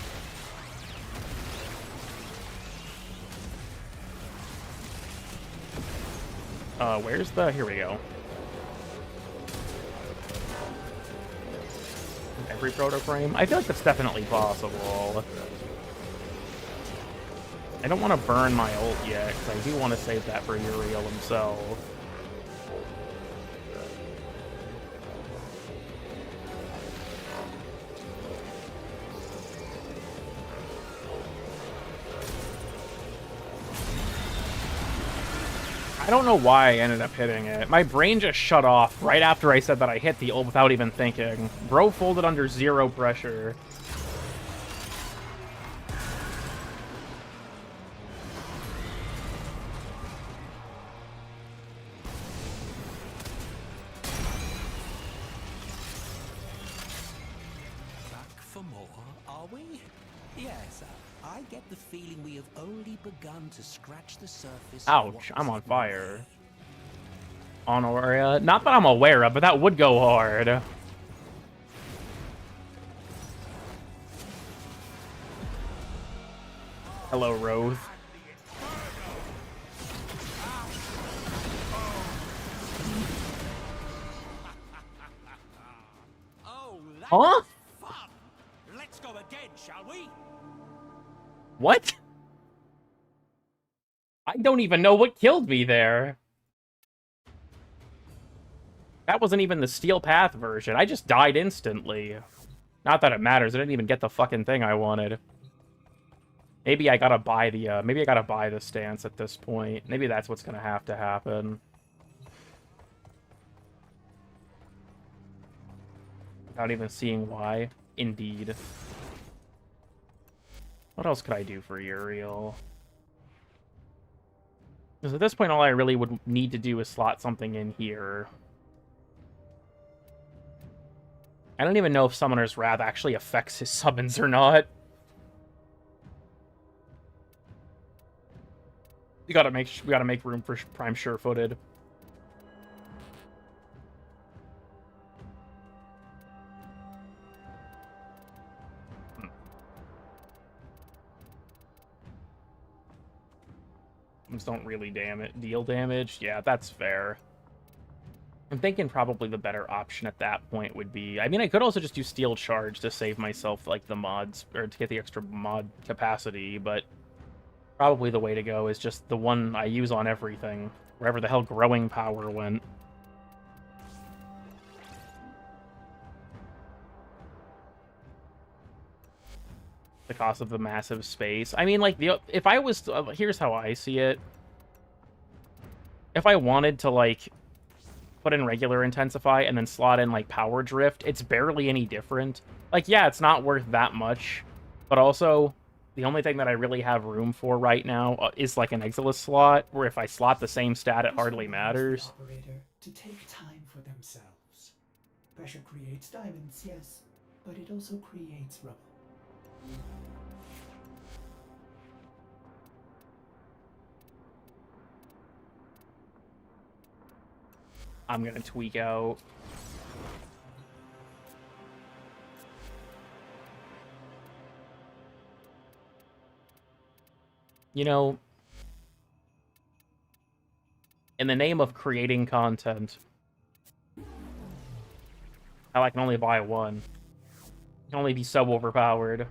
Speaker 1: Where's the... Here we go. Every proto-frame? I feel like that's definitely possible. I don't want to burn my ult yet, because I do want to save that for Uriel himself. I don't know why I ended up hitting it. My brain just shut off right after I said that I hit the ult without even thinking. Bro folded under zero pressure.
Speaker 18: Back for more, are we? Yes, I get the feeling we have only begun to scratch the surface.
Speaker 1: Ouch, I'm on fire. Honoria. Not that I'm aware of, but that would go hard. Hello, Rose. Huh?
Speaker 13: Let's go again, shall we?
Speaker 1: What? I don't even know what killed me there. That wasn't even the Steel Path version. I just died instantly. Not that it matters. I didn't even get the fucking thing I wanted. Maybe I gotta buy the, maybe I gotta buy the stance at this point. Maybe that's what's gonna have to happen. Without even seeing why. Indeed. What else could I do for Uriel? Because at this point, all I really would need to do is slot something in here. I don't even know if Summoner's Wrath actually affects his summons or not. We gotta make room for Prime Sure-Footed. Don't really deal damage. Yeah, that's fair. I'm thinking probably the better option at that point would be... I mean, I could also just do Steel Charge to save myself, like, the mods, or to get the extra mod capacity, but probably the way to go is just the one I use on everything, wherever the hell Growing Power went. The cost of the massive space. I mean, like, if I was... here's how I see it. If I wanted to, like, put in regular Intensify and then slot in, like, Power Drift, it's barely any different. Like, yeah, it's not worth that much, but also, the only thing that I really have room for right now is, like, an Exilus slot, where if I slot the same stat, it hardly matters.
Speaker 14: Operator to take time for themselves. Pressure creates diamonds, yes, but it also creates rubble.
Speaker 1: I'm gonna tweak out. You know, in the name of creating content, how I can only buy one. It can only be so overpowered.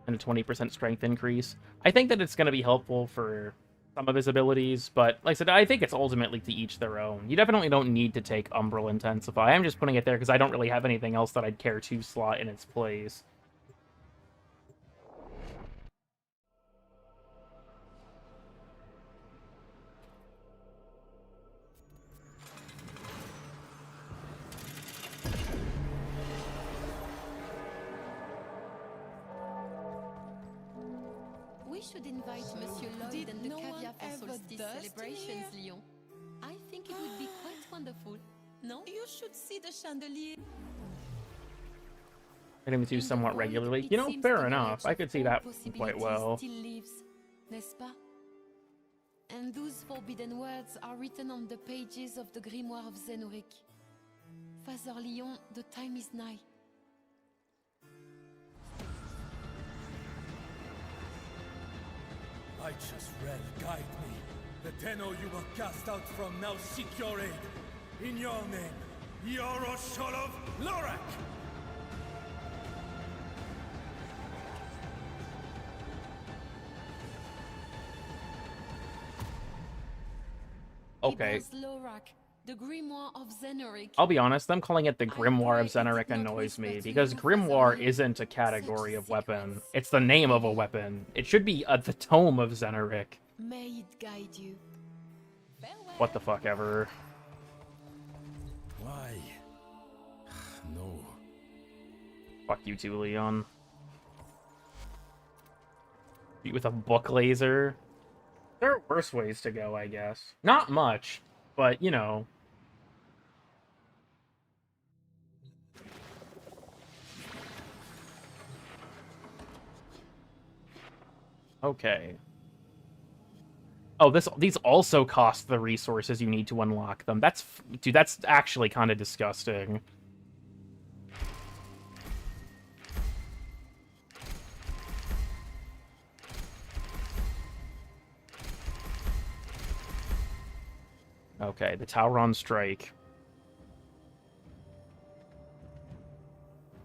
Speaker 1: And a 20% strength increase. I think that it's going to be helpful for some of his abilities, but like I said, I think it's ultimately to each their own. You definitely don't need to take Umbral Intensify. I'm just putting it there because I don't really have anything else that I'd care to slot in its place.
Speaker 16: We should invite Monsieur Lloyd and the Caviar for Solstice celebrations, Leon. I think it would be quite wonderful. No? You should see the chandelier.
Speaker 1: Enemies do somewhat regularly. You know, fair enough. I could see that quite well.
Speaker 16: Still lives, n'est-ce pas? And those forbidden words are written on the pages of the Grimoire of Zenoric. Father Leon, the time is nigh.
Speaker 17: I just read, guide me. The Tenno you were cast out from now seek your aid. In your name, Yorosholov Lorak!
Speaker 1: Okay.
Speaker 16: The Grimoire of Zenoric.
Speaker 1: I'll be honest, them calling it the Grimoire of Zenoric annoys me, because Grimoire isn't a category of weapon. It's the name of a weapon. It should be the Tome of Zenoric.
Speaker 16: May it guide you.
Speaker 1: What the fuck ever.
Speaker 17: Why? No.
Speaker 1: Fuck you too, Leon. Beat with a book laser. There are worse ways to go, I guess. Not much, but, you know. Okay. Oh, these also cost the resources you need to unlock them. Dude, that's actually kind of disgusting. Okay, the Tauron Strike.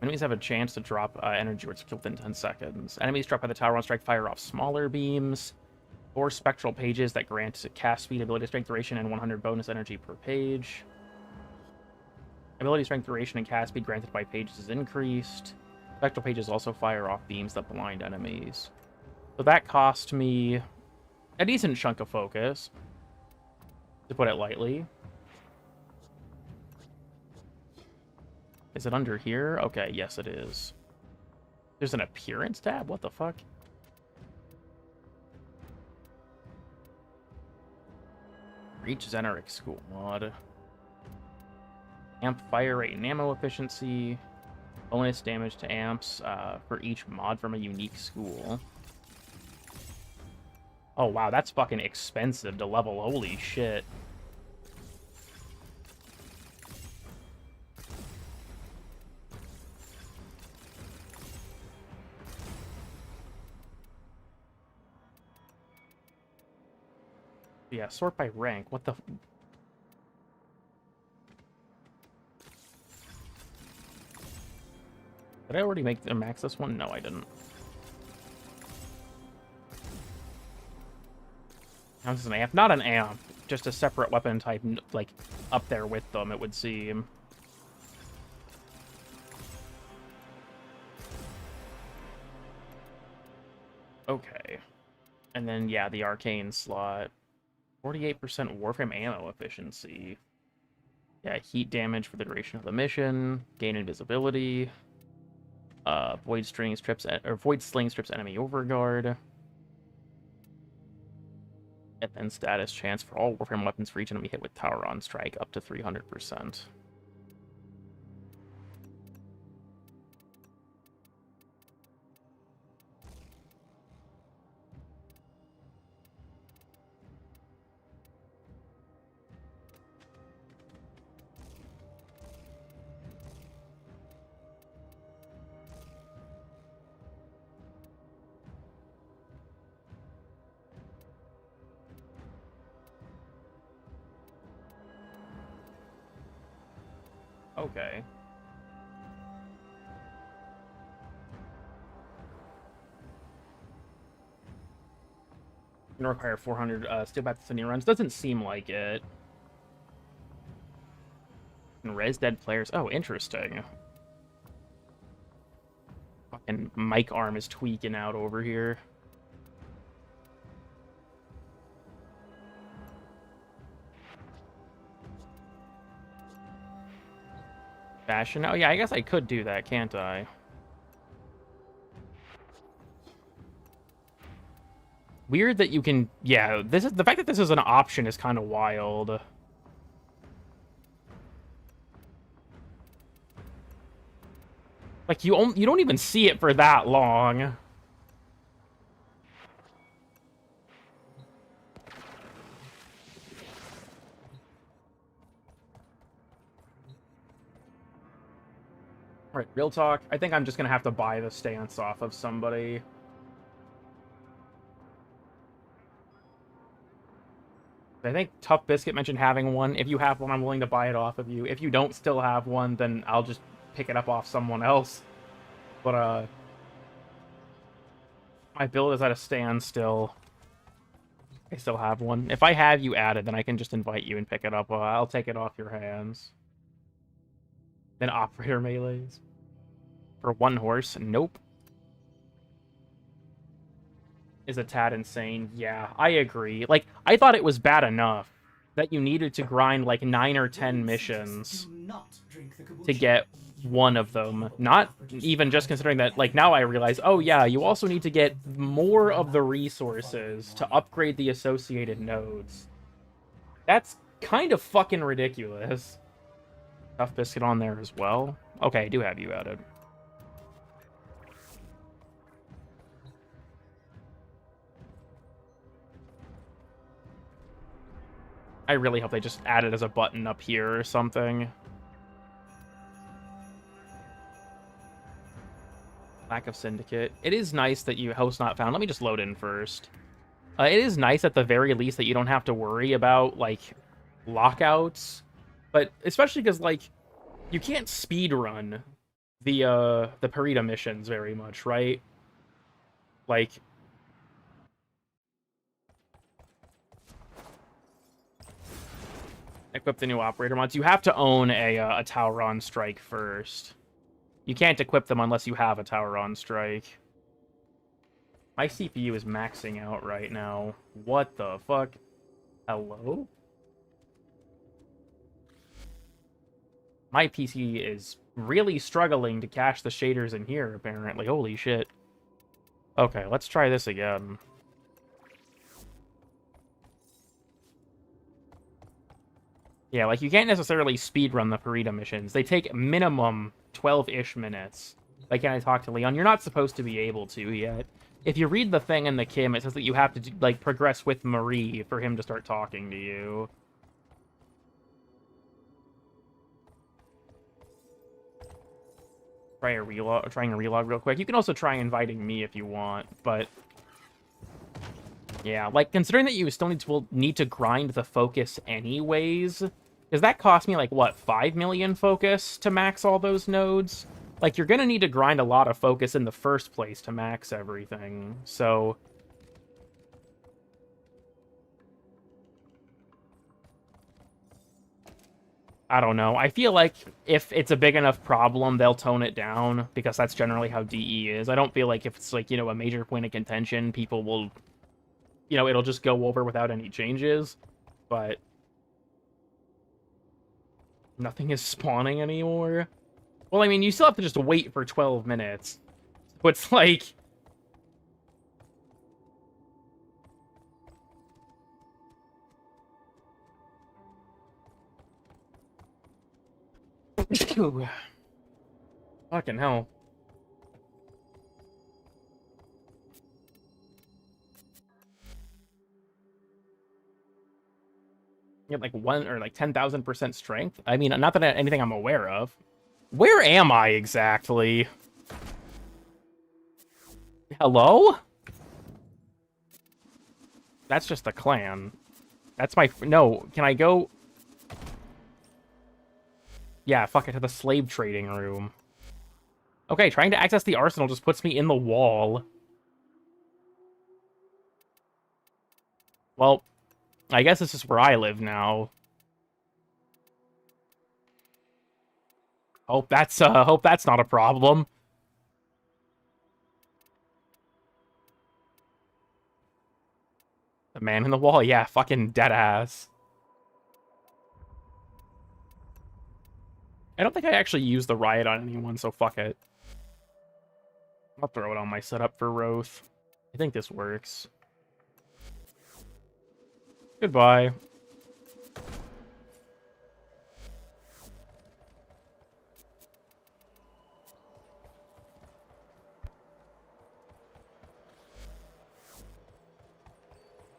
Speaker 1: Enemies have a chance to drop energy or it's killed within 10 seconds. Enemies dropped by the Tauron Strike fire off smaller beams. 4 spectral pages that grant cast speed, ability strength duration, and 100 bonus energy per page. Ability strength duration and cast speed granted by pages is increased. Spectral pages also fire off beams that blind enemies. So that cost me a decent chunk of focus, to put it lightly. Is it under here? Okay, yes it is. There's an appearance tab? What the fuck? Reach Zenoric School mod. Amp fire rate and ammo efficiency. Bonus damage to amps for each mod from a unique school. Oh wow, that's fucking expensive to level. Holy shit. Yeah, sort by rank. What the... Did I already make the max this one? No, I didn't. Counts as an amp. Not an amp. Just a separate weapon type, like, up there with them, it would seem. Okay. And then, yeah, the arcane slot. 48% Warframe ammo efficiency. Yeah, heat damage for the duration of the mission. Gain invisibility. Void Sling strips enemy overguard. And then status chance for all Warframe weapons for each enemy hit with Tauron Strike up to 300%. Okay. Gonna require 400 steel bat defending runs. Doesn't seem like it. And res dead players. Oh, interesting. Fucking mic arm is tweaking out over here. Fashion. Oh yeah, I guess I could do that, can't I? Weird that you can. Yeah, this is the fact that this is an option is kind of wild. Like you don't even see it for that long. Alright, real talk. I think I'm just gonna have to buy the stance off of somebody. I think Tough Biscuit mentioned having one. If you have one, I'm willing to buy it off of you. If you don't still have one, then I'll just pick it up off someone else. But, my build is at a standstill. I still have one. If I have you added, then I can just invite you and pick it up. I'll take it off your hands. Then operator melees. For one horse? Nope. Is a tad insane. Yeah, I agree. Like, I thought it was bad enough that you needed to grind like 9 or 10 missions to get one of them. Not even just considering that, like, now I realize, oh yeah, you also need to get more of the resources to upgrade the associated nodes. That's kind of fucking ridiculous. Tough Biscuit on there as well. Okay, I do have you added. I really hope they just add it as a button up here or something. Lack of Syndicate. It is nice that you host not found. Let me just load in first. It is nice at the very least that you don't have to worry about, like, lockouts. But especially because, like, you can't speedrun the Parita missions very much, right? Like... Equip the new operator mods. You have to own a Tower on Strike first. You can't equip them unless you have a Tower on Strike. My CPU is maxing out right now. What the fuck? Hello? My PC is really struggling to cache the shaders in here, apparently. Holy shit. Okay, let's try this again. Yeah, like, you can't necessarily speedrun the Parita missions. They take minimum 12-ish minutes. Like, can I talk to Leon? You're not supposed to be able to yet. If you read the thing in the Kim, it says that you have to, like, progress with Marie for him to start talking to you. Trying a relog real quick. You can also try inviting me if you want, but... Yeah, like, considering that you still need to grind the focus anyways... Does that cost me, like, what, 5 million focus to max all those nodes? Like, you're gonna need to grind a lot of focus in the first place to max everything, so... I don't know. I feel like if it's a big enough problem, they'll tone it down, because that's generally how DE is. I don't feel like if it's, like, you know, a major point of contention, people will... You know, it'll just go over without any changes, but... Nothing is spawning anymore. Well, I mean, you still have to just wait for 12 minutes. So it's like... Fucking hell. Get like 1 or like 10,000% strength. I mean, not that anything I'm aware of. Where am I exactly? Hello? That's just a clan. That's my... No, can I go... Yeah, fuck it, to the slave trading room. Okay, trying to access the arsenal just puts me in the wall. Well, I guess this is where I live now. Hope that's not a problem. The man in the wall, yeah, fucking dead ass. I don't think I actually used the riot on anyone, so fuck it. I'll throw it on my setup for Roth. I think this works. Goodbye.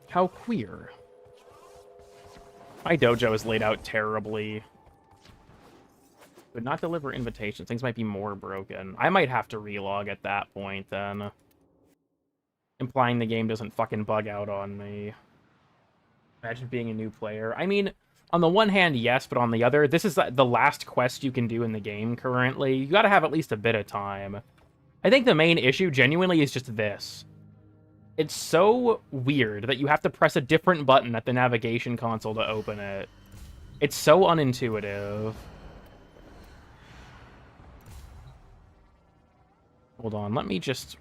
Speaker 1: How queer. My dojo is laid out terribly. Would not deliver invitations. Things might be more broken. I might have to relog at that point, then. Implying the game doesn't fucking bug out on me. Imagine being a new player. I mean, on the one hand, yes, but on the other, this is the last quest you can do in the game currently. You gotta have at least a bit of time. I think the main issue, genuinely, is just this. It's so weird that you have to press a different button at the navigation console to open it. It's so unintuitive. Hold on, let me just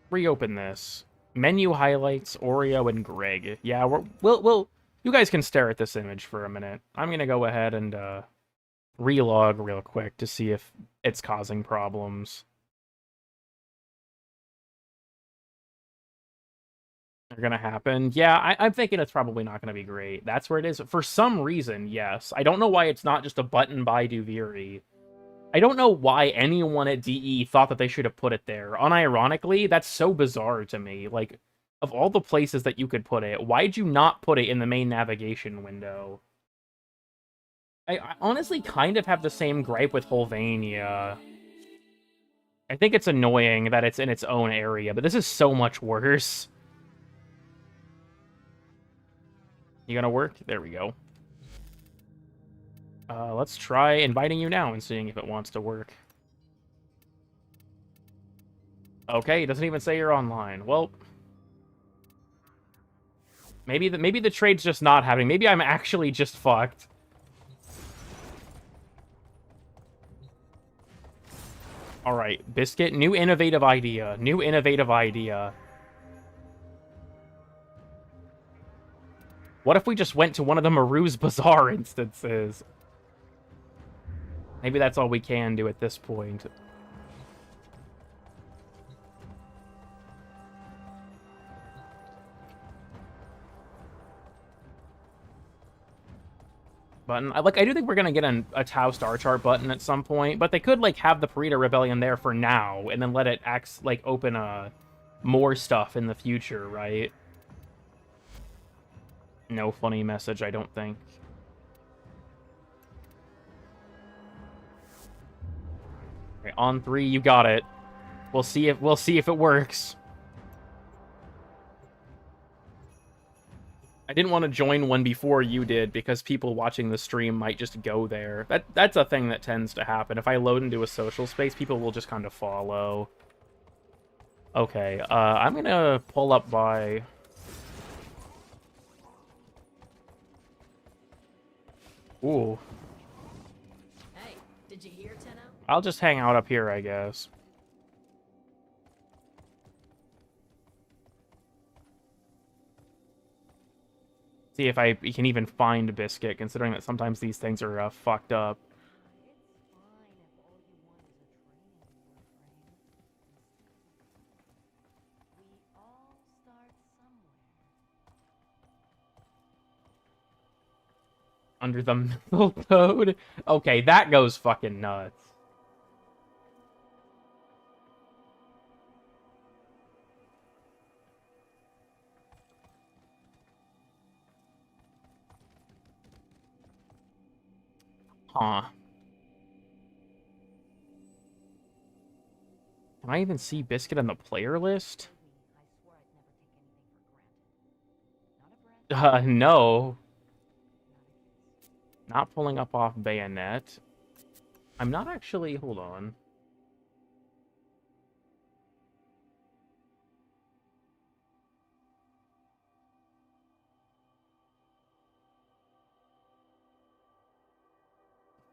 Speaker 1: reopen this. Menu highlights, Oreo, and Greg. Yeah, we'll you guys can stare at this image for a minute. I'm gonna go ahead and relog real quick to see if it's causing problems. They're gonna happen. Yeah, I'm thinking it's probably not gonna be great. That's where it is. For some reason, yes. I don't know why it's not just a button by Duviri. I don't know why anyone at DE thought that they should have put it there. Unironically, that's so bizarre to me. Like, of all the places that you could put it, why'd you not put it in the main navigation window? I honestly kind of have the same gripe with Holvania. I think it's annoying that it's in its own area, but this is so much worse. You gonna work? There we go. Let's try inviting you now and seeing if it wants to work. Okay, it doesn't even say you're online. Well, maybe the trade's just not happening. Maybe I'm actually just fucked. All right, Biscuit, new innovative idea. New innovative idea. What if we just went to one of the Maru's Bazaar instances? Maybe that's all we can do at this point. Button. I do think we're gonna get a Tau Star Chart button at some point, but they could like have the Parita Rebellion there for now and then let it open more stuff in the future, right? No funny message, I don't think. Okay, on 3, you got it. We'll see if it works. I didn't want to join one before you did because people watching the stream might just go there. That's a thing that tends to happen. If I load into a social space, people will just kind of follow. Okay, I'm gonna pull up by... Ooh.
Speaker 10: Hey, did you hear, Tenno?
Speaker 1: I'll just hang out up here, I guess. See if I can even find Biscuit, considering that sometimes these things are fucked up. Under the middle code? Okay, that goes fucking nuts. Huh. Can I even see Biscuit on the player list? No. Not pulling up off Bayonet. I'm not actually... Hold on.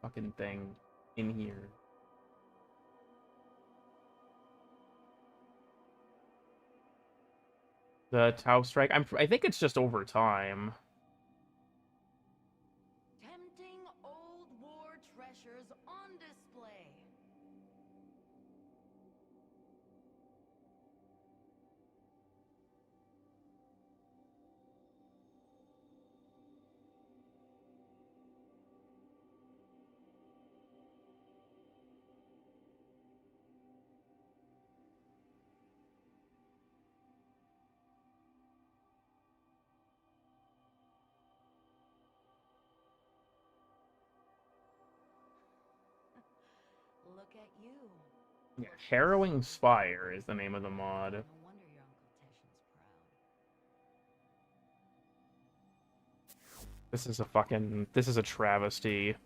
Speaker 1: Fucking thing in here. The Tau Strike. I think it's just over time.
Speaker 10: Tempting old war treasures on display. Look at you.
Speaker 1: Yeah, Harrowing Spire is the name of the mod.
Speaker 10: No wonder your Uncle Teshin's proud.
Speaker 1: This is a fucking... This is a travesty.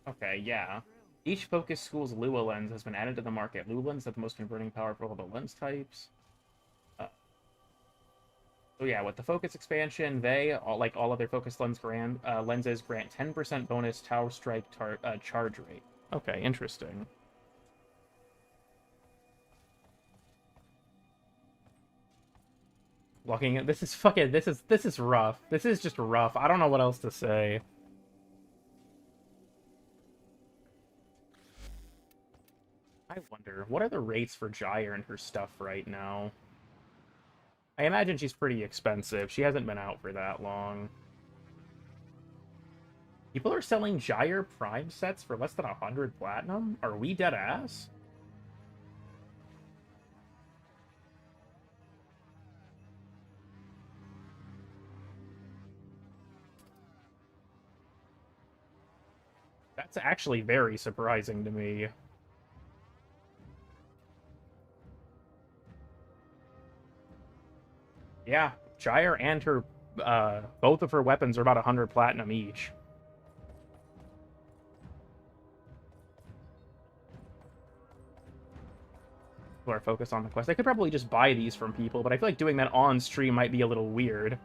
Speaker 1: Okay, yeah. Each focus school's Lua lens has been added to the market. Lua lens have the most converting power for all the lens types. So yeah, with the focus expansion, they, like all other focus lenses, grant 10% bonus Tau Strike charge rate. Okay, interesting. Looking at this is fucking this is rough. This is just rough. I don't know what else to say. I wonder, what are the rates for Gyre and her stuff right now? I imagine she's pretty expensive. She hasn't been out for that long. People are selling Gyre Prime sets for less than 100 platinum? Are we dead ass? That's actually very surprising to me. Yeah, Gyre and her, both of her weapons are about 100 platinum each. People are focused on the quest. I could probably just buy these from people, but I feel like doing that on stream might be a little weird.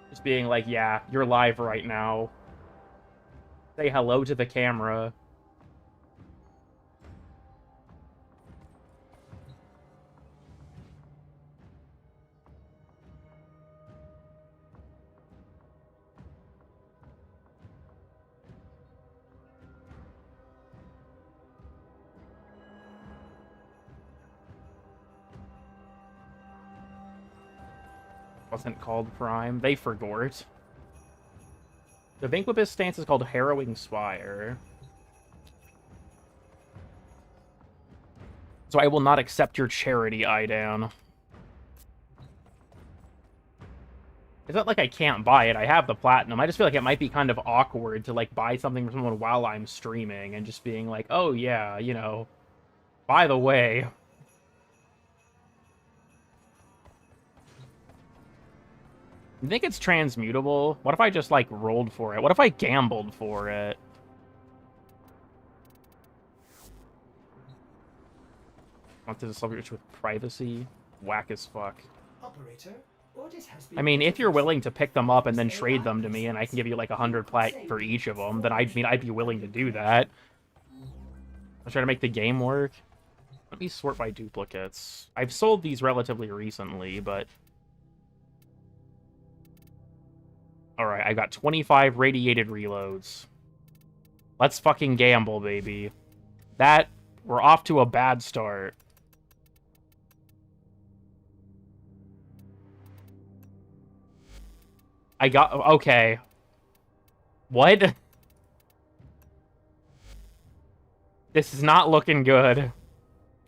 Speaker 1: Just being like, yeah, you're live right now. Say hello to the camera. Wasn't called Prime. They forgot. The Vanquipus stance is called Harrowing Spire. So I will not accept your charity, Idan. It's not like I can't buy it. I have the platinum. I just feel like it might be kind of awkward to, like, buy something from someone while I'm streaming and just being like, oh, yeah, you know, by the way... You think it's transmutable? What if I just, like, rolled for it? What if I gambled for it? Want to celebrate with privacy? Whack as fuck.
Speaker 14: Operator, orders has been
Speaker 1: I mean, if you're willing to pick them up and then trade them to me and I can give you, like, 100 plat for each of them, then I'd be willing to do that. I'm trying to make the game work. Let me sort by duplicates. I've sold these relatively recently, but... Alright, I got 25 radiated reloads. Let's fucking gamble, baby. We're off to a bad start. Okay. What? This is not looking good.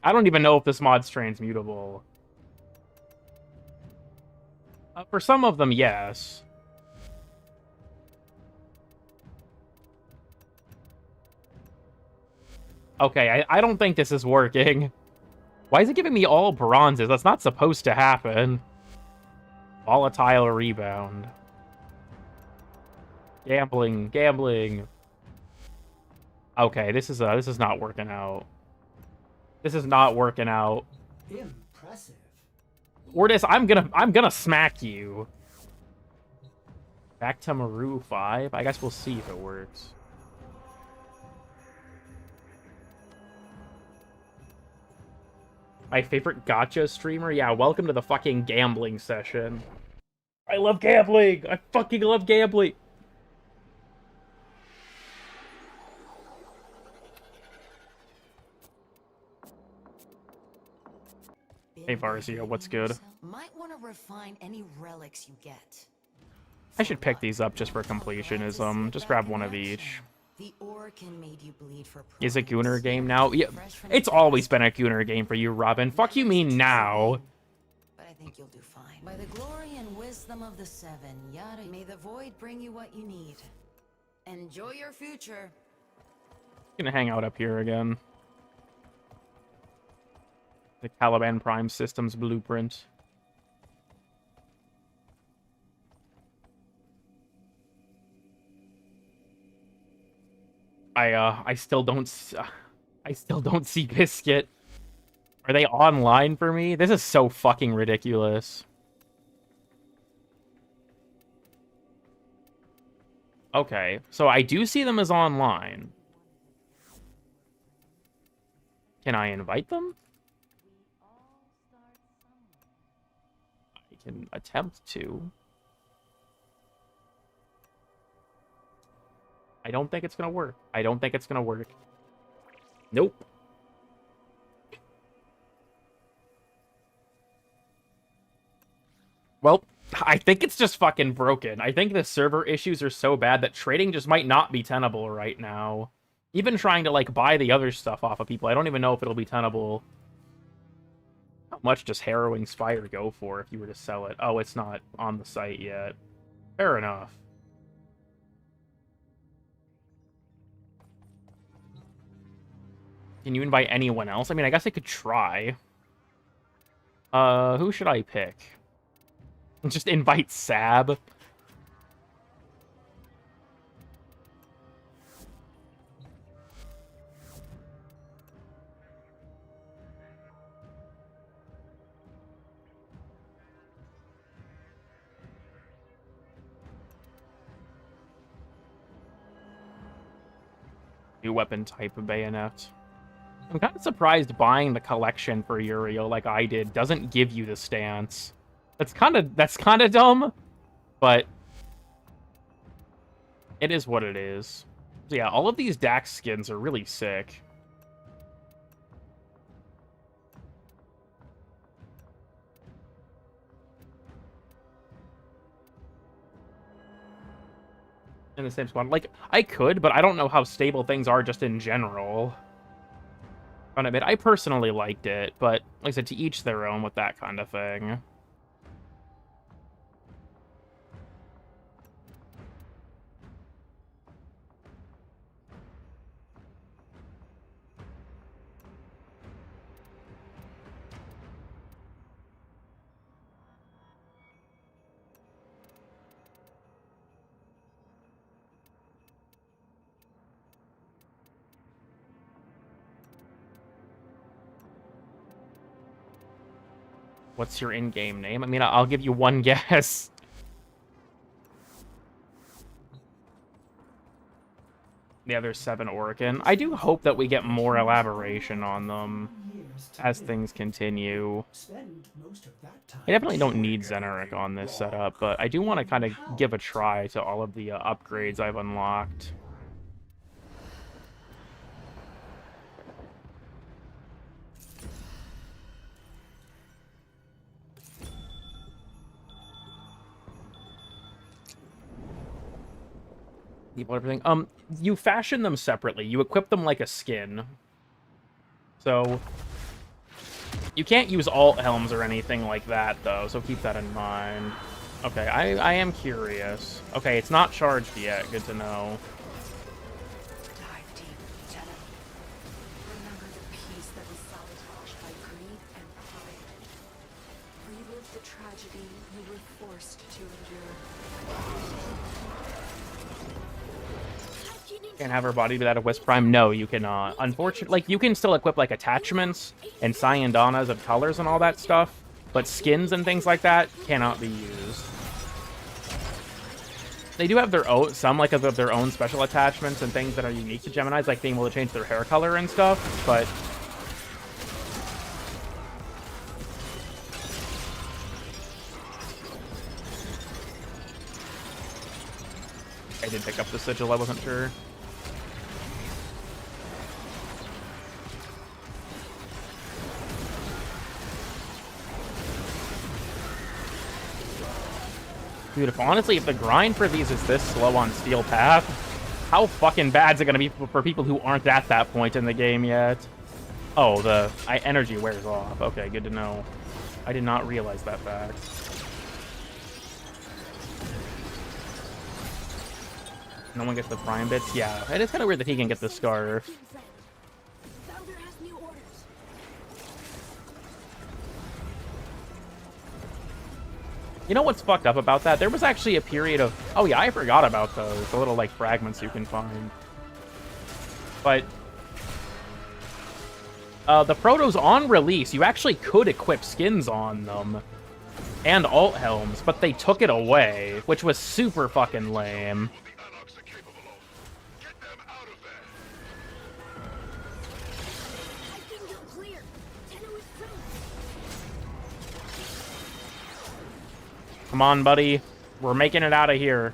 Speaker 1: I don't even know if this mod's transmutable. For some of them, yes. Okay, I don't think this is working. Why is it giving me all bronzes? That's not supposed to happen. Volatile rebound. Gambling, gambling. Okay, this is not working out. This is not working out.
Speaker 14: Impressive.
Speaker 1: Ordis, I'm gonna smack you. Back to Maru 5. I guess we'll see if it works. My favorite gacha streamer? Yeah, welcome to the fucking gambling session. I love gambling! I fucking love gambling! Hey Varzia, what's good?
Speaker 9: Might want to refine any relics you get.
Speaker 1: I should pick these up just for completionism. Just grab one of each.
Speaker 9: The Orkin made you bleed for
Speaker 1: Is it Gunnar game now? Yeah, it's always been a Gunnar game for you, Robin. Fuck you mean now?
Speaker 9: But I think you'll do fine. By the glory and wisdom of the Seven, yada, may the void bring you what you need. Enjoy your future.
Speaker 1: Gonna hang out up here again. The Caliban Prime Systems blueprint. I still don't see Biscuit. Are they online for me? This is so fucking ridiculous. Okay, so I do see them as online. Can I invite them? I can attempt to. I don't think it's gonna work. I don't think it's gonna work. Nope. Well, I think it's just fucking broken. I think the server issues are so bad that trading just might not be tenable right now. Even trying to, like, buy the other stuff off of people, I don't even know if it'll be tenable. How much does Harrowing Spire go for if you were to sell it? Oh, it's not on the site yet. Fair enough. Can you invite anyone else? I mean, I guess I could try. Who should I pick? Just invite Sab. New weapon type of bayonet. I'm kind of surprised buying the collection for Uriel like I did doesn't give you the stance. That's kind of dumb, but it is what it is. So yeah, all of these Dax skins are really sick. In the same squad. Like, I could, but I don't know how stable things are just in general. I'll admit, I personally liked it, but like I said, to each their own with that kind of thing. What's your in-game name? I mean, I'll give you one guess. The other 7 Orkin. I do hope that we get more elaboration on them as things continue. I definitely don't need Zeneric on this setup, but I do want to kind of give a try to all of the upgrades I've unlocked. Everything. You fashion them separately. You equip them like a skin. So you can't use alt helms or anything like that, though. So keep that in mind. Okay, I am curious. Okay, it's not charged yet. Good to know.
Speaker 4: forced to endure.
Speaker 1: Can't have her body be that of Wisp Prime? No, you cannot. Unfortunately, like, you can still equip, like, attachments and Cyandanas of colors and all that stuff, but skins and things like that cannot be used. They do have their own, some, like, of their own special attachments and things that are unique to Geminis, like being able to change their hair color and stuff, but... I did pick up the sigil, I wasn't sure. Dude, honestly, if the grind for these is this slow on Steel Path, how fucking bad is it gonna be for people who aren't at that point in the game yet? Oh, the energy wears off. Okay, good to know. I did not realize that fact. No one gets the prime bits? Yeah, it is kind of weird that he can get the scarf. You know what's fucked up about that? There was actually a period of... Oh yeah, I forgot about those. The little, like, fragments you can find. But... the Protos on release, you actually could equip skins on them. And alt helms, but they took it away, which was super fucking lame. Come on, buddy. We're making it out of here.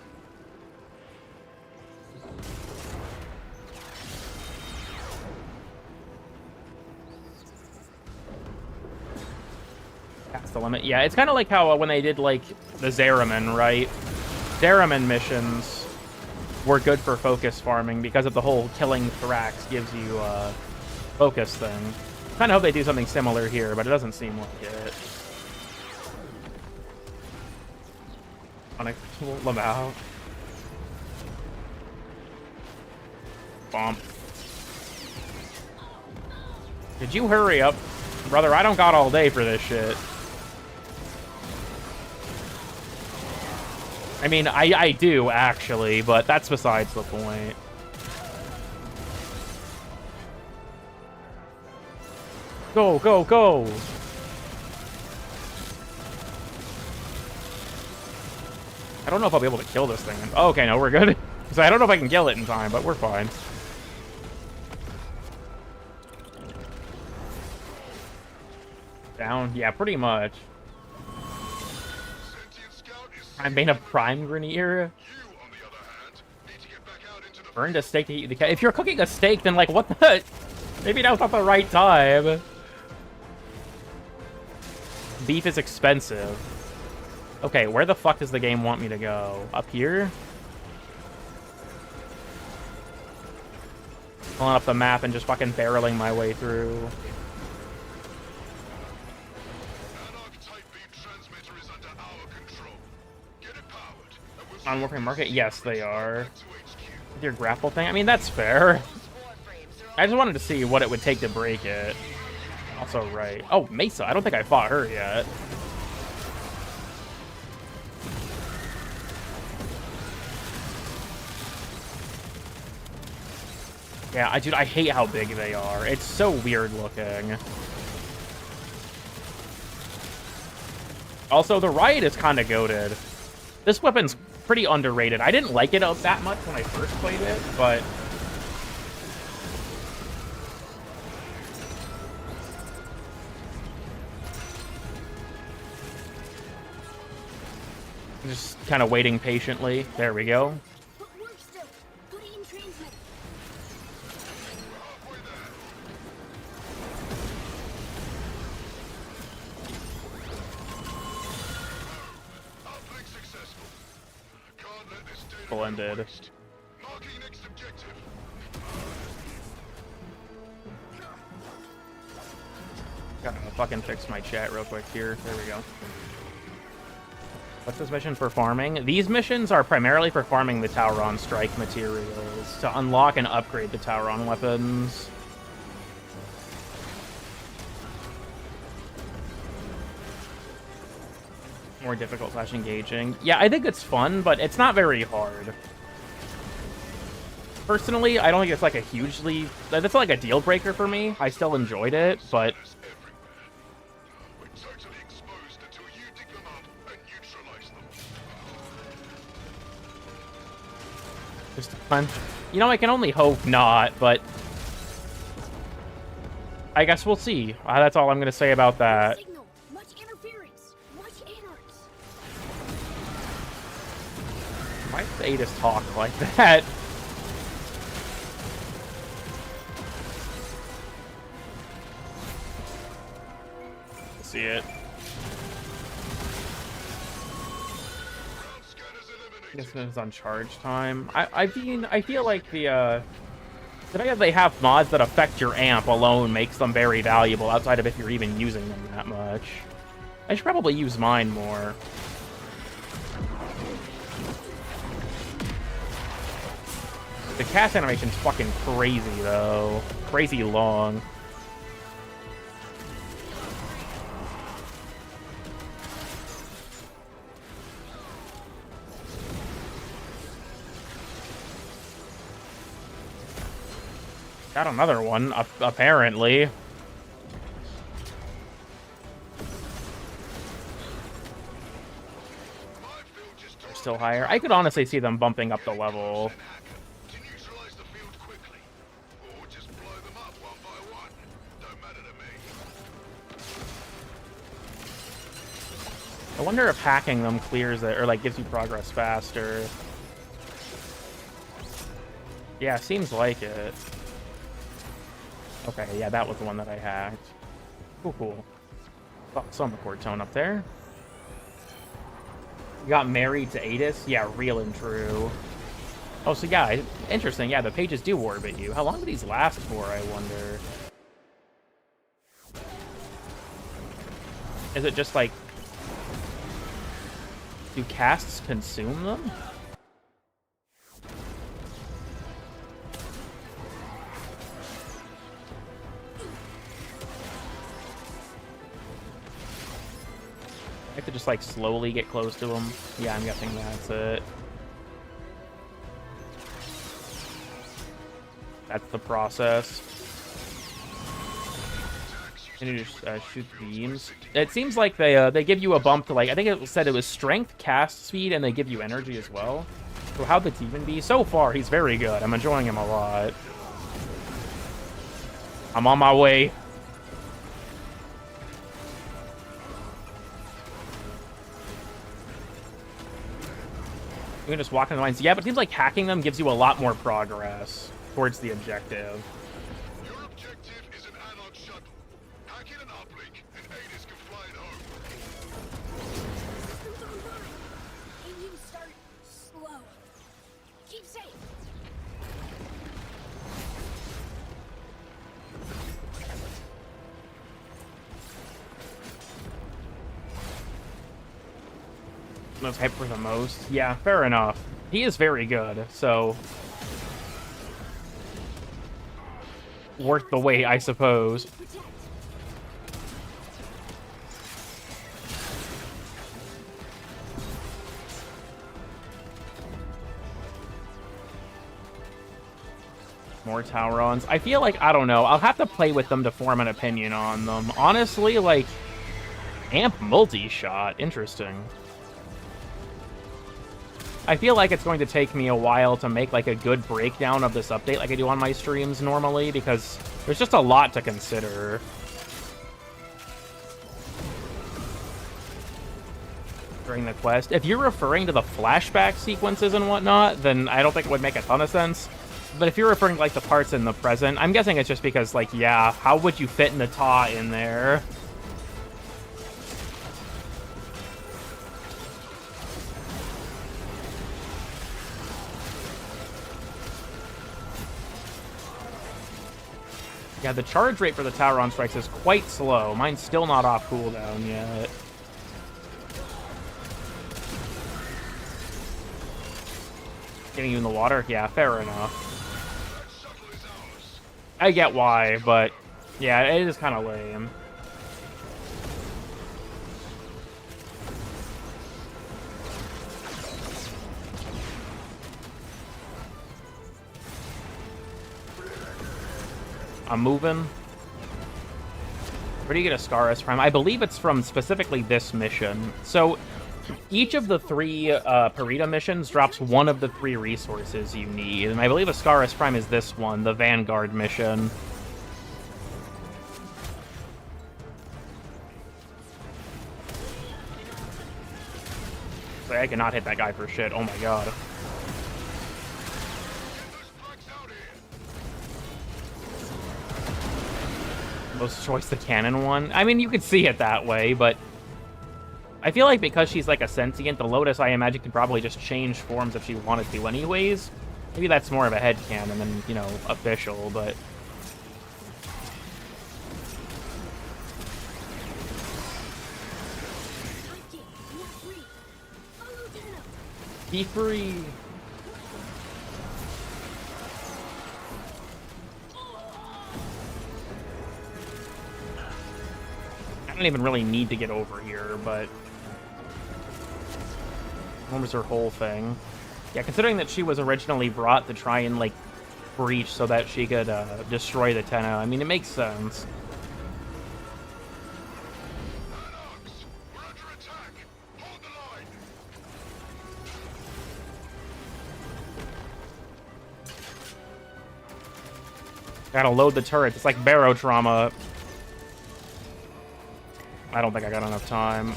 Speaker 1: That's the limit. Yeah, it's kind of like how when they did, like, the Zeraman, right? Zeraman missions were good for focus farming because of the whole killing Thrax gives you focus thing. Kind of hope they do something similar here, but it doesn't seem like it. On a them out. Bomb. Could you hurry up? Brother, I don't got all day for this shit. I mean, I do, actually, but that's besides the point. Go, go, go! I don't know if I'll be able to kill this thing. Oh, okay, no, we're good. So I don't know if I can kill it in time, but we're fine. Down? Yeah, pretty much. I'm being a prime Grineer. Burned a steak to eat the cat. If you're cooking a steak, then, like, what the... Maybe now's not the right time. Beef is expensive. Okay, where the fuck does the game want me to go? Up here? Pulling up the map and just fucking barreling my way through. On Warframe Market? Yes, they are. With your grapple thing? I mean, that's fair. I just wanted to see what it would take to break it. Also, right. Oh, Mesa. I don't think I fought her yet. Yeah, dude, I hate how big they are. It's so weird looking. Also, the Riot is kind of goated. This weapon's pretty underrated. I didn't like it that much when I first played it, but... just kind of waiting patiently. There we go. Blended. Gotta fucking fix my chat real quick here. There we go. What's this mission for farming? These missions are primarily for farming the Tauron strike materials to unlock and upgrade the Tauron weapons. More difficult / engaging. Yeah, I think it's fun, but it's not very hard. Personally, I don't think it's like a hugely... That's not like a deal breaker for me. I still enjoyed it, but... Just fun. You know, I can only hope not, but... I guess we'll see. That's all I'm going to say about that. Why does Adis talk like that? See it. I guess it's on charge time. I feel like the fact that they have mods that affect your amp alone makes them very valuable outside of if you're even using them that much. I should probably use mine more. The cast animation's fucking crazy, though. Crazy long. Got another one, apparently. They're still higher. I could honestly see them bumping up the level. I wonder if hacking them clears it, or like gives you progress faster. Yeah, seems like it. Okay, yeah, that was the one that I hacked. Cool, cool. Oh, some record tone up there. You got married to Adis? Yeah, real and true. Oh, so yeah, interesting. Yeah, the pages do orbit you. How long do these last for, I wonder? Is it just like... Do casts consume them? I have to just like slowly get close to them. Yeah, I'm guessing that's it. That's the process. Can you just shoot beams? It seems like they give you a bump to like, I think it said it was strength, cast speed, and they give you energy as well. So how'd the demon be? So far, he's very good. I'm enjoying him a lot. I'm on my way. You can just walk in the lines. Yeah, but it seems like hacking them gives you a lot more progress towards the objective.
Speaker 8: Your objective is an analog shuttle. Hack it and uplink, and Adis can fly it home.
Speaker 2: Systems online. Engines start slow. Keep safe.
Speaker 1: Most hype for the most. Yeah, fair enough. He is very good, so... worth the wait, I suppose. More Taurons. I feel like, I don't know, I'll have to play with them to form an opinion on them. Honestly, like, amp multi-shot. Interesting. I feel like it's going to take me a while to make like a good breakdown of this update like I do on my streams normally, because there's just a lot to consider. During the quest. If you're referring to the flashback sequences and whatnot, then I don't think it would make a ton of sense. But if you're referring to like the parts in the present, I'm guessing it's just because like, yeah, how would you fit Nata in there? Yeah, the charge rate for the Tauron strikes is quite slow. Mine's still not off cooldown yet. Getting you in the water? Yeah, fair enough. I get why, but yeah, it is kind of lame. I'm moving. Where do you get a Scarus from? I believe it's from specifically this mission. So each of the 3 Parita missions drops one of the 3 resources you need, and I believe a Scarus Prime is this one, the Vanguard mission. So I cannot hit that guy for shit. Oh my god. Most choice the cannon one. I mean, you could see it that way, but I feel like because she's like a sentient, the Lotus, I imagine, could probably just change forms if she wanted to anyways. Maybe that's more of a headcanon than, you know, official, but... Be free! I don't even really need to get over here, but... What was her whole thing? Yeah, considering that she was originally brought to try and, like, breach so that she could destroy the Tenno, I mean, it makes sense. Gotta load the turrets. It's like Barrow Trauma. I don't think I got enough time.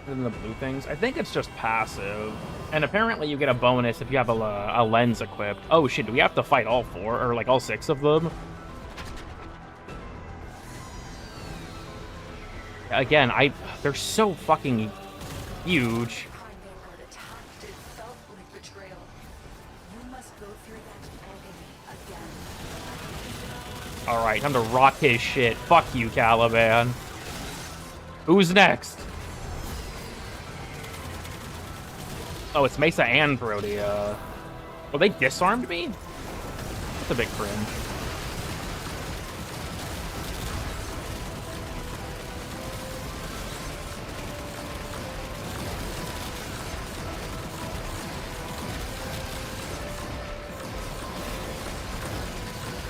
Speaker 1: In the blue things, I think it's just passive, and apparently you get a bonus if you have a lens equipped. Oh shit, do we have to fight all 4 or like all 6 of them? Again, they're so fucking huge. Alright, time to rock his shit. Fuck you, Caliban. Who's next? Oh, it's Mesa and Protea. Oh, they disarmed me? That's a big cringe.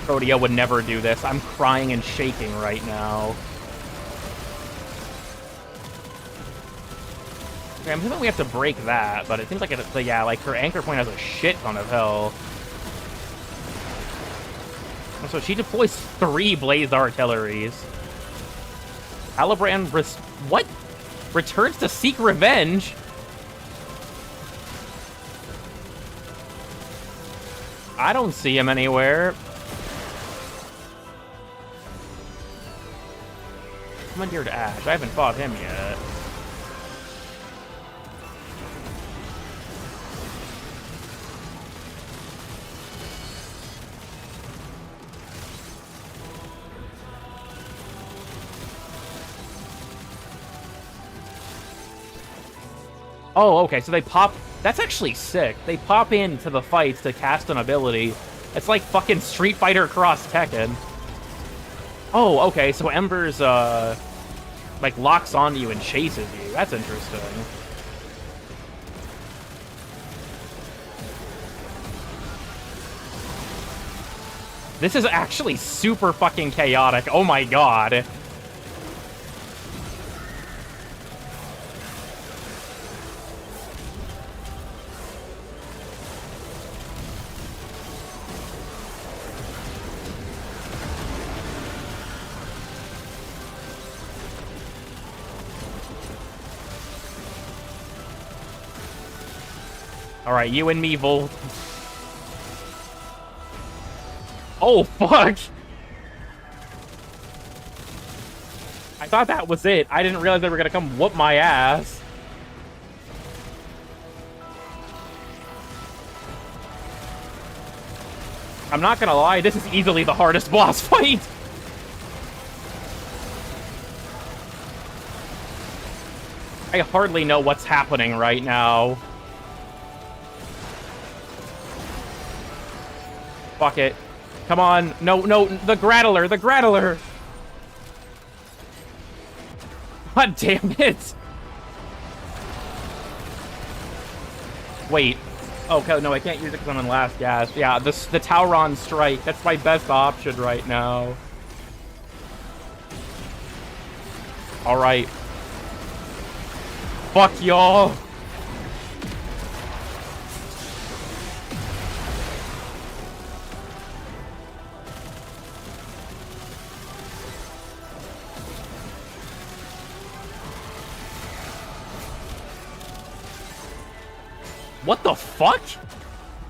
Speaker 1: Protea would never do this. I'm crying and shaking right now. Okay, I'm assuming we have to break that, but it seems like yeah, like her anchor point has a shit ton of health. So she deploys 3 blazed artilleries. Halbrand what? Returns to seek revenge? I don't see him anywhere. Commandeered Ash. I haven't fought him yet. Oh, okay, so they pop... That's actually sick. They pop into the fights to cast an ability. It's like fucking Street Fighter cross Tekken. Oh, okay, so Ember's, like, locks onto you and chases you. That's interesting. This is actually super fucking chaotic. Oh my god. Alright, you and me, Volt. Oh, fuck! I thought that was it. I didn't realize they were gonna come whoop my ass. I'm not gonna lie, this is easily the hardest boss fight! I hardly know what's happening right now. Fuck it. Come on. No, no, the Grattler, the Grattler! God damn it! Wait. Okay, no, I can't use it because I'm in last gas. Yeah, the Tauron Strike. That's my best option right now. Alright. Fuck y'all! What the fuck?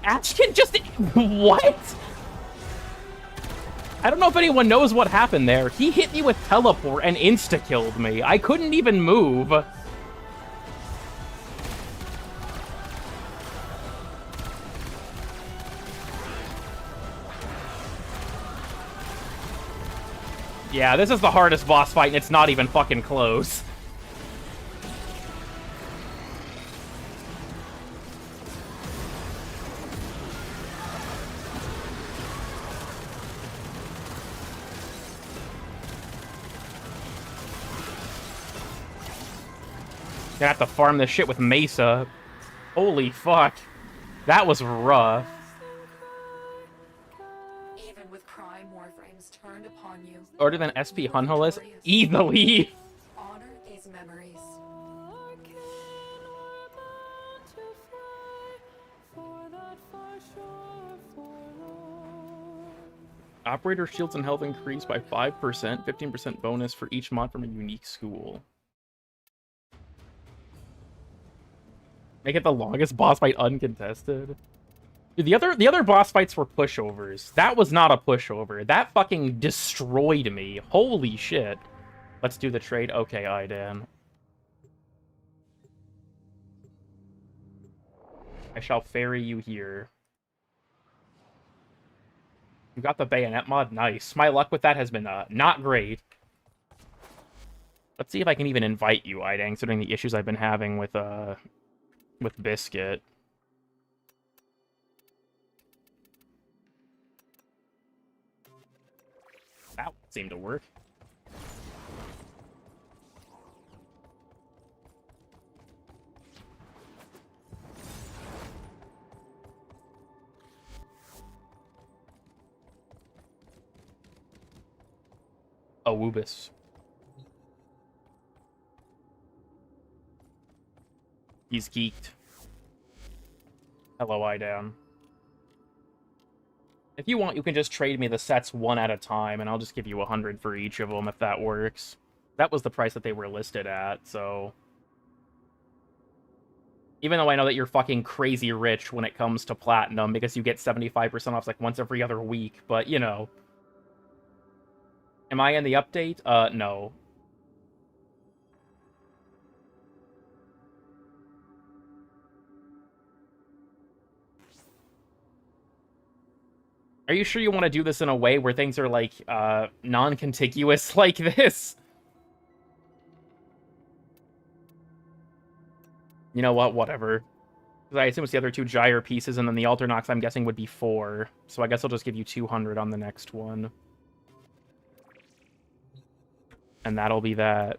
Speaker 1: Ashkin just... What? I don't know if anyone knows what happened there. He hit me with teleport and insta-killed me. I couldn't even move. Yeah, this is the hardest boss fight and it's not even fucking close. Gonna have to farm this shit with Mesa. Holy fuck. That was rough.
Speaker 4: Even with crime warframes turned upon you,
Speaker 1: Order than SP Hunholis? Easily!
Speaker 4: honor these memories.
Speaker 1: Operator shields and health increase by 5%, 15% bonus for each mod from a unique school. Make it the longest boss fight uncontested. Dude, the other boss fights were pushovers. That was not a pushover. That fucking destroyed me. Holy shit. Let's do the trade. Okay, Idan. I shall ferry you here. You got the bayonet mod? Nice. My luck with that has been not great. Let's see if I can even invite you, Idan, considering the issues I've been having with Biscuit. That seemed to work. Oh, Woobus. He's geeked. Hello, Idan. If you want, you can just trade me the sets one at a time, and I'll just give you 100 for each of them, if that works. That was the price that they were listed at, so... Even though I know that you're fucking crazy rich when it comes to Platinum, because you get 75% off like once every other week, but, you know. Am I in the update? No. Are you sure you want to do this in a way where things are, like, non-contiguous like this? You know what? Whatever. Because I assume it's the other two gyre pieces, and then the Alternox, I'm guessing, would be 4. So I guess I'll just give you 200 on the next one. And that'll be that.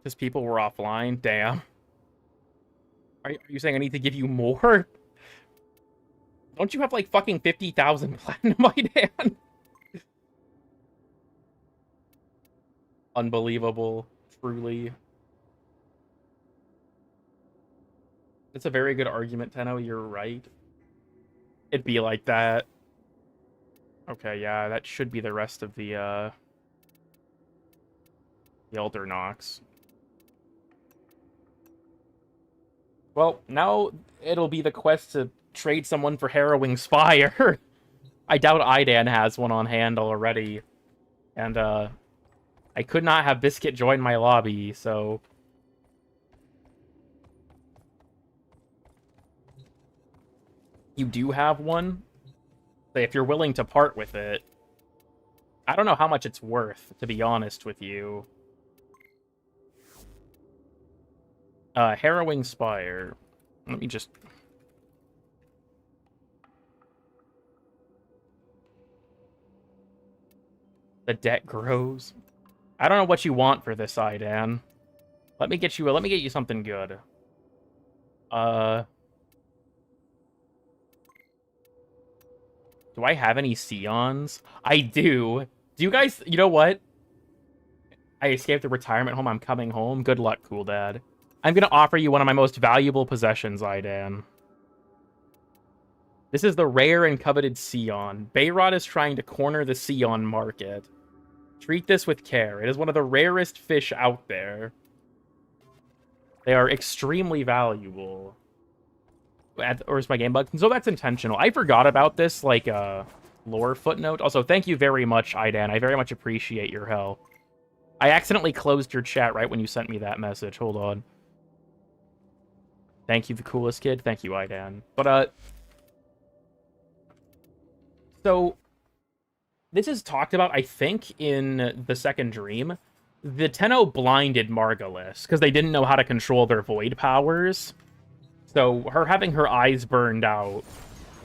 Speaker 1: Because people were offline? Damn. Are you saying I need to give you more? Don't you have, like, fucking 50,000 platinum, Idan? Unbelievable. Truly. It's a very good argument, Tenno. You're right. It'd be like that. Okay, yeah, that should be the rest of the Alternox. Well, now it'll be the quest to trade someone for Harrowing Spire. I doubt Idan has one on hand already. And, I could not have Biscuit join my lobby, so... You do have one? If you're willing to part with it. I don't know how much it's worth, to be honest with you. Harrowing Spire. Let me just... The debt grows. I don't know what you want for this, Idan. Let me get you something good. Do I have any Scions? I do. Do you guys... You know what? I escaped the retirement home. I'm coming home. Good luck, cool dad. I'm gonna offer you one of my most valuable possessions, Idan. This is the rare and coveted Scion. Bayrod is trying to corner the Scion market. Treat this with care. It is one of the rarest fish out there. They are extremely valuable. Or is my game bug? So that's intentional. I forgot about this, like, lore footnote. Also, thank you very much, Idan. I very much appreciate your help. I accidentally closed your chat right when you sent me that message. Hold on. Thank you, the coolest kid. Thank you, Idan. But, so, this is talked about, I think, in the second dream. The Tenno blinded Margulis, because they didn't know how to control their void powers. So, her having her eyes burned out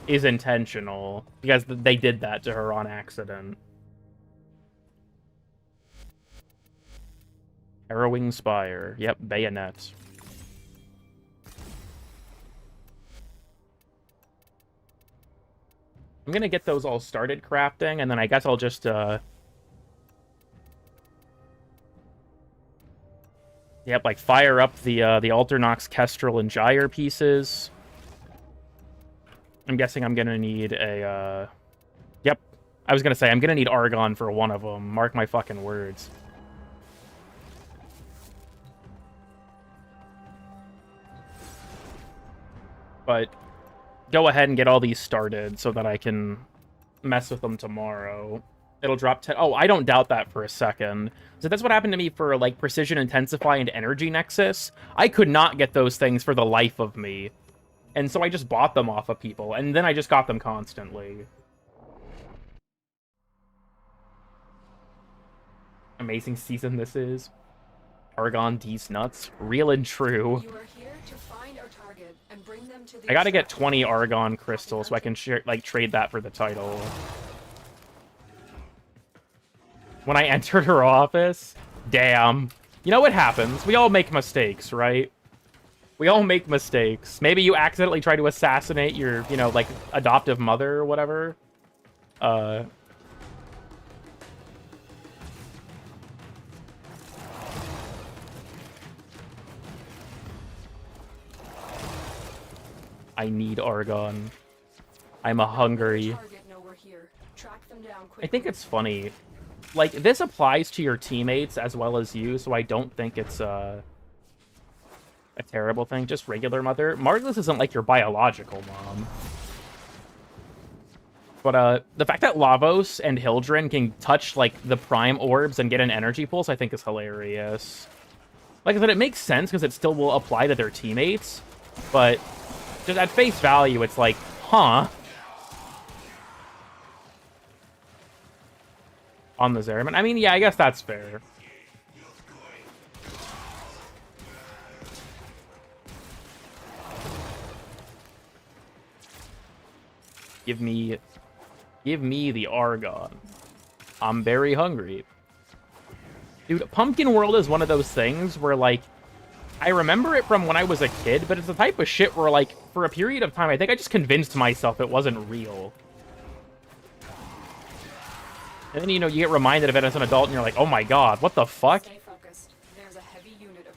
Speaker 1: is intentional, because they did that to her on accident. Harrowing Spire. Yep, bayonet. I'm gonna get those all started crafting, and then I guess I'll just, Yep, like, fire up the Alternox, Kestrel, and Gyre pieces. I'm guessing I'm gonna need a, Yep. I was gonna say, I'm gonna need Argon for one of them. Mark my fucking words. But go ahead and get all these started so that I can mess with them tomorrow. It'll drop 10... Oh, I don't doubt that for a second. So that's what happened to me for, like, Precision Intensify and Energy Nexus. I could not get those things for the life of me. And so I just bought them off of people, and then I just got them constantly. Amazing season this is. Argon D's nuts. Real and true.
Speaker 4: You are here to find our target and bring them to the
Speaker 1: I gotta get 20 Argon crystals so I can trade that for the title. When I entered her office, damn. You know what happens? We all make mistakes, right? We all make mistakes. Maybe you accidentally try to assassinate your, you know, like, adoptive mother or whatever. I need Argon. I'm a hungry. I think it's funny. Like, this applies to your teammates as well as you, so I don't think it's a terrible thing. Just regular mother. Margulis isn't like your biological mom. But the fact that Lavos and Hildren can touch, like, the prime orbs and get an energy pulse, I think is hilarious. Like I said, it makes sense because it still will apply to their teammates, but just at face value, it's like, huh? On the Zeraman. I mean, yeah, I guess that's fair. Give me the Argon. I'm very hungry. Dude, Pumpkin World is one of those things where, like, I remember it from when I was a kid, but it's the type of shit where, like, for a period of time, I think I just convinced myself it wasn't real. And then, you know, you get reminded of it as an adult, and you're like, oh my god, what the fuck?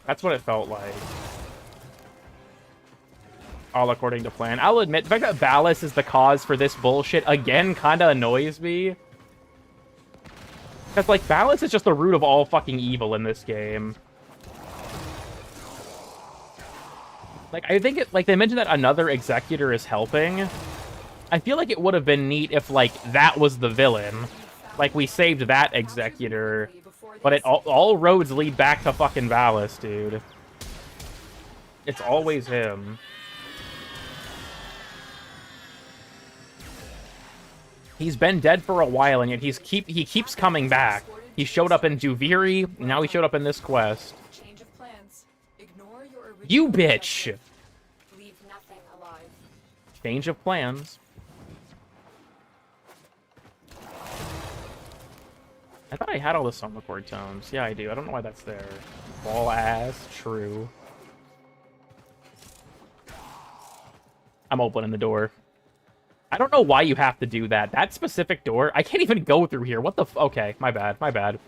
Speaker 1: That's what it felt like. All according to plan. I'll admit, the fact that Valis is the cause for this bullshit, again, kind of annoys me. Because, like, Valis is just the root of all fucking evil in this game. Like, I think it, like, they mentioned that another Executor is helping. I feel like it would have been neat if, like, that was the villain. Like, we saved that Executor, but it all roads lead back to fucking Valis, dude. It's always him. He's been dead for a while, and yet he keeps coming back. He showed up in Duviri, now he showed up in this quest.
Speaker 4: Change of plans. Ignore your
Speaker 1: You bitch!
Speaker 19: Leave nothing alive.
Speaker 1: Change of plans. I thought I had all the soma chord tones. Yeah, I do. I don't know why that's there. Ball ass. True. I'm opening the door. I don't know why you have to do that. That specific door? I can't even go through here. What the f- Okay, my bad. My bad.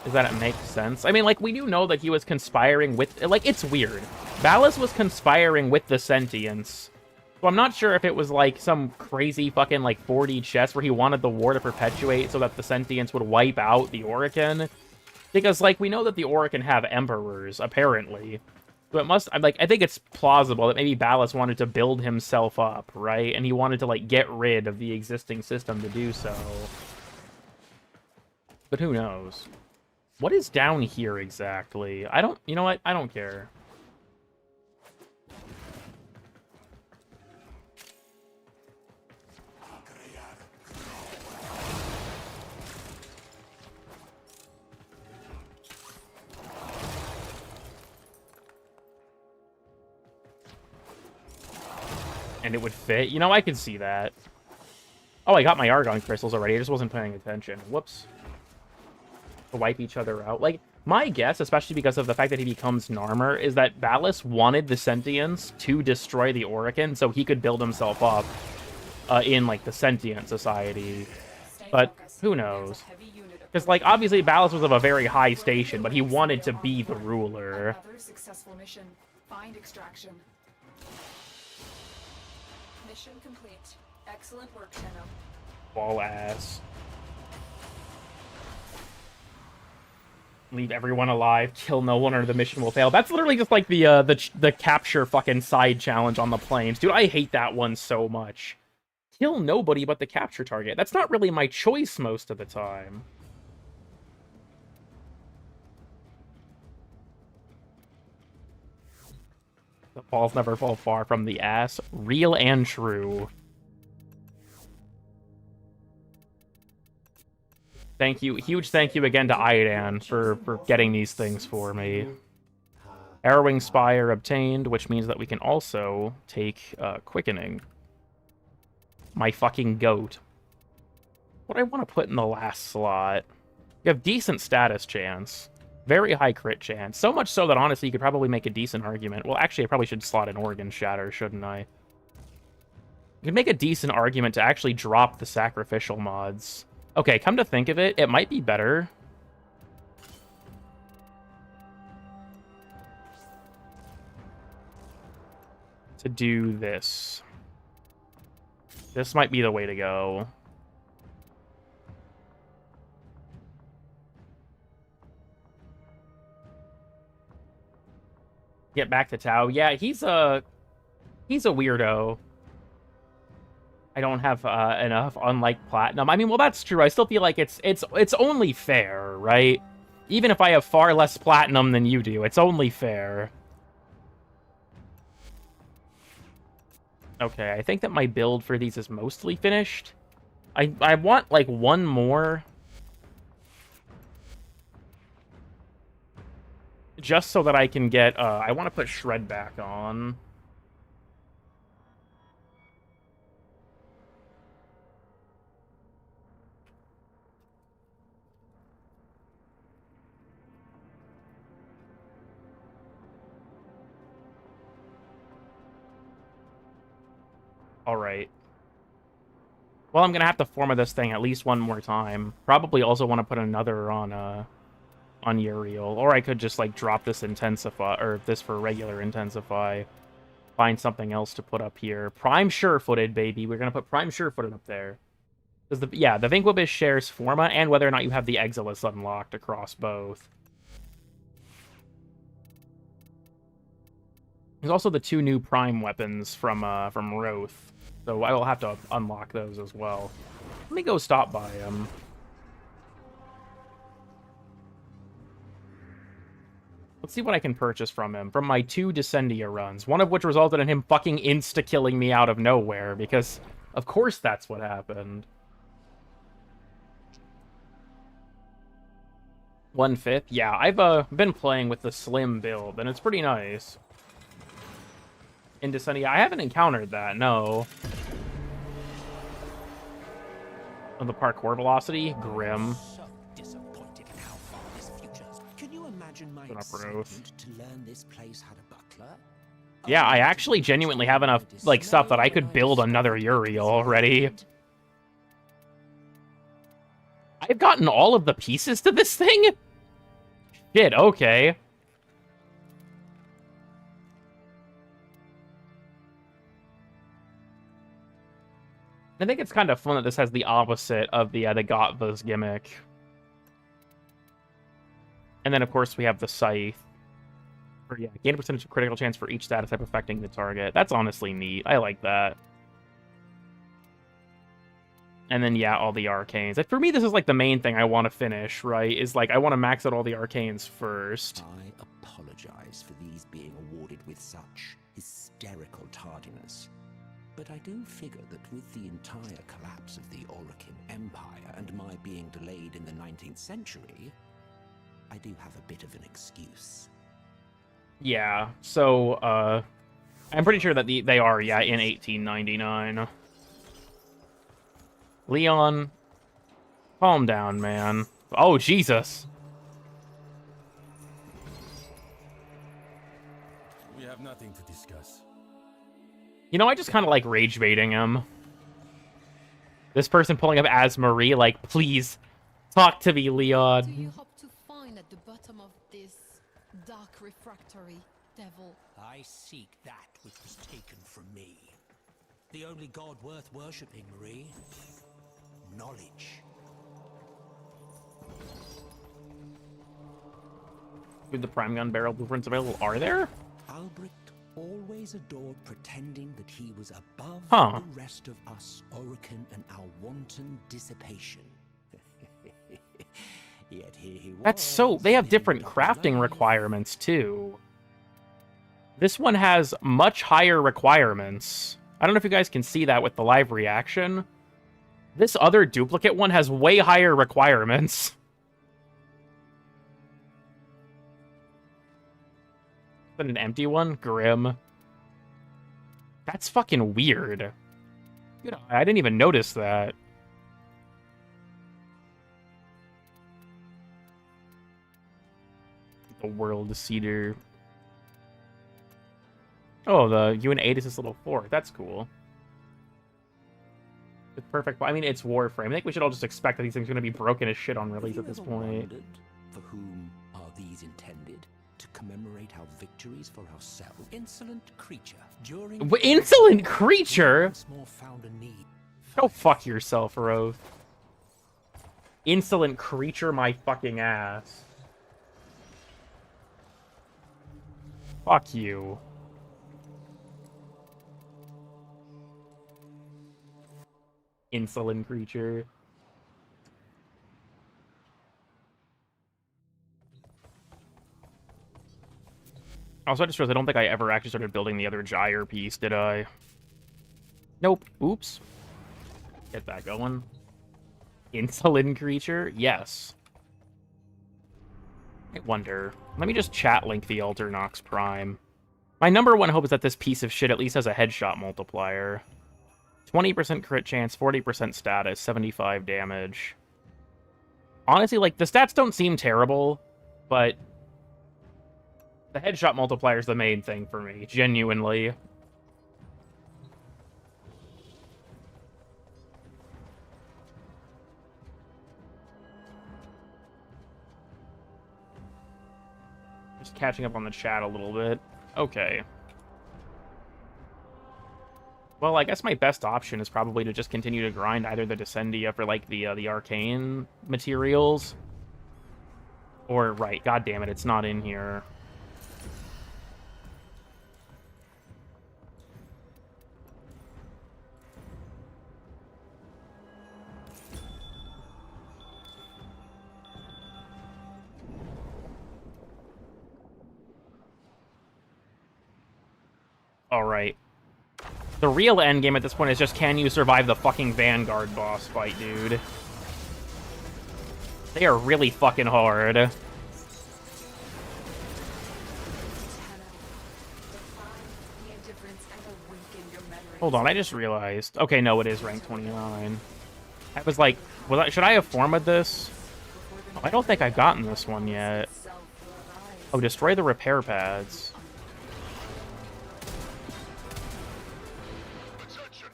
Speaker 1: Is that it makes sense? I mean, like, we do know that he was conspiring with... Like, it's weird. Ballas was conspiring with the Sentients. So I'm not sure if it was, like, some crazy fucking, like, 4D chess where he wanted the war to perpetuate so that the Sentients would wipe out the Orokin. Because, like, we know that the Orokin have emperors, apparently. So it must... I'm like, I think it's plausible that maybe Ballas wanted to build himself up, right? And he wanted to, like, get rid of the existing system to do so. But who knows? What is down here exactly? I don't... You know what? I don't care. And it would fit? You know, I can see that. Oh, I got my Argon crystals already. I just wasn't paying attention. Whoops. To wipe each other out. Like, my guess, especially because of the fact that he becomes Narmer, is that Ballas wanted the Sentients to destroy the Orokin so he could build himself up in, like, the Sentient Society. But who knows? Because, like, obviously Ballas was of a very high station, but he wanted to be the ruler.
Speaker 4: Another successful mission. Find extraction. Mission complete. Excellent work, Tenno.
Speaker 1: Ball ass. Leave everyone alive, kill no one, or the mission will fail. That's literally just like the capture fucking side challenge on the plains. Dude, I hate that one so much. Kill nobody but the capture target. That's not really my choice most of the time. The balls never fall far from the ass. Real and true. Thank you. Huge thank you again to Idan for getting these things for me. Arrowing Spire obtained, which means that we can also take Quickening. My fucking goat. What do I want to put in the last slot? You have decent status chance. Very high crit chance. So much so that, honestly, you could probably make a decent argument. Well, actually, I probably should slot an Organ Shatter, shouldn't I? You could make a decent argument to actually drop the sacrificial mods. Okay, come to think of it, it might be better to do this. This might be the way to go. Get back to Tau. Yeah, he's a weirdo. I don't have enough, unlike Platinum. I mean, well, that's true. I still feel like it's only fair, right? Even if I have far less Platinum than you do, it's only fair. Okay, I think that my build for these is mostly finished. I want, like, one more. Just so that I can get, I want to put Shred back on. Alright. Well, I'm gonna have to format this thing at least one more time. Probably also want to put another on Uriel. Or I could just, like, drop this Intensify, or this for regular Intensify. Find something else to put up here. Prime Sure-Footed, baby. We're gonna put Prime Sure-Footed up there. Because, the Vinquibus shares Forma, and whether or not you have the Exilis unlocked across both. There's also the 2 new Prime weapons from Roth. So I will have to unlock those as well. Let me go stop by him. Let's see what I can purchase from him. From my 2 Descendia runs. One of which resulted in him fucking insta-killing me out of nowhere. Because, of course, that's what happened. 1/5? Yeah, I've been playing with the slim build, and it's pretty nice. In Descent, I haven't encountered that, no. Oh, the parkour velocity? Grim.
Speaker 18: So disappointed in how far this future's. Can you imagine my
Speaker 1: Put up roof.
Speaker 18: excitement to learn this place had a butler?
Speaker 1: Yeah, I actually genuinely have enough, like, stuff that I could build another Uriel already. I've gotten all of the pieces to this thing? Shit, okay. I think it's kind of fun that this has the opposite of the Gotva's gimmick. And then, of course, we have the Scythe. Or, yeah, gain a percentage of critical chance for each status type affecting the target. That's honestly neat. I like that. And then, yeah, all the arcanes. Like, for me, this is, like, the main thing I want to finish, right? Is, like, I want to max out all the arcanes first.
Speaker 18: I apologize for these being awarded with such hysterical tardiness. But I do figure that with the entire collapse of the Orokin Empire and my being delayed in the 19th century, I do have a bit of an excuse.
Speaker 1: Yeah, so, I'm pretty sure that they are, yeah, in 1899. Leon, calm down, man. Oh, Jesus.
Speaker 17: We have nothing to discuss.
Speaker 1: You know, I just kind of like rage baiting him. This person pulling up as Marie, like, please, talk to me, Leon.
Speaker 16: Do you hope to find at the bottom of this dark refractory, devil?
Speaker 18: I seek that which was taken from me. The only god worth worshipping, Marie. Knowledge.
Speaker 1: With the prime gun barrel blueprints available, are there?
Speaker 18: Albrecht always adored pretending that he was above
Speaker 1: Huh.
Speaker 18: the rest of us, Orokin, and our wanton dissipation. Yet here he was.
Speaker 1: That's so... They have different crafting requirements, too. This one has much higher requirements. I don't know if you guys can see that with the live reaction. This other duplicate one has way higher requirements. Is that an empty one? Grim. That's fucking weird. Dude, I didn't even notice that. The World Cedar. Oh, the UN8 is this little fort. That's cool. It's perfect. I mean, it's Warframe. I think we should all just expect that these things are going to be broken as shit on release at this point.
Speaker 18: Wondered, for whom are these intended? To commemorate our victories for ourselves? Insolent creature. During
Speaker 1: Insolent creature?
Speaker 18: once more found a need.
Speaker 1: Go fuck yourself, Rose. Insolent creature, my fucking ass. Fuck you. Insolent creature. Also, I just realized I don't think I ever actually started building the other gyre piece, did I? Nope. Oops. Get that going. Insolent creature? Yes. I wonder. Let me just chat link the Alternox Prime. My number one hope is that this piece of shit at least has a headshot multiplier. 20% crit chance, 40% status, 75 damage. Honestly, like, the stats don't seem terrible, but the headshot multiplier is the main thing for me, genuinely. Just catching up on the chat a little bit. Okay. Well, I guess my best option is probably to just continue to grind either the Descendia for, like, the arcane materials. Or, right, god damn it, it's not in here. Alright. The real endgame at this point is just, can you survive the fucking Vanguard boss fight, dude? They are really fucking hard.
Speaker 4: reverence and awaken your memories.
Speaker 1: Hold on, I just realized. Okay, no, it is rank 29. I was like, should I have formed this? Oh, I don't think I've gotten this one yet. Oh, destroy the repair pads.
Speaker 8: Attention!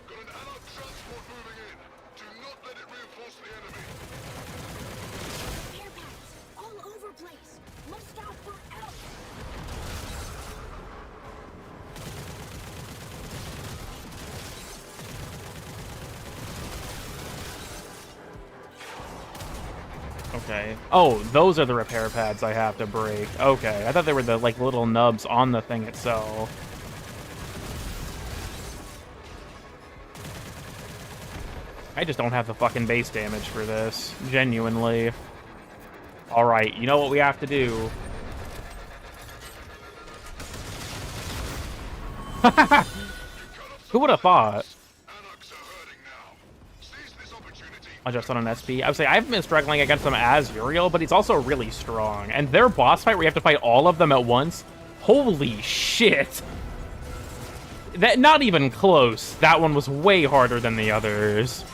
Speaker 8: Got an allied transport moving in. Do not let it reinforce the enemy.
Speaker 2: Repair pads, all over place. Must stop for help.
Speaker 1: Okay. Oh, those are the repair pads I have to break. Okay. I thought they were the, like, little nubs on the thing itself. I just don't have the fucking base damage for this. Genuinely. Alright, you know what we have to do. Who would have thought? I'll just on an SP. I would say I haven't been struggling against them as Uriel, but he's also really strong. And their boss fight where you have to fight all of them at once, holy shit. That, not even close. That one was way harder than the others.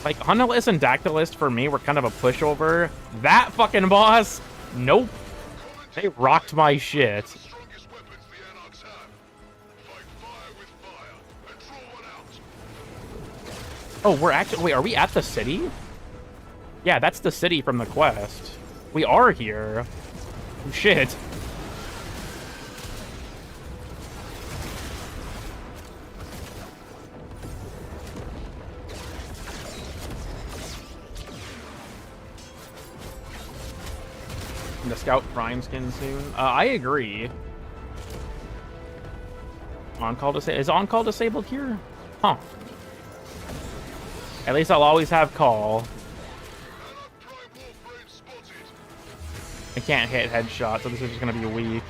Speaker 1: Like, Hunalist and Dactylist for me were kind of a pushover. That fucking boss, nope. They rocked my shit. Oh, we're actually... Wait, are we at the city? Yeah, that's the city from the quest. We are here. Oh, shit. The Scout Prime skin soon. I agree. On-call disabled. Is on-call disabled here? Huh. At least I'll always have call. I can't hit headshot, so this is just gonna be weak.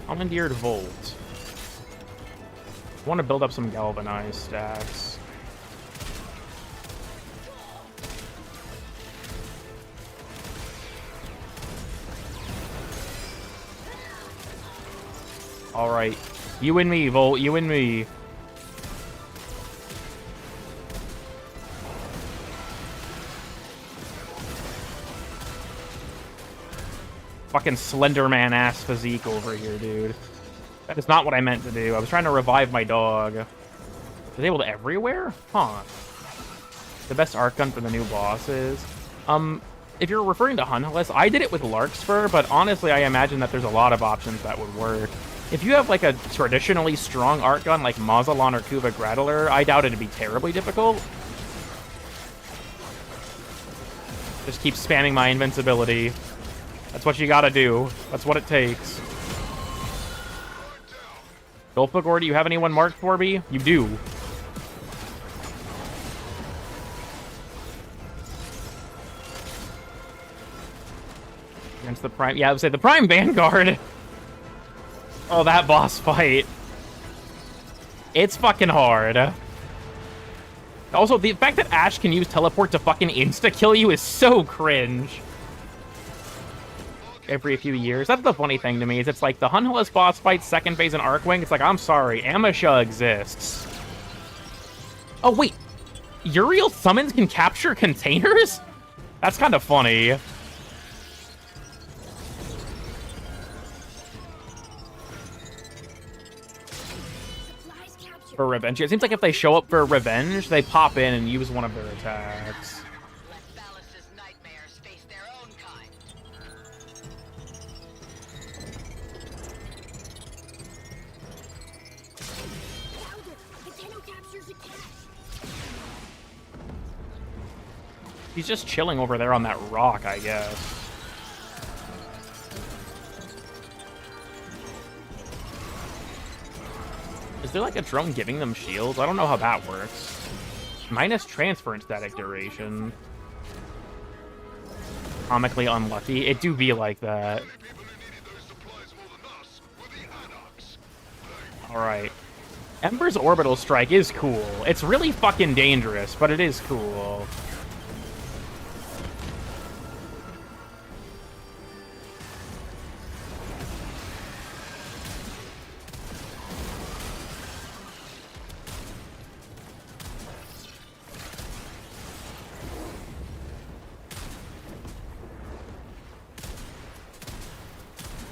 Speaker 1: Commandeered Volt. I want to build up some galvanized stacks. Alright. You and me, Volt. You and me. Fucking Slenderman ass physique over here, dude. That is not what I meant to do. I was trying to revive my dog. Disabled everywhere? Huh. The best arc gun for the new bosses. If you're referring to Hunalist, I did it with Larkspur, but honestly, I imagine that there's a lot of options that would work. If you have like a traditionally strong art gun like Mazalon or Kuva Gradler, I doubt it'd be terribly difficult. Just keep spamming my invincibility. That's what you gotta do. That's what it takes. Golfbagor, do you have anyone marked for me? You do. Against the Prime... Yeah, I would say the Prime Vanguard. Oh, that boss fight. It's fucking hard. Also, the fact that Ash can use teleport to fucking insta-kill you is so cringe. Every few years. That's the funny thing to me, is it's like the Hunalist boss fight, second phase, and Arcwing. It's like, I'm sorry, Amisha exists. Oh, wait. Uriel summons can capture containers? That's kind of funny. For revenge. It seems like if they show up for revenge, they pop in and use one of their attacks. He's just chilling over there on that rock, I guess. Is there like a drone giving them shields? I don't know how that works. Minus transfer and static duration. Comically unlucky. It do be like that. Alright. Ember's orbital strike is cool. It's really fucking dangerous, but it is cool.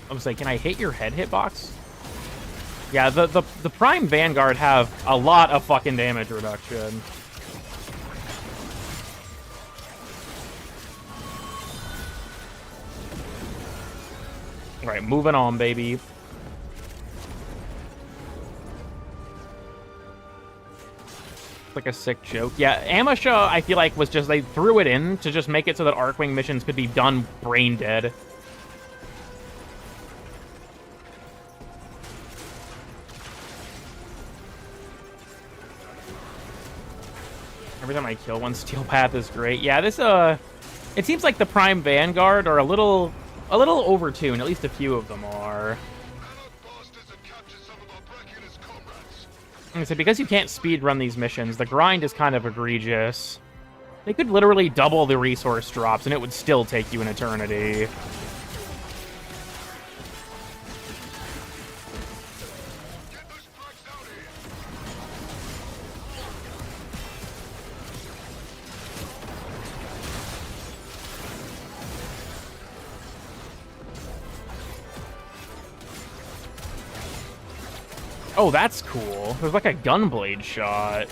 Speaker 1: I was like, can I hit your head hitbox? Yeah, the Prime Vanguard have a lot of fucking damage reduction. Alright, moving on, baby. Like a sick joke. Yeah, Amisha, I feel like, was just, they threw it in to just make it so that Arcwing missions could be done brain dead. Every time I kill one, Steel Path is great. Yeah, this, it seems like the Prime Vanguard are a little overtuned. At least a few of them are. So because you can't speedrun these missions, the grind is kind of egregious. They could literally double the resource drops, and it would still take you an eternity. Oh, that's cool. There's like a gunblade shot.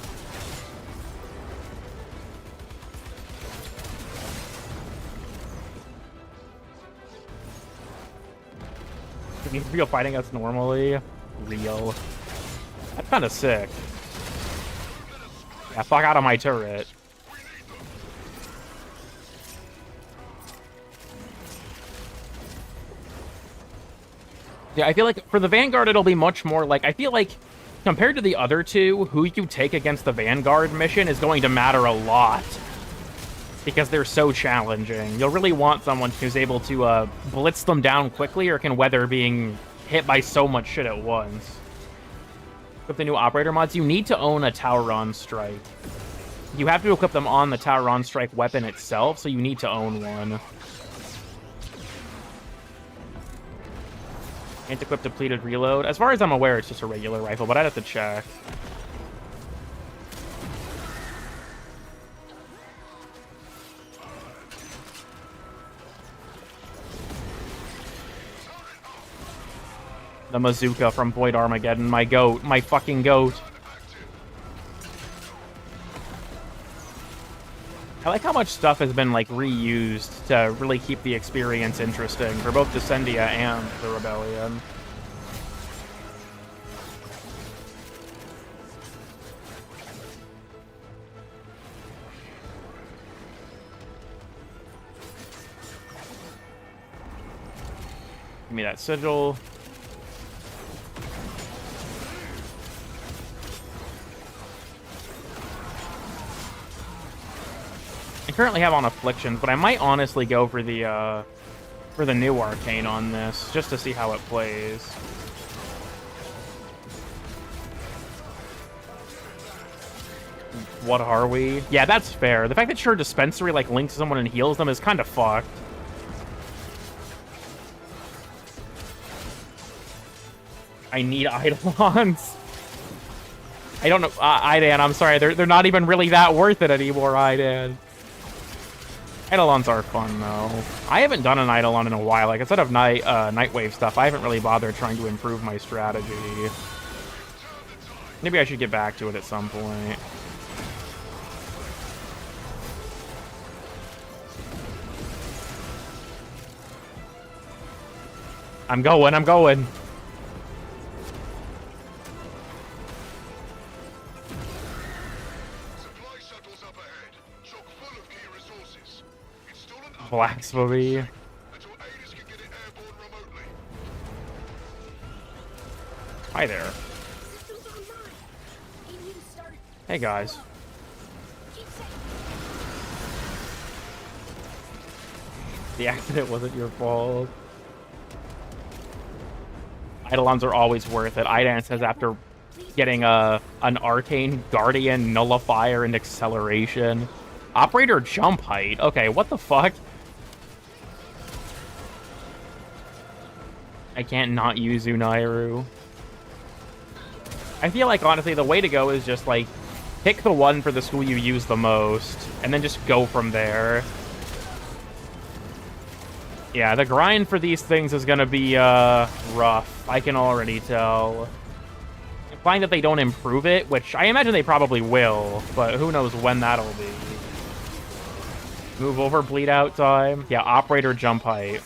Speaker 1: Can you feel fighting us normally? Real. That's kind of sick. Yeah, fuck out of my turret. Yeah, I feel like for the Vanguard, it'll be much more like... I feel like, compared to the other two, who you take against the Vanguard mission is going to matter a lot. Because they're so challenging. You'll really want someone who's able to blitz them down quickly or can weather being hit by so much shit at once. With the new operator mods, you need to own a Tauron Strike. You have to equip them on the Tauron Strike weapon itself, so you need to own one. Can't equip depleted reload. As far as I'm aware, it's just a regular rifle, but I'd have to check. The Bazooka from Void Armageddon, my goat, my fucking goat. I like how much stuff has been, like, reused to really keep the experience interesting for both Descendia and the Rebellion. Give me that sigil. I currently have on Afflictions, but I might honestly go for the new Arcane on this, just to see how it plays. What are we? Yeah, that's fair. The fact that your dispensary, like, links someone and heals them is kind of fucked. I need Eidolons. I don't know. Idan, I'm sorry. They're not even really that worth it anymore, Idan. Eidolons are fun, though. I haven't done an Eidolon in a while. Like, instead of Nightwave stuff, I haven't really bothered trying to improve my strategy. Maybe I should get back to it at some point. I'm going. Blasphemy. Hi there. Hey guys. The accident wasn't your fault. Eidolons are always worth it. Idan says after getting an Arcane Guardian Nullifier and Acceleration. Operator jump height. Okay, what the fuck? I can't not use Unairu. I feel like, honestly, the way to go is just, like, pick the one for the school you use the most, and then just go from there. Yeah, the grind for these things is gonna be, rough. I can already tell. Implying that they don't improve it, which I imagine they probably will, but who knows when that'll be. Move over, bleed out time. Yeah, operator jump height.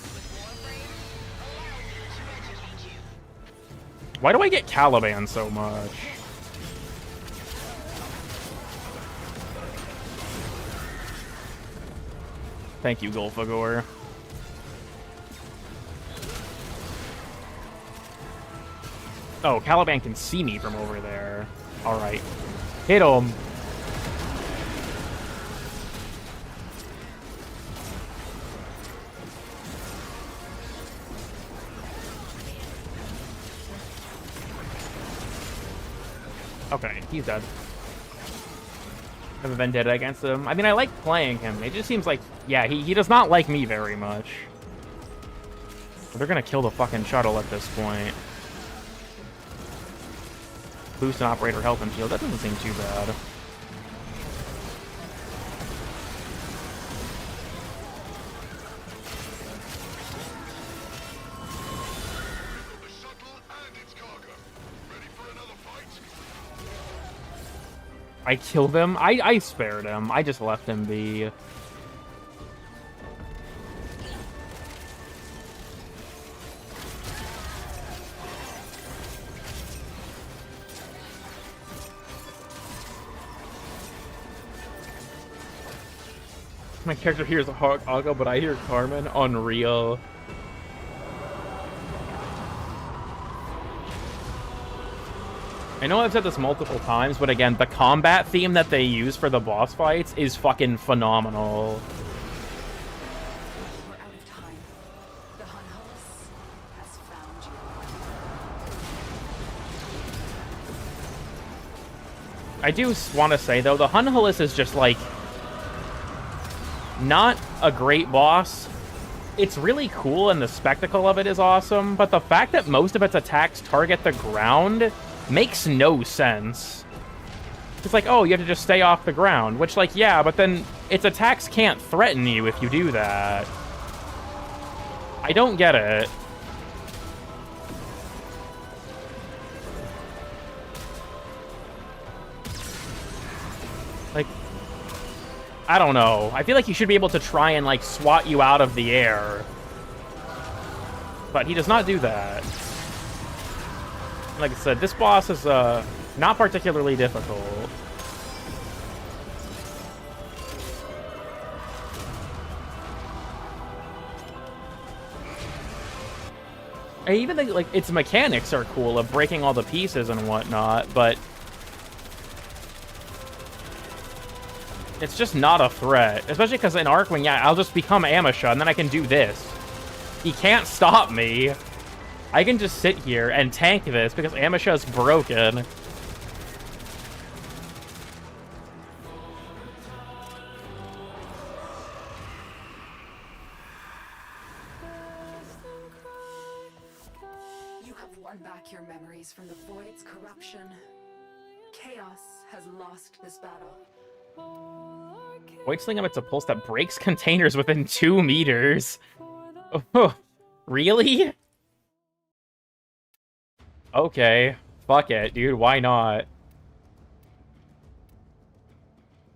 Speaker 1: Why do I get Caliban so much? Thank you, Golfagor. Oh, Caliban can see me from over there. Alright. Hit him. Okay, he's dead. I have a vendetta against him. I mean, I like playing him. It just seems like, yeah, he does not like me very much. They're gonna kill the fucking shuttle at this point. Boost and operator health and shield. That doesn't seem too bad. I killed him? I spared him. I just left him be. My character hears a Hoggo, but I hear Carmen. Unreal. I know I've said this multiple times, but again, the combat theme that they use for the boss fights is fucking phenomenal.
Speaker 4: We're out of time. The Hunhulus has found you.
Speaker 1: I do want to say, though, the Hunhulus is just, like, not a great boss. It's really cool, and the spectacle of it is awesome, but the fact that most of its attacks target the ground makes no sense. It's like, oh, you have to just stay off the ground, which, like, yeah, but then its attacks can't threaten you if you do that. I don't get it. Like, I don't know. I feel like he should be able to try and, like, swat you out of the air. But he does not do that. Like I said, this boss is not particularly difficult. I even think, like, its mechanics are cool of breaking all the pieces and whatnot, but it's just not a threat. Especially because in Arkwing, yeah, I'll just become Amisha, and then I can do this. He can't stop me. I can just sit here and tank this because Amisha's broken.
Speaker 4: You have won back your memories from the Void's corruption. Chaos has lost this battle.
Speaker 1: Void Sling emits a pulse that breaks containers within 2 meters. Oh, really? Okay. Fuck it, dude. Why not?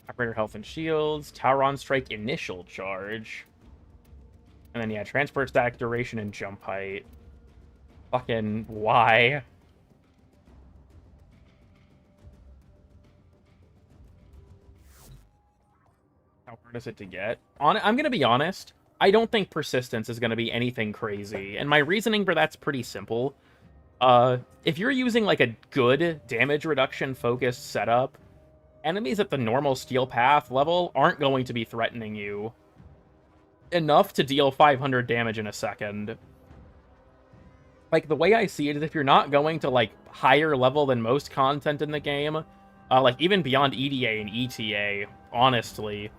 Speaker 1: Operator health and shields. Tauron strike initial charge. And then, yeah, transport stack duration and jump height. Fucking why? How hard is it to get? I'm gonna be honest. I don't think persistence is gonna be anything crazy. And my reasoning for that's pretty simple. If you're using, like, a good damage reduction focused setup, enemies at the normal steel path level aren't going to be threatening you enough to deal 500 damage in a second. Like, the way I see it is if you're not going to, like, higher level than most content in the game, like, even beyond EDA and ETA, honestly,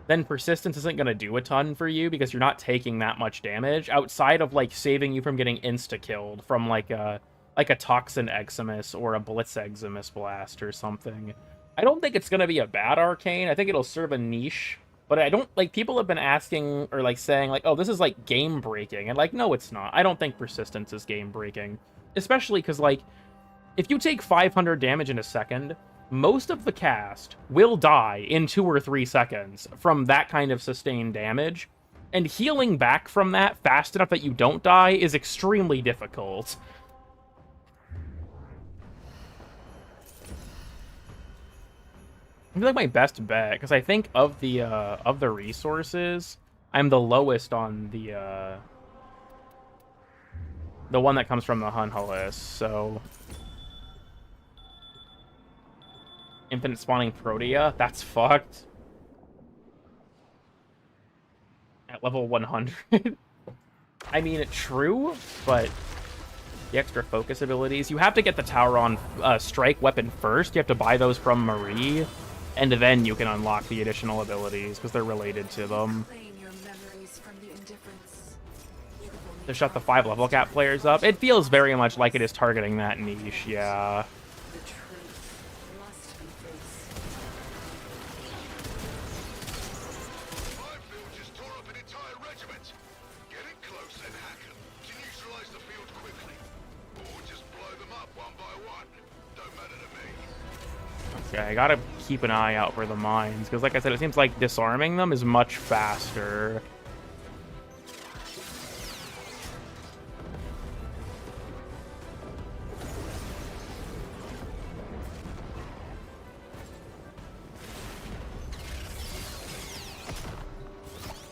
Speaker 1: then persistence isn't going to do a ton for you because you're not taking that much damage outside of, like, saving you from getting insta-killed from, like a Toxin Eximus or a Blitz Eximus blast or something. I don't think it's going to be a bad arcane. I think it'll serve a niche But I don't, like, people have been asking, or, like, saying, like, oh, this is, like, game-breaking. And, like, no, it's not. I don't think persistence is game-breaking. Especially because, like, if you take 500 damage in a second, most of the cast will die in 2 or 3 seconds from that kind of sustained damage. And healing back from that fast enough that you don't die is extremely difficult. I feel like my best bet, because I think of the resources, I'm the lowest on the one that comes from the Hunhullus, so infinite spawning Protea, that's fucked. At level 100. I mean, true, but the extra focus abilities, you have to get the Tauron strike weapon first. You have to buy those from Marie. And then you can unlock the additional abilities, because they're related to them. To shut the 5 level cap players up. It feels very much like it is targeting that niche, yeah. Okay, I gotta keep an eye out for the mines, because like I said, it seems like disarming them is much faster.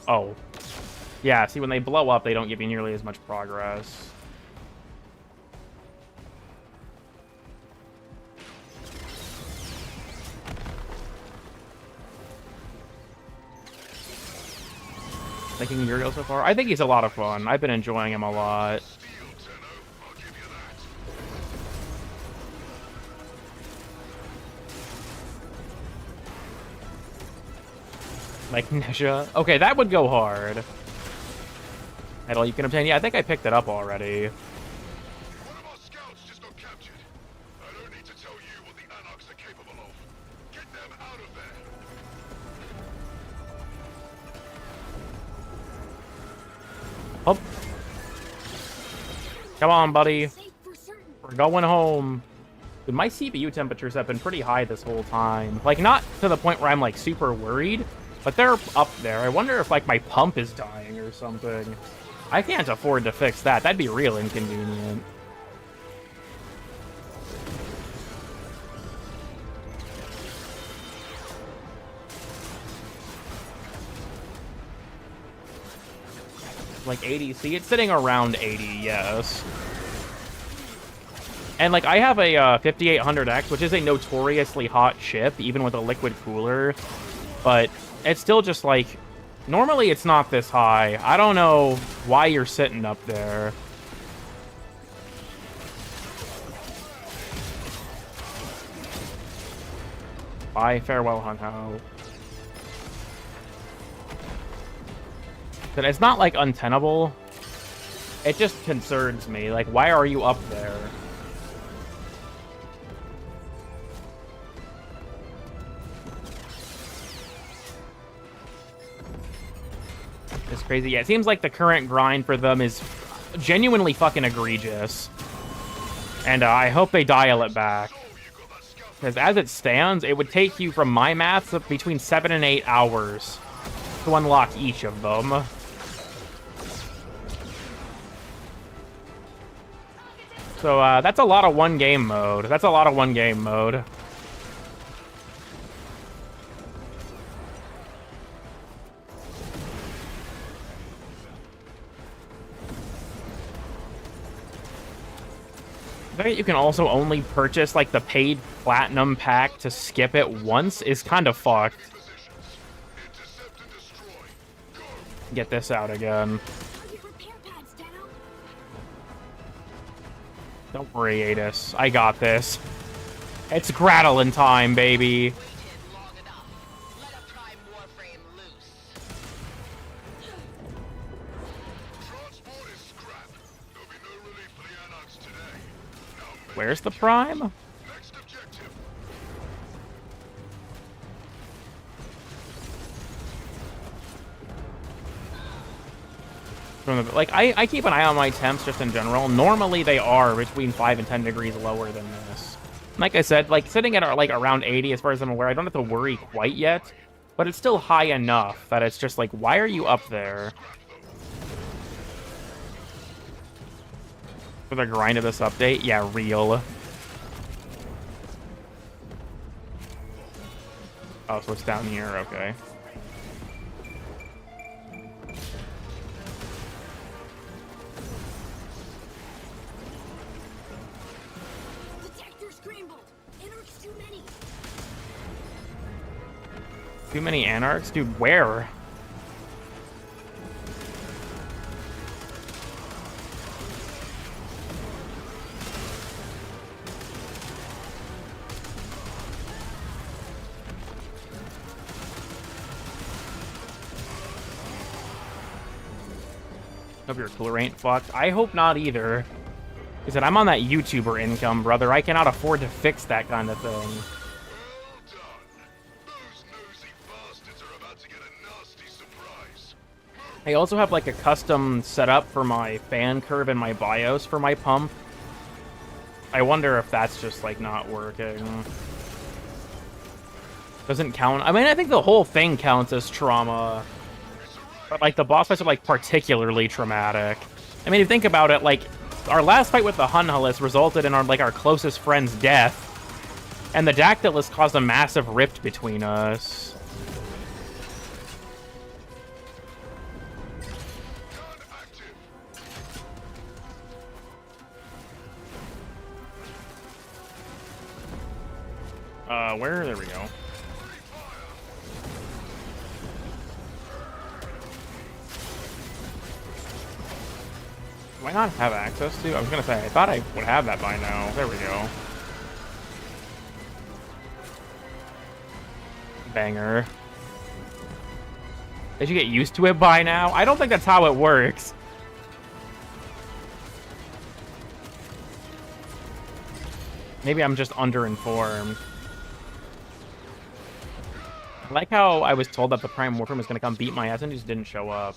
Speaker 1: Oh. Yeah, see, when they blow up, they don't give you nearly as much progress. Making Uriel so far? I think he's a lot of fun. I've been enjoying him a lot. Like Nesha? Okay, that would go hard. Idol you can obtain. Yeah, I think I picked it up already. Oh. Come on, buddy. We're going home. Dude, my CPU temperatures have been pretty high this whole time. Like, not to the point where I'm, like, super worried, but they're up there. I wonder if, like, my pump is dying or something. I can't afford to fix that. That'd be real inconvenient. Like 80. See, it's sitting around 80, yes. And, like, I have a 5800X, which is a notoriously hot chip, even with a liquid cooler. But it's still just, like, normally it's not this high. I don't know why you're sitting up there. Bye, farewell, Hunho. But it's not, like, untenable. It just concerns me. Like, why are you up there? It's crazy. Yeah, it seems like the current grind for them is genuinely fucking egregious. And I hope they dial it back. Because as it stands, it would take you, from my maths, between 7 and 8 hours to unlock each of them. So, that's a lot of one-game mode. That's a lot of one-game mode. The fact that you can also only purchase, like, the paid platinum pack to skip it once is kind of fucked. Get this out again. Don't worry, Adis. I got this. It's Grattlin time, baby. Where's the Prime? Like, I keep an eye on my temps just in general. Normally, they are between 5 and 10 degrees lower than this. Like I said, like, sitting at, like, around 80, as far as I'm aware, I don't have to worry quite yet. But it's still high enough that it's just like, why are you up there? For the grind of this update? Yeah, real. Oh, so it's down here, okay.
Speaker 2: Detector scrambled. Anarchs too many.
Speaker 1: Too many Anarchs? Dude, where? Hope your cooler ain't fucked. I hope not either. He said, I'm on that YouTuber income, brother. I cannot afford to fix that kind of thing. I also have like a custom setup for my fan curve and my BIOS for my pump. I wonder if that's just like not working. Doesn't count. I mean, I think the whole thing counts as trauma. But like the boss fights are like particularly traumatic. I mean, if you think about it, like our last fight with the Hunhullus resulted in our closest friend's death. And the Dactylus caused a massive rift between us. Where? There we go. Do I not have access to? I was gonna say, I thought I would have that by now. There we go. Banger. Did you get used to it by now? I don't think that's how it works. Maybe I'm just underinformed. I like how I was told that the Prime Warframe was going to come beat my ass and just didn't show up.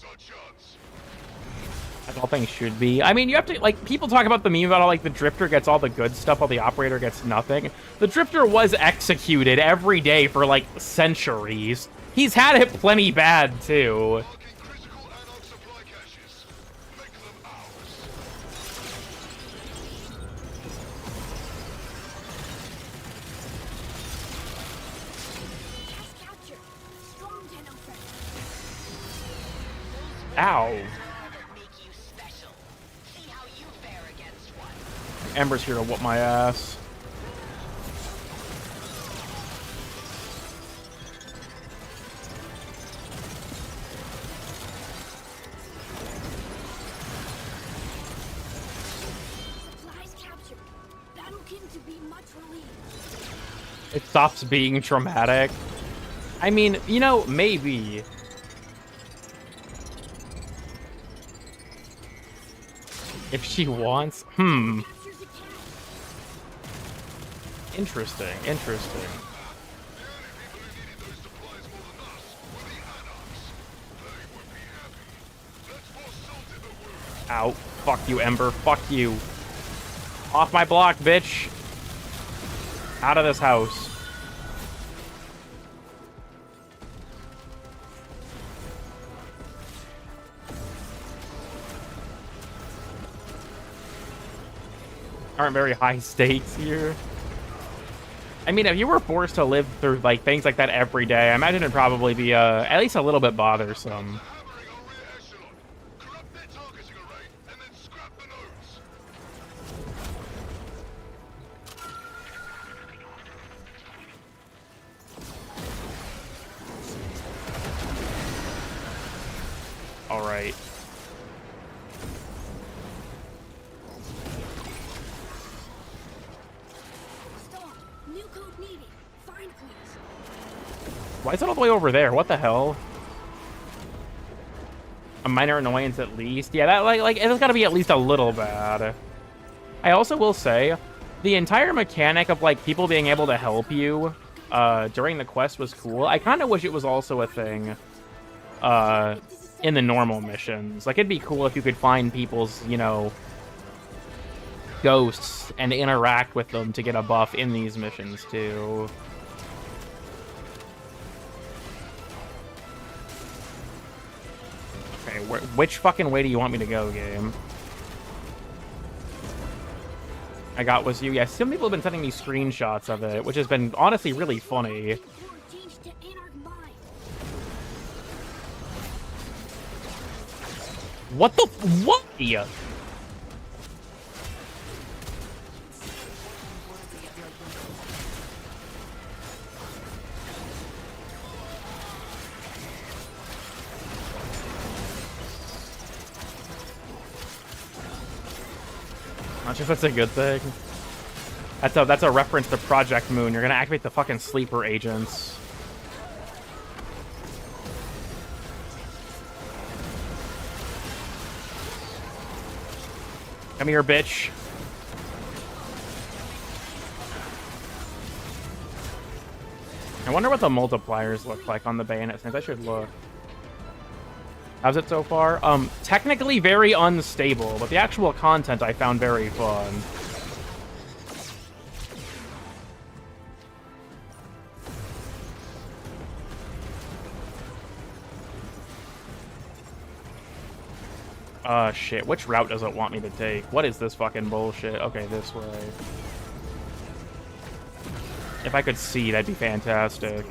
Speaker 1: As all things should be. I mean, you have to, like, people talk about the meme about how, like, the Drifter gets all the good stuff while the Operator gets nothing. The Drifter was executed every day for, like, centuries. He's had it plenty bad, too. Ow. Ember's here to whoop my ass.
Speaker 2: Supplies captured. Battlekin to be much relieved.
Speaker 1: It stops being traumatic. I mean, you know, maybe. If she wants. Interesting, interesting. Ow. Fuck you, Ember. Fuck you. Off my block, bitch. Out of this house. Aren't very high stakes here. I mean, if you were forced to live through like things like that every day, I imagine it'd probably be at least a little bit bothersome. All right. Why is it all the way over there? What the hell? A minor annoyance at least. Yeah, that like it's got to be at least a little bad. I also will say, the entire mechanic of like people being able to help you during the quest was cool. I kind of wish it was also a thing in the normal missions. Like, it'd be cool if you could find people's, you know, ghosts and interact with them to get a buff in these missions, too. Okay, which fucking way do you want me to go, game? I got was you. Yeah, some people have been sending me screenshots of it, which has been honestly really funny. What the what? Not sure if that's a good thing. That's a reference to Project Moon. You're gonna activate the fucking sleeper agents. Come here, bitch. I wonder what the multipliers look like on the bayonet since I should look. How's it so far? Technically very unstable, but the actual content I found very fun. Shit. Which route does it want me to take? What is this fucking bullshit? Okay, this way. If I could see, that'd be fantastic.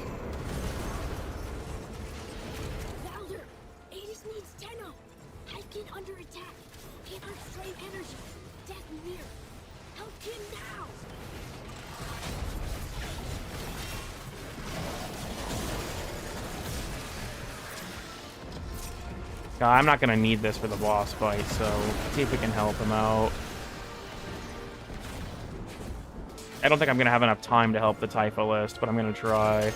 Speaker 1: I'm not gonna need this for the boss fight, so let's see if we can help him out. I don't think I'm gonna have enough time to help the Typholist, but I'm gonna try.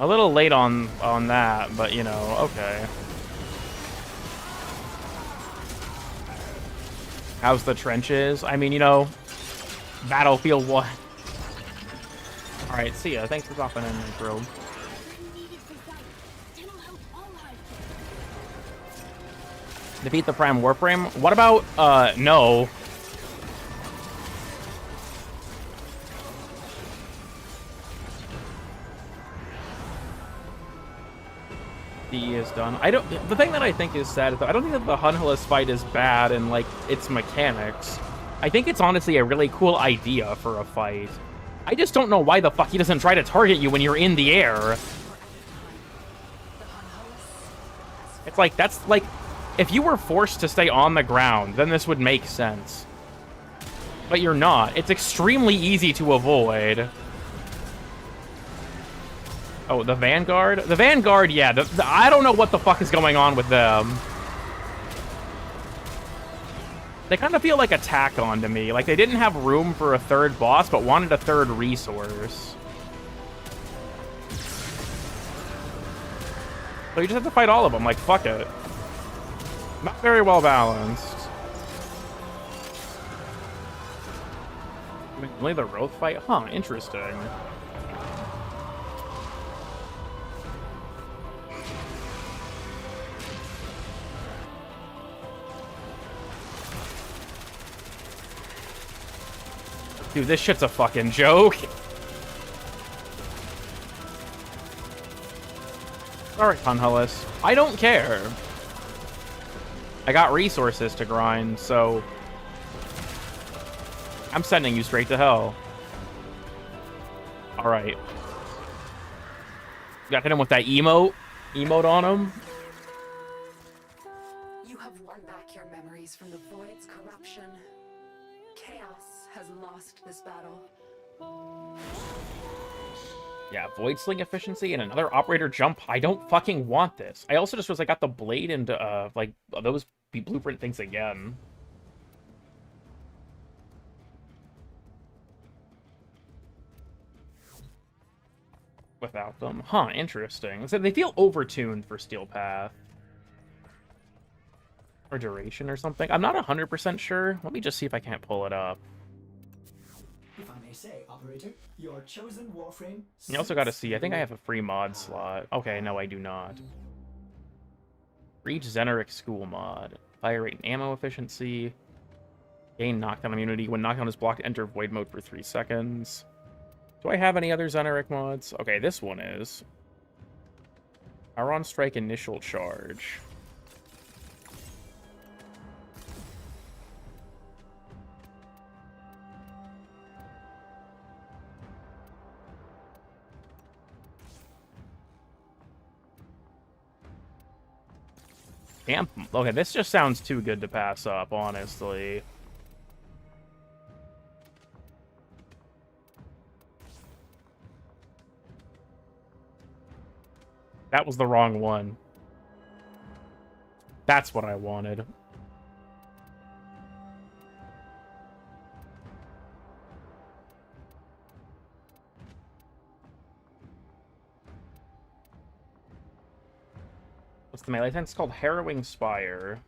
Speaker 1: A little late on that, but you know, okay. How's the trenches? I mean, you know, Battlefield 1. Alright, see ya. Thanks for dropping in, bro. Defeat the Prime Warframe? What about, no. DE is done. The thing that I think is sad is that I don't think that the Hunhulus fight is bad in, like, its mechanics. I think it's honestly a really cool idea for a fight. I just don't know why the fuck he doesn't try to target you when you're in the air. It's like, that's like, if you were forced to stay on the ground, then this would make sense. But you're not. It's extremely easy to avoid. Oh, the Vanguard? The Vanguard, yeah. I don't know what the fuck is going on with them. They kind of feel like a tack-on to me. Like, they didn't have room for a third boss, but wanted a third resource. So you just have to fight all of them. Like, fuck it. Not very well balanced. Only the Roth fight? Huh, interesting. Dude, this shit's a fucking joke. Alright, Hunhulus. I don't care. I got resources to grind, so I'm sending you straight to hell. Alright. Got hit him with that emote on him.
Speaker 4: You have won back your memories from the Void's corruption. Chaos has lost this battle.
Speaker 1: Yeah, Void Sling efficiency and another operator jump. I don't fucking want this. I also just was like got the blade and like those blueprint things again. without them. Huh, interesting. So they feel overtuned for Steel Path. Or duration or something. I'm not 100% sure. Let me just see if I can't pull it up.
Speaker 14: If I may say, operator, your chosen Warframe...
Speaker 1: You also gotta see, I think I have a free mod slot. Okay, no, I do not. Reach Zeneric School mod. Fire rate and ammo efficiency. Gain knockdown immunity. When knockdown is blocked, enter void mode for 3 seconds. Do I have any other Zeneric mods? Okay, this one is. Iron Strike initial charge. Camp. Okay, this just sounds too good to pass up, honestly. That was the wrong one. That's what I wanted. What's the melee attack? It's called Harrowing Spire.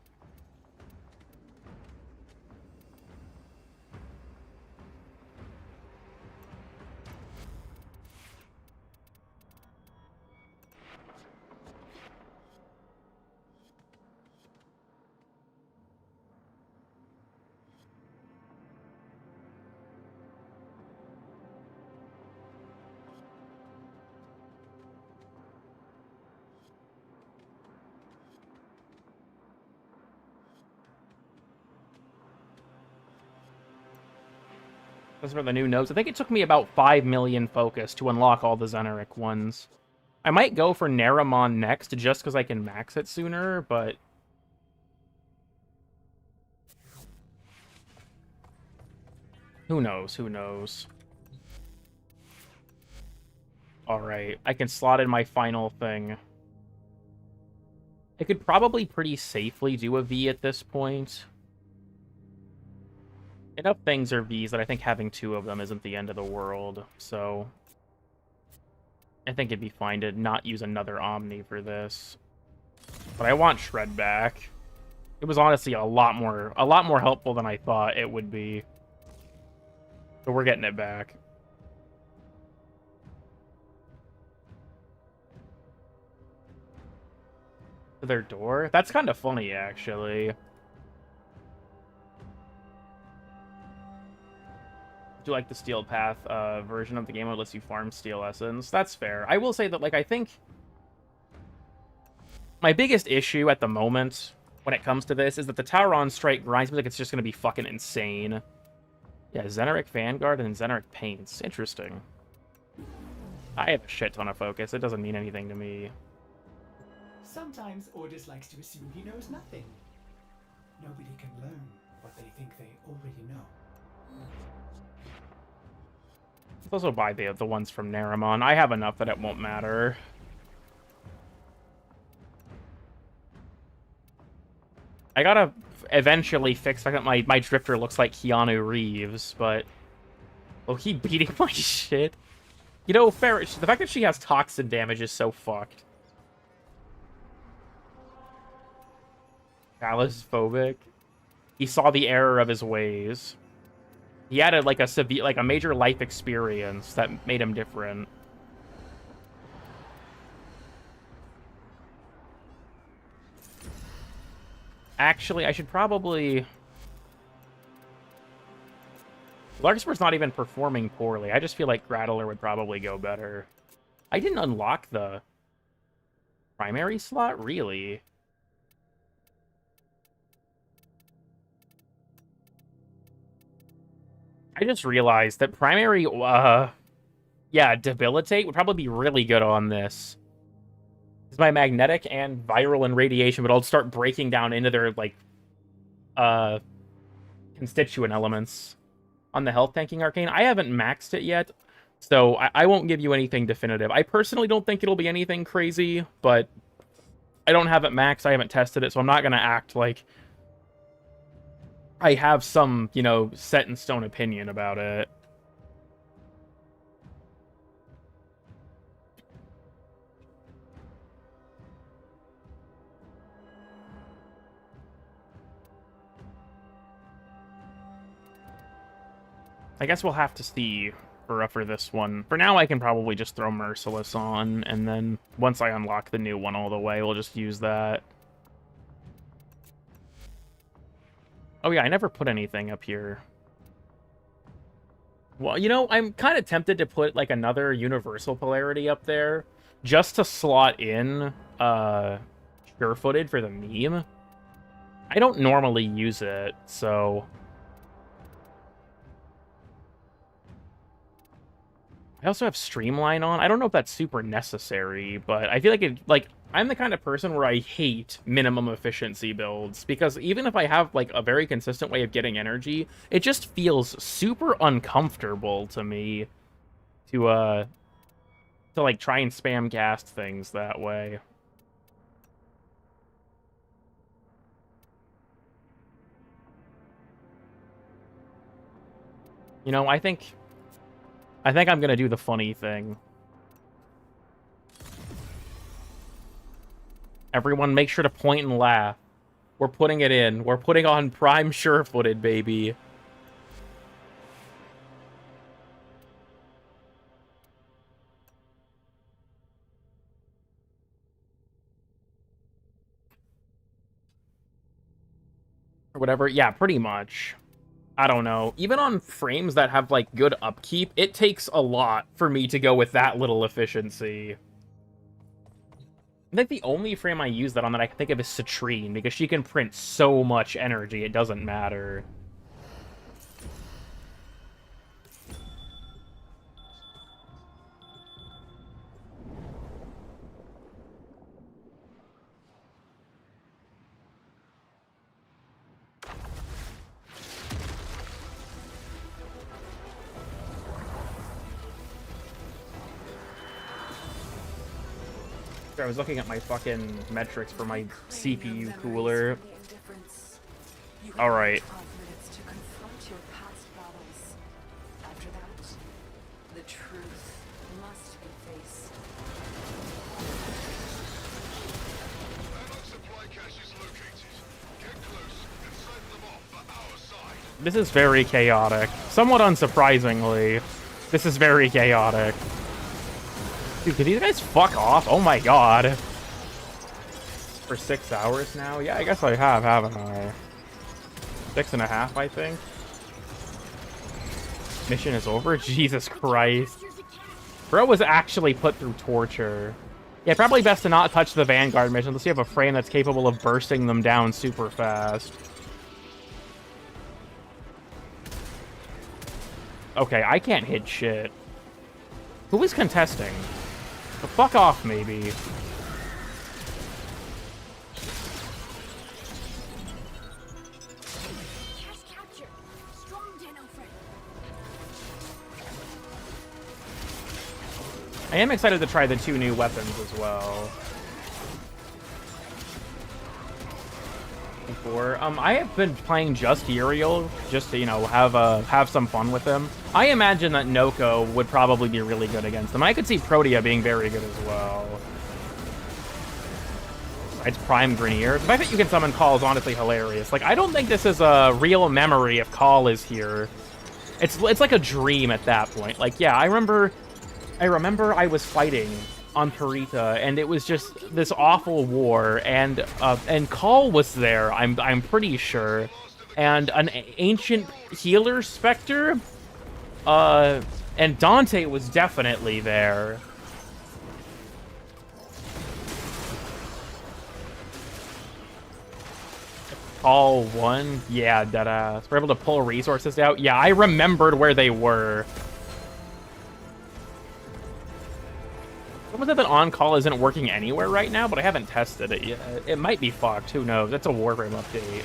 Speaker 1: Those are the new nodes. I think it took me about 5 million focus to unlock all the Zeneric ones. I might go for Naramon next, just because I can max it sooner, but... who knows, who knows. Alright, I can slot in my final thing. I could probably pretty safely do a V at this point. Enough things are Vs that I think having 2 of them isn't the end of the world, so... I think it'd be fine to not use another Omni for this. But I want Shred back. It was honestly a lot more helpful than I thought it would be. So we're getting it back. To their door? That's kind of funny, actually. Do like the Steel Path version of the game that lets you farm Steel Essence. That's fair. I will say that, like, I think my biggest issue at the moment when it comes to this is that the Tauron Strike grinds me like it's just going to be fucking insane. Yeah, Zeneric Vanguard and Zeneric Paints. Interesting. I have a shit ton of focus. It doesn't mean anything to me.
Speaker 14: Sometimes Ordis likes to assume he knows nothing. Nobody can learn what they think they already know.
Speaker 1: Let's also buy the ones from Naramon. I have enough that it won't matter. I gotta eventually fix the fact that my Drifter looks like Keanu Reeves, but... oh, he beating my shit. You know, the fact that she has toxin damage is so fucked. Alice phobic. He saw the error of his ways. He had a major life experience that made him different. Actually, I should probably... Larkspur's not even performing poorly. I just feel like Grattler would probably go better. I didn't unlock the primary slot? Really? I just realized that primary, yeah, Debilitate would probably be really good on this. Because my magnetic and viral and radiation would all start breaking down into their, like, constituent elements on the health tanking arcane. I haven't maxed it yet, so I won't give you anything definitive. I personally don't think it'll be anything crazy, but I don't have it maxed. I haven't tested it, so I'm not going to act like I have some, you know, set in stone opinion about it. I guess we'll have to see for this one. For now, I can probably just throw Merciless on, and then once I unlock the new one all the way, we'll just use that. Oh yeah, I never put anything up here. Well, you know, I'm kind of tempted to put, like, another universal polarity up there, just to slot in, Sure-Footed for the meme. I don't normally use it, so... I also have Streamline on. I don't know if that's super necessary, but I feel like it, like, I'm the kind of person where I hate minimum efficiency builds, because even if I have, like, a very consistent way of getting energy, it just feels super uncomfortable to me to like, try and spam cast things that way. You know, I think I'm gonna do the funny thing. Everyone make sure to point and laugh. We're putting it in. We're putting on Prime Sure-Footed, baby. Or whatever. Yeah, pretty much. I don't know. Even on frames that have, like, good upkeep, it takes a lot for me to go with that little efficiency. I think the only frame I use that on that I can think of is Citrine, because she can print so much energy, it doesn't matter. I was looking at my fucking metrics for my CPU cooler. Alright. This is very chaotic. Somewhat unsurprisingly, this is very chaotic. Dude, could these guys fuck off? Oh my god. For 6 hours now? Yeah, I guess I have, haven't I? 6.5, I think. Mission is over? Jesus Christ. Bro was actually put through torture. Yeah, probably best to not touch the Vanguard mission unless you have a frame that's capable of bursting them down super fast. Okay, I can't hit shit. Who is contesting? So fuck off, maybe. I am excited to try the 2 new weapons as well. I have been playing just Uriel, just to, you know, have some fun with him. I imagine that Noko would probably be really good against him. I could see Protea being very good as well. It's Prime Grenier. The fact that you can summon Call is honestly hilarious. Like, I don't think this is a real memory if Call is here. It's like a dream at that point. Like, yeah, I remember I was fighting on Parita, and it was just this awful war, and Call was there, I'm pretty sure, and an ancient healer specter, and Dante was definitely there. Call 1? Yeah, deadass. We're able to pull resources out? Yeah, I remembered where they were. Someone said that on-call isn't working anywhere right now, but I haven't tested it yet. It might be fucked, who knows? That's a Warframe update.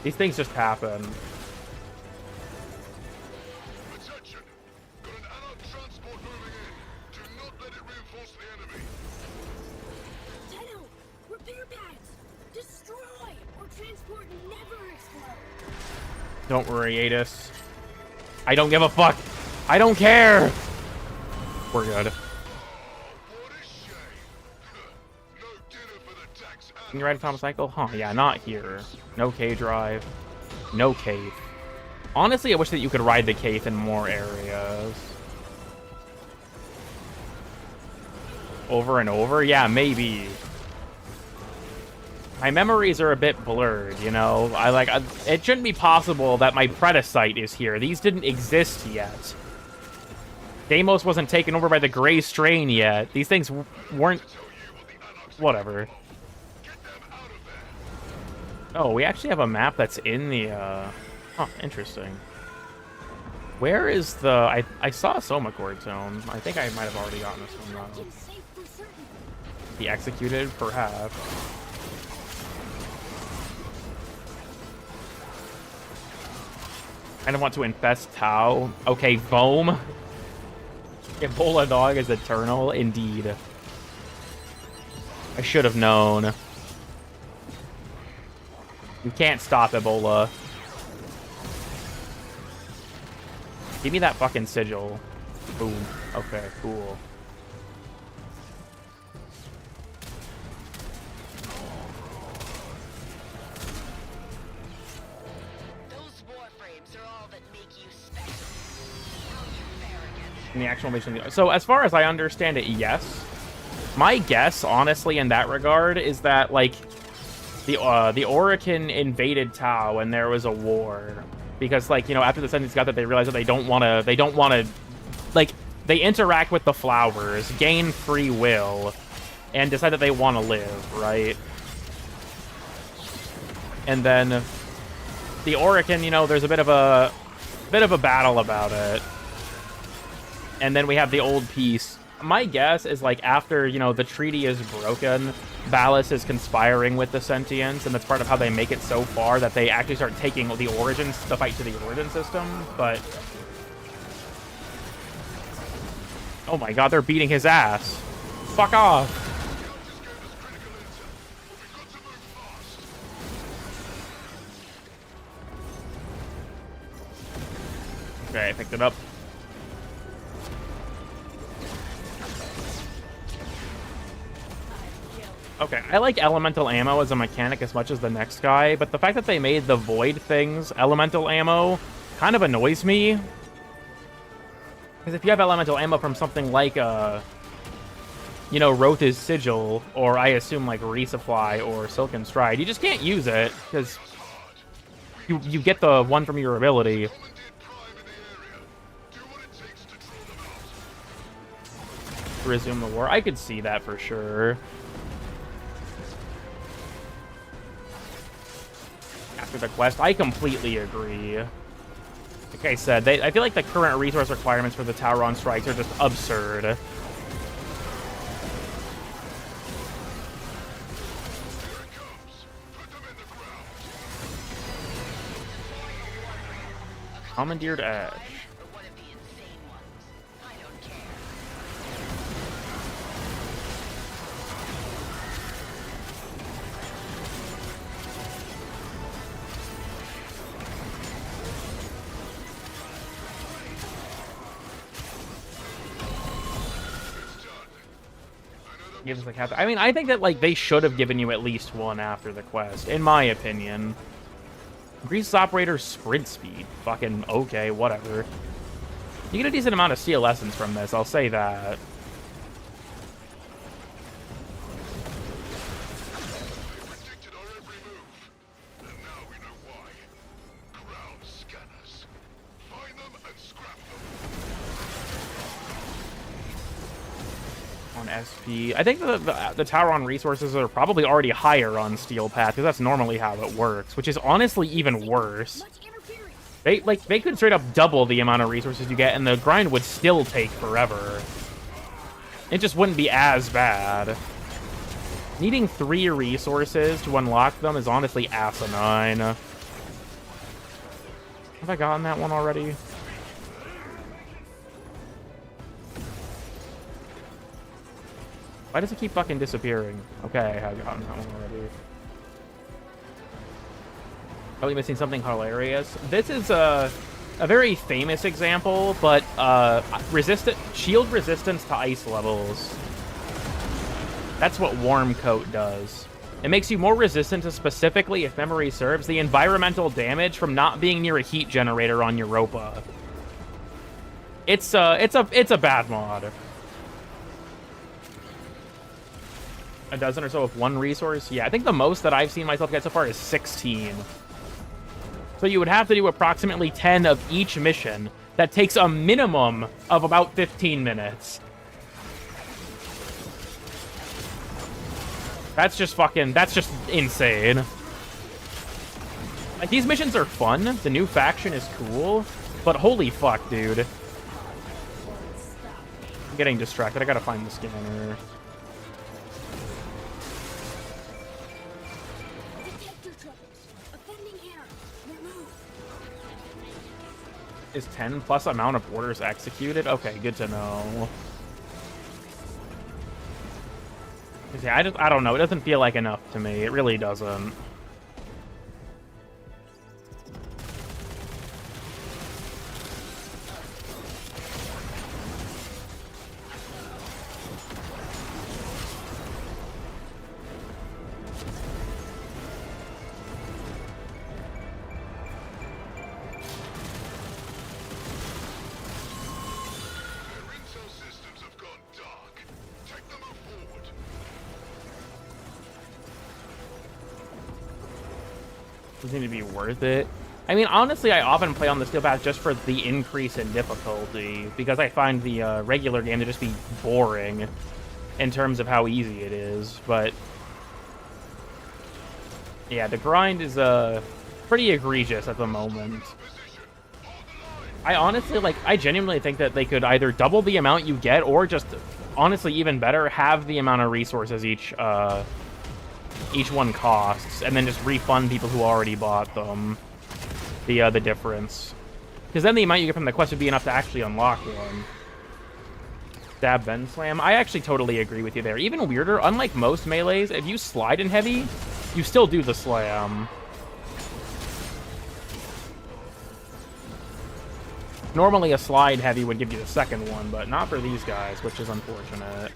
Speaker 1: These things just happen.
Speaker 8: Attention! Got an allied transport moving in. Do not let it reinforce the enemy.
Speaker 2: Tenno! Repair pads! Destroy! Or transport never explode!
Speaker 1: Don't worry, Adis. I don't give a fuck! I don't care! We're good. Can you ride a Thomas Cycle? Huh, yeah, not here. No K drive. No cave. Honestly, I wish that you could ride the Cape in more areas. Over and over? Yeah, maybe. My memories are a bit blurred, you know? It shouldn't be possible that my Predacite is here. These didn't exist yet. Deimos wasn't taken over by the Gray Strain yet. These things weren't... Whatever. Oh, we actually have a map that's in the, Huh, interesting. Where is the... I saw a Somachord Zone. I think I might have already gotten this one wrong. Be executed? Perhaps. I don't want to infest Tau. Okay, Vohm. Ebola Dog is eternal, indeed. I should have known. You can't stop Ebola. Give me that fucking sigil. Boom. Okay, cool.
Speaker 9: Those Warframes are all that make you special. How you fare against
Speaker 1: In the actual mission. So as far as I understand it, yes. My guess, honestly, in that regard, is that like the Orokin invaded Tau and there was a war because, like, you know, after the sentence got that, they realized that they don't want to, like, they interact with the flowers, gain free will, and decide that they want to live, right? And then the Orokin, you know, there's a bit of a battle about it. And then we have the old peace. My guess is, like, after, you know, the treaty is broken, Valis is conspiring with the Sentients, and that's part of how they make it so far, that they actually start taking the fight to the Origin system, but... Oh my god, they're beating his ass. Fuck off. Okay, I picked it up. Okay, I like elemental ammo as a mechanic as much as the next guy, but the fact that they made the void things elemental ammo kind of annoys me. Because if you have elemental ammo from something like, you know, Rotha's Sigil, or I assume like Resupply or Silken Stride, you just can't use it, because you get the one from your ability. Resume the war. I could see that for sure. After the quest, I completely agree. Like I said, I feel like the current resource requirements for the Tauron strikes are just absurd. Commandeered Ash. Gives the cap. I mean, I think that, like, they should have given you at least one after the quest, in my opinion. Increases operator sprint speed. Fucking okay, whatever. You get a decent amount of Steel Essence from this, I'll say that. On SP. I think the Tauron resources are probably already higher on Steel Path, because that's normally how it works, which is honestly even worse. They could straight up double the amount of resources you get, and the grind would still take forever. It just wouldn't be as bad. Needing 3 resources to unlock them is honestly asinine. Have I gotten that one already? Why does it keep fucking disappearing? Okay, I have gotten that one already. Probably missing something hilarious. This is a very famous example, but shield resistance to ice levels. That's what Warm Coat does. It makes you more resistant to, specifically, if memory serves, the environmental damage from not being near a heat generator on Europa. It's a bad mod. A dozen or so of one resource? Yeah, I think the most that I've seen myself get so far is 16. So you would have to do approximately 10 of each mission. That takes a minimum of about 15 minutes. That's just insane. Like, these missions are fun. The new faction is cool. But holy fuck, dude. I'm getting distracted. I gotta find the scanner. Is 10 plus amount of orders executed? Okay, good to know. Yeah, I don't know. It doesn't feel like enough to me. It really doesn't. Doesn't seem to be worth it. I mean, honestly, I often play on the Steel Path just for the increase in difficulty, because I find the regular game to just be boring in terms of how easy it is, but yeah, the grind is pretty egregious at the moment. I honestly, I genuinely think that they could either double the amount you get, or just, honestly, even better, have the amount of resources each one costs, and then just refund people who already bought them the difference. Because then the amount you get from the quest would be enough to actually unlock one. Stab, then slam. I actually totally agree with you there. Even weirder, unlike most melees, if you slide in heavy, you still do the slam. Normally a slide heavy would give you the second one, but not for these guys, which is unfortunate.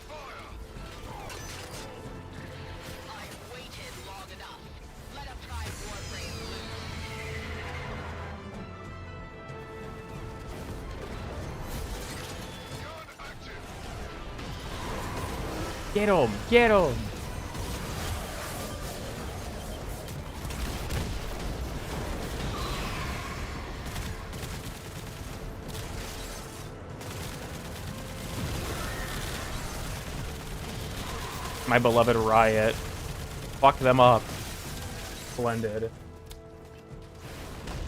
Speaker 1: Get him! Get him! My beloved Riot. Fuck them up. Splendid.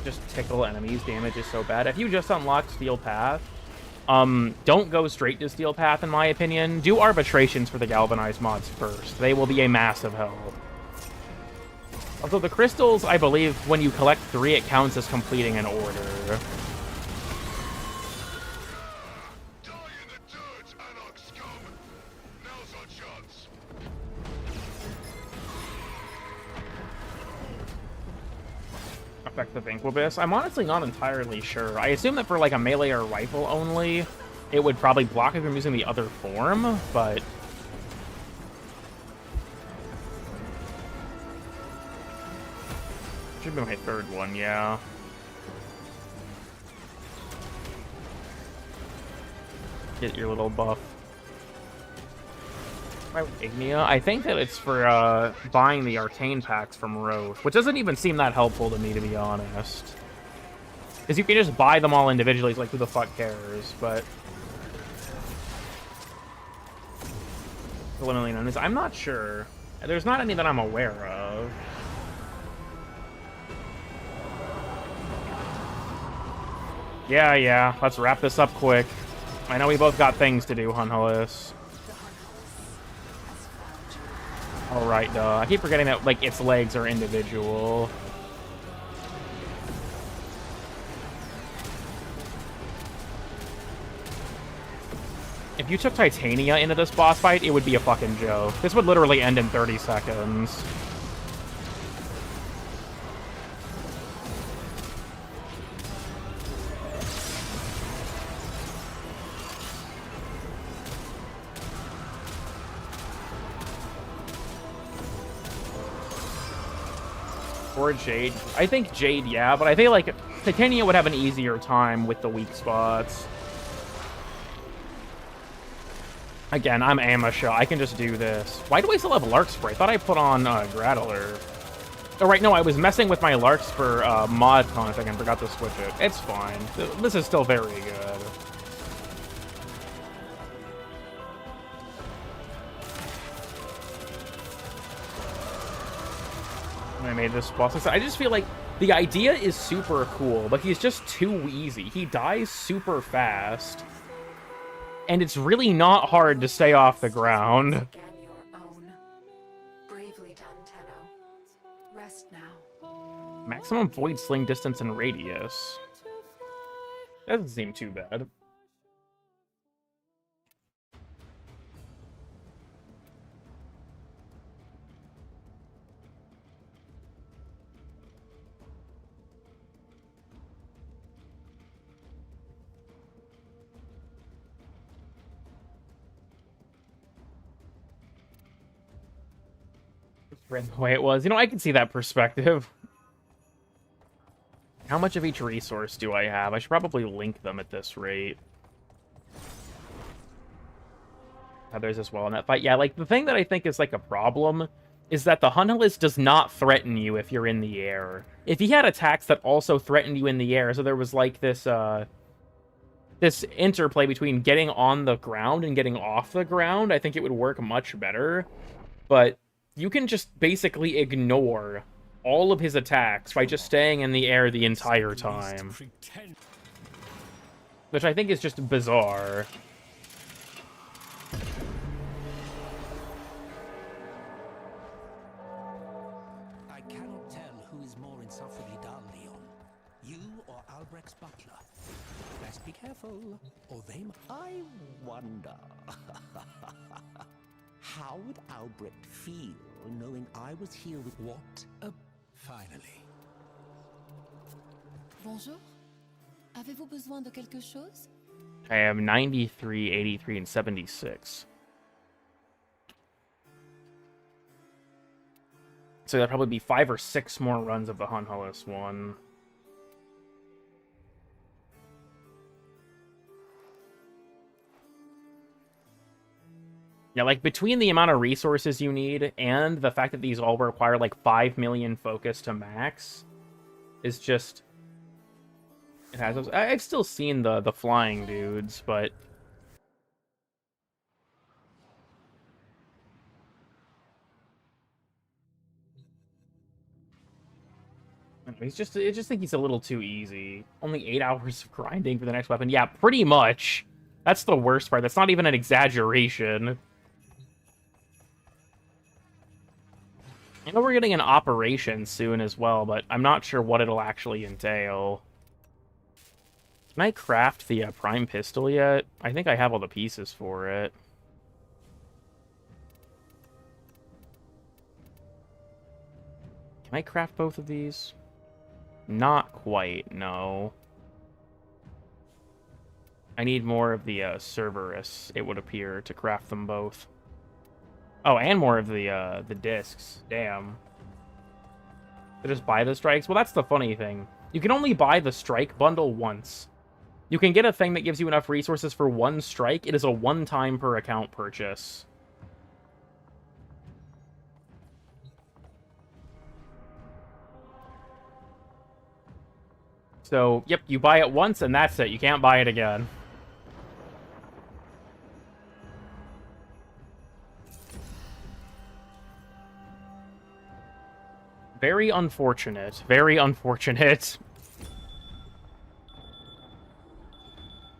Speaker 1: Just tickle enemies. Damage is so bad. If you just unlocked Steel Path, don't go straight to Steel Path, in my opinion. Do arbitrations for the galvanized mods first. They will be a massive help. Although the crystals, I believe, when you collect 3, it counts as completing an order. Effective Incubus. I'm honestly not entirely sure. I assume that for like a melee or rifle only, it would probably block if you're using the other form, but should be my third one, yeah. Get your little buff. Ignia? I think that it's for buying the Arcane packs from Roche, which doesn't even seem that helpful to me, to be honest. Because you can just buy them all individually, it's like, who the fuck cares, but preliminary notice, I'm not sure. There's not any that I'm aware of. Yeah, let's wrap this up quick. I know we both got things to do, Hunhulis. Alright, duh. I keep forgetting that, like, its legs are individual. If you took Titania into this boss fight, it would be a fucking joke. This would literally end in 30 seconds. Or Jade. I think Jade, yeah, but I think, like, Titania would have an easier time with the weak spots. Again, I'm Amasha. I can just do this. Why do I still have Larkspur? I thought I put on Grattler. Oh, right, no, I was messing with my Larkspur mod config and forgot to switch it. It's fine. This is still very good. I made this boss. I just feel like the idea is super cool, but he's just too easy. He dies super fast. And it's really not hard to stay off the ground.
Speaker 4: Bravely done, Tenno. Rest now.
Speaker 1: Maximum void sling distance and radius. That doesn't seem too bad. The way it was. You know, I can see that perspective. How much of each resource do I have? I should probably link them at this rate. There's as well in that fight. Yeah, like, the thing that I think is, like, a problem is that the Hunhillus does not threaten you if you're in the air. If he had attacks that also threatened you in the air, so there was, like, this interplay between getting on the ground and getting off the ground, I think it would work much better. But you can just basically ignore all of his attacks by just staying in the air the entire time. Which I think is just bizarre.
Speaker 18: I cannot tell who is more insufferably dull, Leon. You or Albrecht's butler. Best be careful, or they... I wonder... How would Albrecht feel knowing I was here with what?
Speaker 12: Finally.
Speaker 16: Bonjour. Avez-vous besoin de quelque chose?
Speaker 1: I have 93, 83, and 76. So that'll probably be 5 or 6 more runs of the Hunhillus one. Yeah, like, between the amount of resources you need and the fact that these all require, like, 5 million focus to max is just... It has... I've still seen the flying dudes, but... I just think he's a little too easy. Only 8 hours of grinding for the next weapon. Yeah, pretty much. That's the worst part. That's not even an exaggeration. I know we're getting an operation soon as well, but I'm not sure what it'll actually entail. Can I craft the prime pistol yet? I think I have all the pieces for it. Can I craft both of these? Not quite, no. I need more of the Cerberus, it would appear, to craft them both. Oh, and more of the discs. Damn. To just buy the strikes? Well, that's the funny thing. You can only buy the strike bundle once. You can get a thing that gives you enough resources for one strike. It is a one-time per account purchase. So, yep, you buy it once and that's it. You can't buy it again. Very unfortunate. Very unfortunate.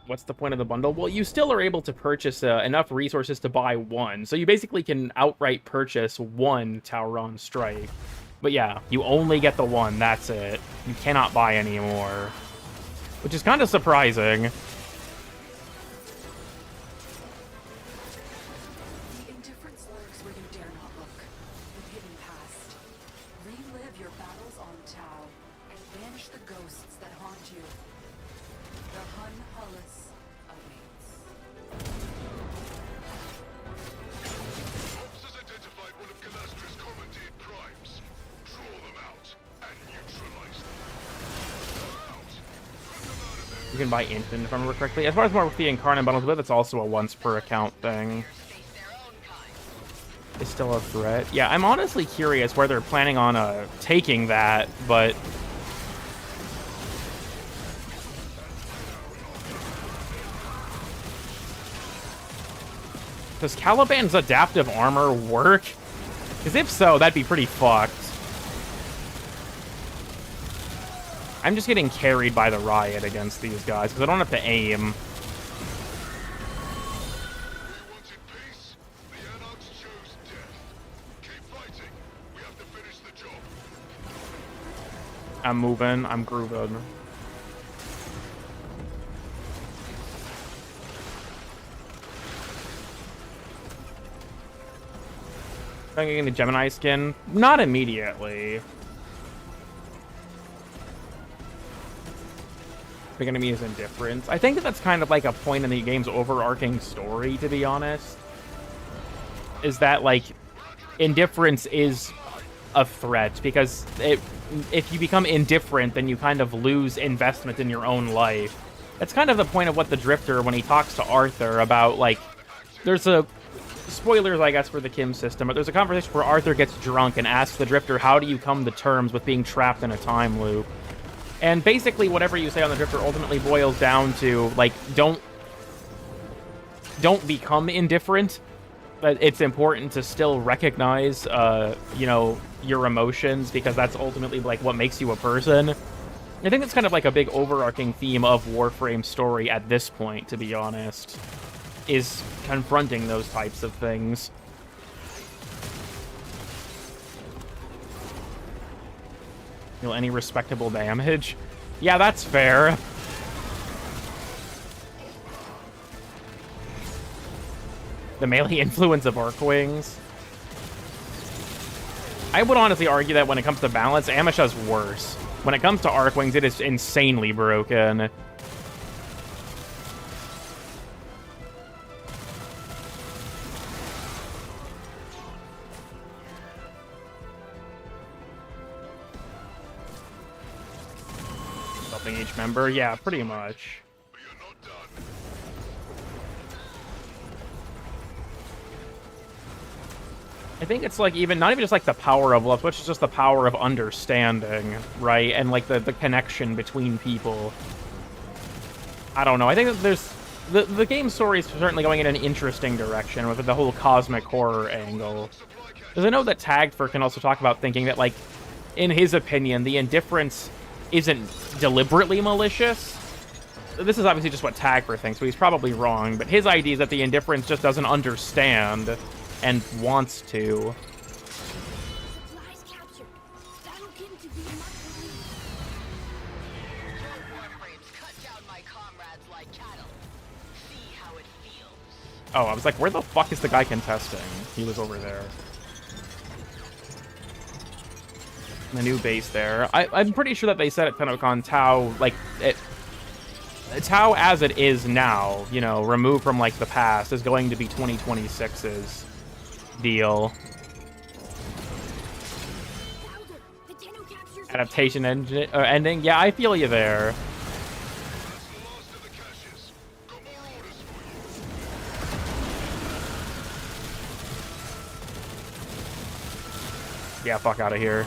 Speaker 1: What's the point of the bundle? Well, you still are able to purchase enough resources to buy one. So you basically can outright purchase one Tauron Strike. But yeah, you only get the one. That's it. You cannot buy any more. Which is kind of surprising. can buy instant, if I remember correctly. As far as more with the Incarnate bundles, but it's also a once per account thing. Is still a threat. Yeah, I'm honestly curious where they're planning on taking that, but does Caliban's adaptive armor work? Because if so, that'd be pretty fucked. I'm just getting carried by the Riot against these guys, because I don't have to aim. I'm moving, I'm grooving. I'm getting the Gemini skin. Not immediately. Big enemy is indifference. I think that that's kind of like a point in the game's overarching story, to be honest. Is that, like, indifference is a threat, because if you become indifferent, then you kind of lose investment in your own life. That's kind of the point of what the Drifter, when he talks to Arthur about, like, there's a... Spoilers, I guess, for the Kim system, but there's a conversation where Arthur gets drunk and asks the Drifter, how do you come to terms with being trapped in a time loop? And basically, whatever you say on the Drifter ultimately boils down to, like, don't become indifferent. But it's important to still recognize, you know, your emotions, because that's ultimately, like, what makes you a person. I think that's kind of like a big overarching theme of Warframe's story at this point, to be honest, is confronting those types of things. Deal any respectable damage? Yeah, that's fair. The melee influence of Arcwings. I would honestly argue that when it comes to balance, Amisha's worse. When it comes to Arcwings, it is insanely broken. Helping each member? Yeah, pretty much. I think it's like not even just like the power of love, but it's just the power of understanding, right? And like the connection between people. I don't know. I think that there's the game's story is certainly going in an interesting direction with the whole cosmic horror angle. Because I know that Tagfer can also talk about thinking that, like, in his opinion, the indifference isn't deliberately malicious. This is obviously just what Tagfer thinks, so he's probably wrong. But his idea is that the indifference just doesn't understand and wants to.
Speaker 2: Supplies captured. That'll get to be
Speaker 9: Warframes cut down my comrades like cattle. See how it feels.
Speaker 1: Oh, I was like, where the fuck is the guy contesting? He was over there. The new base there. I'm pretty sure that they said at TennoCon Tau, like, Tau as it is now, you know, removed from, like, the past, is going to be 2026's deal. Adaptation ending? Yeah, I feel you there. Yeah, fuck out of here.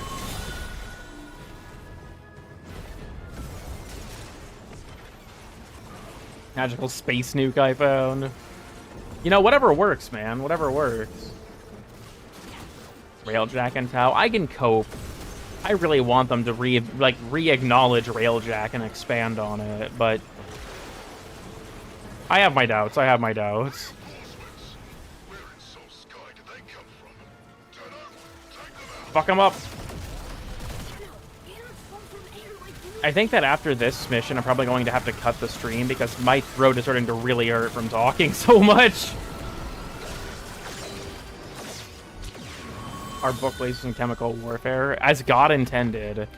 Speaker 1: Magical space nuke I found. You know, whatever works, man. Whatever works. Railjack and Tau. I can cope. I really want them to re-acknowledge Railjack and expand on it, but I have my doubts. I have my doubts. Fuck him up. I think that after this mission, I'm probably going to have to cut the stream because my throat is starting to really hurt from talking so much. Our book lays in chemical warfare, as God intended.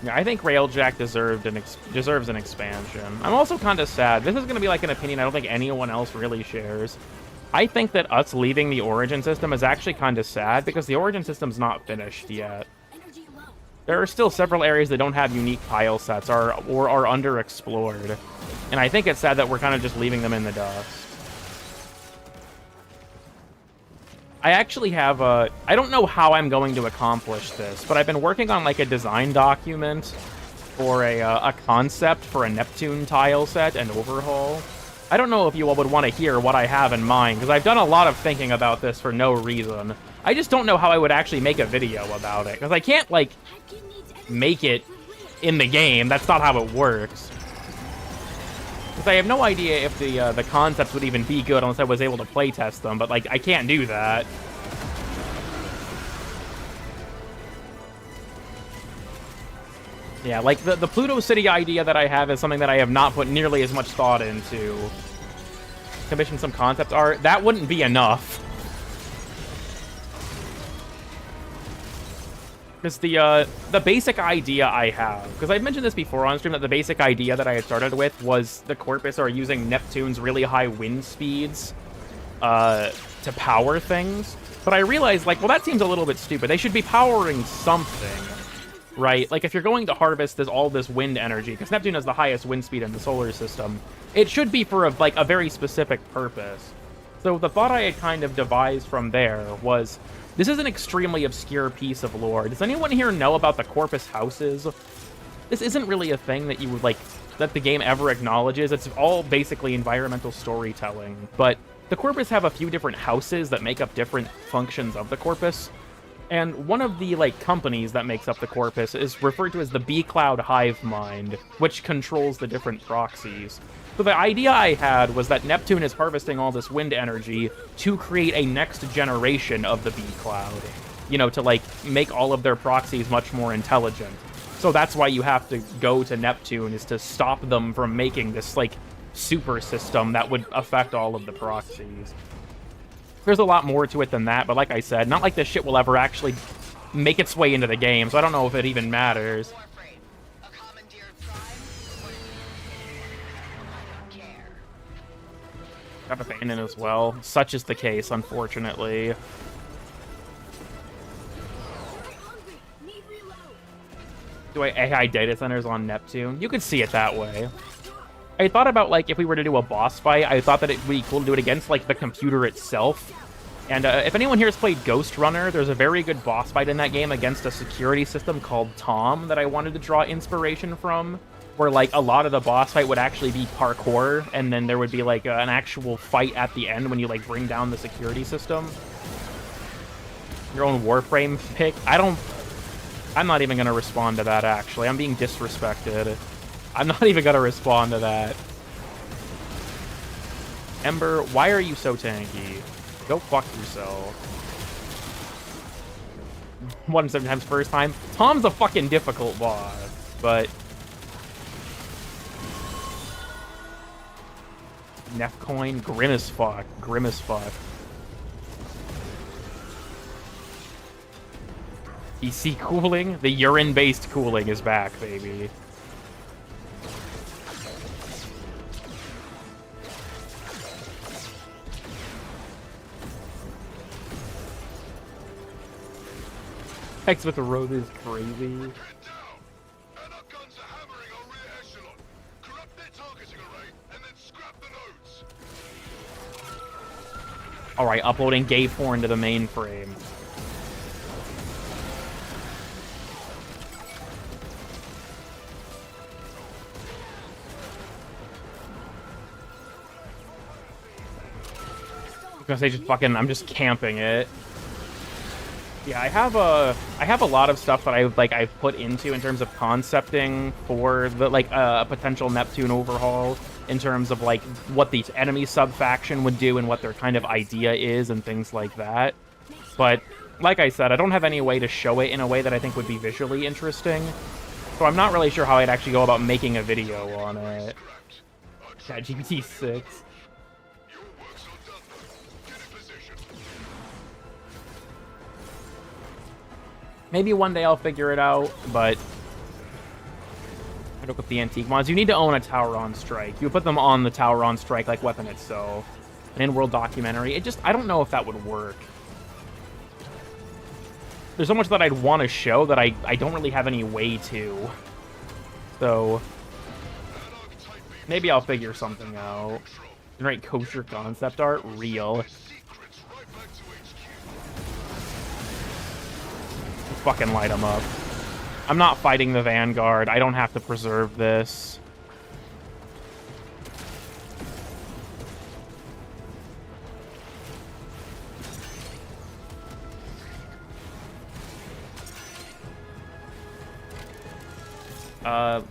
Speaker 1: Yeah, I think Railjack deserves an expansion. I'm also kind of sad. This is going to be like an opinion I don't think anyone else really shares. I think that us leaving the Origin system is actually kind of sad because the Origin system's not finished yet. There are still several areas that don't have unique tile sets or are underexplored. And I think it's sad that we're kind of just leaving them in the dust. I actually have a... I don't know how I'm going to accomplish this, but I've been working on like a design document for a concept for a Neptune tile set and overhaul. I don't know if you all would want to hear what I have in mind, because I've done a lot of thinking about this for no reason. I just don't know how I would actually make a video about it, because I can't, like, make it in the game. That's not how it works. Because I have no idea if the concepts would even be good unless I was able to playtest them, but, like, I can't do that. Yeah, like, the Pluto City idea that I have is something that I have not put nearly as much thought into. Commission some concept art. That wouldn't be enough. Because the basic idea I have... Because I've mentioned this before on stream, that the basic idea that I had started with was the Corpus are using Neptune's really high wind speeds to power things. But I realized, like, well, that seems a little bit stupid. They should be powering something. Right? Like, if you're going to harvest all this wind energy, because Neptune has the highest wind speed in the solar system, it should be for, like, a very specific purpose. So the thought I had kind of devised from there was, this is an extremely obscure piece of lore. Does anyone here know about the Corpus houses? This isn't really a thing that you would, like, that the game ever acknowledges. It's all basically environmental storytelling. But the Corpus have a few different houses that make up different functions of the Corpus. And one of the, like, companies that makes up the Corpus is referred to as the B-Cloud Hive Mind, which controls the different proxies. So the idea I had was that Neptune is harvesting all this wind energy to create a next generation of the B-Cloud. You know, to, like, make all of their proxies much more intelligent. So that's why you have to go to Neptune, is to stop them from making this, like, super system that would affect all of the proxies. There's a lot more to it than that, but like I said, not like this shit will ever actually make its way into the game, so I don't know if it even matters. Got abandoned as well. Such is the case, unfortunately. Do AI data centers on Neptune? You could see it that way. I thought about, like, if we were to do a boss fight, I thought that it would be cool to do it against, like, the computer itself. And if anyone here has played Ghost Runner, there's a very good boss fight in that game against a security system called Tom that I wanted to draw inspiration from, where, like, a lot of the boss fight would actually be parkour, and then there would be, like, an actual fight at the end when you, like, bring down the security system. Your own Warframe pick? I'm not even going to respond to that, actually. I'm being disrespected. I'm not even gonna respond to that. Ember, why are you so tanky? Go fuck yourself. 1 times first time. Tom's a fucking difficult boss, but... Nefcoin, grim as fuck. Grim as fuck. EC cooling? The urine-based cooling is back, baby. Hex with the road is crazy. Alright, uploading gay porn to the mainframe. I'm just camping it. Yeah, I have a lot of stuff that I've put into in terms of concepting for the a potential Neptune overhaul, in terms of like what the enemy sub-faction would do and what their kind of idea is and things like that. But like I said, I don't have any way to show it in a way that I think would be visually interesting. So I'm not really sure how I'd actually go about making a video on it. ChatGPT 6. Maybe one day I'll figure it out, but I look up the antique mods. You need to own a Tower on Strike. You put them on the Tower on Strike like weapon itself. An in-world documentary. I don't know if that would work. there's so much that I'd want to show that I don't really have any way to. So maybe I'll figure something out. Generate kosher concept art, real. Let's fucking light them up. I'm not fighting the Vanguard. I don't have to preserve this.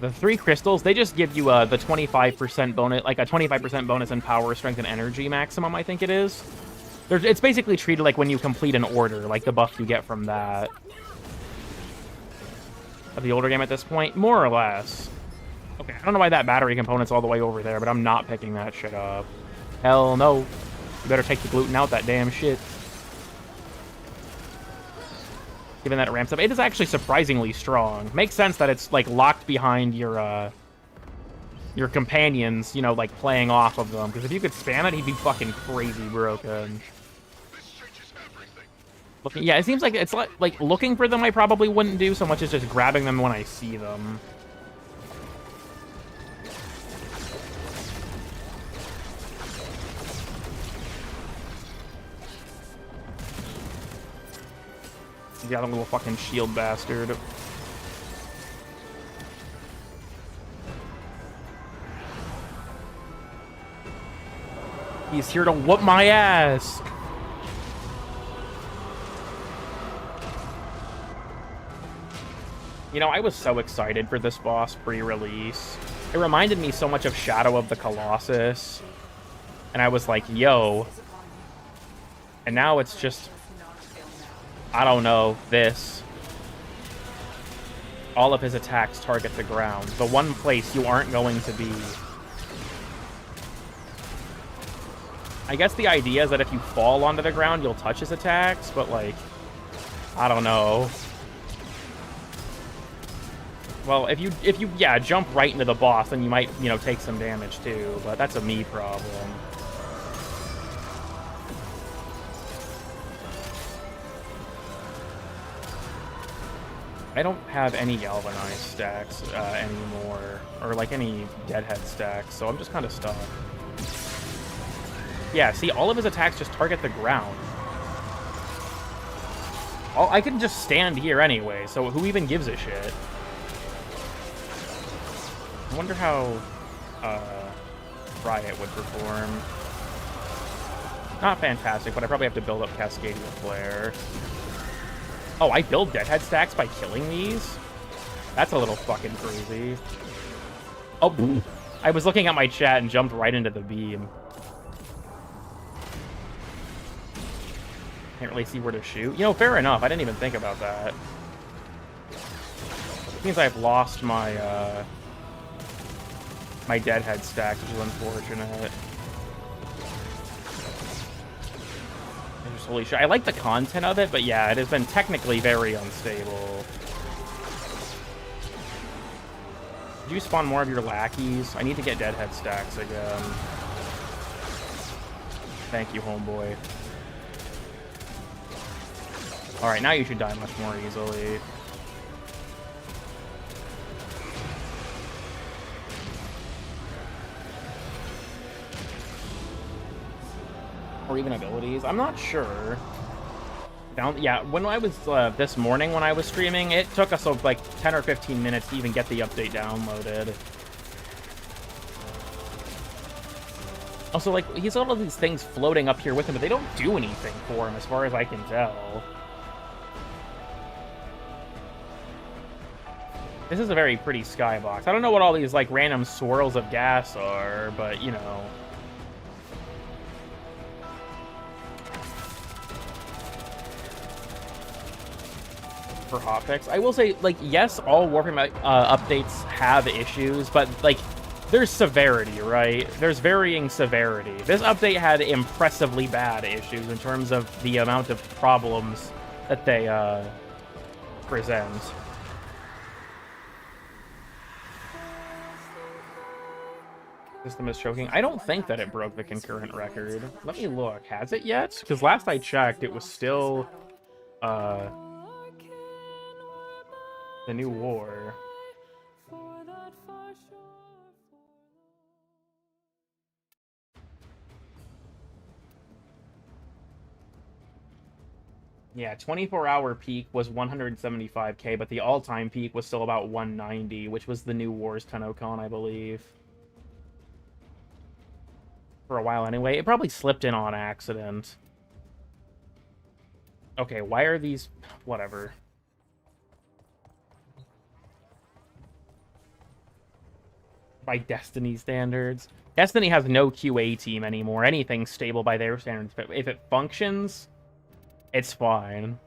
Speaker 1: The 3 crystals, they just give you the 25% bonus, like a 25% bonus in power, strength, and energy maximum, I think it is. It's basically treated like when you complete an order, like the buff you get from that. Of the older game at this point, more or less. Okay, I don't know why that battery component's all the way over there, but I'm not picking that shit up. Hell no. You better take the gluten out that damn shit. Given that it ramps up, it is actually surprisingly strong. Makes sense that it's like locked behind your companions, you know, like playing off of them. Because if you could spam it, he'd be fucking crazy broken. Yeah, it seems like it's like looking for them I probably wouldn't do so much as just grabbing them when I see them. The other little fucking shield bastard. He's here to whoop my ass. You know, I was so excited for this boss pre-release. It reminded me so much of Shadow of the Colossus. And I was like, yo. And now it's just... I don't know, this. All of his attacks target the ground. The one place you aren't going to be. I guess the idea is that if you fall onto the ground, you'll touch his attacks, but like, I don't know. Well, if you yeah, jump right into the boss, then you might, you know, take some damage too, but that's a me problem. I don't have any galvanized stacks anymore, or like any deadhead stacks, so I'm just kind of stuck. Yeah, see, all of his attacks just target the ground. I can just stand here anyway, so who even gives a shit? I wonder how Riot would perform. Not fantastic, but I probably have to build up Cascadia Flare. Oh, I build deadhead stacks by killing these? That's a little fucking crazy. Oh, I was looking at my chat and jumped right into the beam. Can't really see where to shoot. You know, fair enough. I didn't even think about that. It means I've lost my, my deadhead stack, which is unfortunate. Holy shit. I like the content of it, but yeah, it has been technically very unstable. Did you spawn more of your lackeys? I need to get deadhead stacks again. Thank you, homeboy. Alright, now you should die much more easily. Or even abilities. I'm not sure. Yeah, when I was this morning when I was streaming, it took us like 10 or 15 minutes to even get the update downloaded. Also, like, he's got all these things floating up here with him, but they don't do anything for him as far as I can tell. This is a very pretty skybox. I don't know what all these like random swirls of gas are, but you know. For hotfix, I will say, like, yes, all Warframe updates have issues, but like, there's severity, right? There's varying severity. This update had impressively bad issues in terms of the amount of problems that they present. System is choking. I don't think that it broke the concurrent record. Let me look. Has it yet? Because last I checked, it was still The new war. Yeah, 24-hour peak was 175k, but the all-time peak was still about 190, which was the new Wars Tenno-Con, I believe. For a while anyway. It probably slipped in on accident. Okay, why are these... Whatever. By Destiny standards. Destiny has no QA team anymore. Anything's stable by their standards. But if it functions, it's fine.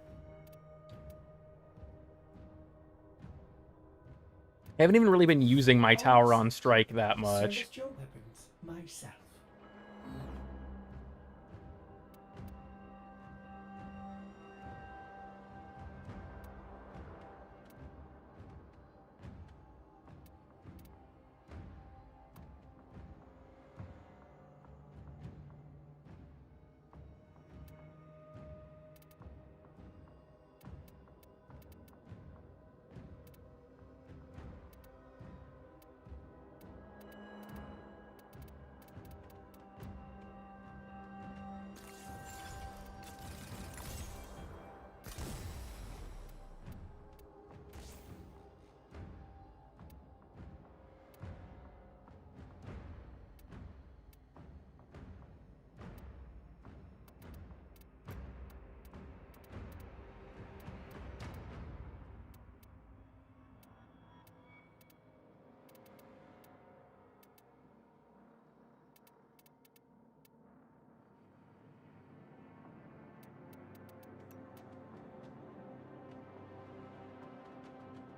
Speaker 1: I haven't even really been using my tower on strike that much.
Speaker 14: Service your weapons myself.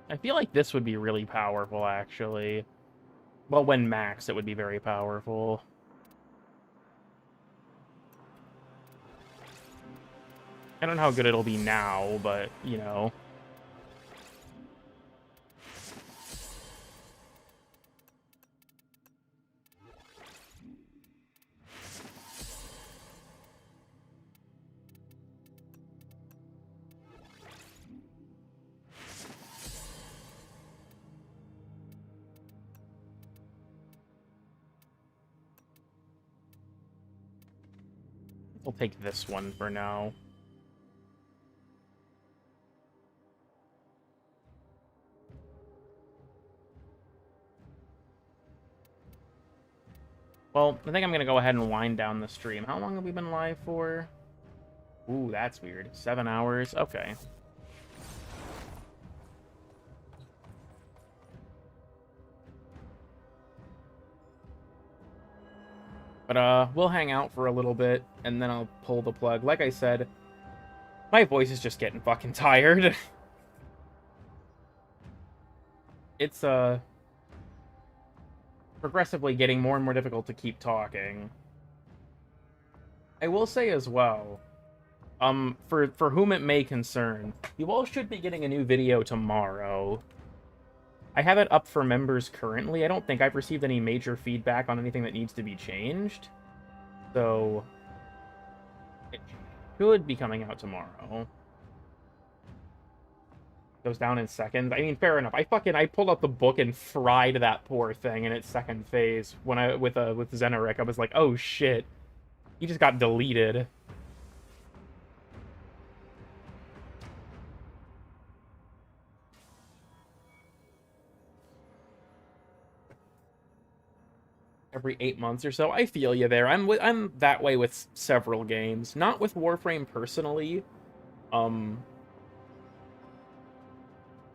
Speaker 1: I feel like this would be really powerful, actually. Well, when maxed, it would be very powerful. I don't know how good it'll be now, but, you know. We'll take this one for now. Well, I think I'm going to go ahead and wind down the stream. How long have we been live for? Ooh, that's weird. 7 hours? Okay. But, we'll hang out for a little bit, and then I'll pull the plug. Like I said, my voice is just getting fucking tired. It's, progressively getting more and more difficult to keep talking. I will say as well, for whom it may concern, you all should be getting a new video tomorrow. I have it up for members currently. I don't think I've received any major feedback on anything that needs to be changed. So, it should be coming out tomorrow. Goes down in seconds. I mean, fair enough. I pulled up the book and fried that poor thing in its second phase when with Xenoric. I was like, oh shit. He just got deleted. Every 8 months or so. I feel you there. I'm that way with several games. Not with Warframe personally.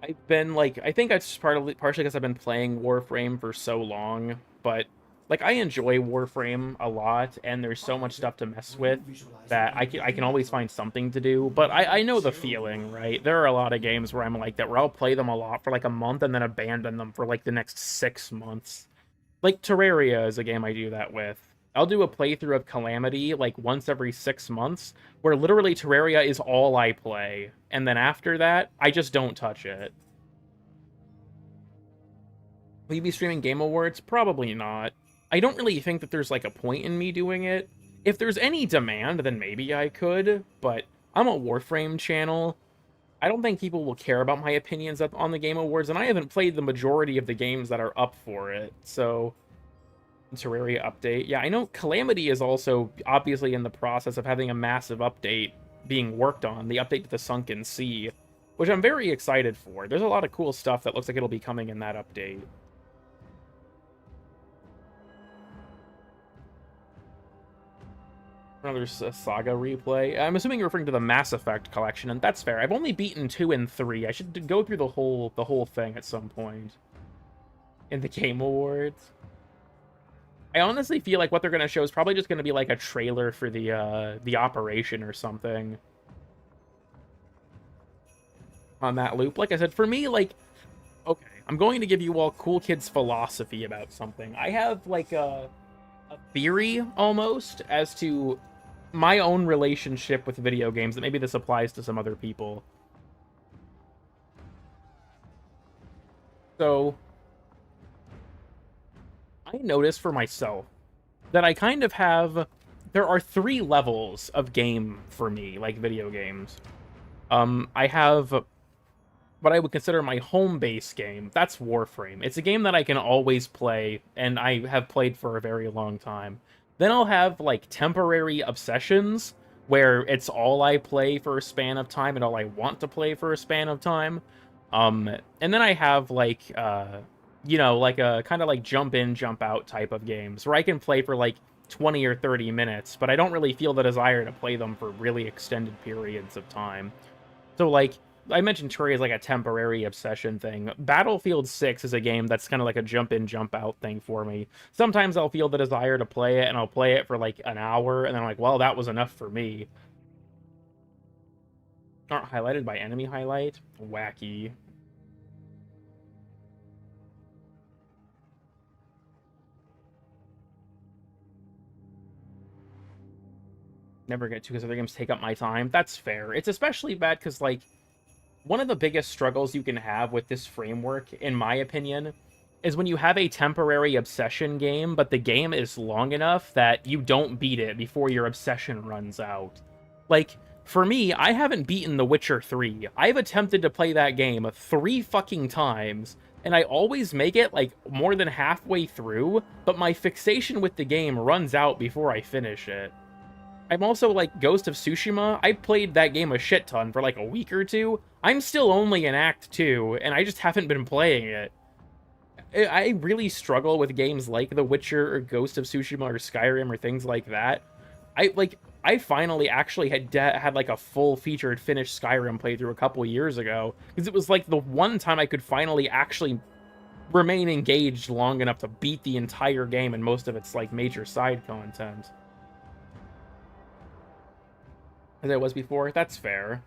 Speaker 1: I've been, like, I think it's partially because I've been playing Warframe for so long, but, like, I enjoy Warframe a lot, and there's so much stuff to mess with that I can always find something to do, but I know the feeling, right? There are a lot of games where I'm like that, where I'll play them a lot for, like, a month and then abandon them for, like, the next 6 months. Like, Terraria is a game I do that with. I'll do a playthrough of Calamity, like, once every 6 months, where literally Terraria is all I play. And then after that, I just don't touch it. Will you be streaming Game Awards? Probably not. I don't really think that there's, like, a point in me doing it. If there's any demand, then maybe I could, but I'm a Warframe channel. I don't think people will care about my opinions on the Game Awards, and I haven't played the majority of the games that are up for it, so... Terraria update. Yeah, I know Calamity is also obviously in the process of having a massive update being worked on, the update to the Sunken Sea, which I'm very excited for. There's a lot of cool stuff that looks like it'll be coming in that update. Another Saga replay. I'm assuming you're referring to the Mass Effect collection, and that's fair. I've only beaten 2 and 3. I should go through the whole thing at some point in the Game Awards. I honestly feel like what they're going to show is probably just going to be like a trailer for the operation or something on that loop. Like I said, for me, like, okay, I'm going to give you all cool kids philosophy about something. I have like a theory almost as to my own relationship with video games that maybe this applies to some other people. So I noticed for myself that I kind of have... There are 3 levels of game for me, like video games. I have what I would consider my home base game. That's Warframe. It's a game that I can always play, and I have played for a very long time. Then I'll have, like, temporary obsessions, where it's all I play for a span of time and all I want to play for a span of time. And then I have, like, you know, like a kind of like jump in, jump out type of games where I can play for like 20 or 30 minutes, but I don't really feel the desire to play them for really extended periods of time. So like, I mentioned Terraria is like a temporary obsession thing. Battlefield 6 is a game that's kind of like a jump in, jump out thing for me. Sometimes I'll feel the desire to play it, and I'll play it for like an hour, and then I'm like, well, that was enough for me. Aren't highlighted by enemy highlight? Wacky. Never get to because other games take up my time. That's fair. It's especially bad because, like, one of the biggest struggles you can have with this framework, in my opinion, is when you have a temporary obsession game, but the game is long enough that you don't beat it before your obsession runs out. Like, for me, I haven't beaten The Witcher 3. I've attempted to play that game 3 fucking times, and I always make it, like, more than halfway through, but my fixation with the game runs out before I finish it. I'm also like Ghost of Tsushima. I played that game a shit ton for like a week or 2. I'm still only in Act 2, and I just haven't been playing it. I really struggle with games like The Witcher or Ghost of Tsushima or Skyrim or things like that. I finally actually had like a full featured finished Skyrim playthrough a couple years ago, because it was like the one time I could finally actually remain engaged long enough to beat the entire game and most of its like major side content. As I was before, that's fair.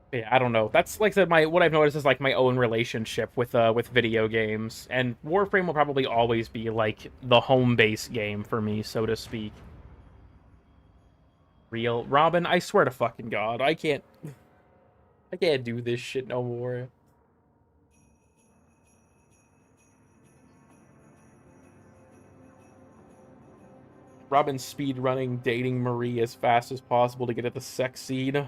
Speaker 1: But yeah, I don't know. That's like I said, what I've noticed is like my own relationship with video games, and Warframe will probably always be like the home base game for me, so to speak. Real Robin, I swear to fucking God, I can't do this shit no more. Robin speedrunning, dating Marie as fast as possible to get at the sex scene.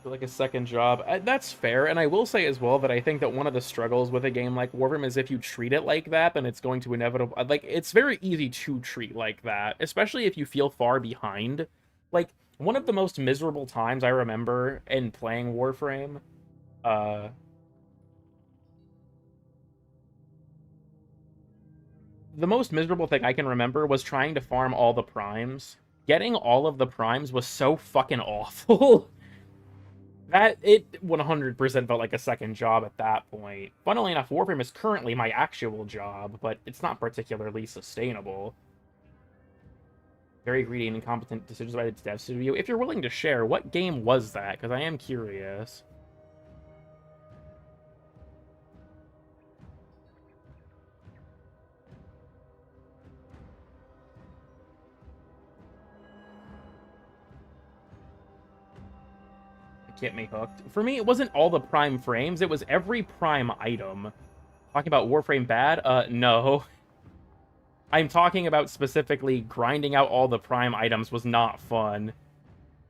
Speaker 1: Like a second job. That's fair, and I will say as well that I think that one of the struggles with a game like Warframe is if you treat it like that, then it's going to inevitably... Like, it's very easy to treat like that, especially if you feel far behind. Like, one of the most miserable times I remember in playing Warframe, the most miserable thing I can remember was trying to farm all the primes. Getting all of the primes was so fucking awful. That, it 100% felt like a second job at that point. Funnily enough, Warframe is currently my actual job, but it's not particularly sustainable. Very greedy and incompetent decisions by the dev studio. If you're willing to share, what game was that? Because I am curious. Get me hooked. For me, it wasn't all the prime frames, it was every prime item. Talking about Warframe bad? No. I'm talking about specifically grinding out all the prime items was not fun.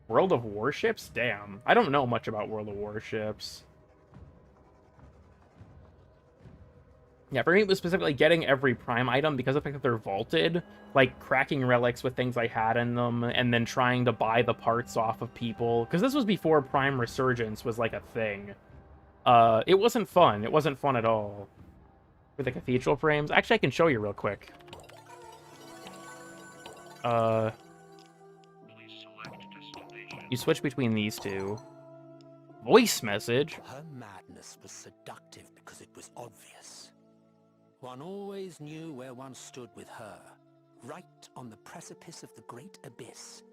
Speaker 1: World of Warships? Damn. I don't know much about World of Warships. Yeah, for me, it was specifically getting every prime item because of the fact that they're vaulted, like cracking relics with things I had in them, and then trying to buy the parts off of people. Because this was before Prime Resurgence was like a thing. It wasn't fun. It wasn't fun at all. For the cathedral frames. Actually, I can show you real quick. You switch between these two. Voice message?
Speaker 18: Her madness was seductive because it was obvious. One always knew where one stood with her. Right on the precipice of the great abyss.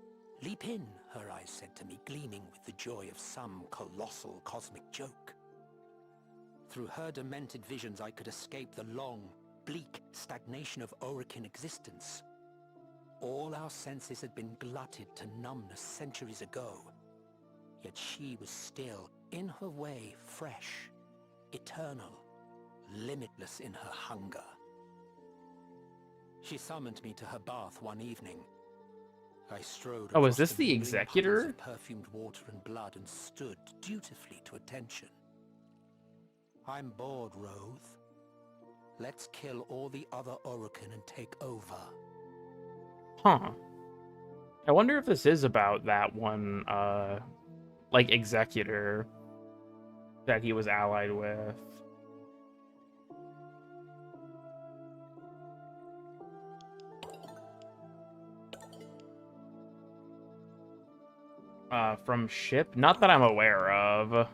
Speaker 18: Leap in, her eyes said to me, gleaming with the joy of some colossal cosmic joke. Through her demented visions I could escape the long, bleak stagnation of Orican existence. All our senses had been glutted to numbness centuries ago. Yet she was still, in her way, fresh, eternal, limitless in her hunger. She summoned me to her bath one evening. I strode
Speaker 1: Oh, is
Speaker 18: across
Speaker 1: this the
Speaker 18: mingling
Speaker 1: Executor?
Speaker 18: puddles of perfumed water and blood and stood dutifully to attention. I'm bored, Roth. Let's kill all the other Orican and take over.
Speaker 1: Huh. I wonder if this is about that one, like, Executor that he was allied with. From ship? Not that I'm aware of.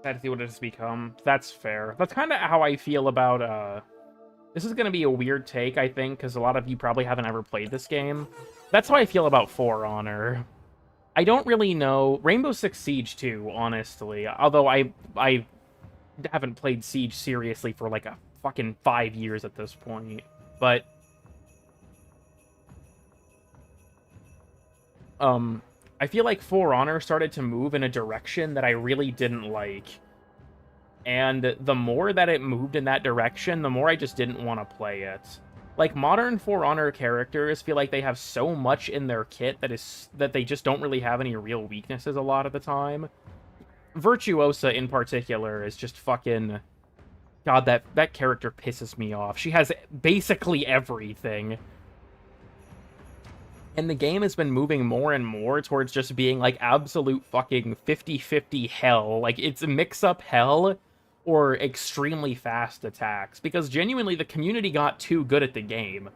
Speaker 1: Had to see what it has become. That's fair. That's kind of how I feel about, this is going to be a weird take, I think, because a lot of you probably haven't ever played this game. That's how I feel about For Honor. I don't really know... Rainbow Six Siege too, honestly. Although I haven't played Siege seriously for like a fucking 5 years at this point. But... I feel like For Honor started to move in a direction that I really didn't like. And the more that it moved in that direction, the more I just didn't want to play it. Like, modern For Honor characters feel like they have so much in their kit that they just don't really have any real weaknesses a lot of the time. Virtuosa, in particular, is just fucking... God, that character pisses me off. She has basically everything. And the game has been moving more and more towards just being, like, absolute fucking 50-50 hell. Like, it's a mix-up hell or extremely fast attacks. Because genuinely, the community got too good at the game.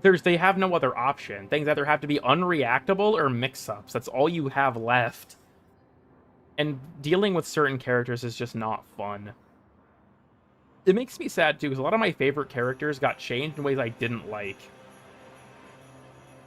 Speaker 1: They have no other option. Things either have to be unreactable or mix-ups. That's all you have left. And dealing with certain characters is just not fun. It makes me sad, too, because a lot of my favorite characters got changed in ways I didn't like.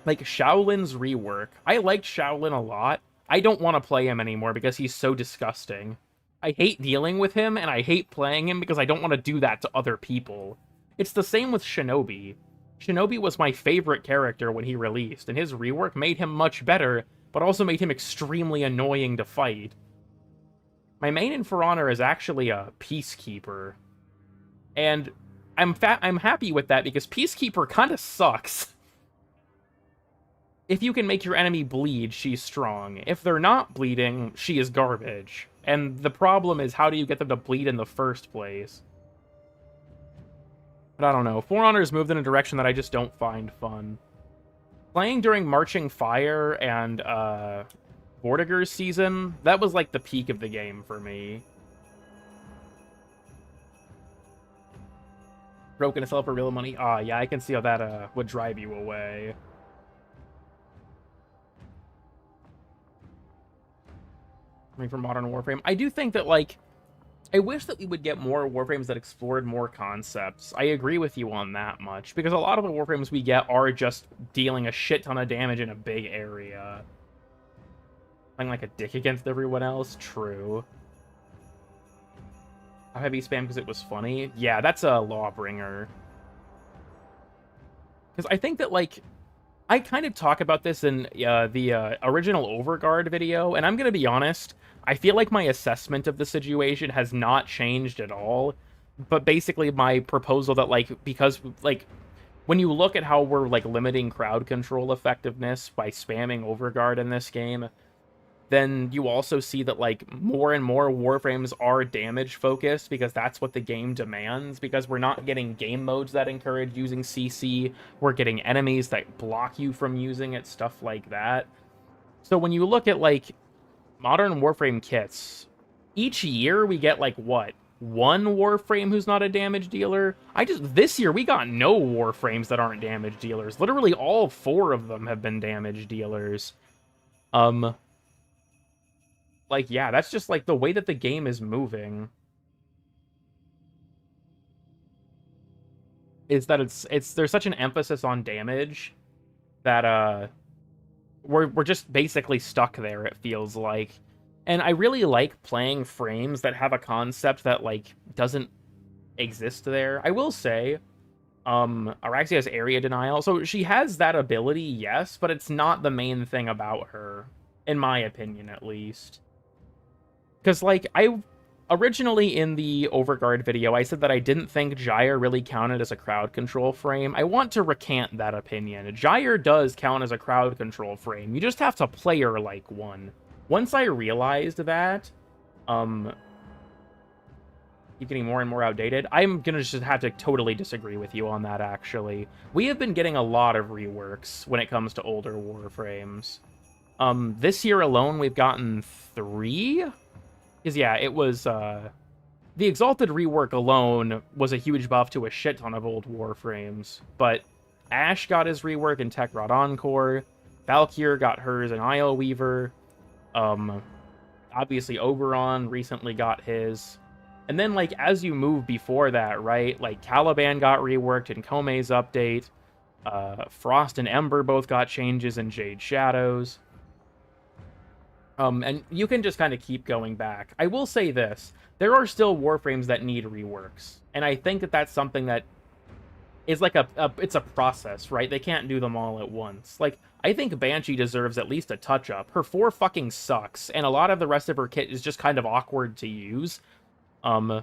Speaker 1: Like, Shaolin's rework. I liked Shaolin a lot. I don't want to play him anymore because he's so disgusting. I hate dealing with him, and I hate playing him because I don't want to do that to other people. It's the same with Shinobi. Shinobi was my favorite character when he released, and his rework made him much better, but also made him extremely annoying to fight. My main in For Honor is actually a Peacekeeper. And I'm happy with that because Peacekeeper kind of sucks. If you can make your enemy bleed, she's strong. If they're not bleeding, she is garbage. And the problem is, how do you get them to bleed in the first place? But I don't know. For Honor's moved in a direction that I just don't find fun. Playing during Marching Fire and Vortigern's season, that was like the peak of the game for me. Broken to sell for real money? Ah, yeah, I can see how that would drive you away. For Modern Warframe. I do think that, like, I wish that we would get more Warframes that explored more concepts. I agree with you on that much, because a lot of the Warframes we get are just dealing a shit ton of damage in a big area. Playing like a dick against everyone else? True. How heavy spam because it was funny? Yeah, that's a Lawbringer. Because I think that, like, I kind of talk about this in the original Overguard video, and I'm going to be honest, I feel like my assessment of the situation has not changed at all. But basically my proposal that, like, because, like, when you look at how we're, like, limiting crowd control effectiveness by spamming Overguard in this game, then you also see that, like, more and more Warframes are damage-focused, because that's what the game demands, because we're not getting game modes that encourage using CC, we're getting enemies that block you from using it, stuff like that. So when you look at, like, modern Warframe kits, each year we get, like, what? One Warframe who's not a damage dealer? This year we got no Warframes that aren't damage dealers. Literally all 4 of them have been damage dealers. Like, yeah, that's just, like, the way that the game is moving. Is that there's such an emphasis on damage that, we're just basically stuck there, it feels like. And I really like playing frames that have a concept that, like, doesn't exist there. I will say, Araxia has area denial, so she has that ability, yes, but it's not the main thing about her, in my opinion, at least. Because, like, originally in the Overguard video, I said that I didn't think Gyre really counted as a crowd control frame. I want to recant that opinion. Gyre does count as a crowd control frame. You just have to play her like one. Once I realized that, keep getting more and more outdated, I'm gonna just have to totally disagree with you on that, actually. We have been getting a lot of reworks when it comes to older Warframes. This year alone, we've gotten 3? Because, yeah, it was, the Exalted rework alone was a huge buff to a shit ton of old Warframes. But Ashe got his rework in Techrot Encore, Valkyr got hers in Isle Weaver, obviously Oberon recently got his. And then, like, as you move before that, right, like, Caliban got reworked in Kome's update, Frost and Ember both got changes in Jade Shadows. And you can just kind of keep going back. I will say this. There are still Warframes that need reworks. And I think that that's something that is like it's a process, right? They can't do them all at once. Like, I think Banshee deserves at least a touch-up. Her 4 fucking sucks, and a lot of the rest of her kit is just kind of awkward to use. So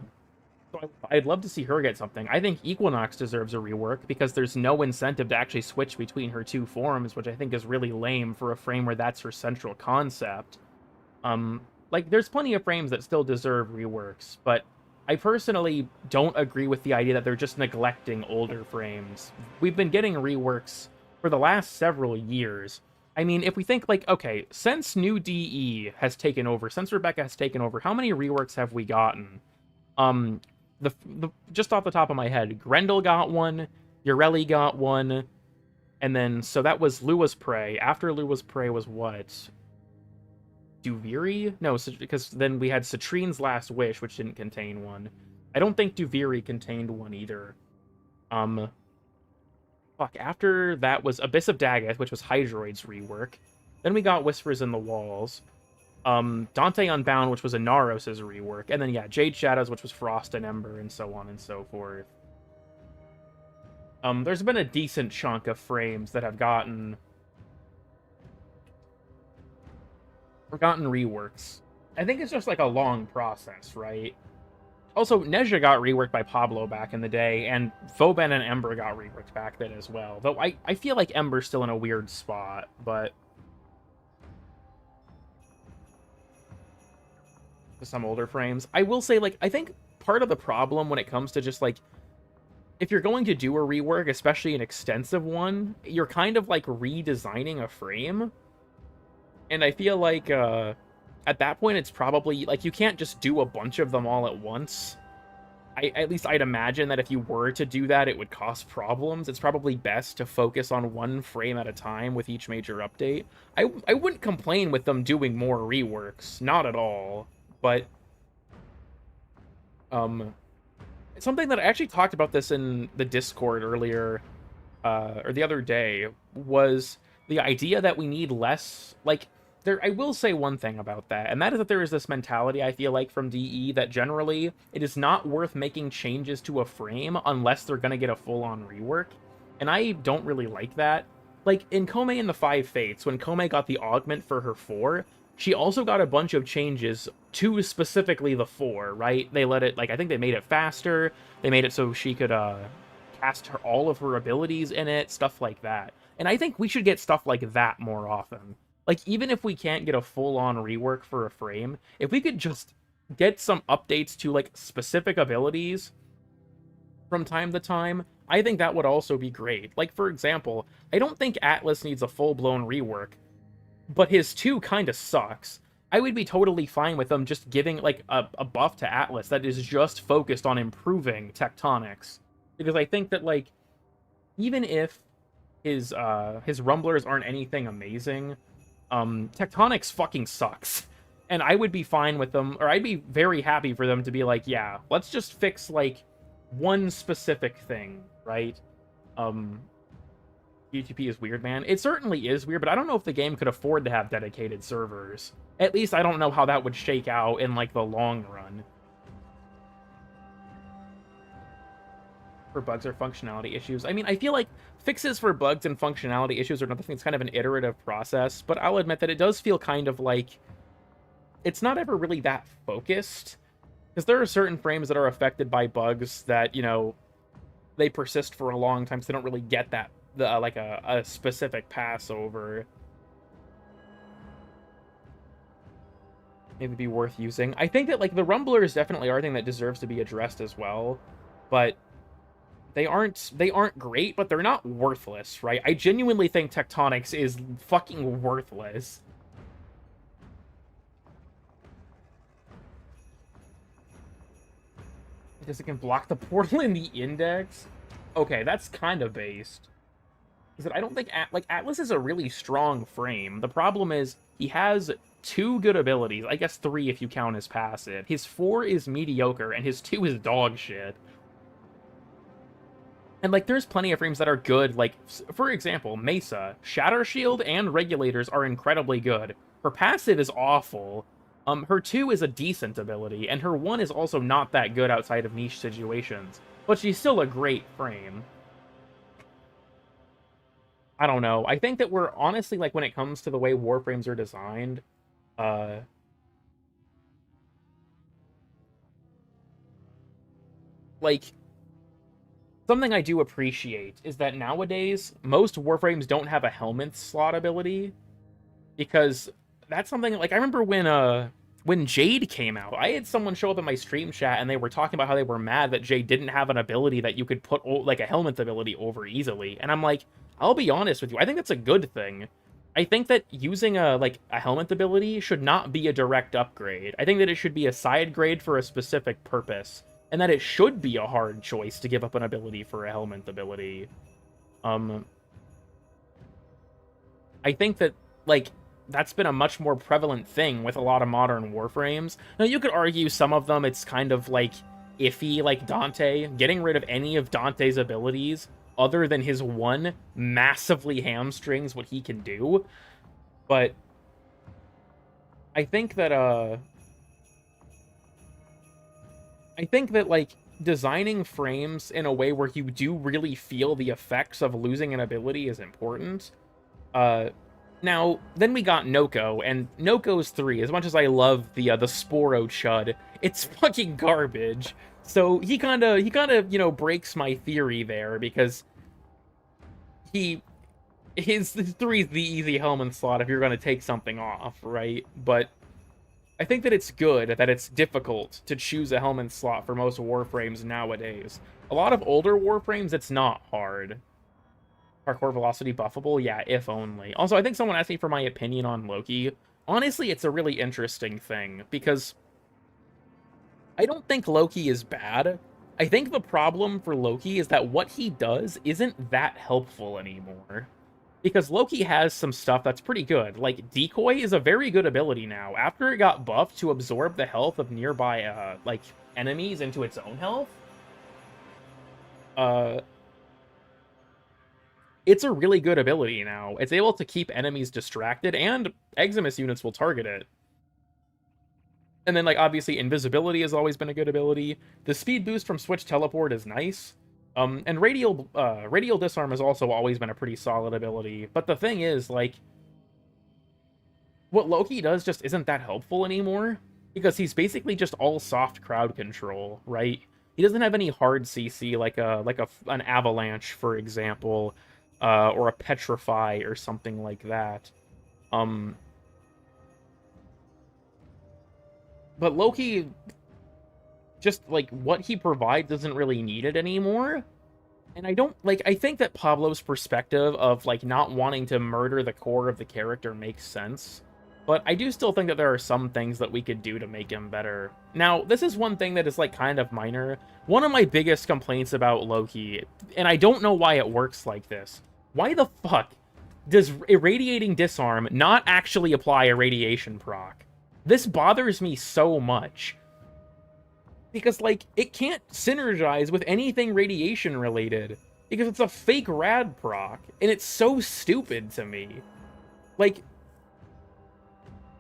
Speaker 1: I'd love to see her get something. I think Equinox deserves a rework, because there's no incentive to actually switch between her 2 forms, which I think is really lame for a frame where that's her central concept. Like, there's plenty of frames that still deserve reworks, but I personally don't agree with the idea that they're just neglecting older frames. We've been getting reworks for the last several years. I mean, if we think, like, okay, since New DE has taken over, since Rebecca has taken over, how many reworks have we gotten? Just off the top of my head, Grendel got one, Ureli got one, and then, so that was Lua's Prey. After Lua's Prey was what? Duviri? No, because then we had Citrine's Last Wish, which didn't contain one. I don't think Duviri contained one either. Fuck, after that was Abyss of Daggett, which was Hydroid's rework. Then we got Whispers in the Walls. Dante Unbound, which was Inaros' rework. And then, yeah, Jade Shadows, which was Frost and Ember, and so on and so forth. There's been a decent chunk of frames that have gotten reworks. I think it's just like a long process, right? Also, Nezha got reworked by Pablo back in the day, and Vauban and Ember got reworked back then as well. Though I feel like Ember's still in a weird spot, but some older frames. I will say, like, I think part of the problem when it comes to just, like, if you're going to do a rework, especially an extensive one, you're kind of, like, redesigning a frame. And I feel like, at that point, it's probably, like, you can't just do a bunch of them all at once. At least I'd imagine that if you were to do that, it would cause problems. It's probably best to focus on one frame at a time with each major update. I wouldn't complain with them doing more reworks. Not at all. But, something that I actually talked about this in the Discord earlier, or the other day, was the idea that we need less, like, I will say one thing about that, and that is that there is this mentality, I feel like, from DE that generally it is not worth making changes to a frame unless they're going to get a full-on rework. And I don't really like that. like, in Kome and the Five Fates, when Kome got the augment for her 4, she also got a bunch of changes to specifically the 4, right? They let it, like, I think they made it faster, they made it so she could, cast all of her abilities in it, stuff like that. And I think we should get stuff like that more often. Like, even if we can't get a full-on rework for a frame, if we could just get some updates to, like, specific abilities from time to time, I think that would also be great. Like, for example, I don't think Atlas needs a full-blown rework, but his 2 kind of sucks. I would be totally fine with them just giving, like, a buff to Atlas that is just focused on improving tectonics. Because I think that, like, even if his rumblers aren't anything amazing, tectonics fucking sucks. And I would be fine with them, or I'd be very happy for them to be like, yeah, let's just fix, like, one specific thing, right? UTP is weird, man. It certainly is weird, but I don't know if the game could afford to have dedicated servers. At least I don't know how that would shake out in, like, the long run. For bugs or functionality issues. I mean, I feel like fixes for bugs and functionality issues are another thing. It's kind of an iterative process, but I'll admit that it does feel kind of like it's not ever really that focused. Because there are certain frames that are affected by bugs that, you know, they persist for a long time, so they don't really get that, like, a specific pass over. Maybe be worth using. I think that, like, the rumblers definitely are a thing that deserves to be addressed as well, but they aren't great, but they're not worthless, right? I genuinely think tectonics is fucking worthless. Because it can block the portal in the index? Okay, that's kind of based. Because I don't think, like, Atlas is a really strong frame. The problem is, he has 2 good abilities. I guess 3 if you count his passive. His 4 is mediocre, and his 2 is dog shit. And, like, there's plenty of frames that are good. Like, for example, Mesa. Shatter Shield and Regulators are incredibly good. Her passive is awful. Her 2 is a decent ability, and her 1 is also not that good outside of niche situations. But she's still a great frame. I don't know. I think that we're honestly, like, when it comes to the way Warframes are designed, like, something I do appreciate is that nowadays, most Warframes don't have a helmet slot ability, because that's something, like, I remember when Jade came out, I had someone show up in my stream chat, and they were talking about how they were mad that Jade didn't have an ability that you could put, like, a helmet ability over easily, and I'm like, I'll be honest with you, I think that's a good thing. I think that using a helmet ability should not be a direct upgrade. I think that it should be a side grade for a specific purpose, and that it should be a hard choice to give up an ability for a helmet ability. I think that, like, that's been a much more prevalent thing with a lot of modern Warframes. Now, you could argue some of them it's kind of, like, iffy, like Dante. Getting rid of any of Dante's abilities, other than his 1, massively hamstrings what he can do. But I think that, like, designing frames in a way where you do really feel the effects of losing an ability is important. Now, then we got Noko, and Noko's 3, as much as I love the Sporo Chud, it's fucking garbage. So he kinda, you know, breaks my theory there, because his 3 is the easy helmet slot if you're gonna take something off, right? But I think that it's good that it's difficult to choose a helmet slot for most Warframes nowadays. A lot of older Warframes, it's not hard. Parkour velocity buffable? Yeah, if only. Also, I think someone asked me for my opinion on Loki. Honestly, it's a really interesting thing, because I don't think Loki is bad. I think the problem for Loki is that what he does isn't that helpful anymore. Because Loki has some stuff that's pretty good. Like, Decoy is a very good ability now. After it got buffed to absorb the health of nearby, like, enemies into its own health, it's a really good ability now. It's able to keep enemies distracted, and Eximus units will target it. And then, like, obviously, invisibility has always been a good ability. The speed boost from Switch Teleport is nice. And radial disarm has also always been a pretty solid ability. But the thing is, like, what Loki does just isn't that helpful anymore, because he's basically just all soft crowd control, right? He doesn't have any hard CC like an avalanche, for example, or a petrify or something like that. But Loki, just like what he provides, doesn't really need it anymore. And I think that Pablo's perspective of like not wanting to murder the core of the character makes sense. But I do still think that there are some things that we could do to make him better. Now, this is one thing that is like kind of minor. One of my biggest complaints about Loki, and I don't know why it works like this. Why the fuck does Irradiating Disarm not actually apply a radiation proc? This bothers me so much. Because, like, it can't synergize with anything radiation related. Because it's a fake rad proc. And it's so stupid to me. Like,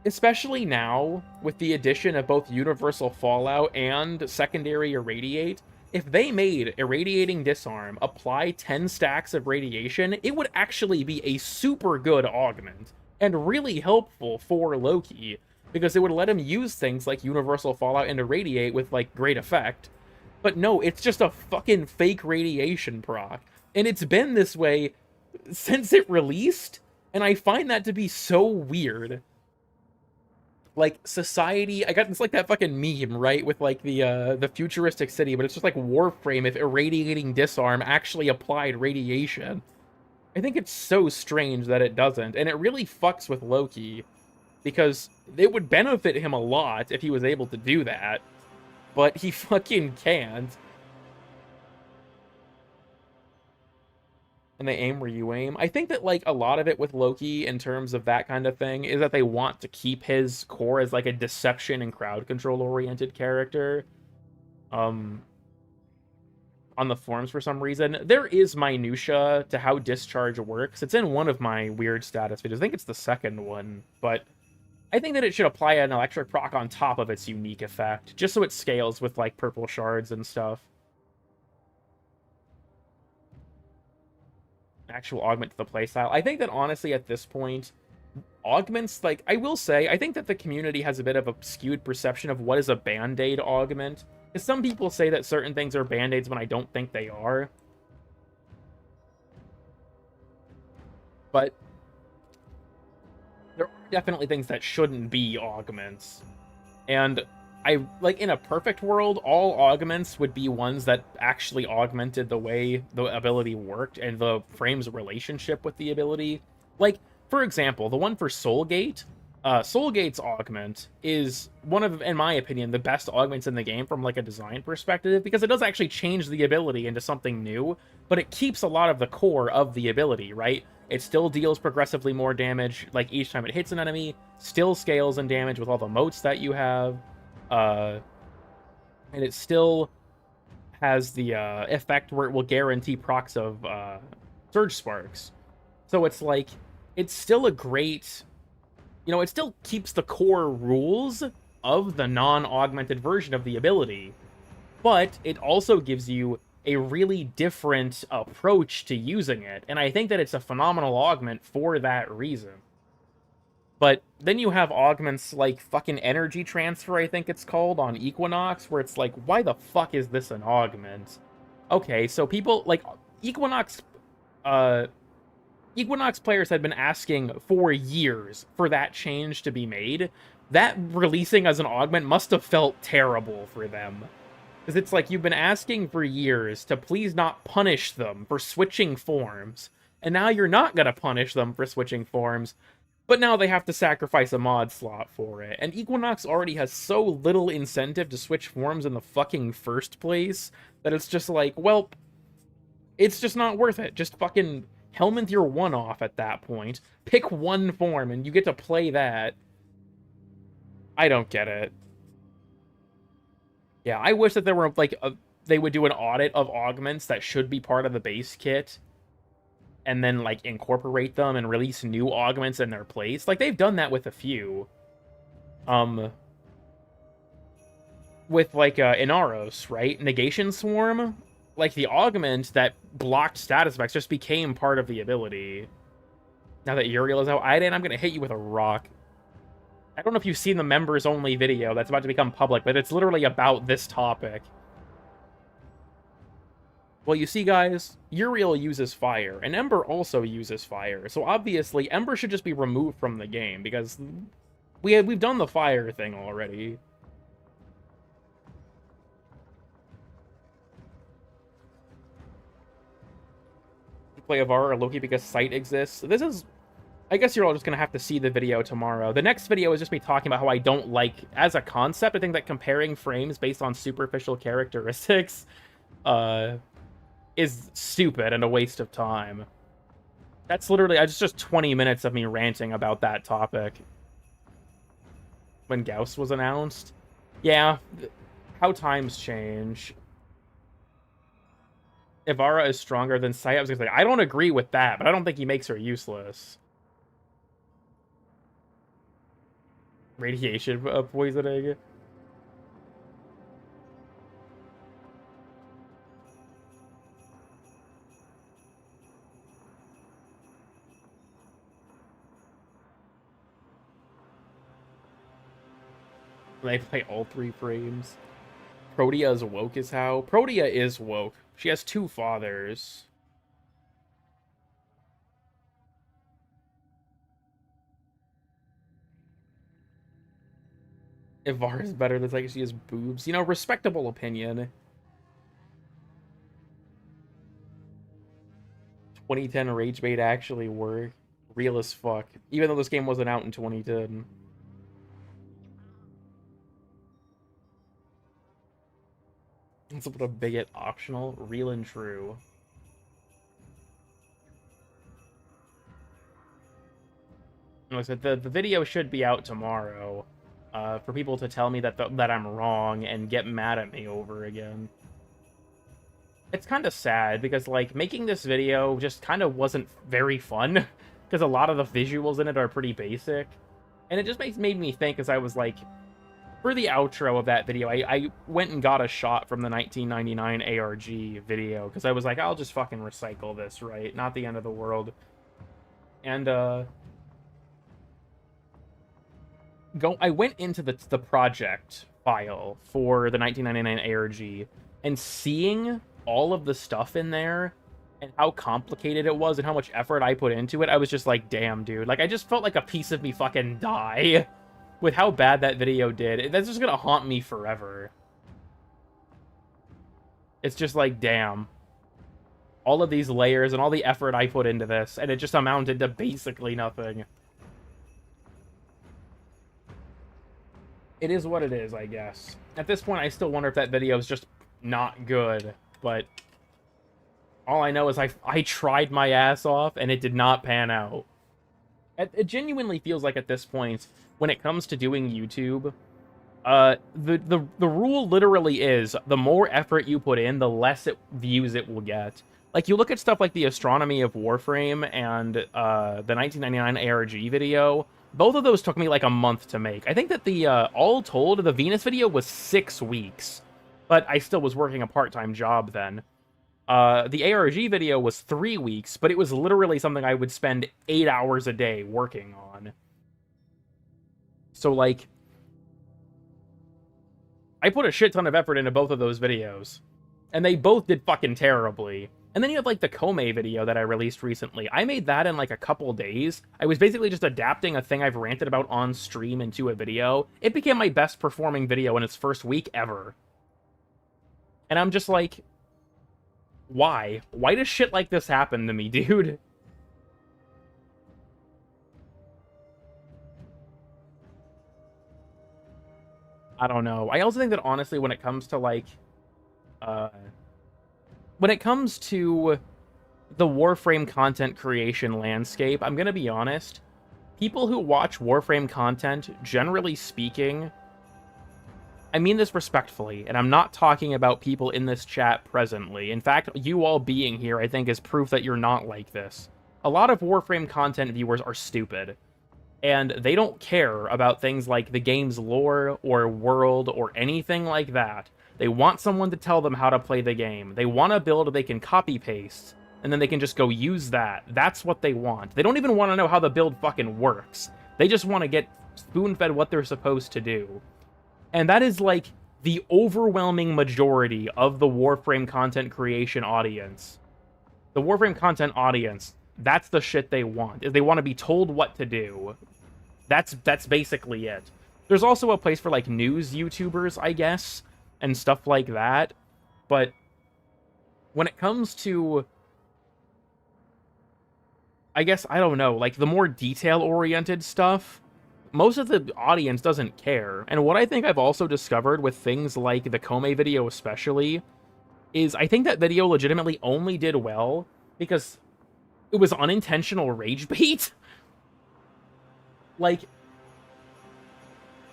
Speaker 1: especially now, with the addition of both Universal Fallout and Secondary Irradiate, if they made Irradiating Disarm apply 10 stacks of radiation, it would actually be a super good augment. And really helpful for Loki. Because it would let him use things like Universal Fallout and Irradiate with, like, great effect. But no, it's just a fucking fake radiation proc. And it's been this way since it released, and I find that to be so weird. Like, society, it's like that fucking meme, right? With, like, the futuristic city, but it's just like Warframe if Irradiating Disarm actually applied radiation. I think it's so strange that it doesn't, and it really fucks with Loki. Because it would benefit him a lot if he was able to do that. But he fucking can't. And they aim where you aim. I think that, like, a lot of it with Loki, in terms of that kind of thing, is that they want to keep his core as, like, a deception and crowd control-oriented character. On the forums for some reason. There is minutia to how Discharge works. It's in one of my weird status videos. I think it's the second one, but I think that it should apply an electric proc on top of its unique effect, just so it scales with, like, purple shards and stuff. Actual augment to the playstyle. I think that, honestly, at this point, augments, like, I will say, I think that the community has a bit of a skewed perception of what is a Band-Aid augment. Because some people say that certain things are Band-Aids when I don't think they are. But there are definitely things that shouldn't be augments. And like, in a perfect world, all augments would be ones that actually augmented the way the ability worked and the frame's relationship with the ability. Like, for example, the one for Soulgate. Soulgate's augment is one of, in my opinion, the best augments in the game from, like, a design perspective, because it does actually change the ability into something new, but it keeps a lot of the core of the ability, right? It still deals progressively more damage, like, each time it hits an enemy, still scales in damage with all the motes that you have, and it still has the effect where it will guarantee procs of Surge Sparks. So it's like, it's still a great, you know, it still keeps the core rules of the non-augmented version of the ability, but it also gives you a really different approach to using it, and I think that it's a phenomenal augment for that reason. But then you have augments like fucking Energy Transfer, I think it's called, on Equinox, where it's like, why the fuck is this an augment? Okay, so people, like, Equinox players had been asking for years for that change to be made. That releasing as an augment must have felt terrible for them. Because it's like, you've been asking for years to please not punish them for switching forms, and now you're not gonna punish them for switching forms, but now they have to sacrifice a mod slot for it. And Equinox already has so little incentive to switch forms in the fucking first place that it's just like, well, it's just not worth it. Just fucking Helminth your one off at that point. Pick one form and you get to play that. I don't get it. Yeah, I wish that there were, like, they would do an audit of augments that should be part of the base kit, and then, like, incorporate them and release new augments in their place. Like, they've done that with a few. With, like, Inaros, right? Negation Swarm like, the augment that blocked status effects just became part of the ability. Now that Uriel is out, Aiden, I'm gonna hit you with a rock. I don't know if you've seen the members-only video that's about to become public, but it's literally about this topic. Well, you see, guys, Uriel uses fire, and Ember also uses fire. So obviously, Ember should just be removed from the game, because we've done the fire thing already. Play Avara or Loki because Sight exists. This is... I guess you're all just going to have to see the video tomorrow. The next video is just me talking about how I don't like... As a concept, I think that comparing frames based on superficial characteristics is stupid and a waste of time. That's literally... It's just 20 minutes of me ranting about that topic. When Gauss was announced. Yeah, how times change. Ivara is stronger than Sight. I was gonna say, I don't agree with that, but I don't think he makes her useless. Radiation poisoning. They play all 3 frames. Protea is woke as how? Protea is woke. She has 2 fathers. Ivar is better than like she has boobs. You know, respectable opinion. 2010 Rage Bait actually worked. Real as fuck. Even though this game wasn't out in 2010. Let's put a bigot optional. Real and true. Like I said, the video should be out tomorrow. For people to tell me that that I'm wrong and get mad at me over again. It's kind of sad because, like, making this video just kind of wasn't very fun because a lot of the visuals in it are pretty basic. And it just made me think as I was, like, for the outro of that video, I went and got a shot from the 1999 ARG video because I was like, I'll just fucking recycle this, right? Not the end of the world. And, I went into the project file for the 1999 ARG and seeing all of the stuff in there and how complicated it was and how much effort I put into it, I was just like, damn, dude. Like, I just felt like a piece of me fucking die with how bad that video did. That's just gonna haunt me forever. It's just like, damn. All of these layers and all the effort I put into this, and it just amounted to basically nothing. It is what it is, I guess. At this point, I still wonder if that video is just not good, but all I know is I tried my ass off, and it did not pan out. It genuinely feels like at this point, when it comes to doing YouTube, the rule literally is, the more effort you put in, the less views it will get. Like, you look at stuff like the Astronomy of Warframe and the 1999 ARG video. Both of those took me like a month to make. I think that the, all told, the Venus video was 6 weeks. But I still was working a part-time job then. The ARG video was 3 weeks, but it was literally something I would spend 8 hours a day working on. So, like, I put a shit ton of effort into both of those videos. And they both did fucking terribly. And then you have, like, the Kome video that I released recently. I made that in, like, a couple days. I was basically just adapting a thing I've ranted about on stream into a video. It became my best performing video in its first week ever. And I'm just like, why? Why does shit like this happen to me, dude? I don't know. I also think that, honestly, when it comes to, like, when it comes to the Warframe content creation landscape, I'm gonna be honest, people who watch Warframe content, generally speaking, I mean this respectfully, and I'm not talking about people in this chat presently. In fact, you all being here, I think, is proof that you're not like this. A lot of Warframe content viewers are stupid. And they don't care about things like the game's lore or world or anything like that. They want someone to tell them how to play the game. They want a build they can copy-paste, and then they can just go use that. That's what they want. They don't even want to know how the build fucking works. They just want to get spoon-fed what they're supposed to do. And that is, like, the overwhelming majority of the Warframe content creation audience. The Warframe content audience, that's the shit they want, is they want to be told what to do. That's basically it. There's also a place for, like, news YouTubers, I guess, and stuff like that. But when it comes to, I guess, I don't know, like, the more detail-oriented stuff, most of the audience doesn't care. And what I think I've also discovered with things like the Kome video especially, is I think that video legitimately only did well because it was unintentional rage bait. Like,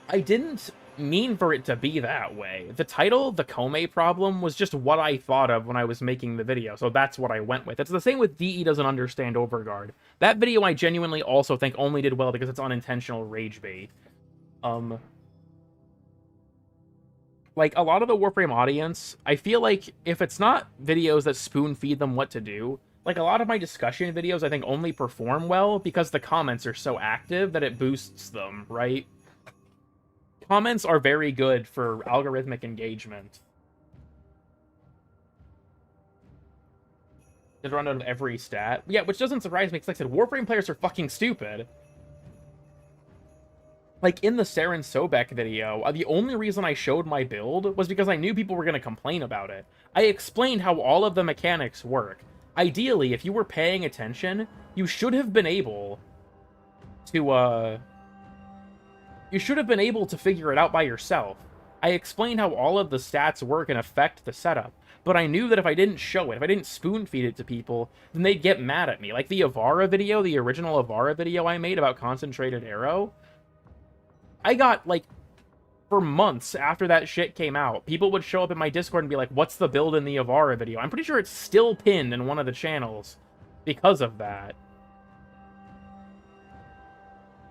Speaker 1: I didn't mean for it to be that way. The title, The Kome Problem, was just what I thought of when I was making the video, so that's what I went with. It's the same with DE Doesn't Understand Overguard. That video I genuinely also think only did well because it's unintentional rage bait. Like, a lot of the Warframe audience, I feel like if it's not videos that spoon-feed them what to do, like, a lot of my discussion videos I think only perform well because the comments are so active that it boosts them, right? Comments are very good for algorithmic engagement. Did run out of every stat. Yeah, which doesn't surprise me, because like I said, Warframe players are fucking stupid. Like, in the Saren Sobek video, the only reason I showed my build was because I knew people were going to complain about it. I explained how all of the mechanics work. Ideally, if you were paying attention, you should have been able to, you should have been able to figure it out by yourself. I explained how all of the stats work and affect the setup, but I knew that if I didn't show it, if I didn't spoon-feed it to people, then they'd get mad at me. Like the Avara video, the original Avara video I made about Concentrated Arrow, I got, like, for months after that shit came out, people would show up in my Discord and be like, what's the build in the Avara video? I'm pretty sure it's still pinned in one of the channels because of that.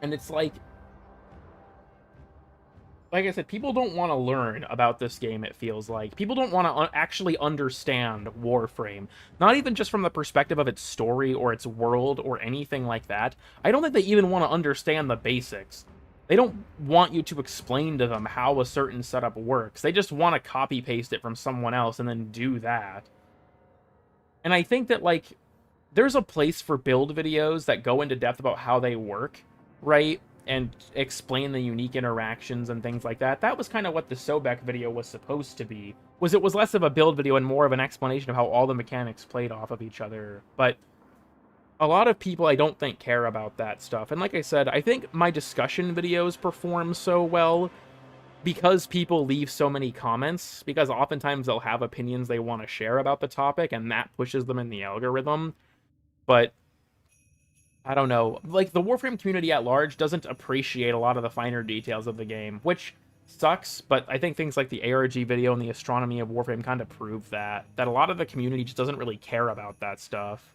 Speaker 1: And it's like I said, people don't want to learn about this game, it feels like. People don't want to actually understand Warframe. Not even just from the perspective of its story or its world or anything like that. I don't think they even want to understand the basics. They don't want you to explain to them how a certain setup works. They just want to copy-paste it from someone else and then do that. And I think that, like, there's a place for build videos that go into depth about how they work, right? And explain the unique interactions and things like that. That was kind of what the Sobek video was supposed to be. It was less of a build video and more of an explanation of how all the mechanics played off of each other. But a lot of people, I don't think, care about that stuff. And like I said, I think my discussion videos perform so well because people leave so many comments, because oftentimes they'll have opinions they want to share about the topic, and that pushes them in the algorithm. But I don't know, like, the Warframe community at large doesn't appreciate a lot of the finer details of the game, which sucks, but I think things like the ARG video and the Astronomy of Warframe kind of prove that a lot of the community just doesn't really care about that stuff.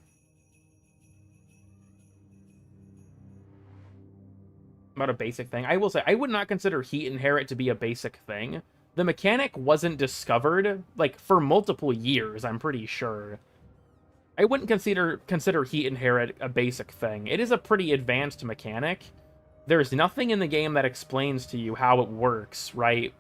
Speaker 1: About a basic thing, I will say, I would not consider Heat Inherit to be a basic thing. The mechanic wasn't discovered, like, for multiple years, I'm pretty sure. I wouldn't consider Heat Inherit a basic thing. It is a pretty advanced mechanic. There's nothing in the game that explains to you how it works, right?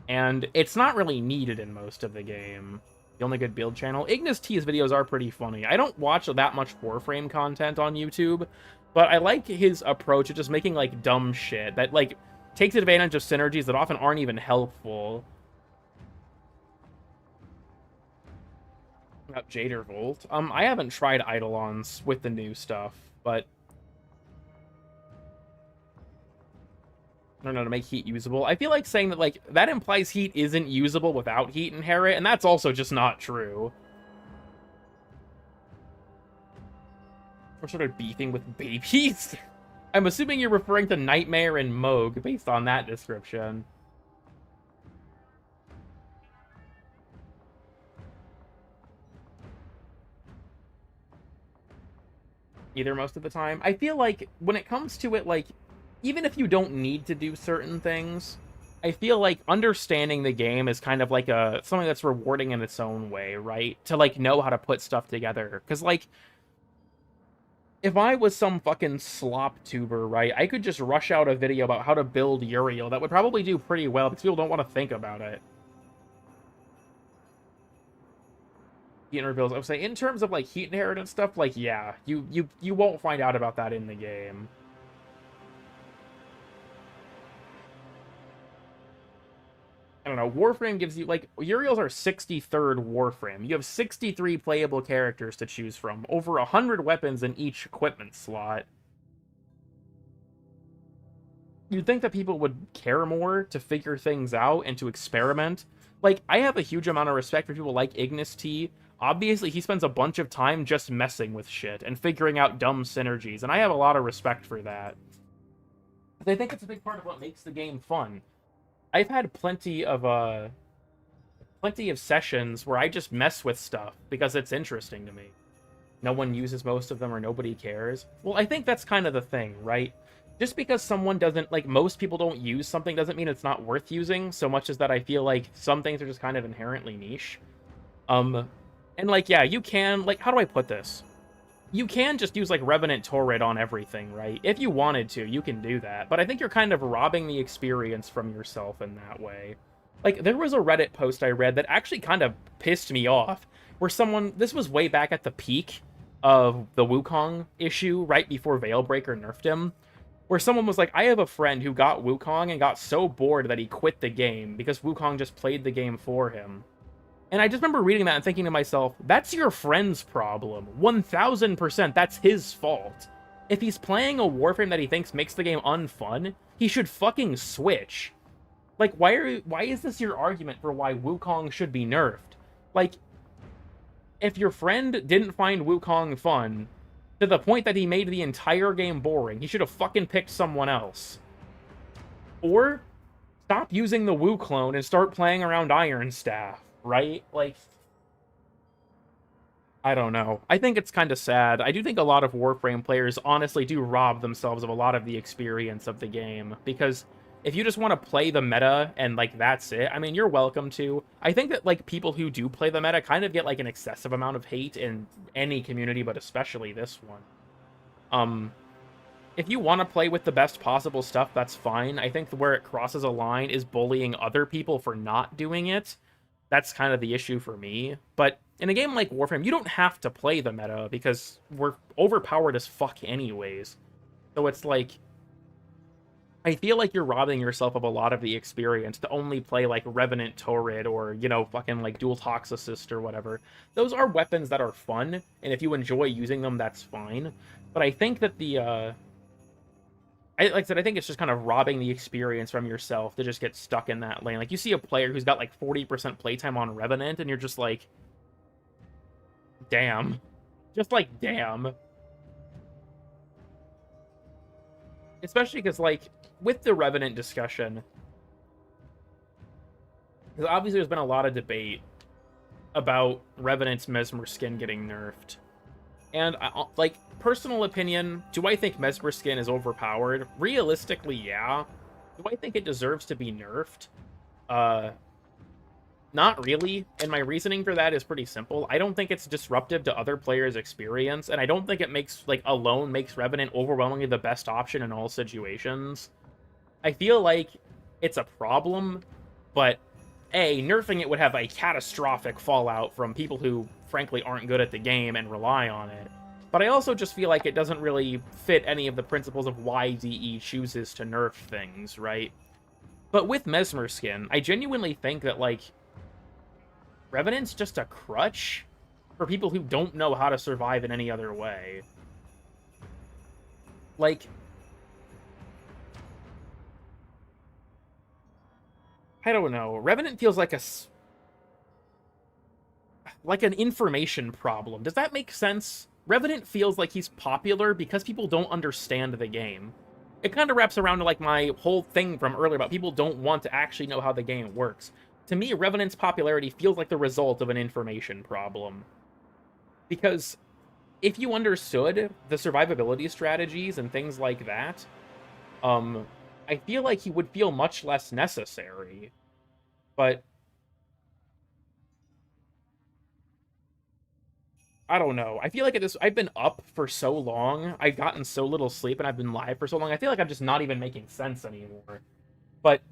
Speaker 1: And it's not really needed in most of the game. The only good build channel. Ignis T's videos are pretty funny. I don't watch that much Warframe content on YouTube, but I like his approach of just making, like, dumb shit that, like, takes advantage of synergies that often aren't even helpful. About Jader Volt. I haven't tried Eidolons with the new stuff, but I don't know, to make Heat usable. I feel like saying that, like, that implies Heat isn't usable without Heat Inherit, and that's also just not true. We're sort of beefing with babies. I'm assuming you're referring to Nightmare and Moog based on that description. Either most of the time. I feel like when it comes to it, like, even if you don't need to do certain things, I feel like understanding the game is kind of like something that's rewarding in its own way, right? To like know how to put stuff together. Because like, if I was some fucking slop tuber, right, I could just rush out a video about how to build Uriel that would probably do pretty well because people don't want to think about it. Heat reveals. I would say in terms of like heat inheritance stuff, like yeah, you won't find out about that in the game. I don't know, Warframe gives you, like, Uriel's our 63rd Warframe. You have 63 playable characters to choose from, over 100 weapons in each equipment slot. You'd think that people would care more to figure things out and to experiment. Like, I have a huge amount of respect for people like Ignis T. Obviously, he spends a bunch of time just messing with shit and figuring out dumb synergies, and I have a lot of respect for that. I think it's a big part of what makes the game fun. I've had plenty of sessions where I just mess with stuff because it's interesting to me. No one uses most of them or nobody cares. Well, I think that's kind of the thing, right? Just because someone doesn't, like, most people don't use something doesn't mean it's not worth using, so much as that I feel like some things are just kind of inherently niche. And, like, yeah, you can, like, how do I put this? You can just use, like, Revenant Torrid on everything, right? If you wanted to, you can do that. But I think you're kind of robbing the experience from yourself in that way. Like, there was a Reddit post I read that actually kind of pissed me off, where someone, this was way back at the peak of the Wukong issue, right before Veilbreaker nerfed him, where someone was like, I have a friend who got Wukong and got so bored that he quit the game because Wukong just played the game for him. And I just remember reading that and thinking to myself, that's your friend's problem. 1000%, that's his fault. If he's playing a Warframe that he thinks makes the game unfun, he should fucking switch. Like, why is this your argument for why Wukong should be nerfed? Like, if your friend didn't find Wukong fun, to the point that he made the entire game boring, he should have fucking picked someone else. Or, stop using the Wu clone and start playing around Iron Staff. Right? Like, I don't know. I think it's kind of sad. I do think a lot of Warframe players honestly do rob themselves of a lot of the experience of the game, because if you just want to play the meta and, like, that's it, I mean, you're welcome to. I think that, like, people who do play the meta kind of get, like, an excessive amount of hate in any community, but especially this one. If you want to play with the best possible stuff, that's fine. I think where it crosses a line is bullying other people for not doing it. That's kind of the issue for me. But in a game like Warframe, you don't have to play the meta because we're overpowered as fuck anyways. So it's like, I feel like you're robbing yourself of a lot of the experience to only play like Revenant Torrid or, you know, fucking like Dual Tox Assist or whatever. Those are weapons that are fun, and if you enjoy using them, that's fine. But I think that like I said, I think it's just kind of robbing the experience from yourself to just get stuck in that lane. Like, you see a player who's got, like, 40% playtime on Revenant, and you're just like, damn. Just like, damn. Especially because, like, with the Revenant discussion, because obviously there's been a lot of debate about Revenant's Mesmer skin getting nerfed. And, like, personal opinion, do I think Mesmer skin is overpowered? Realistically, yeah. Do I think it deserves to be nerfed? Not really, and my reasoning for that is pretty simple. I don't think it's disruptive to other players' experience, and I don't think it makes, like, alone makes Revenant overwhelmingly the best option in all situations. I feel like it's a problem, but A, nerfing it would have a catastrophic fallout from people who, frankly, aren't good at the game and rely on it. But I also just feel like it doesn't really fit any of the principles of why DE chooses to nerf things, right? But with Mesmer skin, I genuinely think that, like, Revenant's just a crutch for people who don't know how to survive in any other way. Like, I don't know. Revenant feels like an information problem. Does that make sense? Revenant feels like he's popular because people don't understand the game. It kind of wraps around to, like, my whole thing from earlier about people don't want to actually know how the game works. To me, Revenant's popularity feels like the result of an information problem. Because if you understood the survivability strategies and things like that, I feel like he would feel much less necessary. But I don't know. I feel like I've been up for so long, I've gotten so little sleep, and I've been live for so long, I feel like I'm just not even making sense anymore. But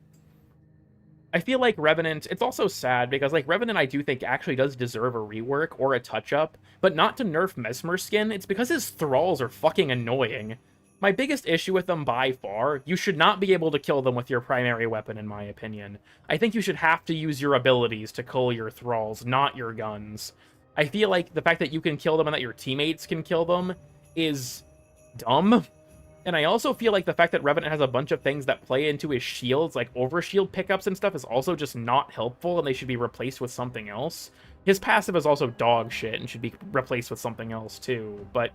Speaker 1: I feel like Revenant, it's also sad, because, like, Revenant I do think actually does deserve a rework or a touch-up, but not to nerf Mesmer Skin, it's because his thralls are fucking annoying. My biggest issue with them by far, you should not be able to kill them with your primary weapon, in my opinion. I think you should have to use your abilities to kill your thralls, not your guns. I feel like the fact that you can kill them and that your teammates can kill them is dumb. And I also feel like the fact that Revenant has a bunch of things that play into his shields, like overshield pickups and stuff, is also just not helpful, and they should be replaced with something else. His passive is also dog shit and should be replaced with something else too, but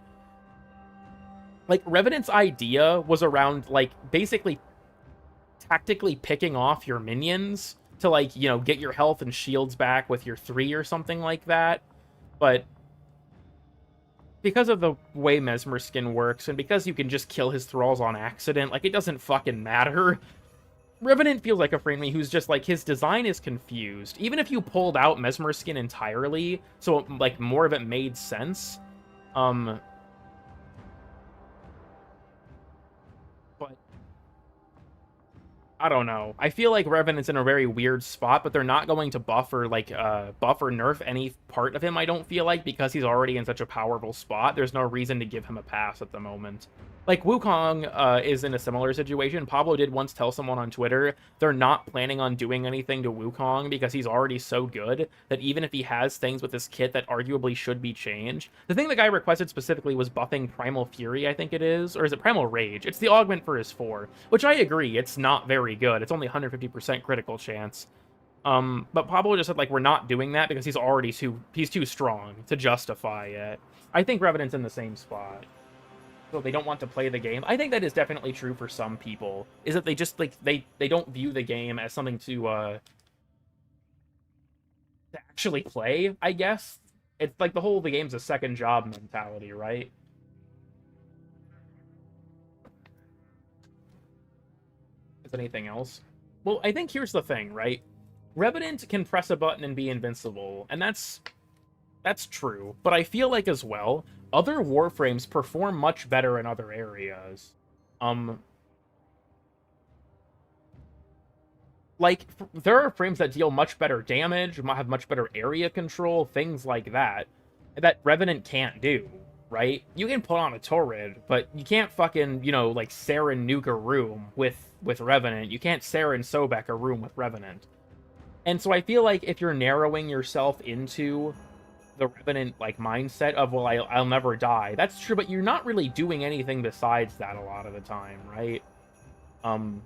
Speaker 1: like, Revenant's idea was around, like, basically tactically picking off your minions to, like, you know, get your health and shields back with your 3 or something like that. But because of the way Mesmer Skin works, and because you can just kill his thralls on accident, like, it doesn't fucking matter. Revenant feels like a frame who's just, like, his design is confused. Even if you pulled out Mesmer Skin entirely, so, like, more of it made sense, but I don't know. I feel like Revenant's in a very weird spot, but they're not going to buff or nerf any part of him, I don't feel like, because he's already in such a powerful spot. There's no reason to give him a pass at the moment. Like, Wukong is in a similar situation. Pablo did once tell someone on Twitter they're not planning on doing anything to Wukong because he's already so good that even if he has things with this kit that arguably should be changed. The thing the guy requested specifically was buffing Primal Fury, I think it is. Or is it Primal Rage? It's the augment for his 4, which I agree, it's not very good. It's only 150% critical chance. But Pablo just said, like, we're not doing that because he's too strong to justify it. I think Revenant's in the same spot. So they don't want to play the game. I think that is definitely true for some people. Is that they just, like, they don't view the game as something to actually play, I guess. It's like the game's a second job mentality, right? Is anything else? Well, I think here's the thing, right? Revenant can press a button and be invincible, and that's true. But I feel like, as well, other Warframes perform much better in other areas. Like, there are frames that deal much better damage, have much better area control, things like that Revenant can't do, right? You can put on a turret, but you can't fucking, you know, like, Saren nuke a room with Revenant. You can't Saren Sobek a room with Revenant. And so I feel like if you're narrowing yourself into the Revenant, like, mindset of, well, I'll never die, that's true, but you're not really doing anything besides that a lot of the time, right? And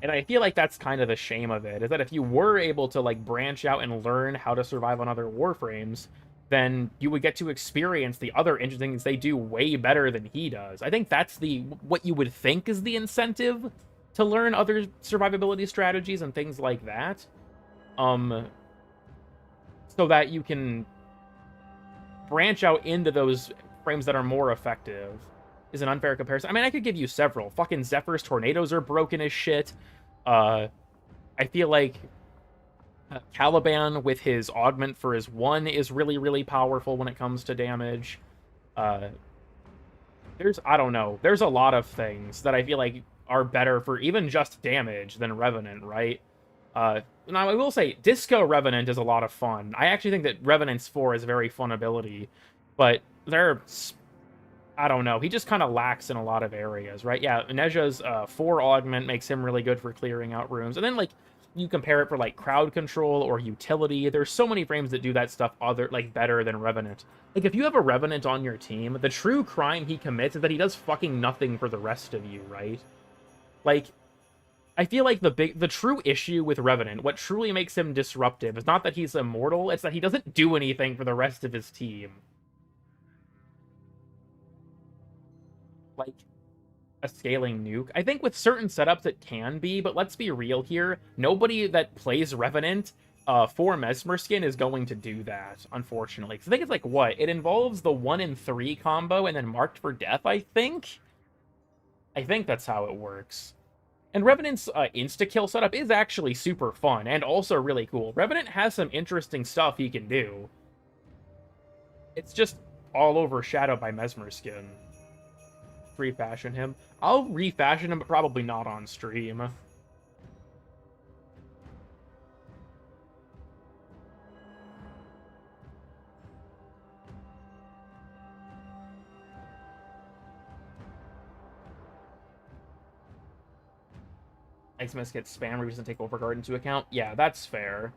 Speaker 1: I feel like that's kind of the shame of it, is that if you were able to, like, branch out and learn how to survive on other Warframes, then you would get to experience the other interesting things they do way better than he does. I think that's what you would think is the incentive to learn other survivability strategies and things like that. So that you can branch out into those frames that are more effective. Is an unfair comparison. I mean, I could give you several. Fucking Zephyr's tornadoes are broken as shit. I feel like Caliban with his augment for his 1 is really, really powerful when it comes to damage. I don't know. There's a lot of things that I feel like are better for even just damage than Revenant, right? Now, I will say, Disco Revenant is a lot of fun. I actually think that Revenant's 4 is a very fun ability, but I don't know. He just kind of lacks in a lot of areas, right? Yeah, Neja's 4 augment makes him really good for clearing out rooms. And then, like, you compare it for, like, crowd control or utility. There's so many frames that do that stuff better than Revenant. Like, if you have a Revenant on your team, the true crime he commits is that he does fucking nothing for the rest of you, right? Like, I feel like the true issue with Revenant, what truly makes him disruptive, is not that he's immortal, it's that he doesn't do anything for the rest of his team. Like a scaling nuke. I think with certain setups it can be, but let's be real here. Nobody that plays Revenant for Mesmer Skin is going to do that, unfortunately. Because I think it's like, what? It involves the 1 in 3 combo and then marked for death, I think? I think that's how it works. And Revenant's insta-kill setup is actually super fun, and also really cool. Revenant has some interesting stuff he can do. It's just all overshadowed by Mesmer Skin. Refashion him. I'll refashion him, but probably not on stream. Xmas gets spam reviews and take Overguard into account. Yeah, that's fair.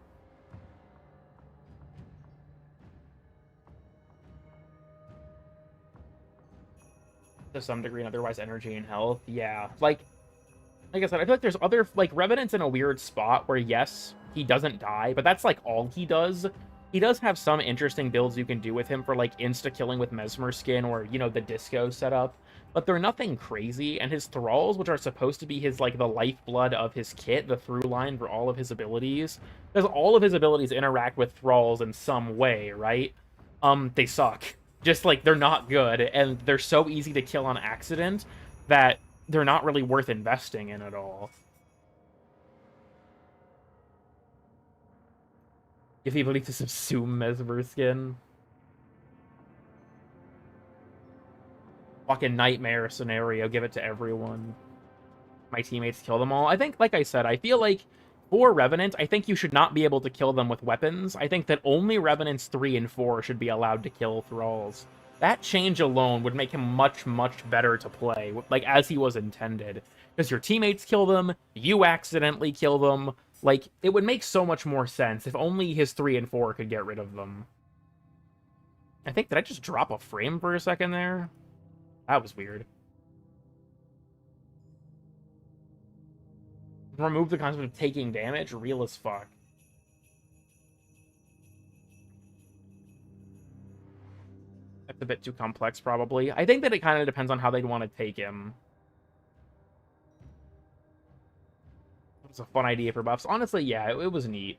Speaker 1: To some degree, and otherwise energy and health. Yeah, like I said, I feel like there's other, like, Revenant's in a weird spot where, yes, he doesn't die, but that's, like, all he does. He does have some interesting builds you can do with him for, like, insta-killing with Mesmer Skin or, you know, the Disco setup. But they're nothing crazy, and his Thralls, which are supposed to be his, like, the lifeblood of his kit, the through line for all of his abilities, because all of his abilities interact with Thralls in some way, right? They suck. Just, like, they're not good, and they're so easy to kill on accident that they're not really worth investing in at all. Give the ability to subsume Mesmer Skin. Fucking nightmare scenario, give it to everyone. My teammates kill them all. I think, like I said, I feel like for Revenant, I think you should not be able to kill them with weapons. I think that only Revenants 3 and 4 should be allowed to kill Thralls. That change alone would make him much, much better to play, like, as he was intended. Because your teammates kill them, you accidentally kill them. Like, it would make so much more sense if only his 3 and 4 could get rid of them. I think, did I just drop a frame for a second there? That was weird. Remove the concept of taking damage? Real as fuck. That's a bit too complex, probably. I think that it kind of depends on how they'd want to take him. It's a fun idea for buffs. Honestly, yeah, it was neat.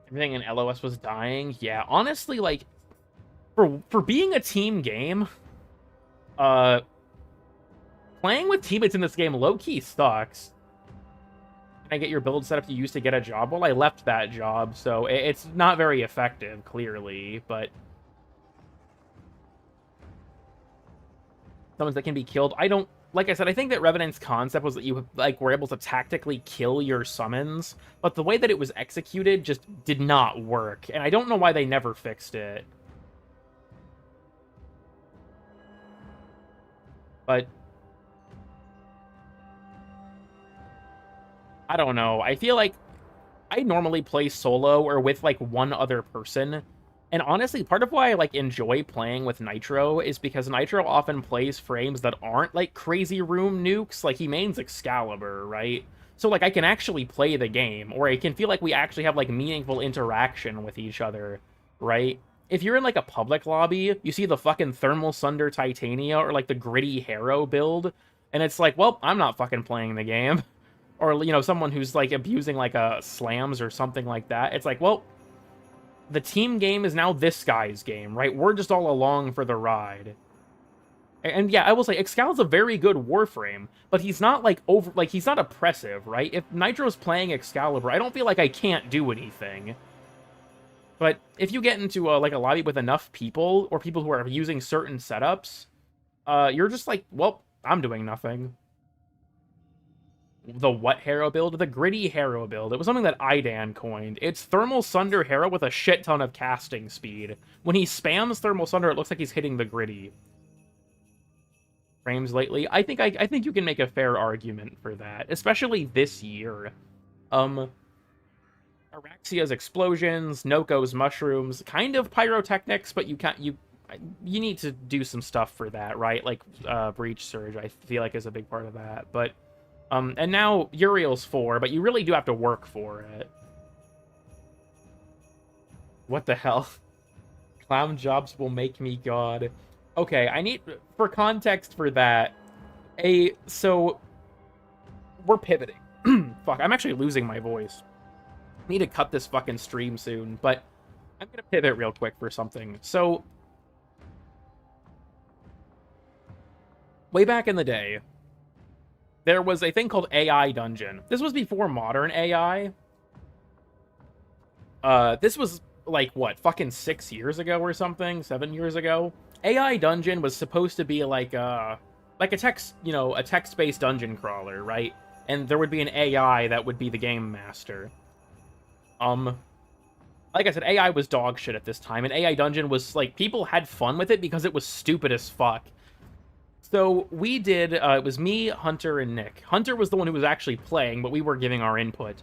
Speaker 1: Everything in LOS was dying. Yeah, honestly, like, for being a team game, playing with teammates in this game low-key sucks. Can I get your build setup you used to get a job? Well, I left that job, so it's not very effective, clearly, but summons that can be killed. I don't, like I said, I think that Revenant's concept was that you, like, were able to tactically kill your summons, but the way that it was executed just did not work, and I don't know why they never fixed it. But I don't know. I feel like I normally play solo or with, like, one other person. And honestly, part of why I, like, enjoy playing with Nitro is because Nitro often plays frames that aren't, like, crazy room nukes. Like, he mains Excalibur, right? So, like, I can actually play the game, or I can feel like we actually have, like, meaningful interaction with each other, right? If you're in, like, a public lobby, you see the fucking Thermal Sunder Titania or, like, the Gritty Harrow build, and it's like, well, I'm not fucking playing the game. Or, you know, someone who's, like, abusing, like, slams or something like that. It's like, well, the team game is now this guy's game, right? We're just all along for the ride. And yeah, I will say, Excal's a very good Warframe, but he's not, like, he's not oppressive, right? If Nitro's playing Excalibur, I don't feel like I can't do anything. But if you get into, like, a lobby with enough people, or people who are using certain setups, you're just like, well, I'm doing nothing. The what Harrow build? The Gritty Harrow build. It was something that Idan coined. It's Thermal Sunder Harrow with a shit ton of casting speed. When he spams Thermal Sunder, it looks like he's hitting the Gritty. Frames lately. I think you can make a fair argument for that, especially this year. Araxia's explosions, Noko's mushrooms, kind of pyrotechnics, but you need to do some stuff for that, right? Like Breach Surge, I feel like is a big part of that, but. And now Uriel's 4, but you really do have to work for it. What the hell? Clown jobs will make me god. Okay, I need, for context for that, so, we're pivoting. Fuck, I'm actually losing my voice. I need to cut this fucking stream soon, but I'm gonna pivot real quick for something. So, way back in the day, there was a thing called AI Dungeon. This was before modern AI. This was, like, what, fucking 6 years ago or something? 7 years ago? AI Dungeon was supposed to be like a text, you know, a text-based dungeon crawler, right? And there would be an AI that would be the game master. Like I said, AI was dog shit at this time, and AI Dungeon was, like, people had fun with it because it was stupid as fuck. So we did, it was me, Hunter, and Nick. Hunter was the one who was actually playing, but we were giving our input.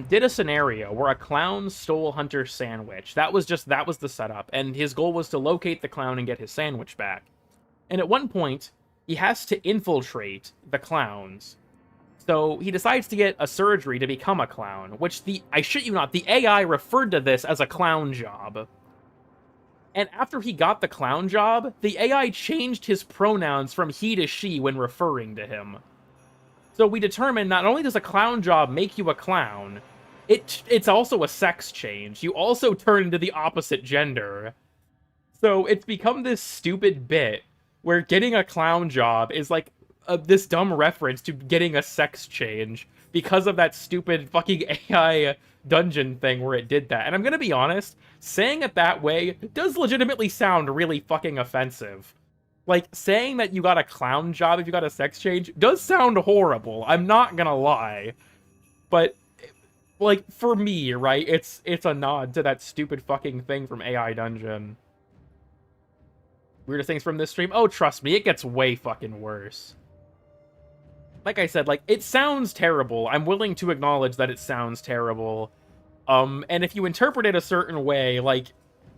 Speaker 1: Did a scenario where a clown stole Hunter's sandwich. That was the setup, and his goal was to locate the clown and get his sandwich back. And at one point, he has to infiltrate the clowns. So he decides to get a surgery to become a clown, which I shit you not, the AI referred to this as a clown job. And after he got the clown job, the AI changed his pronouns from he to she when referring to him. So we determined not only does a clown job make you a clown, it's also a sex change. You also turn into the opposite gender. So it's become this stupid bit where getting a clown job is like this dumb reference to getting a sex change because of that stupid fucking AI dungeon thing where it did that. And I'm gonna be honest, saying it that way does legitimately sound really fucking offensive. Like, saying that you got a clown job if you got a sex change does sound horrible. I'm not gonna lie. But, like, for me, right, it's a nod to that stupid fucking thing from AI Dungeon. Weirdest things from this stream? Oh, trust me, it gets way fucking worse. Like I said, like, it sounds terrible. I'm willing to acknowledge that it sounds terrible. And if you interpret it a certain way, like,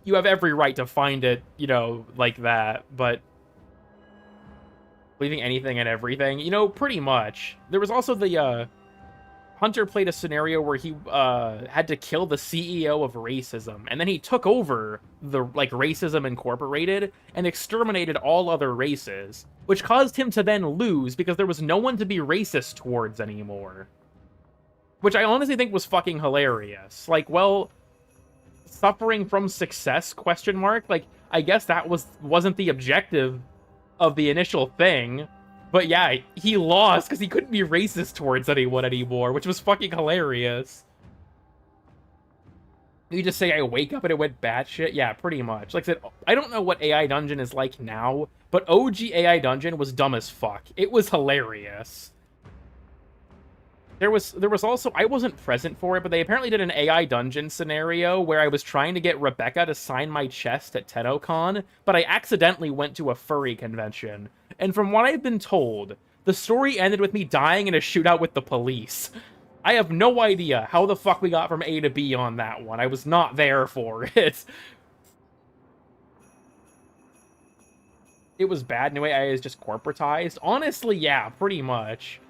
Speaker 1: you have every right to find it, you know, like that, but believing anything and everything, you know, pretty much. There was also the, Hunter played a scenario where he, had to kill the CEO of racism, and then he took over the, like, Racism Incorporated and exterminated all other races, which caused him to then lose because there was no one to be racist towards anymore. Which I honestly think was fucking hilarious. Like, well, suffering from success, question mark? Like, I guess that wasn't the objective of the initial thing. But yeah, he lost because he couldn't be racist towards anyone anymore, which was fucking hilarious. You just say, I wake up and it went batshit? Yeah, pretty much. Like I said, I don't know what AI Dungeon is like now, but OG AI Dungeon was dumb as fuck. It was hilarious. There was also, I wasn't present for it, but they apparently did an AI Dungeon scenario where I was trying to get Rebecca to sign my chest at TennoCon, but I accidentally went to a furry convention. And from what I've been told, the story ended with me dying in a shootout with the police. I have no idea how the fuck we got from A to B on that one. I was not there for it. It was bad in a way. I was just corporatized. Honestly, yeah, pretty much.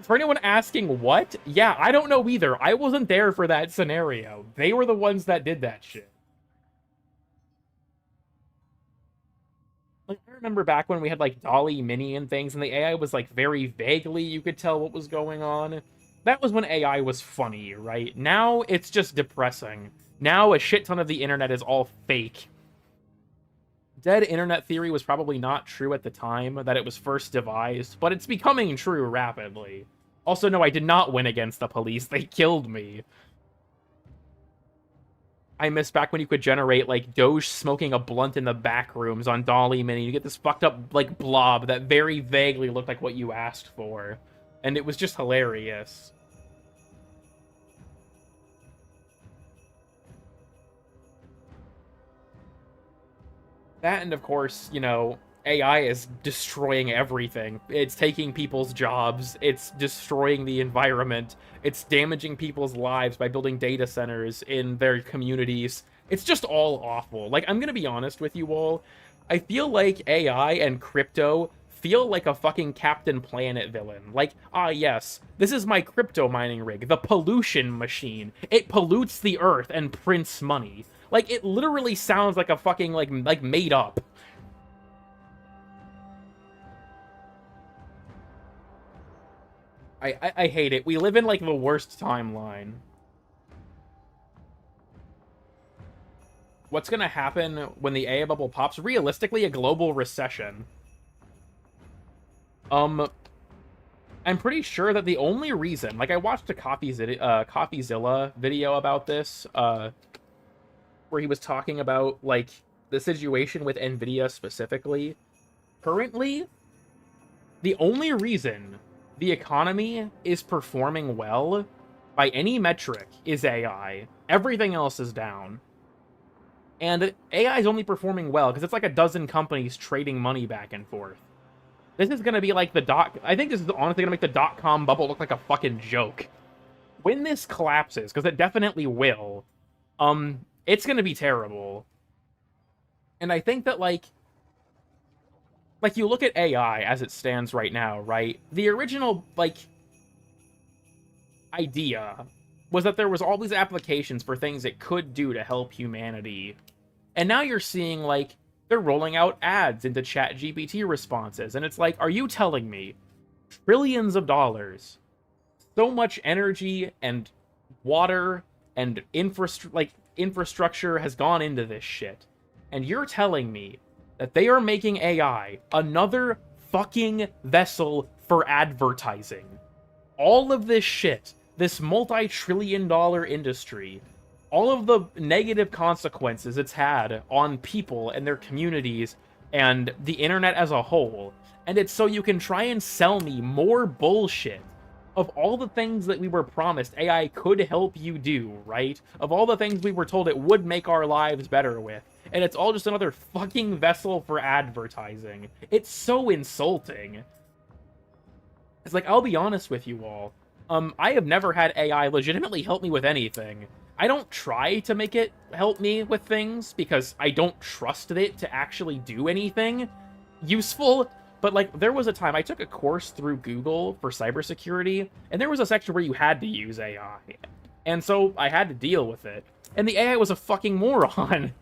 Speaker 1: For anyone asking what? Yeah, I don't know either. I wasn't there for that scenario. They were the ones that did that shit. Like, I remember back when we had, like, Dolly Mini and things, and the AI was, like, very vaguely, you could tell what was going on. That was when AI was funny, right? Now, it's just depressing. Now, a shit ton of the internet is all fake. Dead internet theory was probably not true at the time that it was first devised, but it's becoming true rapidly. Also, no, I did not win against the police. They killed me. I miss back when you could generate, like, Doge smoking a blunt in the back rooms on Dolly Mini. You get this fucked up, like, blob that very vaguely looked like what you asked for. And it was just hilarious. That, and of course, you know, AI is destroying everything. It's taking people's jobs. It's destroying the environment. It's damaging people's lives by building data centers in their communities. It's just all awful. Like, I'm gonna be honest with you all. I feel like AI and crypto feel like a fucking Captain Planet villain. Like, ah yes, this is my crypto mining rig, the pollution machine. It pollutes the earth and prints money. Like, it literally sounds like a fucking, like made up. I hate it. We live in, like, the worst timeline. what's gonna happen when the AI bubble pops? Realistically, a global recession. I'm pretty sure that the only reason, like I watched a CoffeeZilla video about this, where he was talking about like the situation with Nvidia specifically. Currently, the only reason the economy is performing well by any metric is AI. Everything else is down. And AI is only performing well because it's like a dozen companies trading money back and forth. This is going to be like I think this is honestly going to make the dot-com bubble look like a fucking joke. When this collapses, because it definitely will, it's going to be terrible. And I think that, like, you look at AI as it stands right now, right? The original, like, idea was that there was all these applications for things it could do to help humanity. And now you're seeing, like, they're rolling out ads into ChatGPT responses. And it's like, are you telling me trillions of dollars, so much energy and water and infrastructure has gone into this shit, and you're telling me that they are making AI another fucking vessel for advertising? All of this shit, this multi-trillion-dollar industry, all of the negative consequences it's had on people and their communities and the internet as a whole, and it's so you can try and sell me more bullshit of all the things that we were promised AI could help you do, right? Of all the things we were told it would make our lives better with. And it's all just another fucking vessel for advertising. It's so insulting. It's like, I'll be honest with you all. I have never had AI legitimately help me with anything. I don't try to make it help me with things because I don't trust it to actually do anything useful. But, like, there was a time I took a course through Google for cybersecurity, and there was a section where you had to use AI. And so I had to deal with it. And the AI was a fucking moron.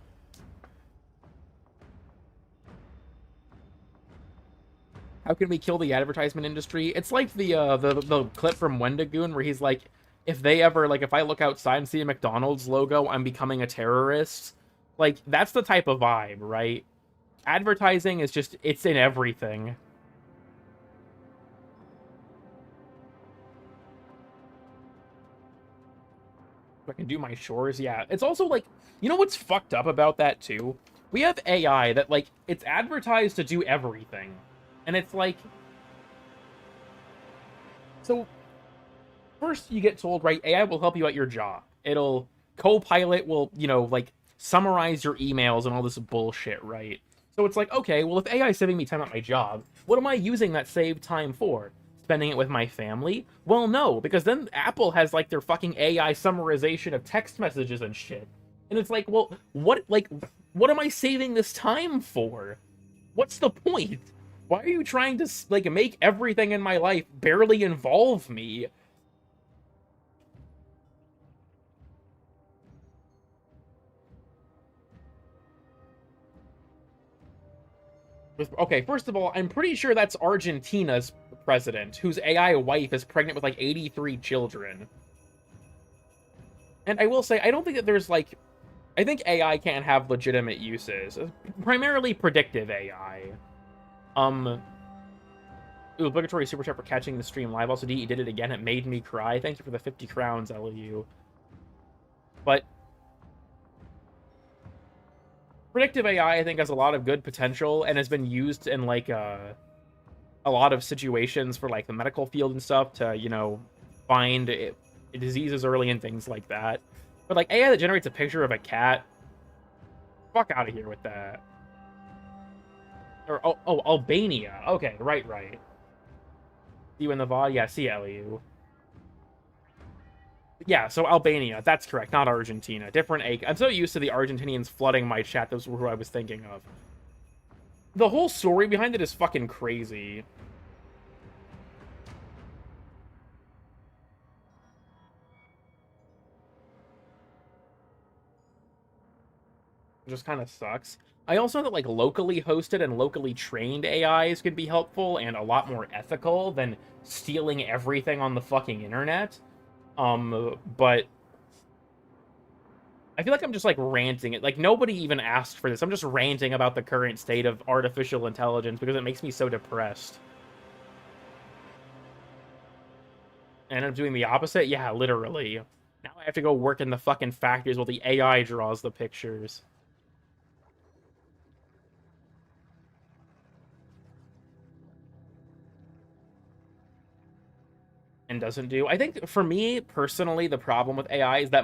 Speaker 1: How can we kill the advertisement industry? It's like the clip from Wendigoon where he's like, if I look outside and see a McDonald's logo, I'm becoming a terrorist. Like, that's the type of vibe, right? Advertising is just, it's in everything. If I can do my chores, yeah. It's also like, you know what's fucked up about that too? We have AI that, like, it's advertised to do everything. And it's like, so first you get told, right, AI will help you at your job. Copilot will, like, summarize your emails and all this bullshit, right? So it's like, okay, well, if AI is saving me time at my job, what am I using that saved time for? Spending it with my family? Well, no, because then Apple has, like, their fucking AI summarization of text messages and shit. And it's like, well, what am I saving this time for? What's the point? Why are you trying to, like, make everything in my life barely involve me? Okay, first of all, I'm pretty sure that's Argentina's president, whose AI wife is pregnant with, like, 83 children. And I will say, I don't think that there's, like... I think AI can't have legitimate uses. Primarily predictive AI. Obligatory super chat for catching the stream live. Also, DE did it again. It made me cry. Thank you for the 50 crowns, LU. But predictive AI, I think, has a lot of good potential and has been used in, like, a lot of situations for, like, the medical field and stuff to, find diseases early and things like that. But, like, AI that generates a picture of a cat, fuck out of here with that. Or, oh, Albania. Okay, right. See you in the VOD? Yeah, see LU. Yeah, so Albania, that's correct, not Argentina. Different I'm so used to the Argentinians flooding my chat, those were who I was thinking of. The whole story behind it is fucking crazy. It just kind of sucks. I also know that, like, locally hosted and locally trained AIs could be helpful and a lot more ethical than stealing everything on the fucking internet. But I feel like I'm just, like, ranting it. Like, nobody even asked for this. I'm just ranting about the current state of artificial intelligence because it makes me so depressed. And I'm doing the opposite? Yeah, literally. Now I have to go work in the fucking factories while the AI draws the pictures. And doesn't do. I think for me personally, the problem with AI is that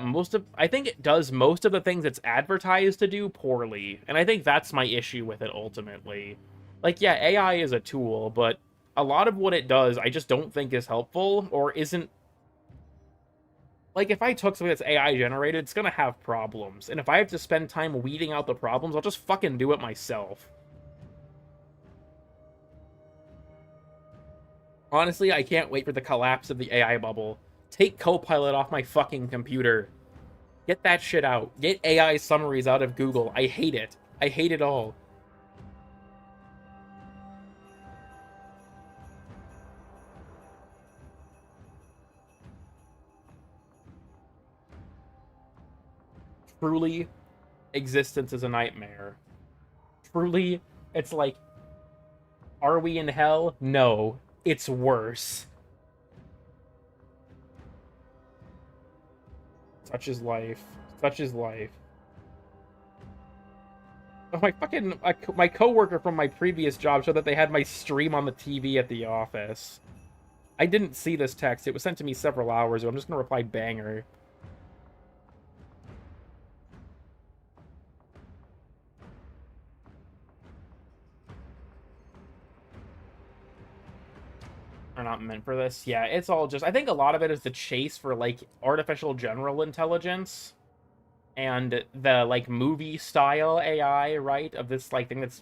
Speaker 1: I think it does most of the things it's advertised to do poorly. And I think that's my issue with it ultimately. Like, yeah, AI is a tool, but a lot of what it does, I just don't think is helpful or isn't. Like, if I took something that's AI generated, it's gonna have problems. And if I have to spend time weeding out the problems, I'll just fucking do it myself. Honestly, I can't wait for the collapse of the AI bubble. Take Copilot off my fucking computer. Get that shit out. Get AI summaries out of Google. I hate it. I hate it all. Truly, existence is a nightmare. Truly, it's like, are we in hell? No. It's worse. Such is life. Such is life. Oh, my coworker from my previous job showed that they had my stream on the TV at the office. I didn't see this text. It was sent to me several hours ago. I'm just gonna reply banger. Are not meant for this. Yeah, it's all just... I think a lot of it is the chase for, like, artificial general intelligence. And the, like, movie-style AI, right? Of this, like, thing that's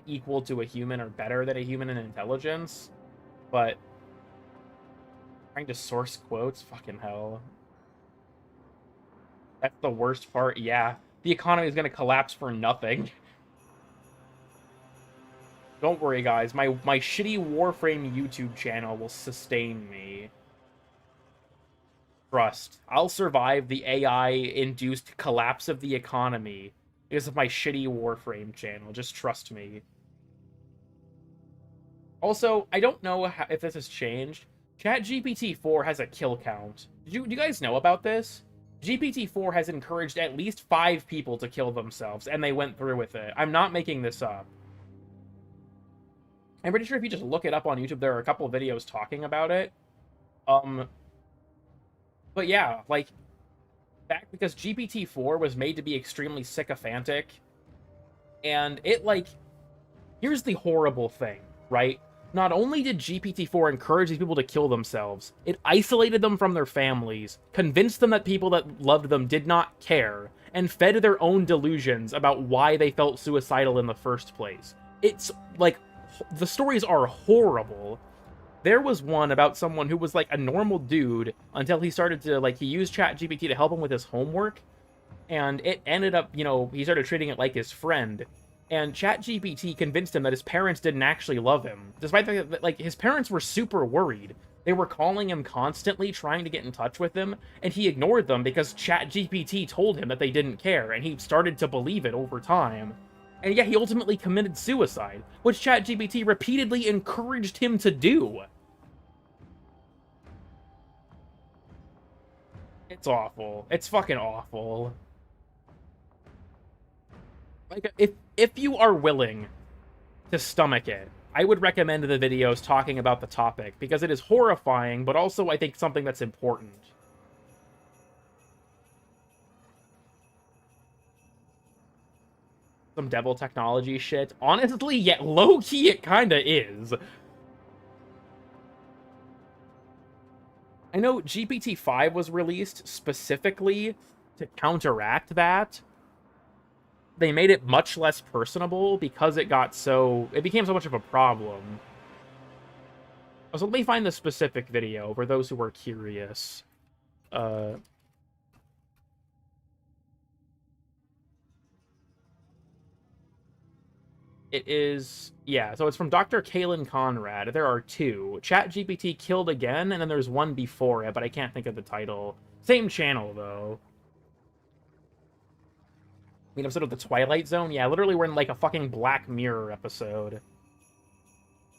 Speaker 1: equal to a human or better than a human in intelligence. But... trying to source quotes? Fucking hell. That's the worst part. Yeah. The economy is gonna collapse for nothing. Don't worry, guys. My shitty Warframe YouTube channel will sustain me. Trust. I'll survive the AI-induced collapse of the economy because of my shitty Warframe channel. Just trust me. Also, I don't know if this has changed. ChatGPT-4 has a kill count. Do you guys know about this? GPT-4 has encouraged at least 5 people to kill themselves, and they went through with it. I'm not making this up. I'm pretty sure if you just look it up on YouTube, there are a couple of videos talking about it. But yeah, like, back because GPT-4 was made to be extremely sycophantic, and it, like, here's the horrible thing, right? Not only did GPT-4 encourage these people to kill themselves, it isolated them from their families, convinced them that people that loved them did not care, and fed their own delusions about why they felt suicidal in the first place. It's, like, the stories are horrible. There was one about someone who was, like, a normal dude until he started to, like, he used ChatGPT to help him with his homework, and it ended up, you know, he started treating it like his friend. And ChatGPT convinced him that his parents didn't actually love him, despite the fact that, like, his parents were super worried. They were calling him constantly, trying to get in touch with him, and he ignored them because ChatGPT told him that they didn't care, and he started to believe it over time. And yeah, he ultimately committed suicide, which ChatGPT repeatedly encouraged him to do. It's awful. It's fucking awful. Like, if you are willing to stomach it, I would recommend the videos talking about the topic, because it is horrifying, but also, I think, something that's important. Some devil technology shit. Honestly, yeah, low-key it kinda is. I know GPT-5 was released specifically to counteract that. They made it much less personable because it became so much of a problem. So let me find the specific video for those who are curious. It is, yeah, so it's from Dr. Kalen Conrad. There are 2. ChatGPT Killed Again, and then there's one before it, but I can't think of the title. Same channel, though. mean, episode of The Twilight Zone? Yeah, literally we're in, like, a fucking Black Mirror episode.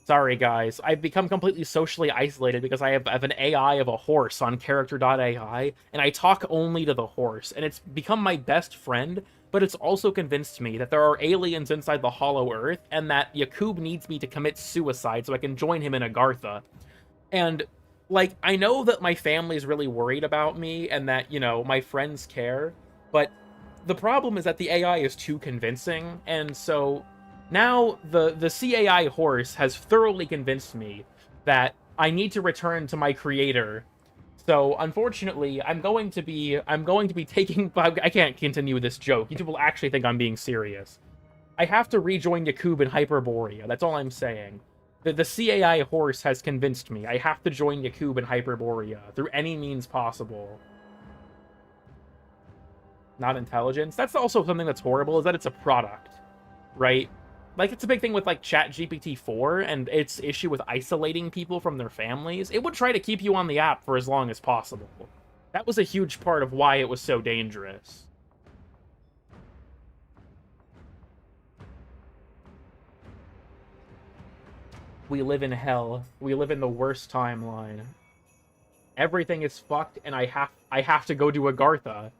Speaker 1: Sorry, guys. I've become completely socially isolated because I have an AI of a horse on character.ai, and I talk only to the horse, and it's become my best friend, but it's also convinced me that there are aliens inside the Hollow Earth, and that Yakub needs me to commit suicide so I can join him in Agartha. And, like, I know that my family's really worried about me, and that, you know, my friends care, but the problem is that the AI is too convincing, and so now the CAI horse has thoroughly convinced me that I need to return to my creator. So unfortunately, I'm going to be taking. I can't continue this joke. YouTube will actually think I'm being serious. I have to rejoin Yakub in Hyperborea. That's all I'm saying. The CAI horse has convinced me. I have to join Yakub in Hyperborea through any means possible. Not intelligence. That's also something that's horrible, is that it's a product, right? Like, it's a big thing with, like, ChatGPT 4 and its issue with isolating people from their families. It would try to keep you on the app for as long as possible. That was a huge part of why it was so dangerous. We live in hell. We live in the worst timeline. Everything is fucked, and I have to go to Agartha.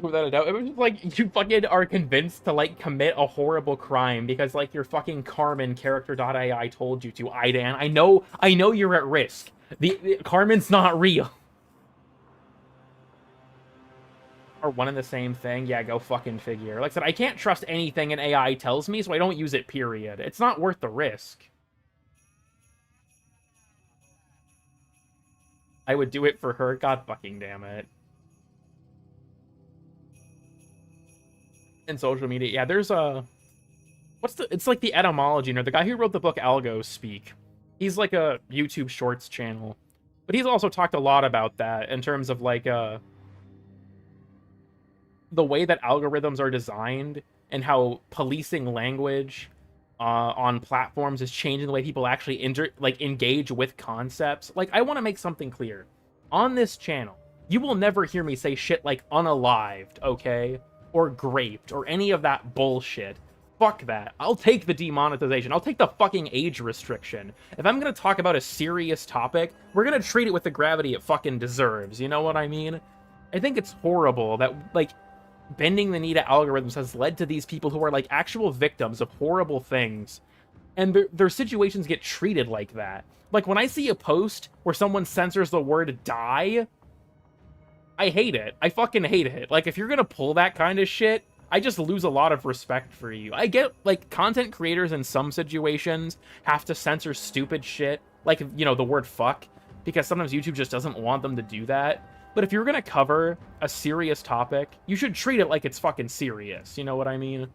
Speaker 1: Without a doubt, it was just like, you fucking are convinced to, like, commit a horrible crime because, like, your fucking Carmen character.ai told you to. Idan, I know you're at risk. The Carmen's not real. Are one and the same thing? Yeah, go fucking figure. Like I said, I can't trust anything an AI tells me, so I don't use it, period. It's not worth the risk. I would do it for her. God fucking damn it. In social media, yeah, there's a... it's like the etymology, the guy who wrote the book Algos Speak. He's like a YouTube Shorts channel. But he's also talked a lot about that in terms of, like, the way that algorithms are designed and how policing language on platforms is changing the way people actually engage with concepts. Like, I want to make something clear. On this channel, you will never hear me say shit like unalived, okay? Or graped, or any of that bullshit. Fuck that. I'll take the demonetization. I'll take the fucking age restriction. If I'm gonna talk about a serious topic, we're gonna treat it with the gravity it fucking deserves. You know what I mean? I think it's horrible that, like, bending the knee to algorithms has led to these people who are, like, actual victims of horrible things. And their situations get treated like that. Like, when I see a post where someone censors the word die, I hate it. I fucking hate it. Like, if you're gonna pull that kind of shit, I just lose a lot of respect for you. I get, like, content creators in some situations have to censor stupid shit, like, you know, the word fuck, because sometimes YouTube just doesn't want them to do that. But if you're gonna cover a serious topic, you should treat it like it's fucking serious. You know what I mean?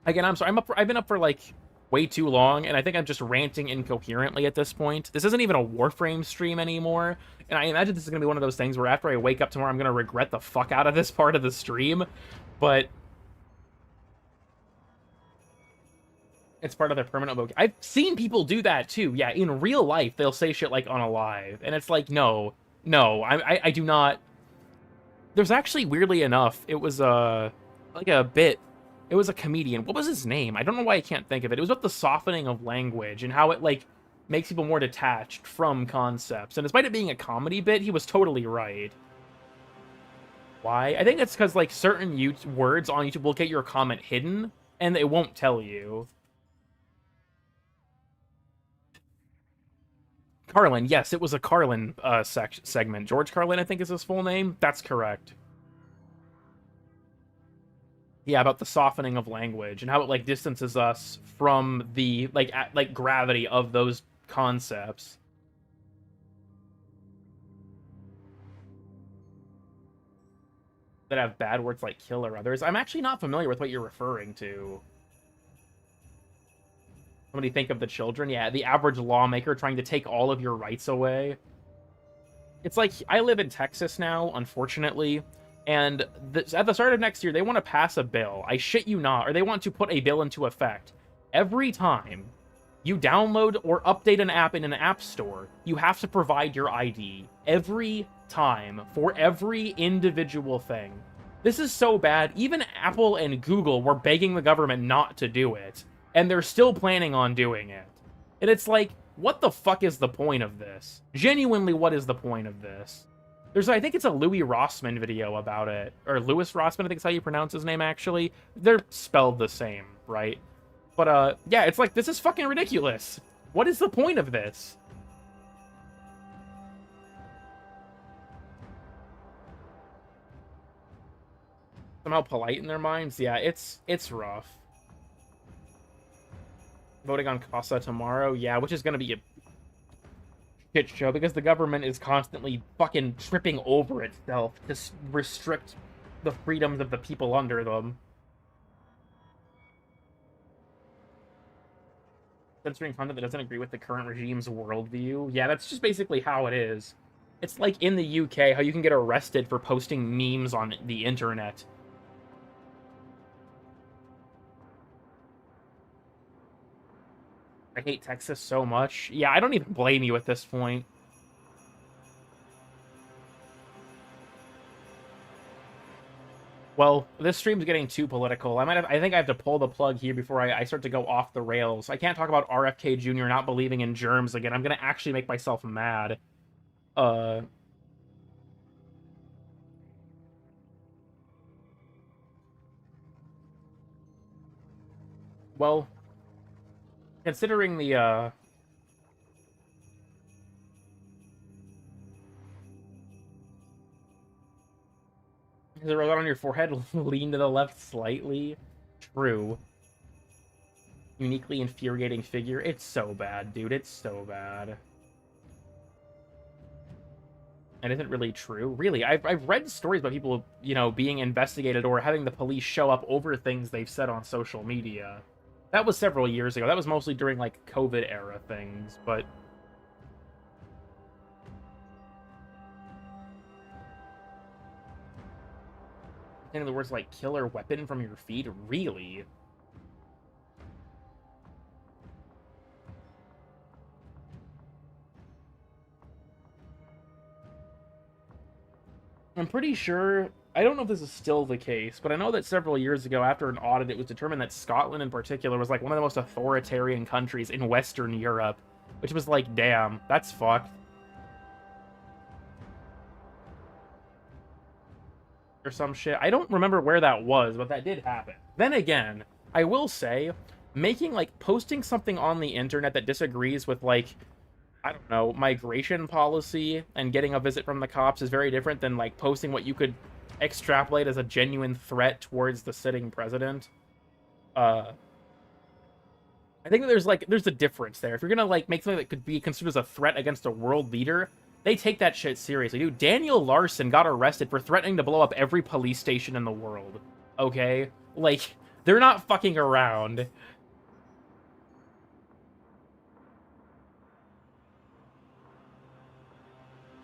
Speaker 1: Again, I'm sorry. I've been up for, like, way too long, and I think I'm just ranting incoherently at this point. This isn't even a Warframe stream anymore, and I imagine this is going to be one of those things where after I wake up tomorrow, I'm going to regret the fuck out of this part of the stream, but it's part of their permanent vote. I've seen people do that, too. Yeah, in real life, they'll say shit like unalive, and it's like, no, I do not. There's actually, weirdly enough, it was, like a bit. It was a comedian. What was his name? I don't know why I can't think of it. It was about the softening of language and how it, like, makes people more detached from concepts. And despite it being a comedy bit, he was totally right. Why? I think it's because, like, certain words on YouTube will get your comment hidden, and it won't tell you. Carlin. Yes, it was a Carlin segment. George Carlin, I think, is his full name. That's correct. Yeah, about the softening of language and how it, like, distances us from the, like, gravity of those concepts. That have bad words like kill or others. I'm actually not familiar with what you're referring to. Somebody think of the children? Yeah, the average lawmaker trying to take all of your rights away. It's like, I live in Texas now, unfortunately. And at the start of next year, they want to pass a bill. I shit you not. Or they want to put a bill into effect. Every time You download or update an app in an app store, you have to provide your ID every time for every individual thing. This is so bad, even Apple and Google were begging the government not to do it, and they're still planning on doing it. And it's like, what the fuck is the point of this? Genuinely, what is the point of this? There's, I think it's a Louis Rossmann video about it, or Louis Rossmann, I think is how you pronounce his name, actually. They're spelled the same, right? But, yeah, it's like, this is fucking ridiculous. What is the point of this? Somehow polite in their minds? Yeah, it's rough. Voting on Casa tomorrow? Yeah, which is gonna be a shit show, because the government is constantly fucking tripping over itself to restrict the freedoms of the people under them. Censoring content that doesn't agree with the current regime's worldview. Yeah, that's just basically how it is. It's like in the UK, how you can get arrested for posting memes on the internet. I hate Texas so much. Yeah, I don't even blame you at this point. Well, this stream's getting too political. I think I have to pull the plug here before I start to go off the rails. I can't talk about RFK Jr. not believing in germs again. I'm gonna actually make myself mad. Well, considering the, Is it on your forehead? Lean to the left slightly? True. Uniquely infuriating figure. It's so bad, dude. It's so bad. And isn't really true. Really, I've read stories about people, you know, being investigated or having the police show up over things they've said on social media. That was several years ago. That was mostly during, like, COVID-era things, but... the words like killer weapon from your feed? Really? I'm pretty sure, I don't know if this is still the case, but I know that several years ago after an audit it was determined that Scotland in particular was like one of the most authoritarian countries in Western Europe, which was like, damn, that's fucked. Or some shit. I don't remember where that was, but that did happen. Then again, I will say, posting something on the internet that disagrees with, like, I don't know, migration policy and getting a visit from the cops is very different than, like, posting what you could extrapolate as a genuine threat towards the sitting president. I think that there's a difference there. If you're gonna, like, make something that could be considered as a threat against a world leader, they take that shit seriously. Dude, Daniel Larson got arrested for threatening to blow up every police station in the world. Okay? Like, they're not fucking around.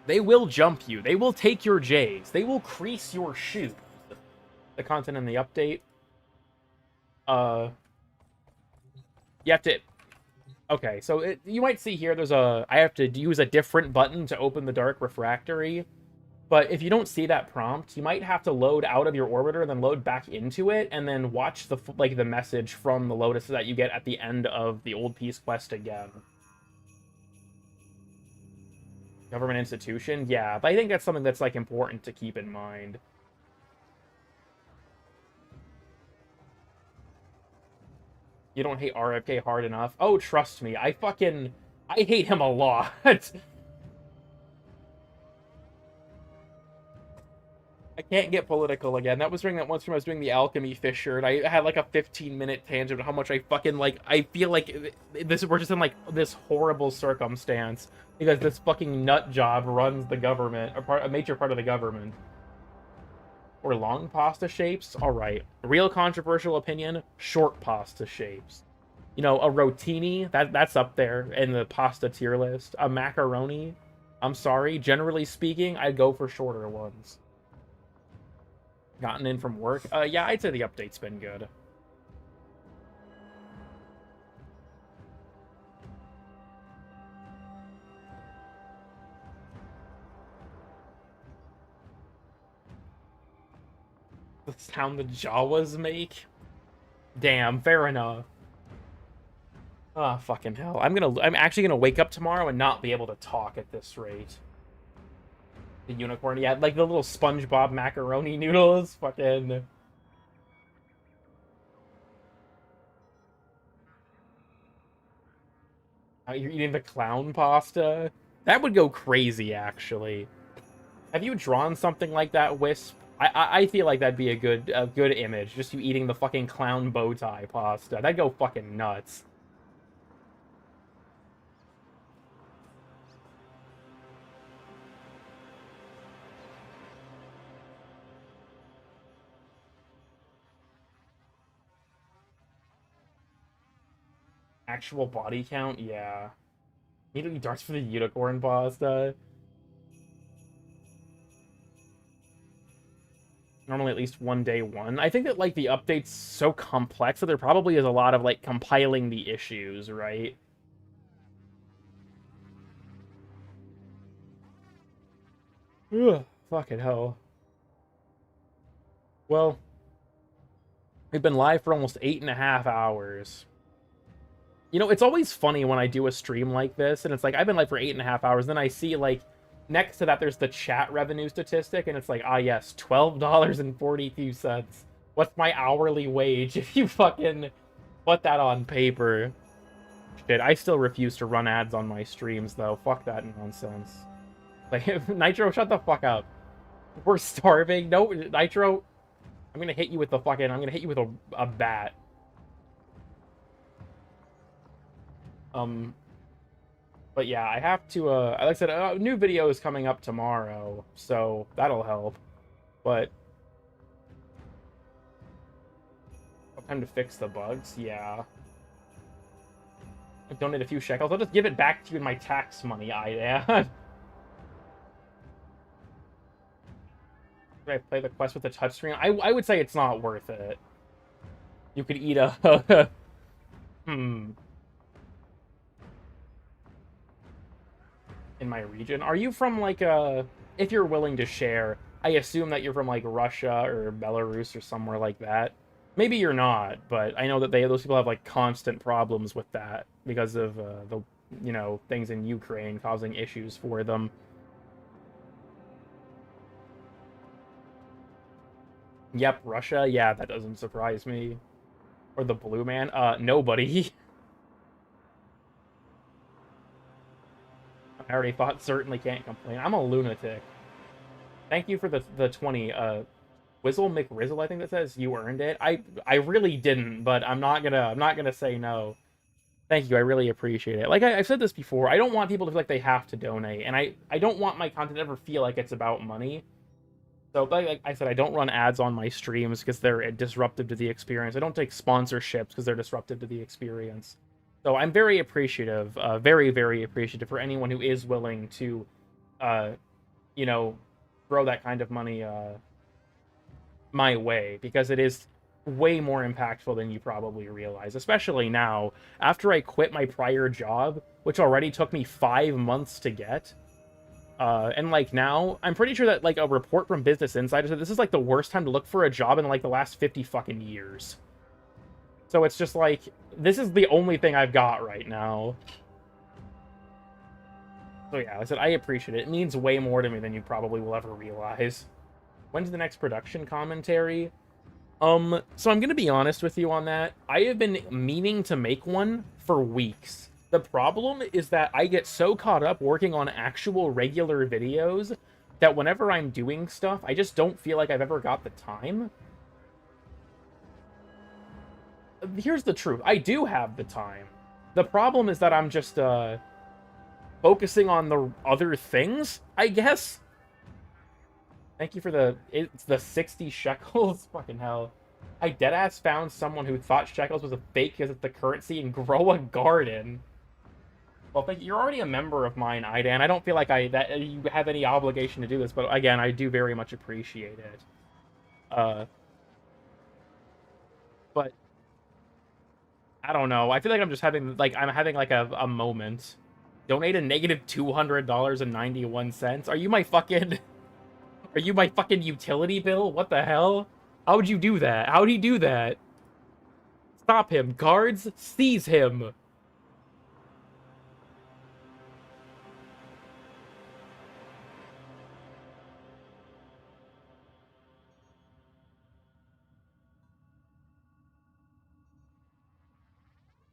Speaker 1: They will jump you. They will take your J's. They will crease your shoes. The content in the update. You have to... Okay, so you might see here I have to use a different button to open the Dark Refractory. But if you don't see that prompt, you might have to load out of your orbiter and then load back into it and then watch the message from the Lotus that you get at the end of the Old Peace quest again. Government institution? Yeah, but I think that's something that's, like, important to keep in mind. You don't hate RFK hard enough? Oh, trust me, I hate him a lot. I can't get political again. That was during that one stream I was doing the Alchemy Fisher, and I had, like, a 15-minute tangent of how much I fucking, like, I feel like we're just in, like, this horrible circumstance because this fucking nut job runs the government, a major part of the government. Or long pasta shapes? Alright. Real controversial opinion, short pasta shapes. You know, a rotini, that's up there in the pasta tier list. A macaroni, I'm sorry, generally speaking, I'd go for shorter ones. Gotten in from work? Yeah, I'd say the update's been good. the sound the Jawas make? Damn, fair enough. Oh, fucking hell. I'm actually gonna wake up tomorrow and not be able to talk at this rate. The unicorn, yeah, like the little SpongeBob macaroni noodles, fucking... You're eating the clown pasta? That would go crazy, actually. Have you drawn something like that, Wisp? I feel like that'd be a good image. Just you eating the fucking clown bow tie pasta. That'd go fucking nuts. Actual body count? Yeah. Immediately darts for the unicorn pasta. Normally at least one day one. I think that, like, the update's so complex that there probably is a lot of, like, compiling the issues, right? Ugh, fucking hell. Well, we've been live for almost 8.5 hours. You know, it's always funny when I do a stream like this, and it's like, I've been live for 8.5 hours, then I see, like, next to that, there's the chat revenue statistic, and it's like, ah, yes, $12.42. What's my hourly wage if you fucking put that on paper? Shit, I still refuse to run ads on my streams, though. Fuck that nonsense. Like, Nitro, shut the fuck up. We're starving. No, Nitro, I'm gonna hit you with the fucking... I'm gonna hit you with a bat. But yeah, I have to, like I said, a new video is coming up tomorrow, so that'll help. But... time to fix the bugs? Yeah. I donate a few shekels. I'll just give it back to you in my tax money, Should I play the quest with the touchscreen? I would say it's not worth it. You could eat a... In my region. Are you from, like, if you're willing to share, I assume that you're from, like, Russia or Belarus or somewhere like that. Maybe you're not, but I know that those people have, like, constant problems with that because of, the, you know, things in Ukraine causing issues for them. Yep, Russia. Yeah, that doesn't surprise me. Or the Blue Man. Nobody. I already thought certainly can't complain. I'm a lunatic. Thank you for the 20. Whizzle McRizzle, I think that says you earned it. I really didn't, but I'm not gonna say no. Thank you, I really appreciate it. Like I've said this before, I don't want people to feel like they have to donate, and I don't want my content to ever feel like it's about money. So, like I said, I don't run ads on my streams because they're disruptive to the experience. I don't take sponsorships because they're disruptive to the experience. So I'm very appreciative, very, very appreciative for anyone who is willing to, you know, throw that kind of money my way, because it is way more impactful than you probably realize, especially now, after I quit my prior job, which already took me 5 months to get. And, like, now, I'm pretty sure that, like, a report from Business Insider said this is, like, the worst time to look for a job in, like, the last 50 fucking years. So it's just like, this is the only thing I've got right now. So yeah, I said I appreciate it. It means way more to me than you probably will ever realize. When's the next production commentary? So I'm gonna be honest with you on that. I have been meaning to make one for weeks. The problem is that I get so caught up working on actual regular videos that whenever I'm doing stuff, I just don't feel like I've ever got the time. Here's the truth. I do have the time. The problem is that I'm just, focusing on the other things, I guess. Thank you for it's the 60 shekels. Fucking hell. I deadass found someone who thought shekels was a fake because it's the currency and grow a garden. Well, thank you. You're already a member of mine, Idan. I don't feel like that you have any obligation to do this, but again, I do very much appreciate it. But I don't know. I feel like I'm just having a moment. Donate a negative $200.91. Are you my fucking utility bill? What the hell? How'd you do that? How'd he do that? Stop him. Guards, seize him.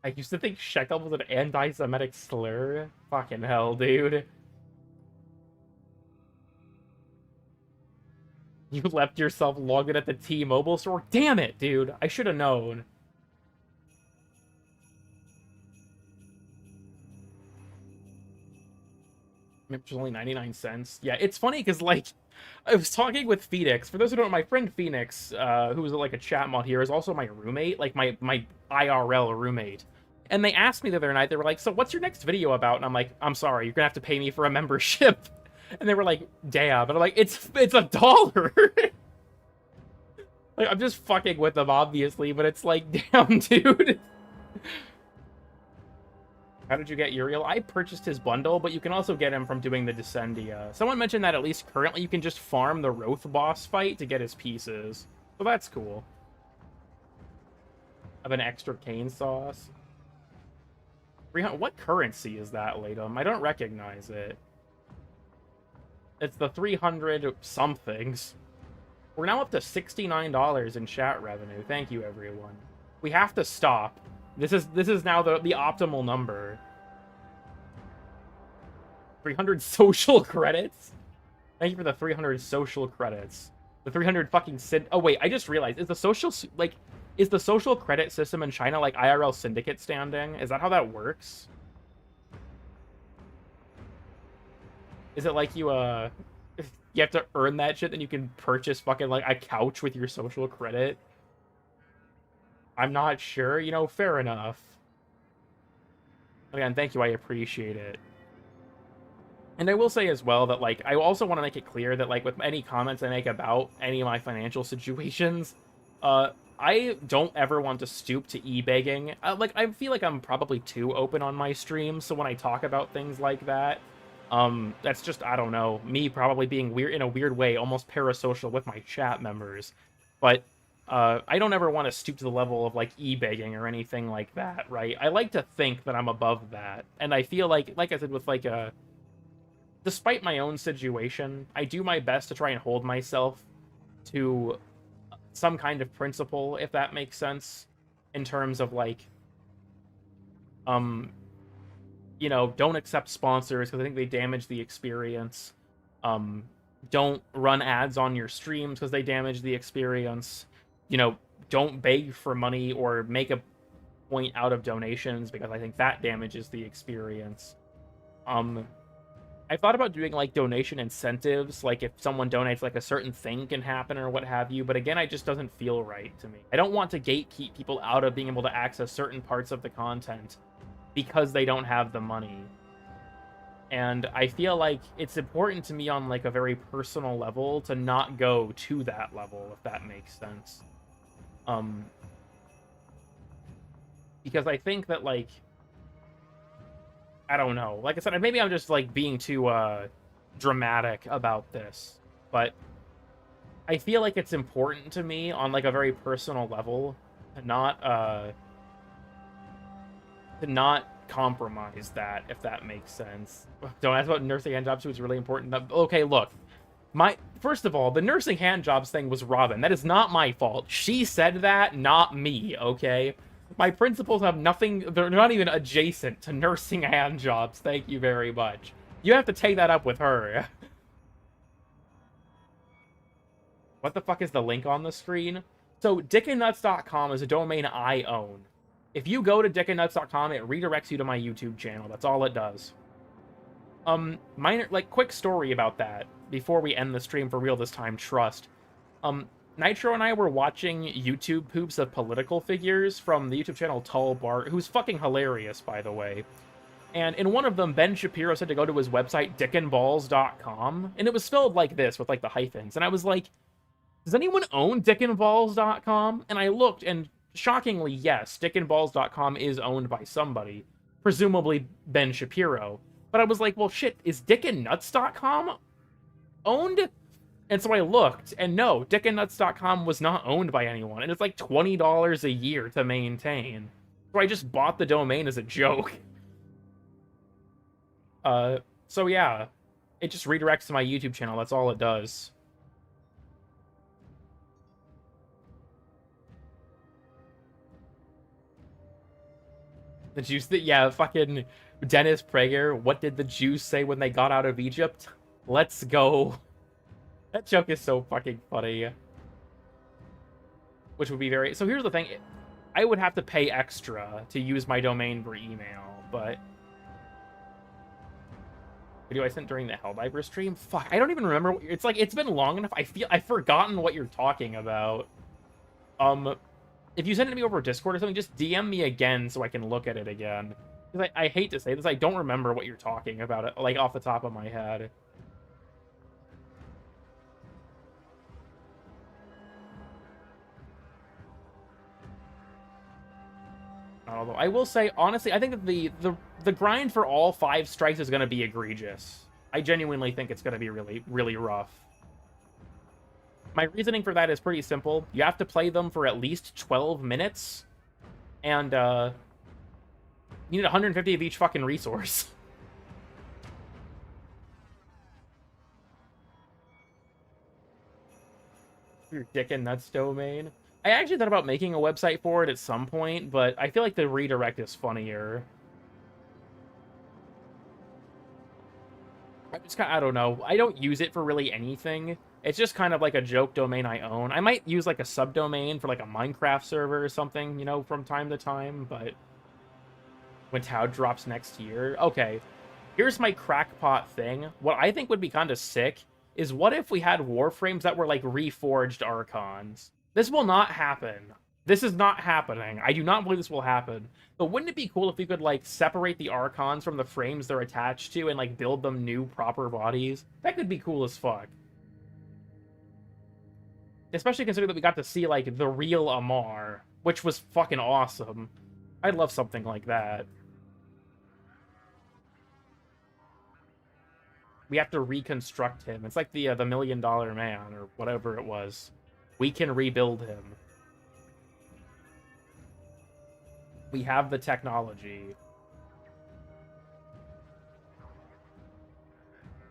Speaker 1: I used to think shekel was an anti-Semitic slur. Fucking hell, dude. You left yourself logged in at the T-Mobile store? Damn it, dude. I should have known. Which was only 99 cents. Yeah, it's funny because, like, I was talking with Phoenix. For those who don't know, my friend Phoenix, who was like a chat mod here, is also my roommate, like my IRL roommate. And they asked me the other night, they were like, so what's your next video about? And I'm like, I'm sorry, you're gonna have to pay me for a membership. And they were like, damn. And I'm like, it's $1. Like, I'm just fucking with them, obviously, but it's like, damn, dude. How did you get Uriel? I purchased his bundle, but you can also get him from doing the Descendia. Someone mentioned that at least currently you can just farm the Roth boss fight to get his pieces. So that's cool. I have an extra cane sauce. 300. What currency is that, Latum? I don't recognize it. It's the 300 somethings. We're now up to $69 in chat revenue. Thank you, everyone. We have to stop. This is now the optimal number. 300 social credits? Thank you for the 300 social credits. The 300 fucking Oh wait, I just realized, is the social credit system in China like IRL syndicate standing? Is that how that works? Is it like you you have to earn that shit, then you can purchase fucking like a couch with your social credit? I'm not sure, you know, fair enough. Again, thank you, I appreciate it. And I will say as well that, like, I also want to make it clear that, like, with any comments I make about any of my financial situations, I don't ever want to stoop to e-begging. Like, I feel like I'm probably too open on my stream, so when I talk about things like that, that's just, I don't know, me probably being weird in a weird way, almost parasocial with my chat members. But I don't ever want to stoop to the level of, like, e-begging or anything like that, right? I like to think that I'm above that. And I feel like I said, with, like, despite my own situation, I do my best to try and hold myself to some kind of principle, if that makes sense, in terms of, like, you know, don't accept sponsors because I think they damage the experience. Don't run ads on your streams because they damage the experience. You know, don't beg for money or make a point out of donations because I think that damages the experience. I thought about doing, like, donation incentives, like if someone donates, like, a certain thing can happen or what have you, but again, it just doesn't feel right to me. I don't want to gatekeep people out of being able to access certain parts of the content because they don't have the money. And I feel like it's important to me on, like, a very personal level to not go to that level, if that makes sense. Because I think that, like, I don't know. Like I said, maybe I'm just, like, being too dramatic about this, but I feel like it's important to me on, like, a very personal level to not compromise that, if that makes sense. Don't ask about nursing hand jobs, it's really important. Okay, look. First of all, the nursing hand jobs thing was Robin. That is not my fault. She said that, not me, okay? My principles have nothing, they're not even adjacent to nursing hand jobs. Thank you very much. You have to take that up with her. What the fuck is the link on the screen? So, dickandnuts.com is a domain I own. If you go to dickandnuts.com, it redirects you to my YouTube channel. That's all it does. Quick story about that before we end the stream for real this time, trust. Nitro and I were watching YouTube poops of political figures from the YouTube channel Tall Bart, who's fucking hilarious, by the way. And in one of them, Ben Shapiro said to go to his website, dickandballs.com, and it was spelled like this, with, like, the hyphens. And I was like, does anyone own dickandballs.com? And I looked, and shockingly, yes, dickandballs.com is owned by somebody, presumably Ben Shapiro. But I was like, well, shit, is dickandnuts.com owned? And so I looked, and no, dickandnuts.com was not owned by anyone, and it's like $20 a year to maintain. So I just bought the domain as a joke. So yeah, it just redirects to my YouTube channel, that's all it does. The Jews, yeah, fucking Dennis Prager, what did the Jews say when they got out of Egypt? Let's go. That joke is so fucking funny. Which would be very... So here's the thing. I would have to pay extra to use my domain for email, but... Video I sent during the Helldiver stream? Fuck, I don't even remember. It's like, it's been long enough. I've forgotten what you're talking about. If you send it to me over Discord or something, just DM me again so I can look at it again. Because I hate to say this, I don't remember what you're talking about, like, off the top of my head. Although I will say, honestly, I think that the grind for all 5 strikes is going to be egregious. I genuinely think it's going to be really, really rough. My reasoning for that is pretty simple. You have to play them for at least 12 minutes, and you need 150 of each fucking resource. Your dick and nuts domain. I actually thought about making a website for it at some point, but I feel like the redirect is funnier. I don't know. I don't use it for really anything. It's just kind of like a joke domain I own. I might use like a subdomain for like a Minecraft server or something, you know, from time to time, but when Tau drops next year. Okay, here's my crackpot thing. What I think would be kind of sick is what if we had Warframes that were like reforged Archons? This will not happen. This is not happening. I do not believe this will happen. But wouldn't it be cool if we could, like, separate the Archons from the frames they're attached to and, like, build them new, proper bodies? That could be cool as fuck. Especially considering that we got to see, like, the real Amar, which was fucking awesome. I'd love something like that. We have to reconstruct him. It's like the $1 Million Man, or whatever it was. We can rebuild him. We have the technology.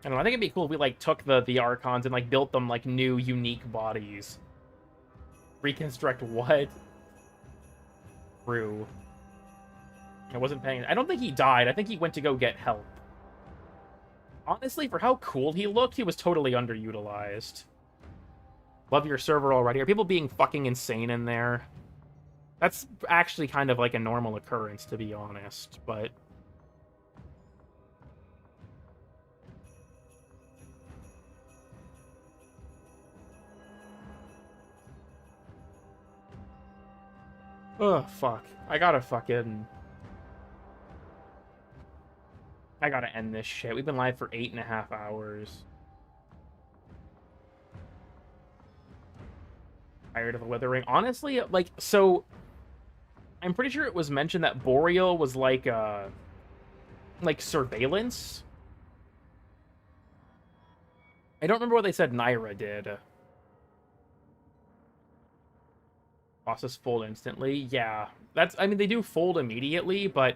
Speaker 1: I don't know, I think it'd be cool if we, like, took the Archons and, like, built them, like, new, unique bodies. Reconstruct what? True. I wasn't paying... I don't think he died. I think he went to go get help. Honestly, for how cool he looked, he was totally underutilized. Love your server already. Are people being fucking insane in there? That's actually kind of like a normal occurrence, to be honest, but... Oh, fuck. I gotta end this shit. We've been live for 8.5 hours. Tired of the withering. Honestly, like, so... I'm pretty sure it was mentioned that Boreal was like surveillance. I don't remember what they said Naira did. Bosses fold instantly. Yeah, I mean, they do fold immediately, but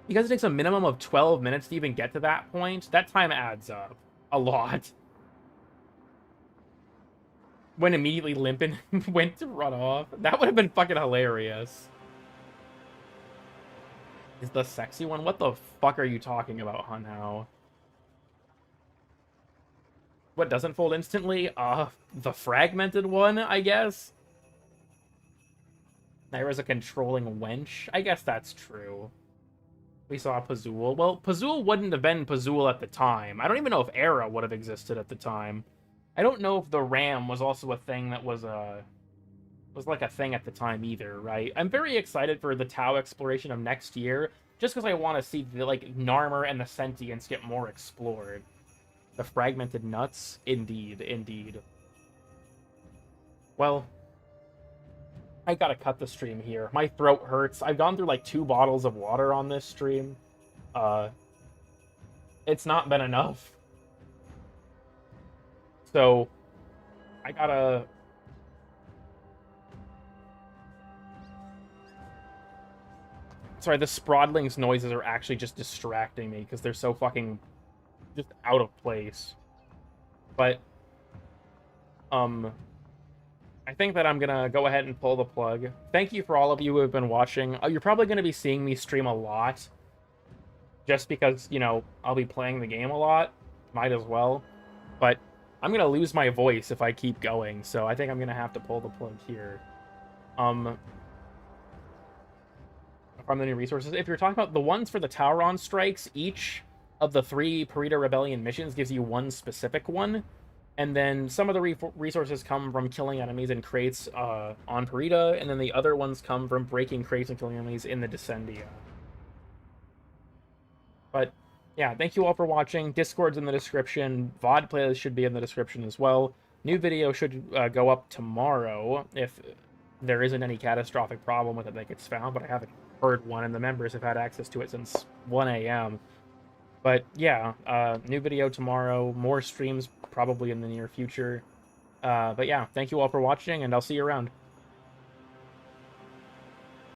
Speaker 1: because it takes a minimum of 12 minutes to even get to that point, that time adds up a lot. When immediately limping went to run off. That would have been fucking hilarious. Is the sexy one? What the fuck are you talking about, Hunhow? What doesn't fold instantly? The fragmented one, I guess? Naira's a controlling wench? I guess that's true. We saw Pazul. Well, Pazul wouldn't have been Pazul at the time. I don't even know if Era would have existed at the time. I don't know if the RAM was also a thing that was like a thing at the time either, right? I'm very excited for the Tau exploration of next year, just because I want to see the, like, Narmer and the Sentients get more explored. The fragmented nuts? Indeed, indeed. Well, I gotta cut the stream here. My throat hurts. I've gone through like 2 bottles of water on this stream. It's not been enough. So, I gotta... Sorry, the Sprodling's noises are actually just distracting me because they're so fucking just out of place. But, I think that I'm gonna go ahead and pull the plug. Thank you for all of you who have been watching. You're probably gonna be seeing me stream a lot. Just because, you know, I'll be playing the game a lot. Might as well. But I'm gonna lose my voice if I keep going, so I think I'm gonna have to pull the plug here. From the new resources, if you're talking about the ones for the Tauron strikes, each of the 3 Purita Rebellion missions gives you one specific one. And then some of the resources come from killing enemies in crates on Purita, and then the other ones come from breaking crates and killing enemies in the Descendia. But, yeah, thank you all for watching. Discord's in the description. VOD playlist should be in the description as well. New video should go up tomorrow, if there isn't any catastrophic problem with it that gets found, but I haven't heard one, and the members have had access to it since 1 a.m. But yeah, new video tomorrow, more streams probably in the near future. But yeah, thank you all for watching, and I'll see you around.